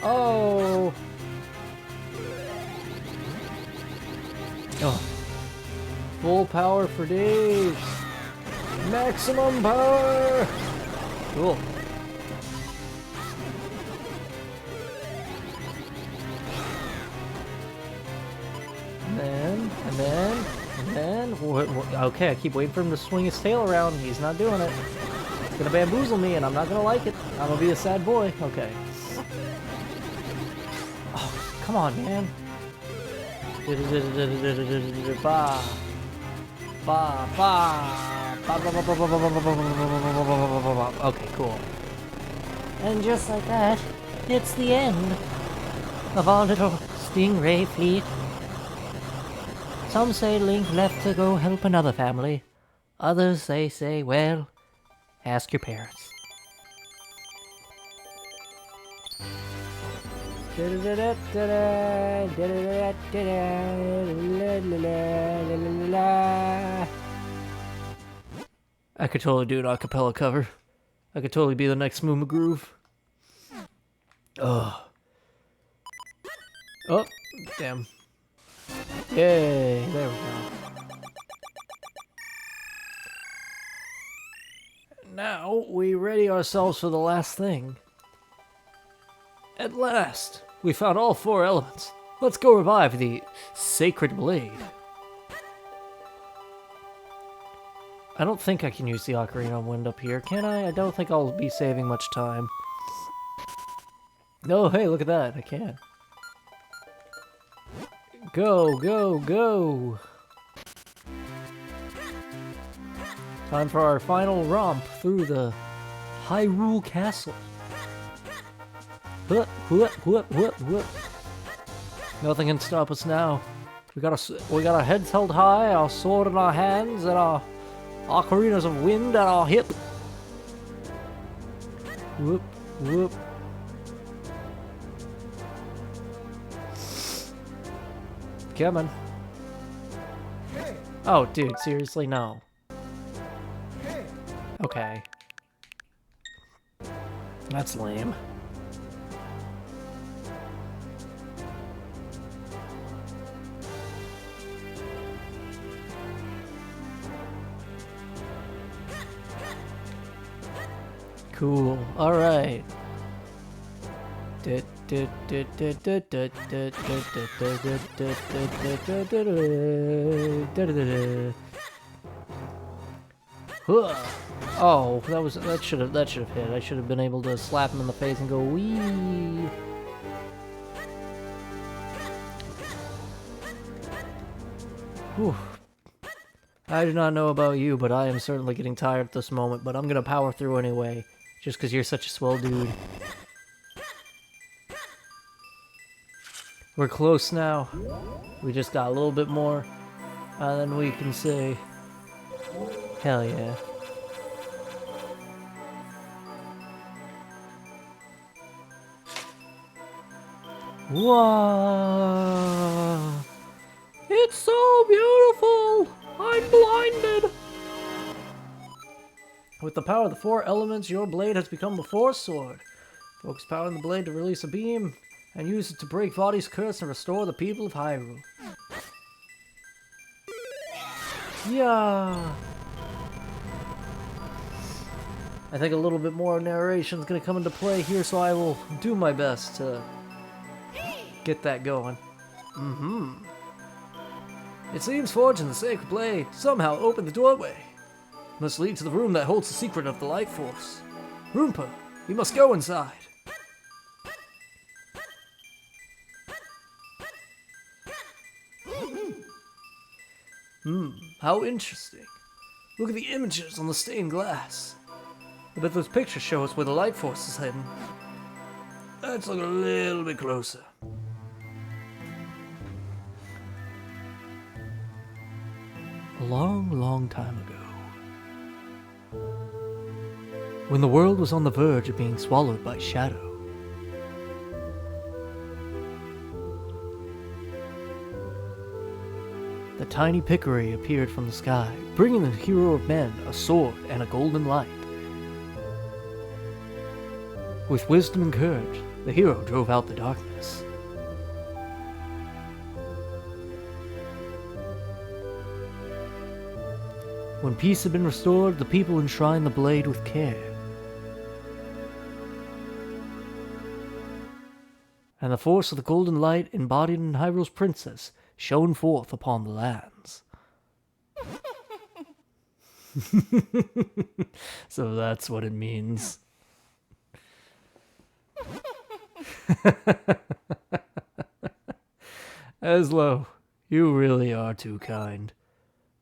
B: Oh. Full power for days. Maximum power. Cool. And then, okay, I keep waiting for him to swing his tail around. He's not doing it. It's gonna bamboozle me, and I'm not gonna like it. I'm gonna be a sad boy. Okay. Oh, come on, man. Okay, cool. And just like that, it's the end of our little stingray fleet. Some say Link left to go help another family. Others they say, well, ask your parents. I could totally do an acapella cover. I could totally be the next Mooma Groove. Ugh. Oh, damn. Yay, there we go. Now we ready ourselves for the last thing. At last, we found all 4 elements. Let's go revive the Sacred Blade. I don't think I can use the Ocarina of Wind up here, can I? I don't think I'll be saving much time. Oh, hey, look at that. I can. Go, go, go! Time for our final romp through the Hyrule Castle. Whoop, whoop, whoop, whoop, whoop. Nothing can stop us now. We got our heads held high, our sword in our hands, and our ocarinas of wind at our hip. Whoop, whoop. Coming. Oh, dude, seriously, no. Okay. That's lame. Cool. All right. Oh, that should have hit. I should have been able to slap him in the face and go wee. Whew. I do not know about you, but I am certainly getting tired at this moment, but I'm gonna power through anyway, just because you're such a swell dude. We're close now. We just got a little bit more, and then we can say, hell yeah. Wow! It's so beautiful! I'm blinded! With the power of the 4 elements, your blade has become the Force Sword. Focus power on the blade to release a beam, and use it to break Vadi's curse and restore the people of Hyrule. Yeah! I think a little bit more narration is going to come into play here, so I will do my best to get that going. It seems forging the sacred blade somehow opened the doorway. Must lead to the room that holds the secret of the light force. Roompa, we must go inside. How interesting. Look at the images on the stained glass. I bet those pictures show us where the light force is hidden. Let's look a little bit closer. A long, long time ago, when the world was on the verge of being swallowed by shadow, the tiny Pickery appeared from the sky, bringing the hero of men a sword and a golden light. With wisdom and courage, the hero drove out the darkness. When peace had been restored, the people enshrined the blade with care. And the force of the golden light embodied in Hyrule's princess shone forth upon the lands. So that's what it means. Eslo, you really are too kind.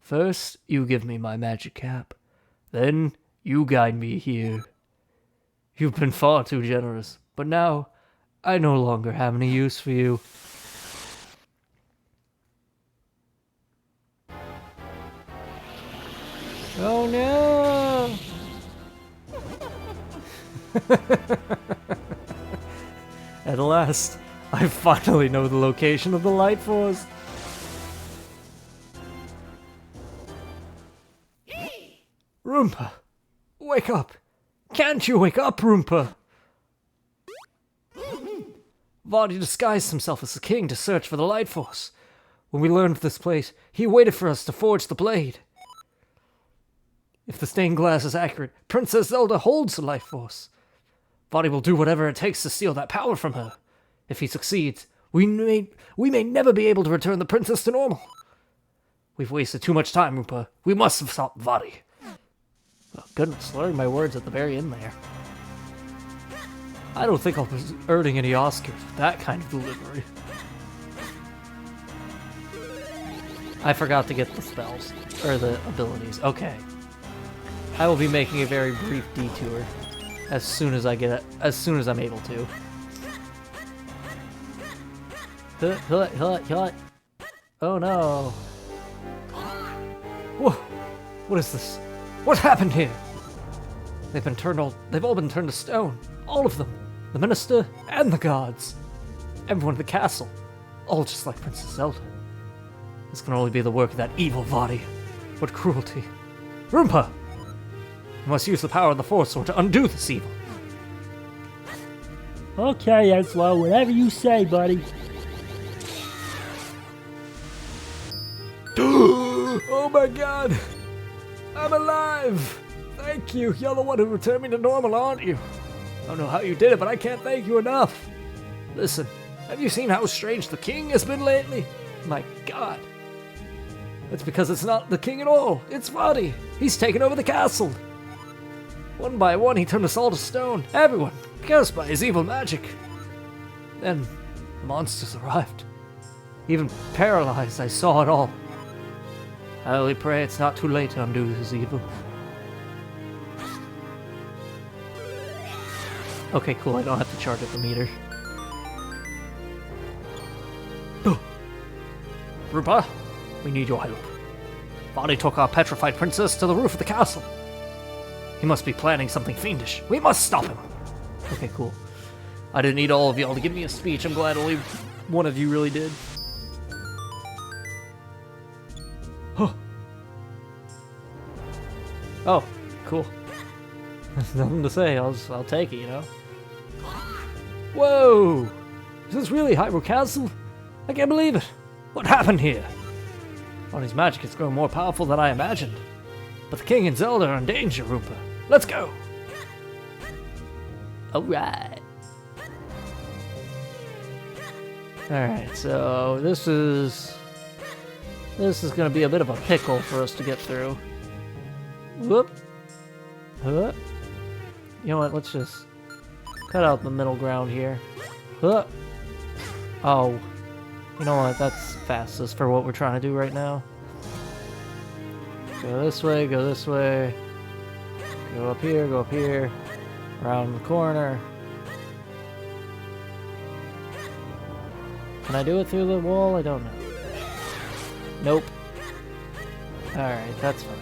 B: First, you give me my magic cap. Then, you guide me here. You've been far too generous, but now, I no longer have any use for you. Oh no! At last, I finally know the location of the light force. Roompa! Wake up! Can't you wake up, Roompa? Vadi disguised himself as the king to search for the light force. When we learned of this place, he waited for us to forge the blade. If the stained glass is accurate, Princess Zelda holds the light force. Vadi will do whatever it takes to steal that power from her. If he succeeds, we may never be able to return the princess to normal. We've wasted too much time, Roompa. We must have stopped Vadi. Oh, goodness, slurring my words at the very end there. I don't think I'll be earning any Oscars with that kind of delivery. I forgot to get the spells, or the abilities. Okay. I will be making a very brief detour as soon as I'm able to. Oh no. Whoa! What is this? What happened here? They've all been turned to stone. All of them. The minister and the guards. Everyone in the castle. All just like Princess Zelda. This can only be the work of that evil Vadi. What cruelty. Roompa! You must use the power of the Force Sword to undo this evil.
E: Okay, Eslo, whatever you say, buddy.
B: Oh my god! I'm alive! Thank you! You're the one who returned me to normal, aren't you? I don't know how you did it, but I can't thank you enough. Listen, have you seen how strange the king has been lately? My god. That's because it's not the king at all. It's Vadi. He's taken over the castle. One by one, he turned us all to stone. Everyone, cursed by his evil magic. Then, the monsters arrived. Even paralyzed, I saw it all. I only pray it's not too late to undo this evil. Okay, cool, I don't have to charge up the meter. Rupa, we need your help. Vadi took our petrified princess to the roof of the castle. He must be planning something fiendish. We must stop him. Okay, cool. I didn't need all of y'all to give me a speech. I'm glad only one of you really did. Huh. Oh, cool. There's nothing to say. I'll take it, you know? Whoa! Is this really Hyrule Castle? I can't believe it. What happened here? Vadi's magic has grown more powerful than I imagined. But the king and Zelda are in danger, Roompa. Let's go! Alright. Alright, so this is gonna be a bit of a pickle for us to get through. Whoop. Huh. You know what, let's just cut out the middle ground here. Huh. Oh. You know what, that's fastest for what we're trying to do right now. Go this way, go this way. Go up here, around the corner. Can I do it through the wall? I don't know. Nope. Alright, that's fine.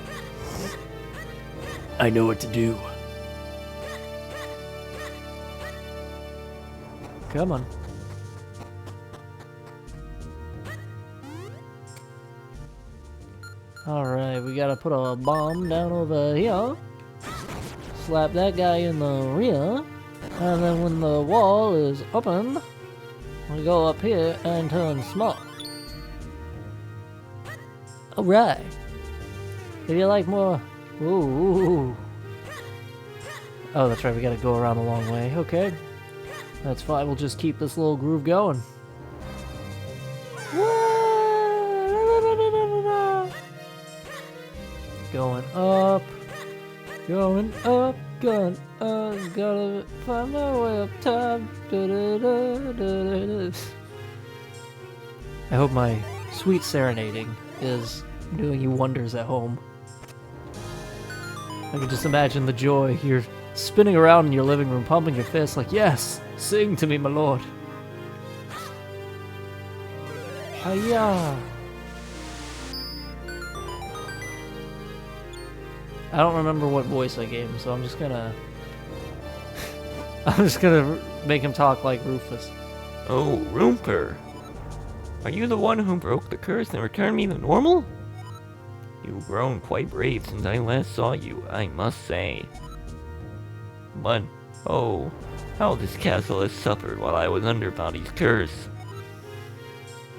B: I know what to do. Come on. Alright, we gotta put a bomb down over here. Slap that guy in the rear. And then when the wall is open, we go up here and turn small. Alright. If you like more... Ooh. Oh, that's right, we gotta go around the long way. Okay. That's fine, we'll just keep this little groove going. Going up, gotta find my way up top. I hope my sweet serenading is doing you wonders at home. I can just imagine the joy. You're spinning around in your living room, pumping your fists like, yes, sing to me, my lord. Hiya. I don't remember what voice I gave him, so I'm just gonna... make him talk like Rufus.
C: Oh, Roomper. Are you the one who broke the curse and returned me to normal? You've grown quite brave since I last saw you, I must say. But, oh, how this castle has suffered while I was under Vadi's curse.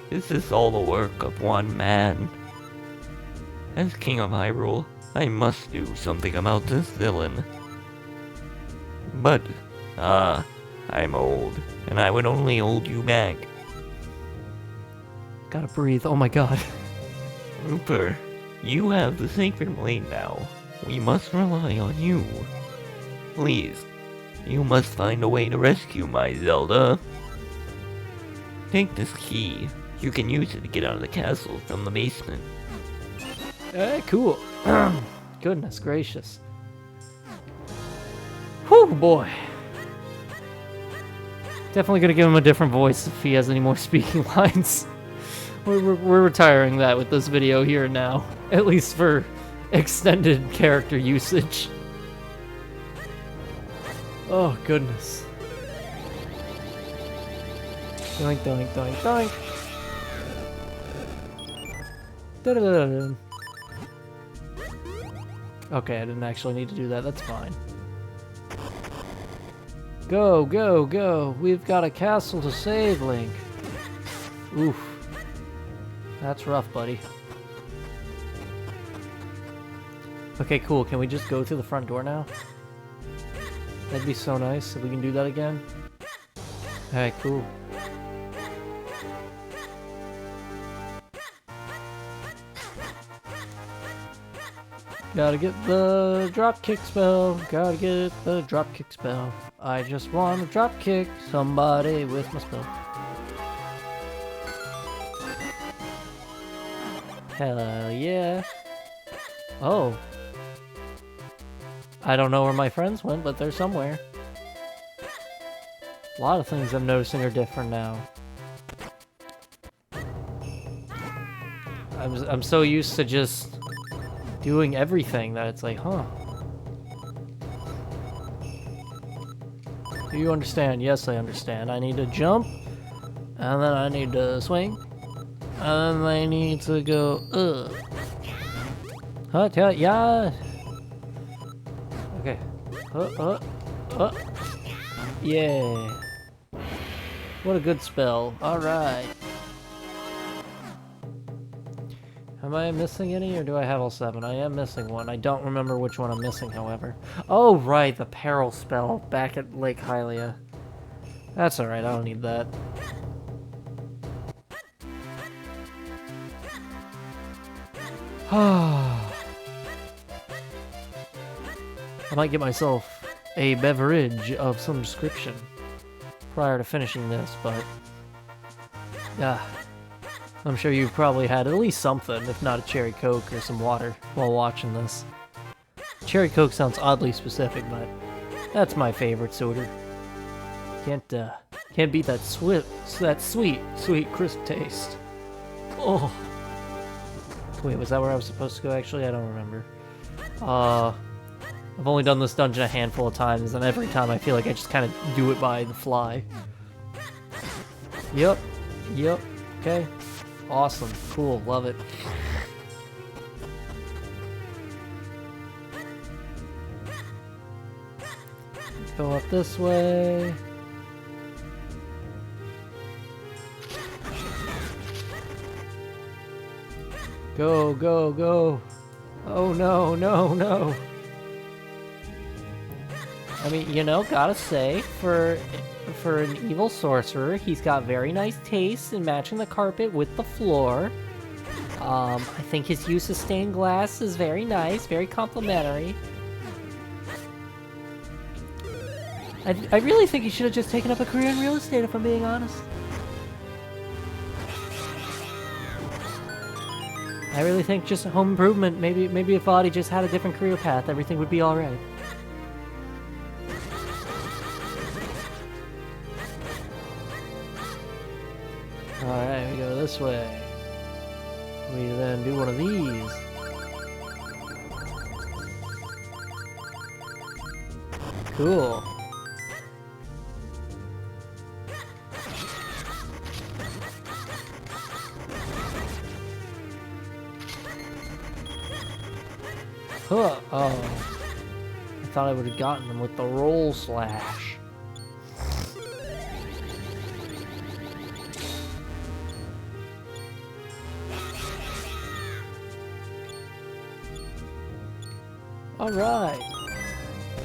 C: Is this all the work of one man? As King of Hyrule, I must do something about this villain. But, I'm old, and I would only hold you back.
B: Gotta breathe, oh my god.
C: Rooper, you have the sacred blade now. We must rely on you. Please, you must find a way to rescue my Zelda. Take this key. You can use it to get out of the castle from the basement.
B: Cool. Goodness gracious. Whew, boy. Definitely gonna give him a different voice if he has any more speaking lines. We're retiring that with this video here and now. At least for extended character usage. Oh, goodness. Doink, doink, doink, doink. Da-da-da-da. Okay, I didn't actually need to do that. That's fine. Go, go, go. We've got a castle to save, Link. Oof. That's rough, buddy. Okay, cool. Can we just go through the front door now? That'd be so nice if we can do that again. Alright, cool. Gotta get the drop kick spell. Gotta get the drop kick spell. I just want to drop kick somebody with my spell. Hell yeah. Oh. I don't know where my friends went, but they're somewhere. A lot of things I'm noticing are different now. I'm so used to just doing everything that it's like, huh. Do you understand? Yes, I understand. I need to jump, and then I need to swing, and then I need to go, yeah. Okay. Yeah. What a good spell. Alright. Am I missing any, or do I have all 7? I am missing one. I don't remember which one I'm missing, however. Oh, right, the peril spell back at Lake Hylia. That's alright, I don't need that. I might get myself a beverage of some description prior to finishing this, but yeah. I'm sure you've probably had at least something, if not a cherry coke or some water, while watching this. Cherry coke sounds oddly specific, but that's my favorite soda. Can't beat that sweet, crisp taste. Oh. Wait, was that where I was supposed to go? Actually, I don't remember. I've only done this dungeon a handful of times, and every time I feel like I just kind of do it by the fly. Yep. Okay. Awesome. Cool. Love it. Go up this way. Go, go, go. Oh no, no, no. I mean, you know, gotta say, for an evil sorcerer, he's got very nice taste in matching the carpet with the floor. I think his use of stained glass is very nice, very complimentary. I really think he should have just taken up a career in real estate, if I'm being honest. I really think just home improvement, maybe if Audie just had a different career path, everything would be alright. Alright, we go this way. We then do one of these. Cool. Huh. Oh. I thought I would have gotten them with the roll slash. Alright.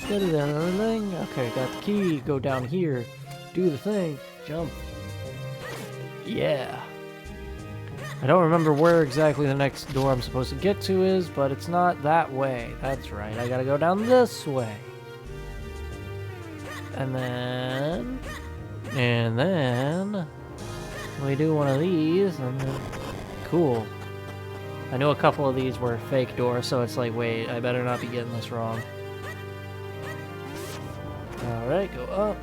B: Get it down the thing. Okay, got the key. Go down here. Do the thing. Jump. Yeah. I don't remember where exactly the next door I'm supposed to get to is, but it's not that way. That's right. I gotta go down this way. And then we do one of these, and then cool. I knew a couple of these were fake doors, so it's like, wait, I better not be getting this wrong. Alright, go up.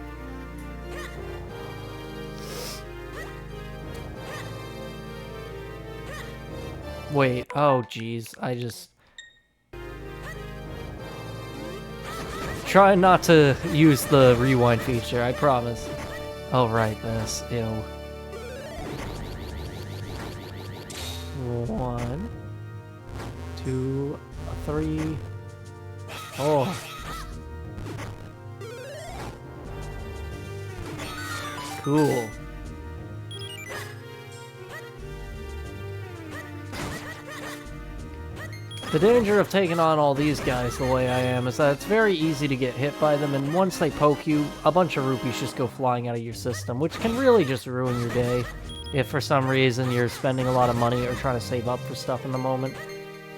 B: Wait, oh jeez, I just... Try not to use the rewind feature, I promise. Oh right, this, ew. 1, 2, 3. Oh. Cool. The danger of taking on all these guys the way I am is that it's very easy to get hit by them, and once they poke you, a bunch of rupees just go flying out of your system, which can really just ruin your day if for some reason you're spending a lot of money or trying to save up for stuff in the moment.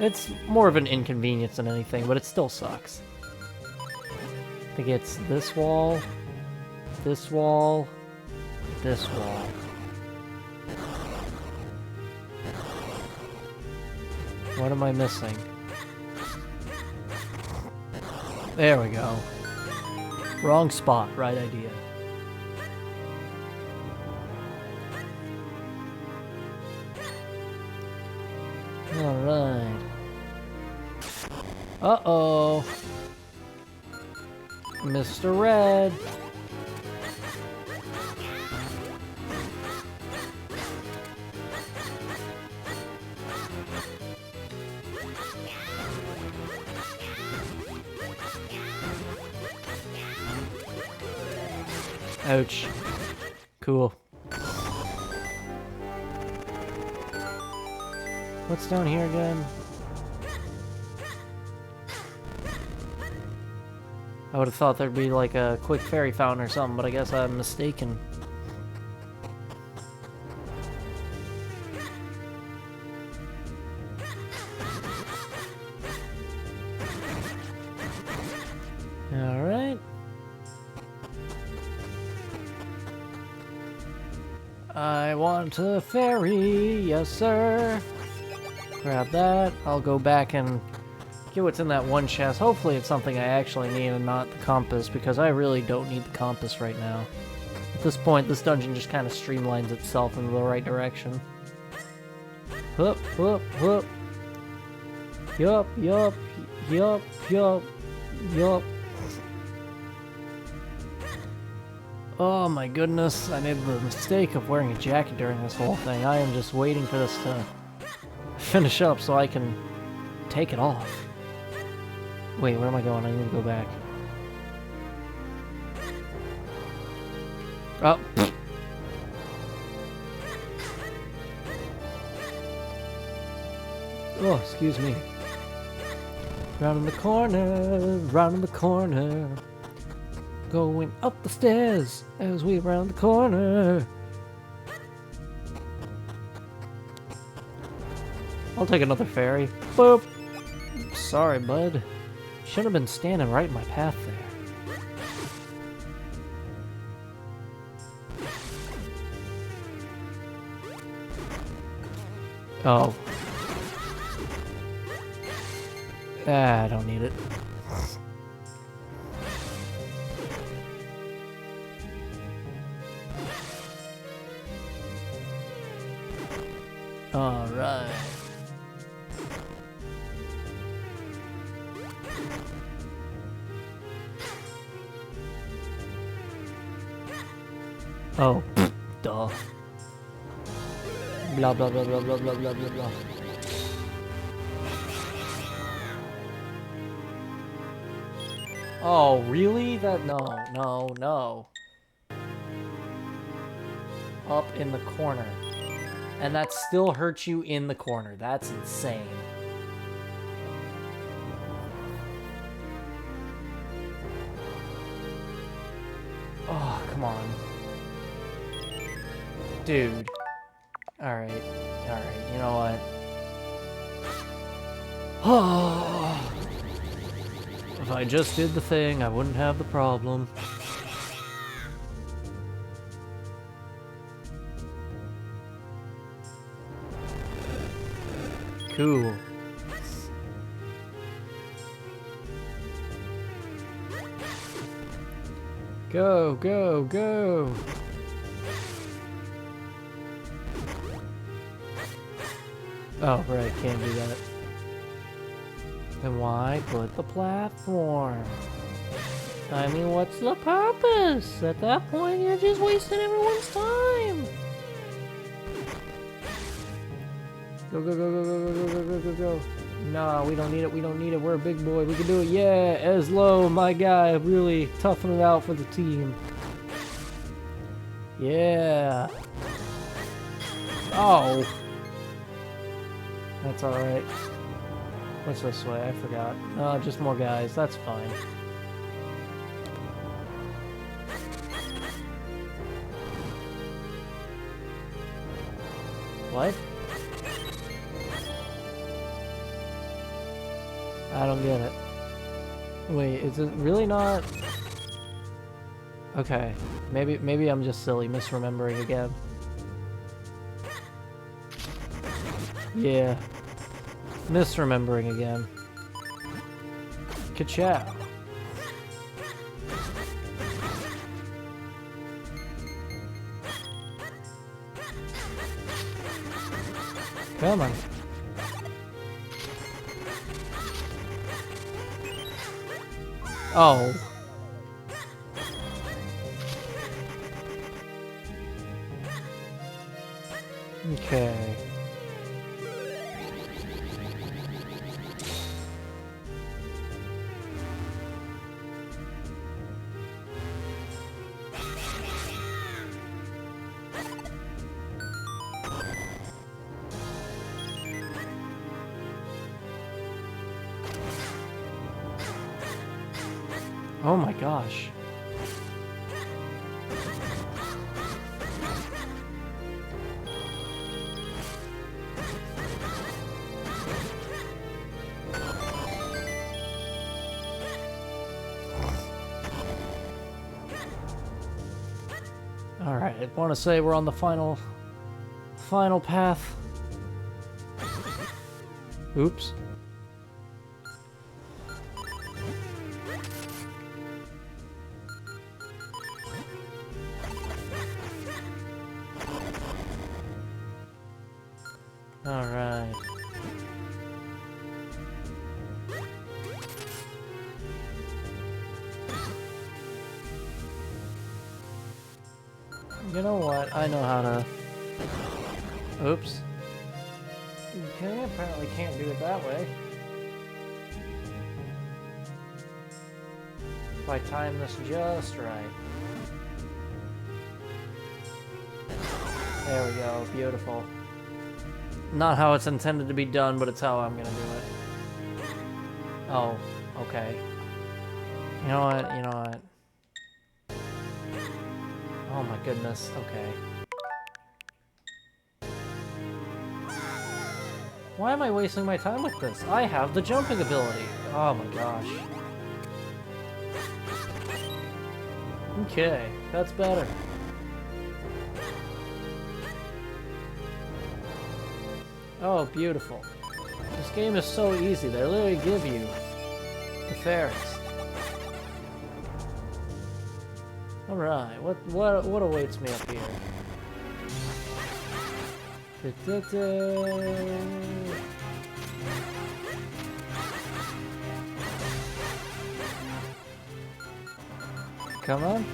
B: It's more of an inconvenience than anything, but it still sucks. I think it's this wall, this wall, this wall. What am I missing? There we go. Wrong spot, right idea. Alright. Uh-oh. Mr. Red. Ouch. Cool. What's down here again? I would have thought there'd be like a quick fairy fountain or something, but I guess I'm mistaken. Alright. I want a fairy, yes sir. Grab that. I'll go back and get what's in that one chest. Hopefully it's something I actually need and not the compass, because I really don't need the compass right now. At this point, this dungeon just kind of streamlines itself in the right direction. Whoop, whoop, whoop. Yup, yup, yup, yup, yup. Oh my goodness, I made the mistake of wearing a jacket during this whole thing. I am just waiting for this to finish up so I can take it off. Wait, where am I going? I need to go back. Oh. Oh, excuse me. Round in the corner, round in the corner. Going up the stairs as we round the corner. I'll take another fairy. Boop. Sorry, bud. Should have been standing right in my path there. Oh. Ah, I don't need it. All right. Oh, duh. Blah blah blah blah blah blah blah blah blah. Oh, really? No. Up in the corner. And that still hurts you in the corner. That's insane. Oh, come on. Dude. Alright, you know what? Oh. If I just did the thing, I wouldn't have the problem. Cool. Go, go, go! Oh, right, can't do that. Then why put the platform? I mean, what's the purpose? At that point, you're just wasting everyone's time! Go, go, go, go, go, go, go, go, go, go. Nah, we don't need it, we don't need it. We're a big boy, we can do it. Yeah, Eslo, my guy, really toughing it out for the team. Yeah. Oh. That's alright. What's this way? I forgot. Oh, just more guys. That's fine. What? I don't get it. Wait, is it really not? Okay. Maybe I'm just silly, misremembering again. Yeah. Misremembering again. Ka-chow. Come on. Oh. Okay. Oh my gosh. All right, I want to say we're on the final path. Oops. All right. You know what? I know how to... Oops. Okay, apparently can't do it that way. If I time this just right. There we go, beautiful. Not how it's intended to be done, but it's how I'm gonna do it. Oh, okay. You know what, you know what. Oh my goodness, okay. Why am I wasting my time with this? I have the jumping ability. Oh my gosh. Okay, that's better. Oh, beautiful. This game is so easy. They literally give you the fairest. Alright, what awaits me up here? Come on.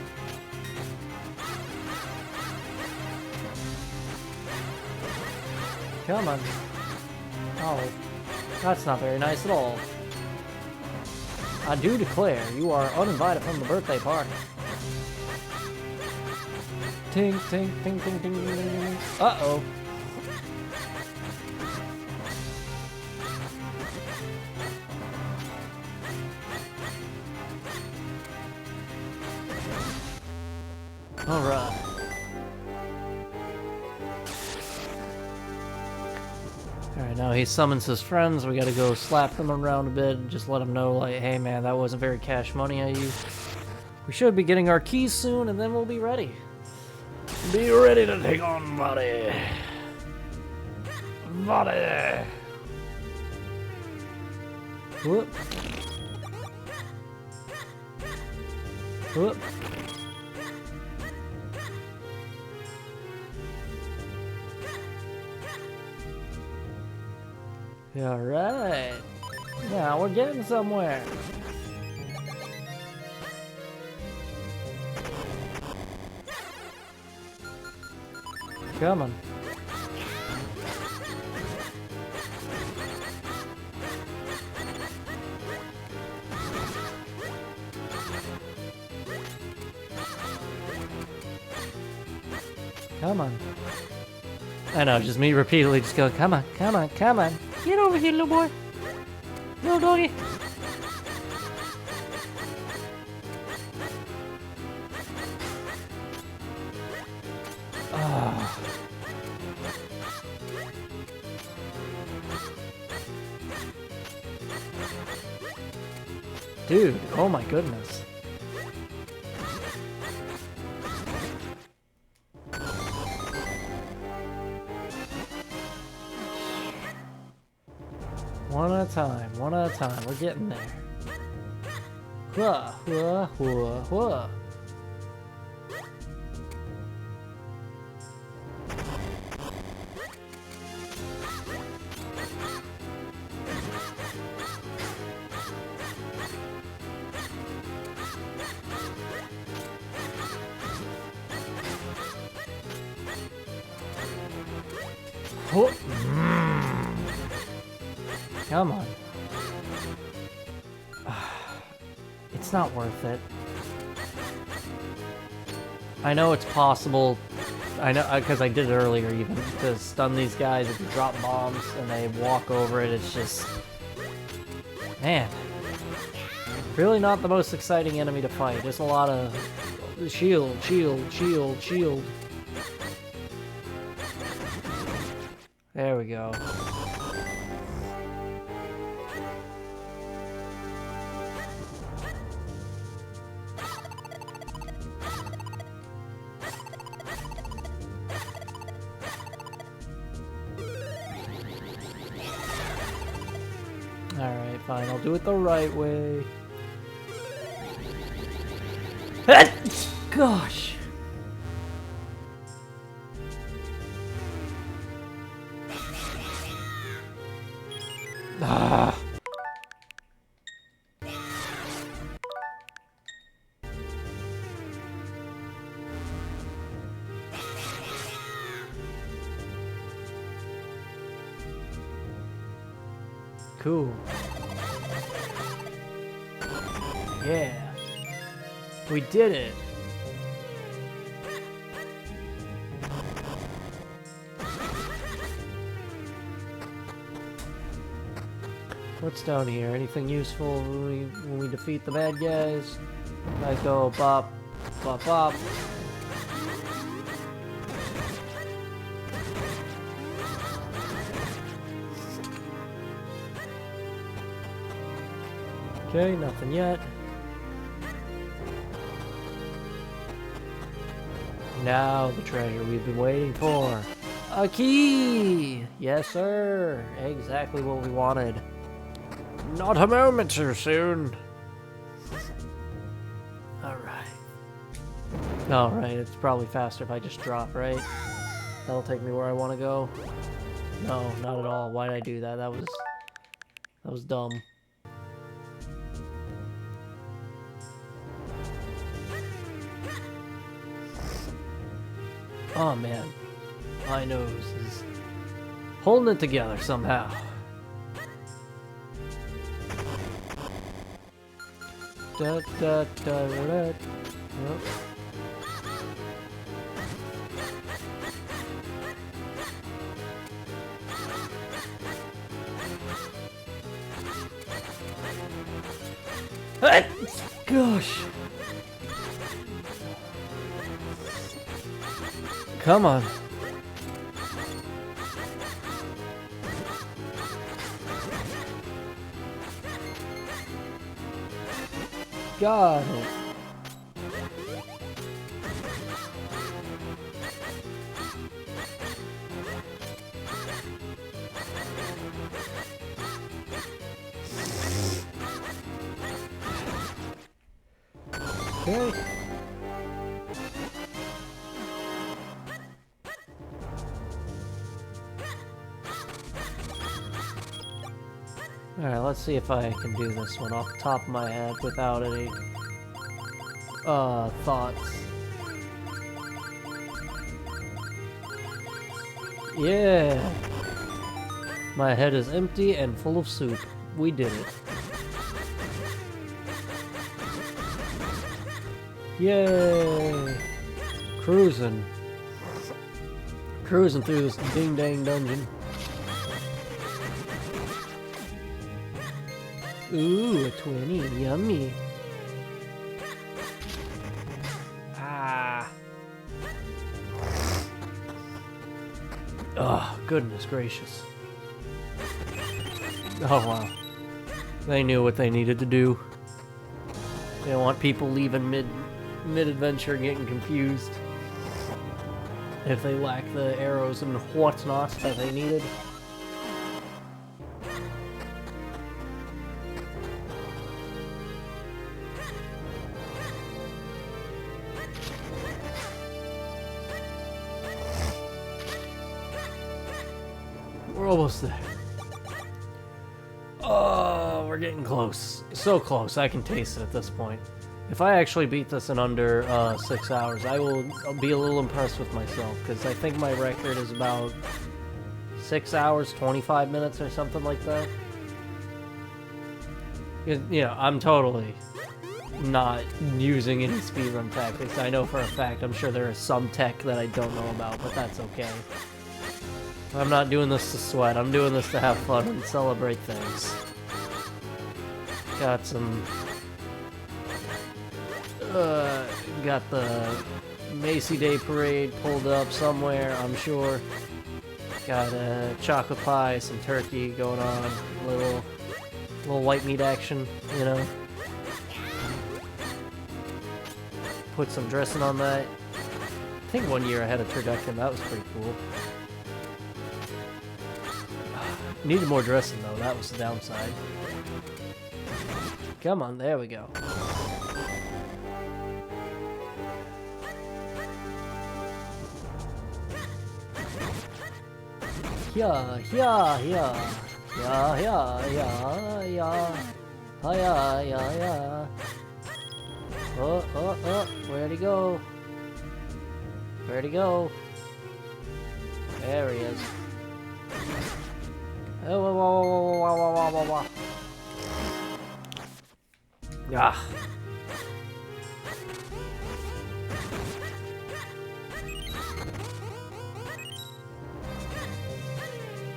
B: Come on. Oh, that's not very nice at all. I do declare you are uninvited from the birthday party. Ting, ting, ting, ting, ting, ting, ting. Uh-oh. Alright. Alright, now he summons his friends. We gotta go slap them around a bit and just let them know, like, hey man, that wasn't very cash money I used. We should be getting our keys soon, and then we'll be ready. Be ready to take on Body. Body. Whoop. Whoop. Alright. Now we're getting somewhere. Come on. Come on. I know, just me repeatedly just going, come on, come on, come on. Get over here, little boy. Little doggy. Ah. Dude, oh my goodness. One at a time, one at a time. We're getting there. Whoa, whoa, whoa, whoa. Whoa. Come on. It's not worth it. I know it's possible. I know, because I did it earlier even, to stun these guys if you drop bombs and they walk over it. It's just... Man. Really not the most exciting enemy to fight. Just a lot of shield, shield, shield, shield. There we go. Alright, fine. I'll do it the right way. Gosh. Ah. Cool. Yeah. We did it. What's down here? Anything useful when we defeat the bad guys? I go bop, bop, bop. Okay, nothing yet. Now the treasure we've been waiting for. A key! Yes, sir. Exactly what we wanted. Not a moment too soon. Alright. Alright, it's probably faster if I just drop, right? That'll take me where I want to go. No, not at all. Why did I do that? That was dumb. Oh man, my nose is holding it together somehow. Da, da, da, da, da. Yep. Gosh. Come on. Got it. Okay. Alright, let's see if I can do this one off the top of my head without any thoughts. Yeah! My head is empty and full of soup. We did it. Yay! Cruising. Cruising through this ding-dang dungeon. Ooh, a 20. Yummy. Ah. Oh, goodness gracious. Oh, wow. They knew what they needed to do. They don't want people leaving mid-adventure and getting confused. If they lack the arrows and whatnot that they needed. We're almost there. Oh, we're getting close. So close, I can taste it at this point. If I actually beat this in under 6 hours, I'll be a little impressed with myself, because I think my record is about 6 hours, 25 minutes or something like that. You know, I'm totally not using any speedrun tactics. I know for a fact, I'm sure there is some tech that I don't know about, but that's okay. I'm not doing this to sweat, I'm doing this to have fun and celebrate things. Got some... got the Macy Day Parade pulled up somewhere, I'm sure. Got a chocolate pie, some turkey going on, a little white meat action, you know. Put some dressing on that. I think one year I had a turducken, that was pretty cool. Needed more dressing though, that was the downside. Come on, there we go. Yeah, yeah, yeah. Yeah, yeah, yeah, yeah. Oh, yeah, yeah, yeah. Oh, oh, oh, where'd he go? Where'd he go? There he is. Oh, whoa, whoa, whoa, whoa, whoa, whoa, whoa, whoa. Ah.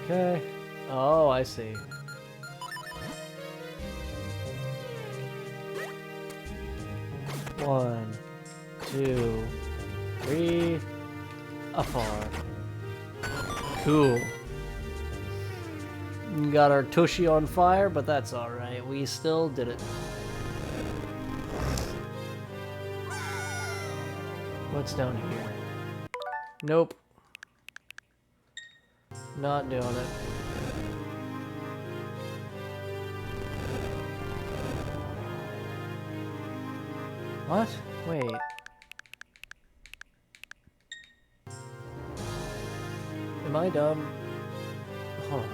B: Okay. Oh, I see. One, two, three, afar. Cool. Got our tushy on fire, but that's alright. We still did it. What's down here? Nope. Not doing it. What? Wait. Am I dumb? Hold on.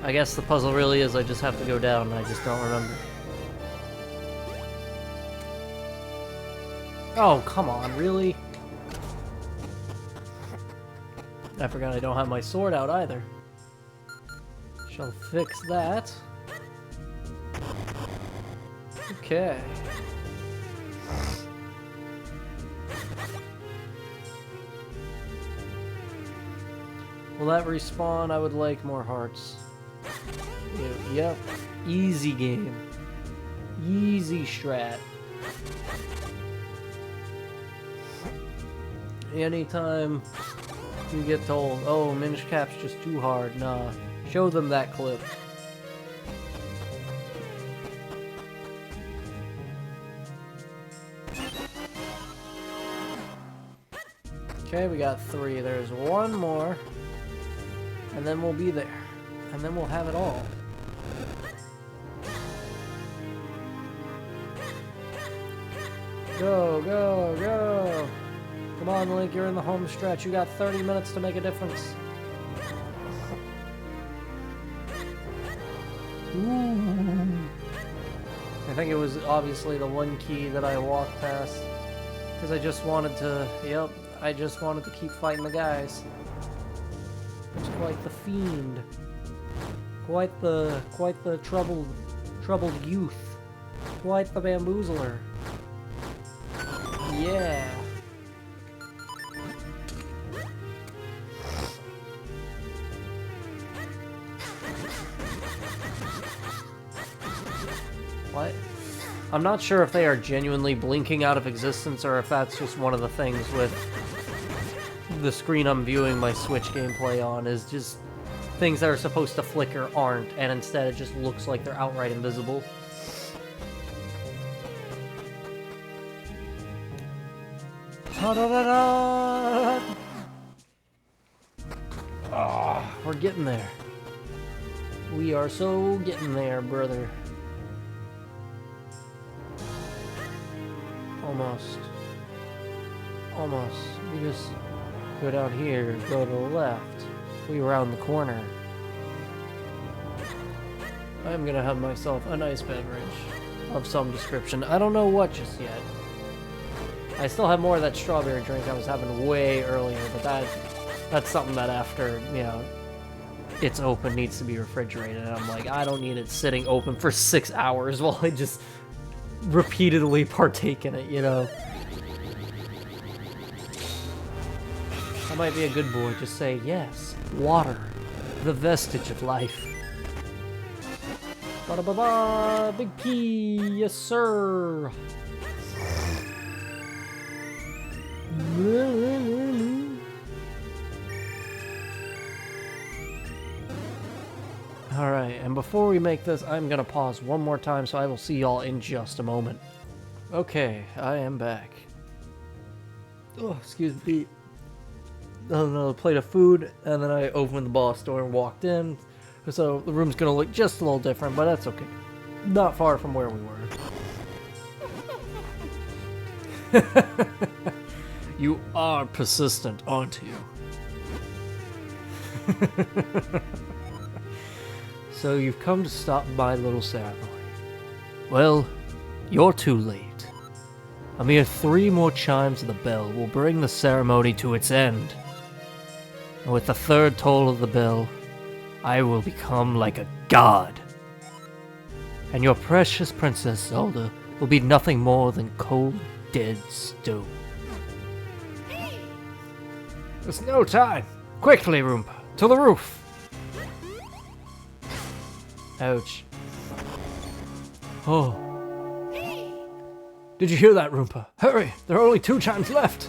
B: I guess the puzzle really is I just have to go down and I just don't remember. Oh, come on, really? I forgot I don't have my sword out either. Shall fix that. Okay. Will that respawn? I would like more hearts. Yep. Easy game. Easy strat. Anytime you get told, oh, Minish Cap's just too hard, nah. Show them that clip. Okay, we got 3. There's one more. And then we'll be there. And then we'll have it all. Go, go, go. Come on, Link, you're in the home stretch. You got 30 minutes to make a difference. Ooh. I think it was obviously the one key that I walked past. Because I just wanted to, I just wanted to keep fighting the guys. It's quite the fiend. Quite the troubled youth. Quite the bamboozler. Yeah. What? I'm not sure if they are genuinely blinking out of existence or if that's just one of the things with the screen I'm viewing my Switch gameplay on is just things that are supposed to flicker aren't, and instead it just looks like they're outright invisible. Ah, we're getting there. We are so getting there, brother. Almost. Almost. We just go down here, go to the left. We round the corner. I'm gonna have myself a nice beverage of some description. I don't know what just yet. I still have more of that strawberry drink I was having way earlier, but that's something that after, you know, it's open needs to be refrigerated. And I'm like, I don't need it sitting open for 6 hours while I just repeatedly partake in it, you know. I might be a good boy, just say, yes, water, the vestige of life. Ba-da-ba-ba, big key, yes sir. Alright, and before we make this, I'm gonna pause one more time, so I will see y'all in just a moment. Okay, I am back. Oh, excuse me. Another plate of food, and then I opened the boss door and walked in. So the room's gonna look just a little different, but that's okay. Not far from where we were. You are persistent, aren't you? So you've come to stop my little ceremony. Well, you're too late. A mere 3 more chimes of the bell will bring the ceremony to its end. And with the 3rd toll of the bell, I will become like a god. And your precious Princess Zelda will be nothing more than cold, dead stone. There's no time! Quickly, Roompa! To the roof! Ouch. Oh. Did you hear that, Roompa? Hurry! There are only 2 chimes left!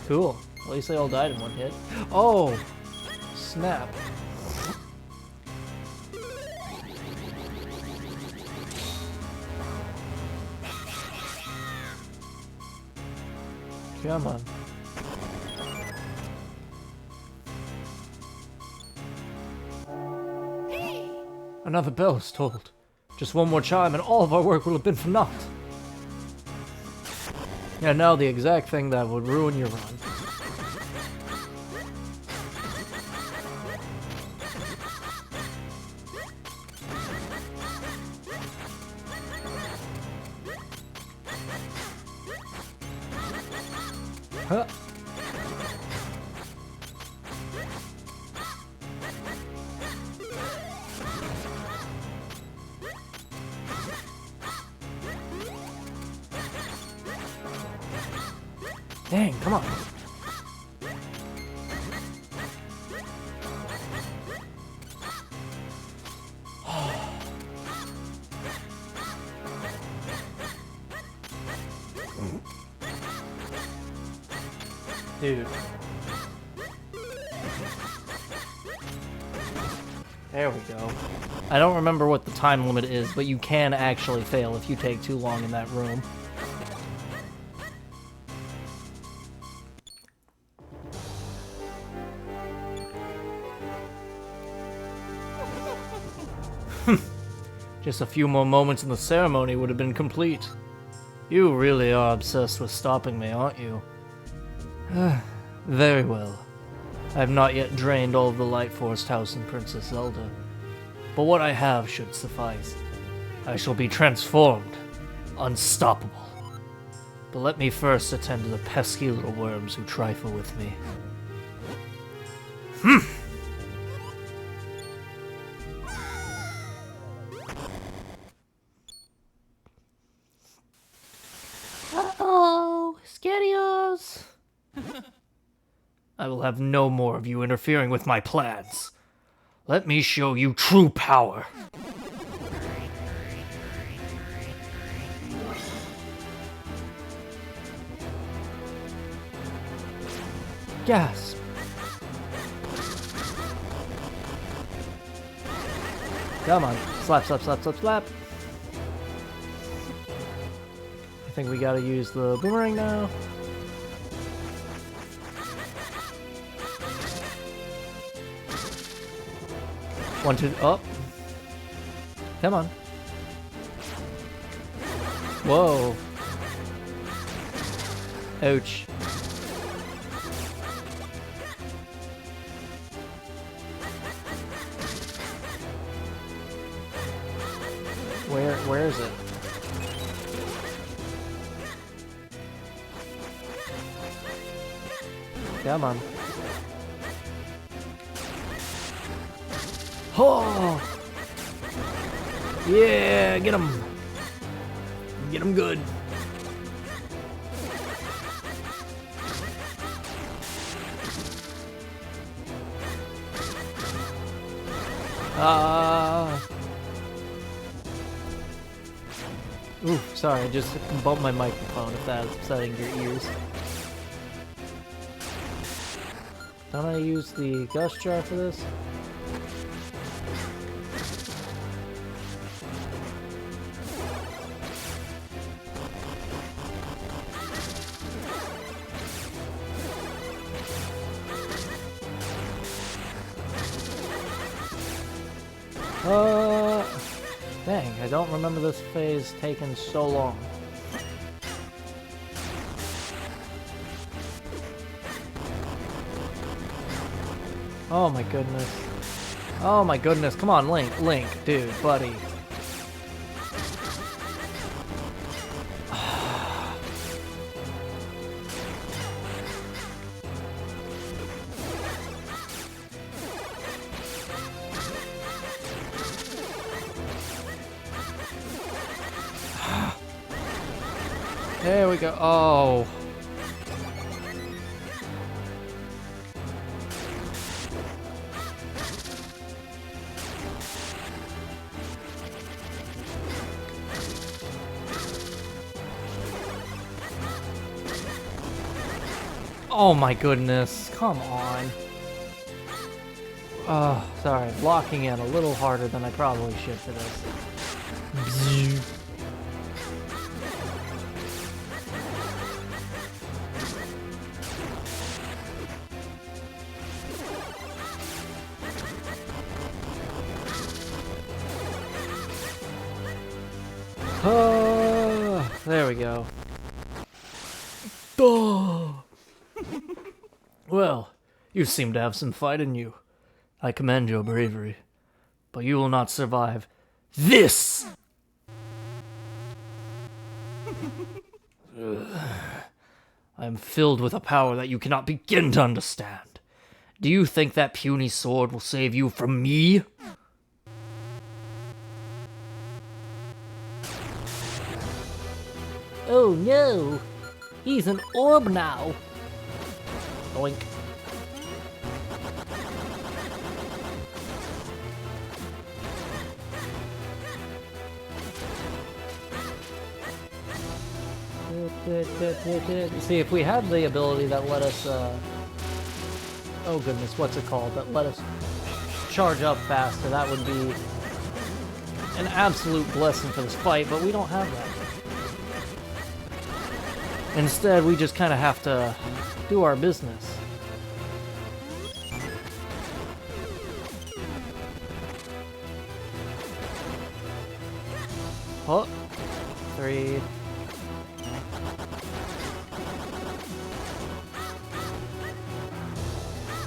B: Cool. At least they all died in one hit. Oh! Snap. Come on. Another bell is tolled. Just one more chime and all of our work will have been for naught. Yeah, now the exact thing that would ruin your run. Huh. Dang, come on. Dude. There we go. I don't remember what the time limit is, but you can actually fail if you take too long in that room. Just a few more moments and the ceremony would have been complete. You really are obsessed with stopping me, aren't you? Very well. I have not yet drained all of the Light Forest House in Princess Zelda, but what I have should suffice. I shall be transformed, unstoppable. But let me first attend to the pesky little worms who trifle with me.
A: Uh-oh, Scarios.
B: I will have no more of you interfering with my plans. Let me show you true power. Gasp. Come on. Slap, slap, slap, slap, slap. I think we gotta use the boomerang now. One, two, oh. Come on. Whoa. Ouch. Where is it? Come on. Oh! Yeah, get him. Get him good. Ooh, sorry, I just bumped my microphone if that's upsetting your ears. Don't I use the gust jar for this? Dang, I don't remember this phase taking so long. Oh my goodness. Oh my goodness, come on, Link, dude, buddy. There we go. Oh. Oh my goodness. Come on. Oh, sorry. Blocking in a little harder than I probably should for this. Oh, there we go. Oh. Well, you seem to have some fight in you. I commend your bravery, but you will not survive this! I am filled with a power that you cannot begin to understand. Do you think that puny sword will save you from me?
A: Oh no! He's an orb now!
B: Oink. See, if we had the ability that let us, oh goodness, what's it called? That let us charge up faster, that would be an absolute blessing for this fight, but we don't have that. Instead, we just kind of have to do our business.
A: Oh, 3.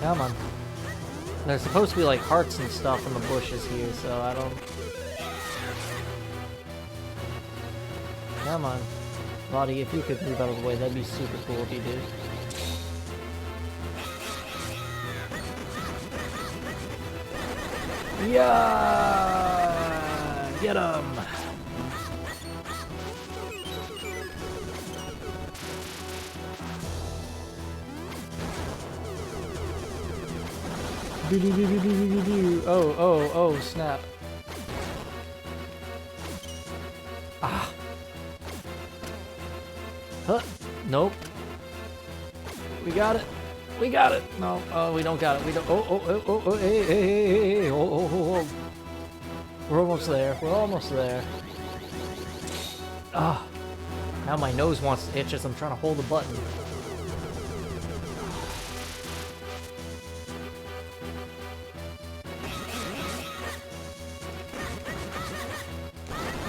A: Come on. There's supposed to be like hearts and stuff in the bushes here, so I don't... Come on. Lottie, if you could move out of the way, that'd be super cool if you did. Yeah! Get him! Oh, snap. Ah. Huh. Nope. We got it. We got it. No, we don't got it. We don't. Oh, hey. Oh. We're almost there. We're almost there. Ah. Now my nose wants to itch as I'm trying to hold the button.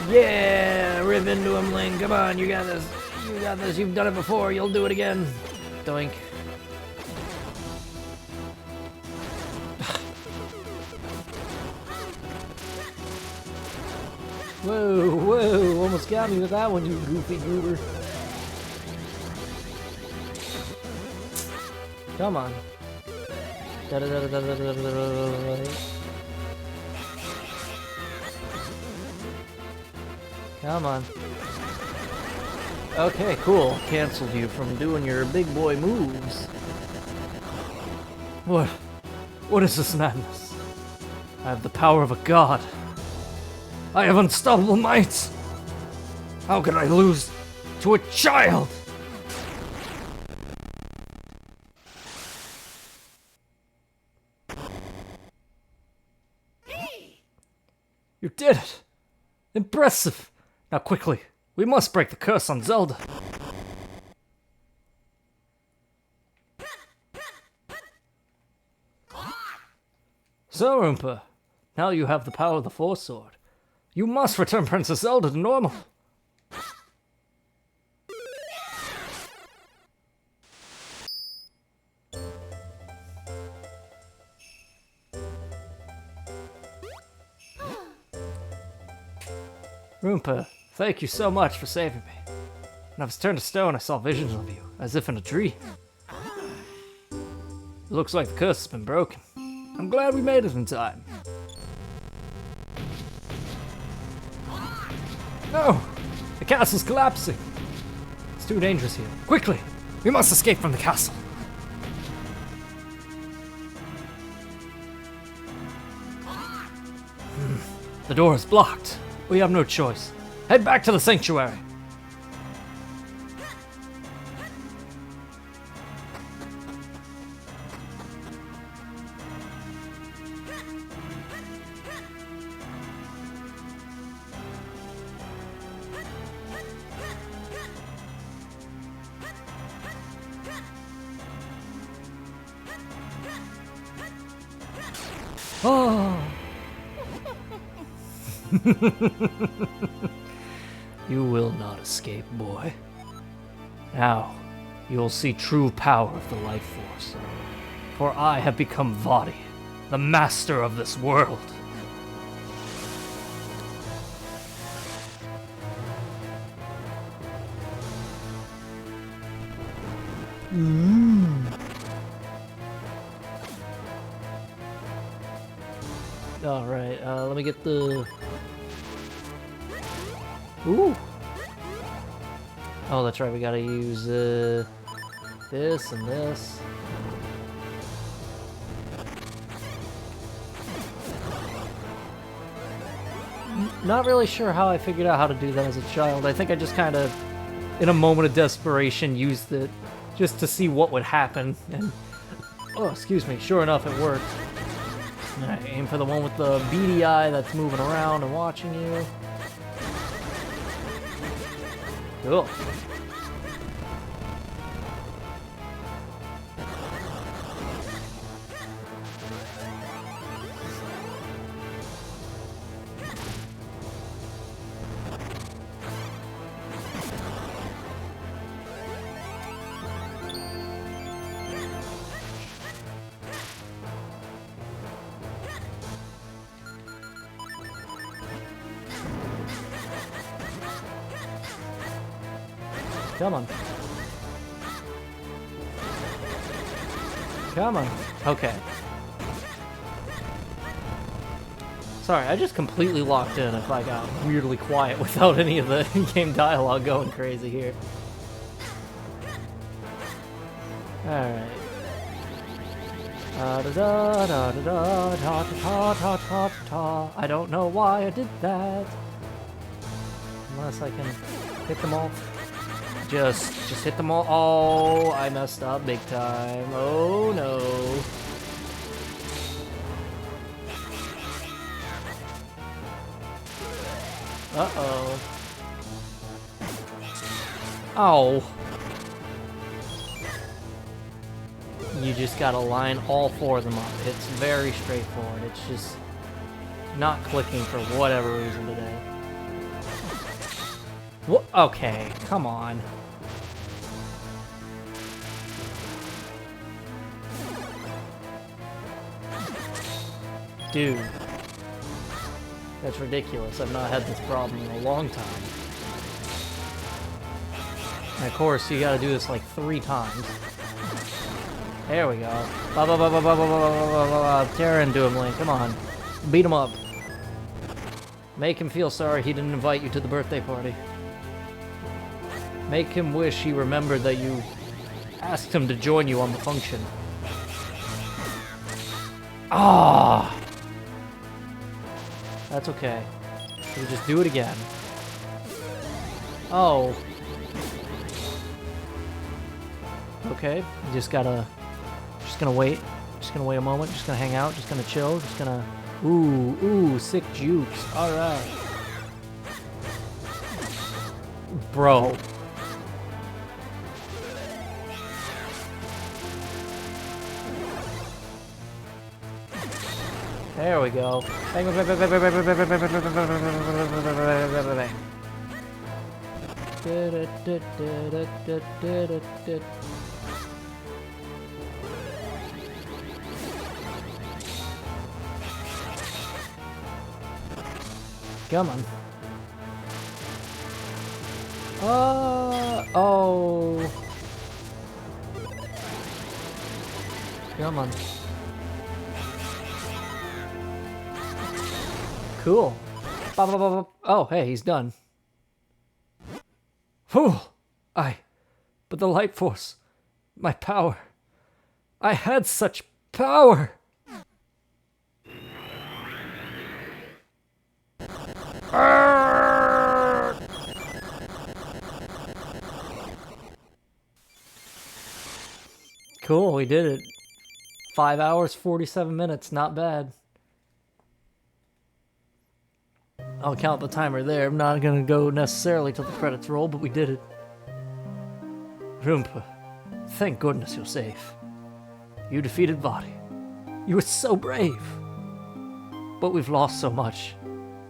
A: Yeah, rip into him, Link. Come on, you got this. You got this. You've done it before. You'll do it again. Doink. Whoa, almost got me with that one, you goofy goober. Come on. Come on. Okay, cool. Canceled you from doing your big boy moves. What is this madness? I have the power of a god. I have unstoppable might. How could I lose to a child? You did it! Impressive! Now quickly, we must break the curse on Zelda. So, Oompa, now you have the power of the Force Sword. You must return Princess Zelda to normal. Roompa, thank you so much for saving me. When I was turned to stone, I saw visions of you, as if in a dream. It looks like the curse has been broken. I'm glad we made it in time. No! The castle's collapsing! It's too dangerous here. Quickly! We must escape from the castle! The door is blocked. We have no choice. Head back to the sanctuary. Oh! You will not escape, boy. Now, you will see true power of the life force. For I have become Vadi, the master of this world. Alright, let me get the... Ooh! Oh, that's right, we gotta use, this and this. Not really sure how I figured out how to do that as a child. I think I just kind of, in a moment of desperation, used it just to see what would happen. And, oh, excuse me, sure enough, it worked. Alright, aim for the one with the beady eye that's moving around and watching you. Cool.
B: Come on. Come on. Okay. Sorry, I just completely locked in if I got weirdly quiet without any of the in-game dialogue going crazy here. Alright. I don't know why I did that. Unless I can hit them all. Just hit them all. Oh, I messed up big time. Oh no. Uh-oh. Oh. You just gotta line all four of them up. It's very straightforward. It's just not clicking for whatever reason today. What? Okay, come on. Dude. That's ridiculous. I've not had this problem in a long time. And of course, you gotta do this like 3 times. There we go. Tear into him, Link. Come on. Beat him up. Make him feel sorry he didn't invite you to the birthday party. Make him wish he remembered that you asked him to join you on the function. Ah! That's okay. We'll just do it again. Oh. Okay, you just gonna wait. Just gonna wait a moment, just gonna hang out, just gonna chill, just gonna... Ooh, sick jukes. Alright. Bro. There we go. Come on. Oh. Come on. Cool. Oh, hey, he's done. Whew. But the light force, my power. I had such power. Cool, we did it. 5 hours, 47 minutes, not bad. I'll count the timer there. I'm not gonna go necessarily till the credits roll, but we did it. Roompa, thank goodness you're safe. You defeated Vadi. You were so brave. But we've lost so much.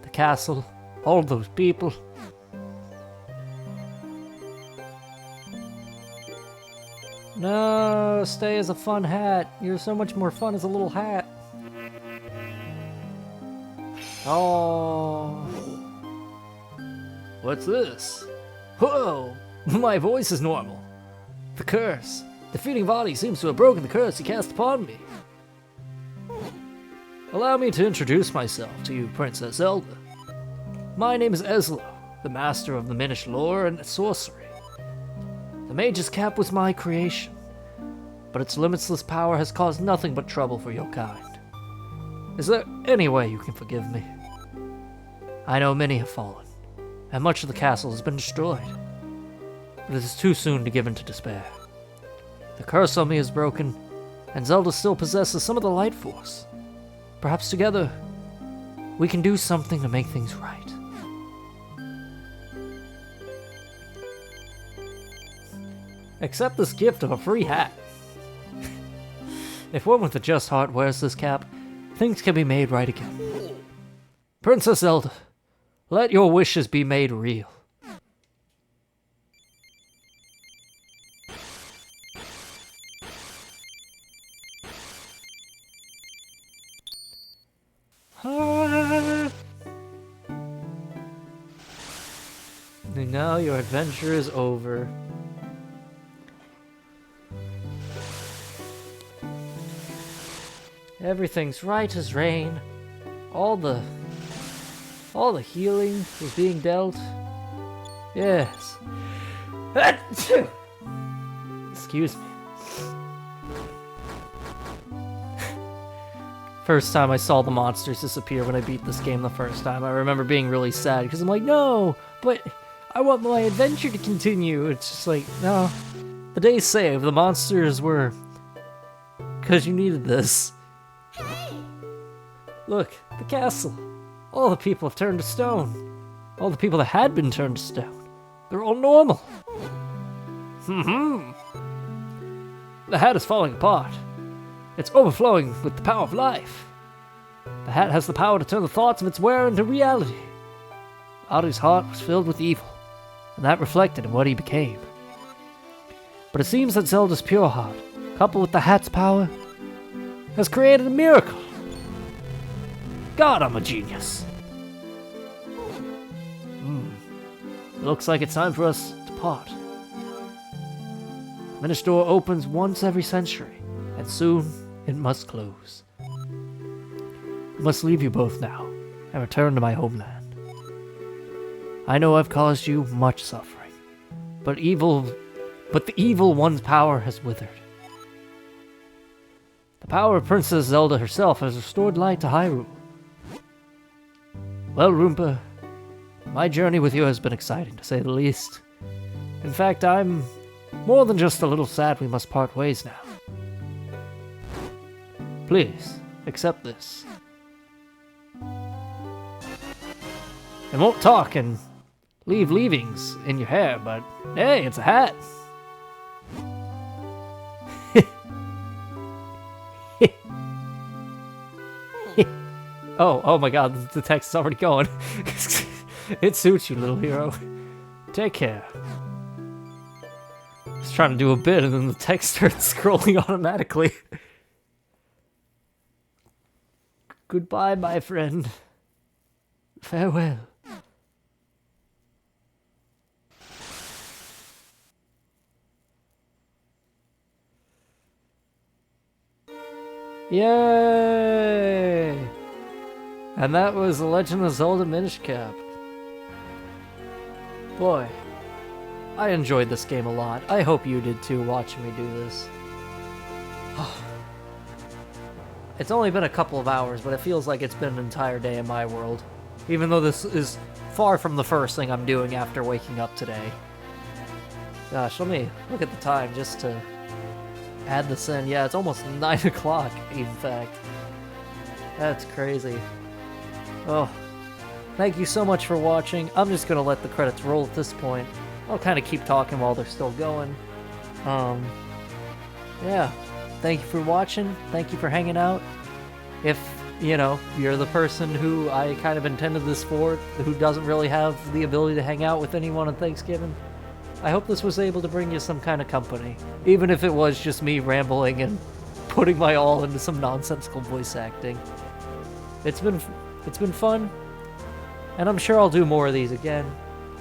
B: The castle, all those people. No, stay as a fun hat. You're so much more fun as a little hat. Oh. What's this? Whoa! My voice is normal. The curse. Defeating Vadi seems to have broken the curse he cast upon me. Allow me to introduce myself to you, Princess Zelda. My name is Eslo, the master of the Minish lore and sorcery. The Mage's Cap was my creation, but its limitless power has caused nothing but trouble for your kind. Is there any way you can forgive me? I know many have fallen, and much of the castle has been destroyed, but it is too soon to give in to despair. The curse on me is broken, and Zelda still possesses some of the light force. Perhaps together, we can do something to make things right. Accept this gift of a free hat. If one with a just heart wears this cap, things can be made right again. Princess Zelda, let your wishes be made real. And now your adventure is over. Everything's right as rain. All the healing was being dealt. Yes. Excuse me. First time I saw the monsters disappear when I beat this game the first time, I remember being really sad because I'm like, no, but I want my adventure to continue. It's just like, no. The day's saved. The monsters were... because you needed this. Look, the castle. All the people have turned to stone. All the people that had been turned to stone. They're all normal. The hat is falling apart. It's overflowing with the power of life. The hat has the power to turn the thoughts of its wearer into reality. Artie's heart was filled with evil, and that reflected in what he became. But it seems that Zelda's pure heart, coupled with the hat's power, has created a miracle. God, I'm a genius. It looks like it's time for us to part. Minish door opens once every century, and soon it must close. I must leave you both now, and return to my homeland. I know I've caused you much suffering, but the evil one's power has withered. The power of Princess Zelda herself has restored light to Hyrule. Well, Roompa, my journey with you has been exciting, to say the least. In fact, I'm more than just a little sad we must part ways now. Please, accept this. I won't talk and leave leavings in your hair, but hey, it's a hat. Oh my god, the text is already going. It suits you, little hero. Take care. I was trying to do a bit and then the text starts scrolling automatically. Goodbye, my friend. Farewell. Yay! And that was The Legend of Zelda Minish Cap. Boy, I enjoyed this game a lot. I hope you did too, watching me do this. It's only been a couple of hours, but it feels like it's been an entire day in my world. Even though this is far from the first thing I'm doing after waking up today. Gosh, let me look at the time just to add this in. Yeah, it's almost 9 o'clock, in fact. That's crazy. Oh, thank you so much for watching. I'm just gonna let the credits roll at this point. I'll kind of keep talking while they're still going. Yeah. Thank you for watching. Thank you for hanging out. If, you know, you're the person who I kind of intended this for, who doesn't really have the ability to hang out with anyone on Thanksgiving, I hope this was able to bring you some kind of company. Even if it was just me rambling and putting my all into some nonsensical voice acting. It's been fun, and I'm sure I'll do more of these again.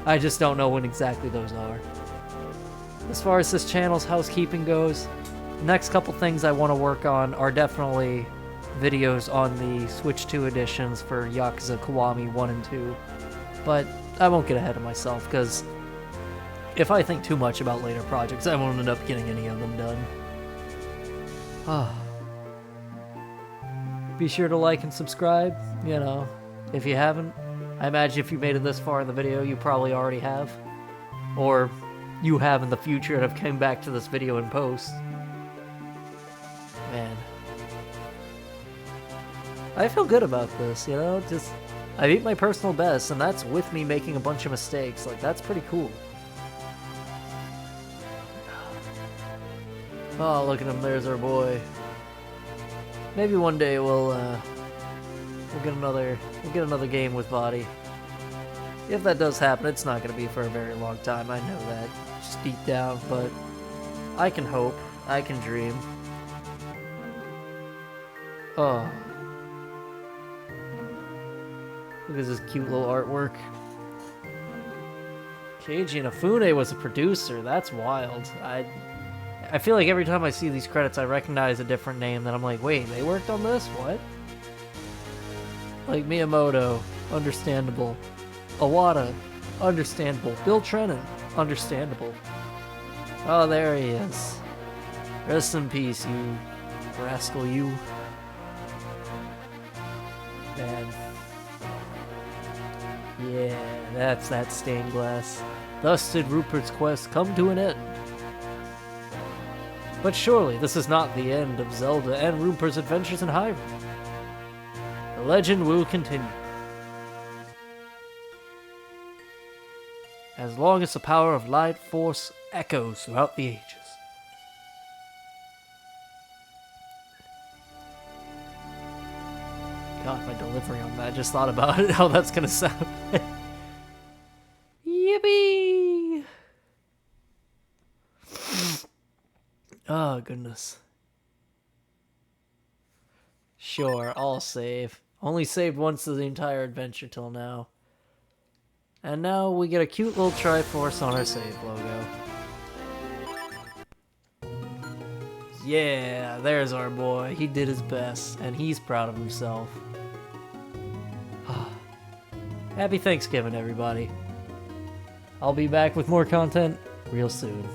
B: I just don't know when exactly those are. As far as this channel's housekeeping goes, the next couple things I want to work on are definitely videos on the Switch 2 editions for Yakuza Kiwami 1 and 2. But I won't get ahead of myself, because if I think too much about later projects, I won't end up getting any of them done. Be sure to like and subscribe, you know, if you haven't. I imagine if you made it this far in the video, you probably already have. Or you have in the future and have come back to this video in post. Man. I feel good about this, you know? Just, I beat my personal best, and that's with me making a bunch of mistakes. Like, that's pretty cool. Oh, look at him, there's our boy. Maybe one day we'll get another game with Body. If that does happen, it's not going to be for a very long time. I know that, just deep down, but I can hope. I can dream. Oh. Look at this cute little artwork. Keiji Inafune was a producer. That's wild. I I feel like every time I see these credits, I recognize a different name that I'm like, wait, they worked on this? What? Like Miyamoto, understandable. Awada, understandable. Bill Trennan, understandable. Oh, there he is. Rest in peace, you rascal, you. Man. Yeah, that's that stained glass. Thus did Rupert's quest come to an end. But surely this is not the end of Zelda and Rupert's adventures in Hyrule. The legend will continue. As long as the power of Light Force echoes throughout the ages. God, my delivery on that. Just thought about it, how that's gonna sound. Yippee! Oh, goodness. Sure, I'll save. Only saved once of the entire adventure till now. And now we get a cute little Triforce on our save logo. Yeah, there's our boy. He did his best, and he's proud of himself. Happy Thanksgiving, everybody. I'll be back with more content real soon.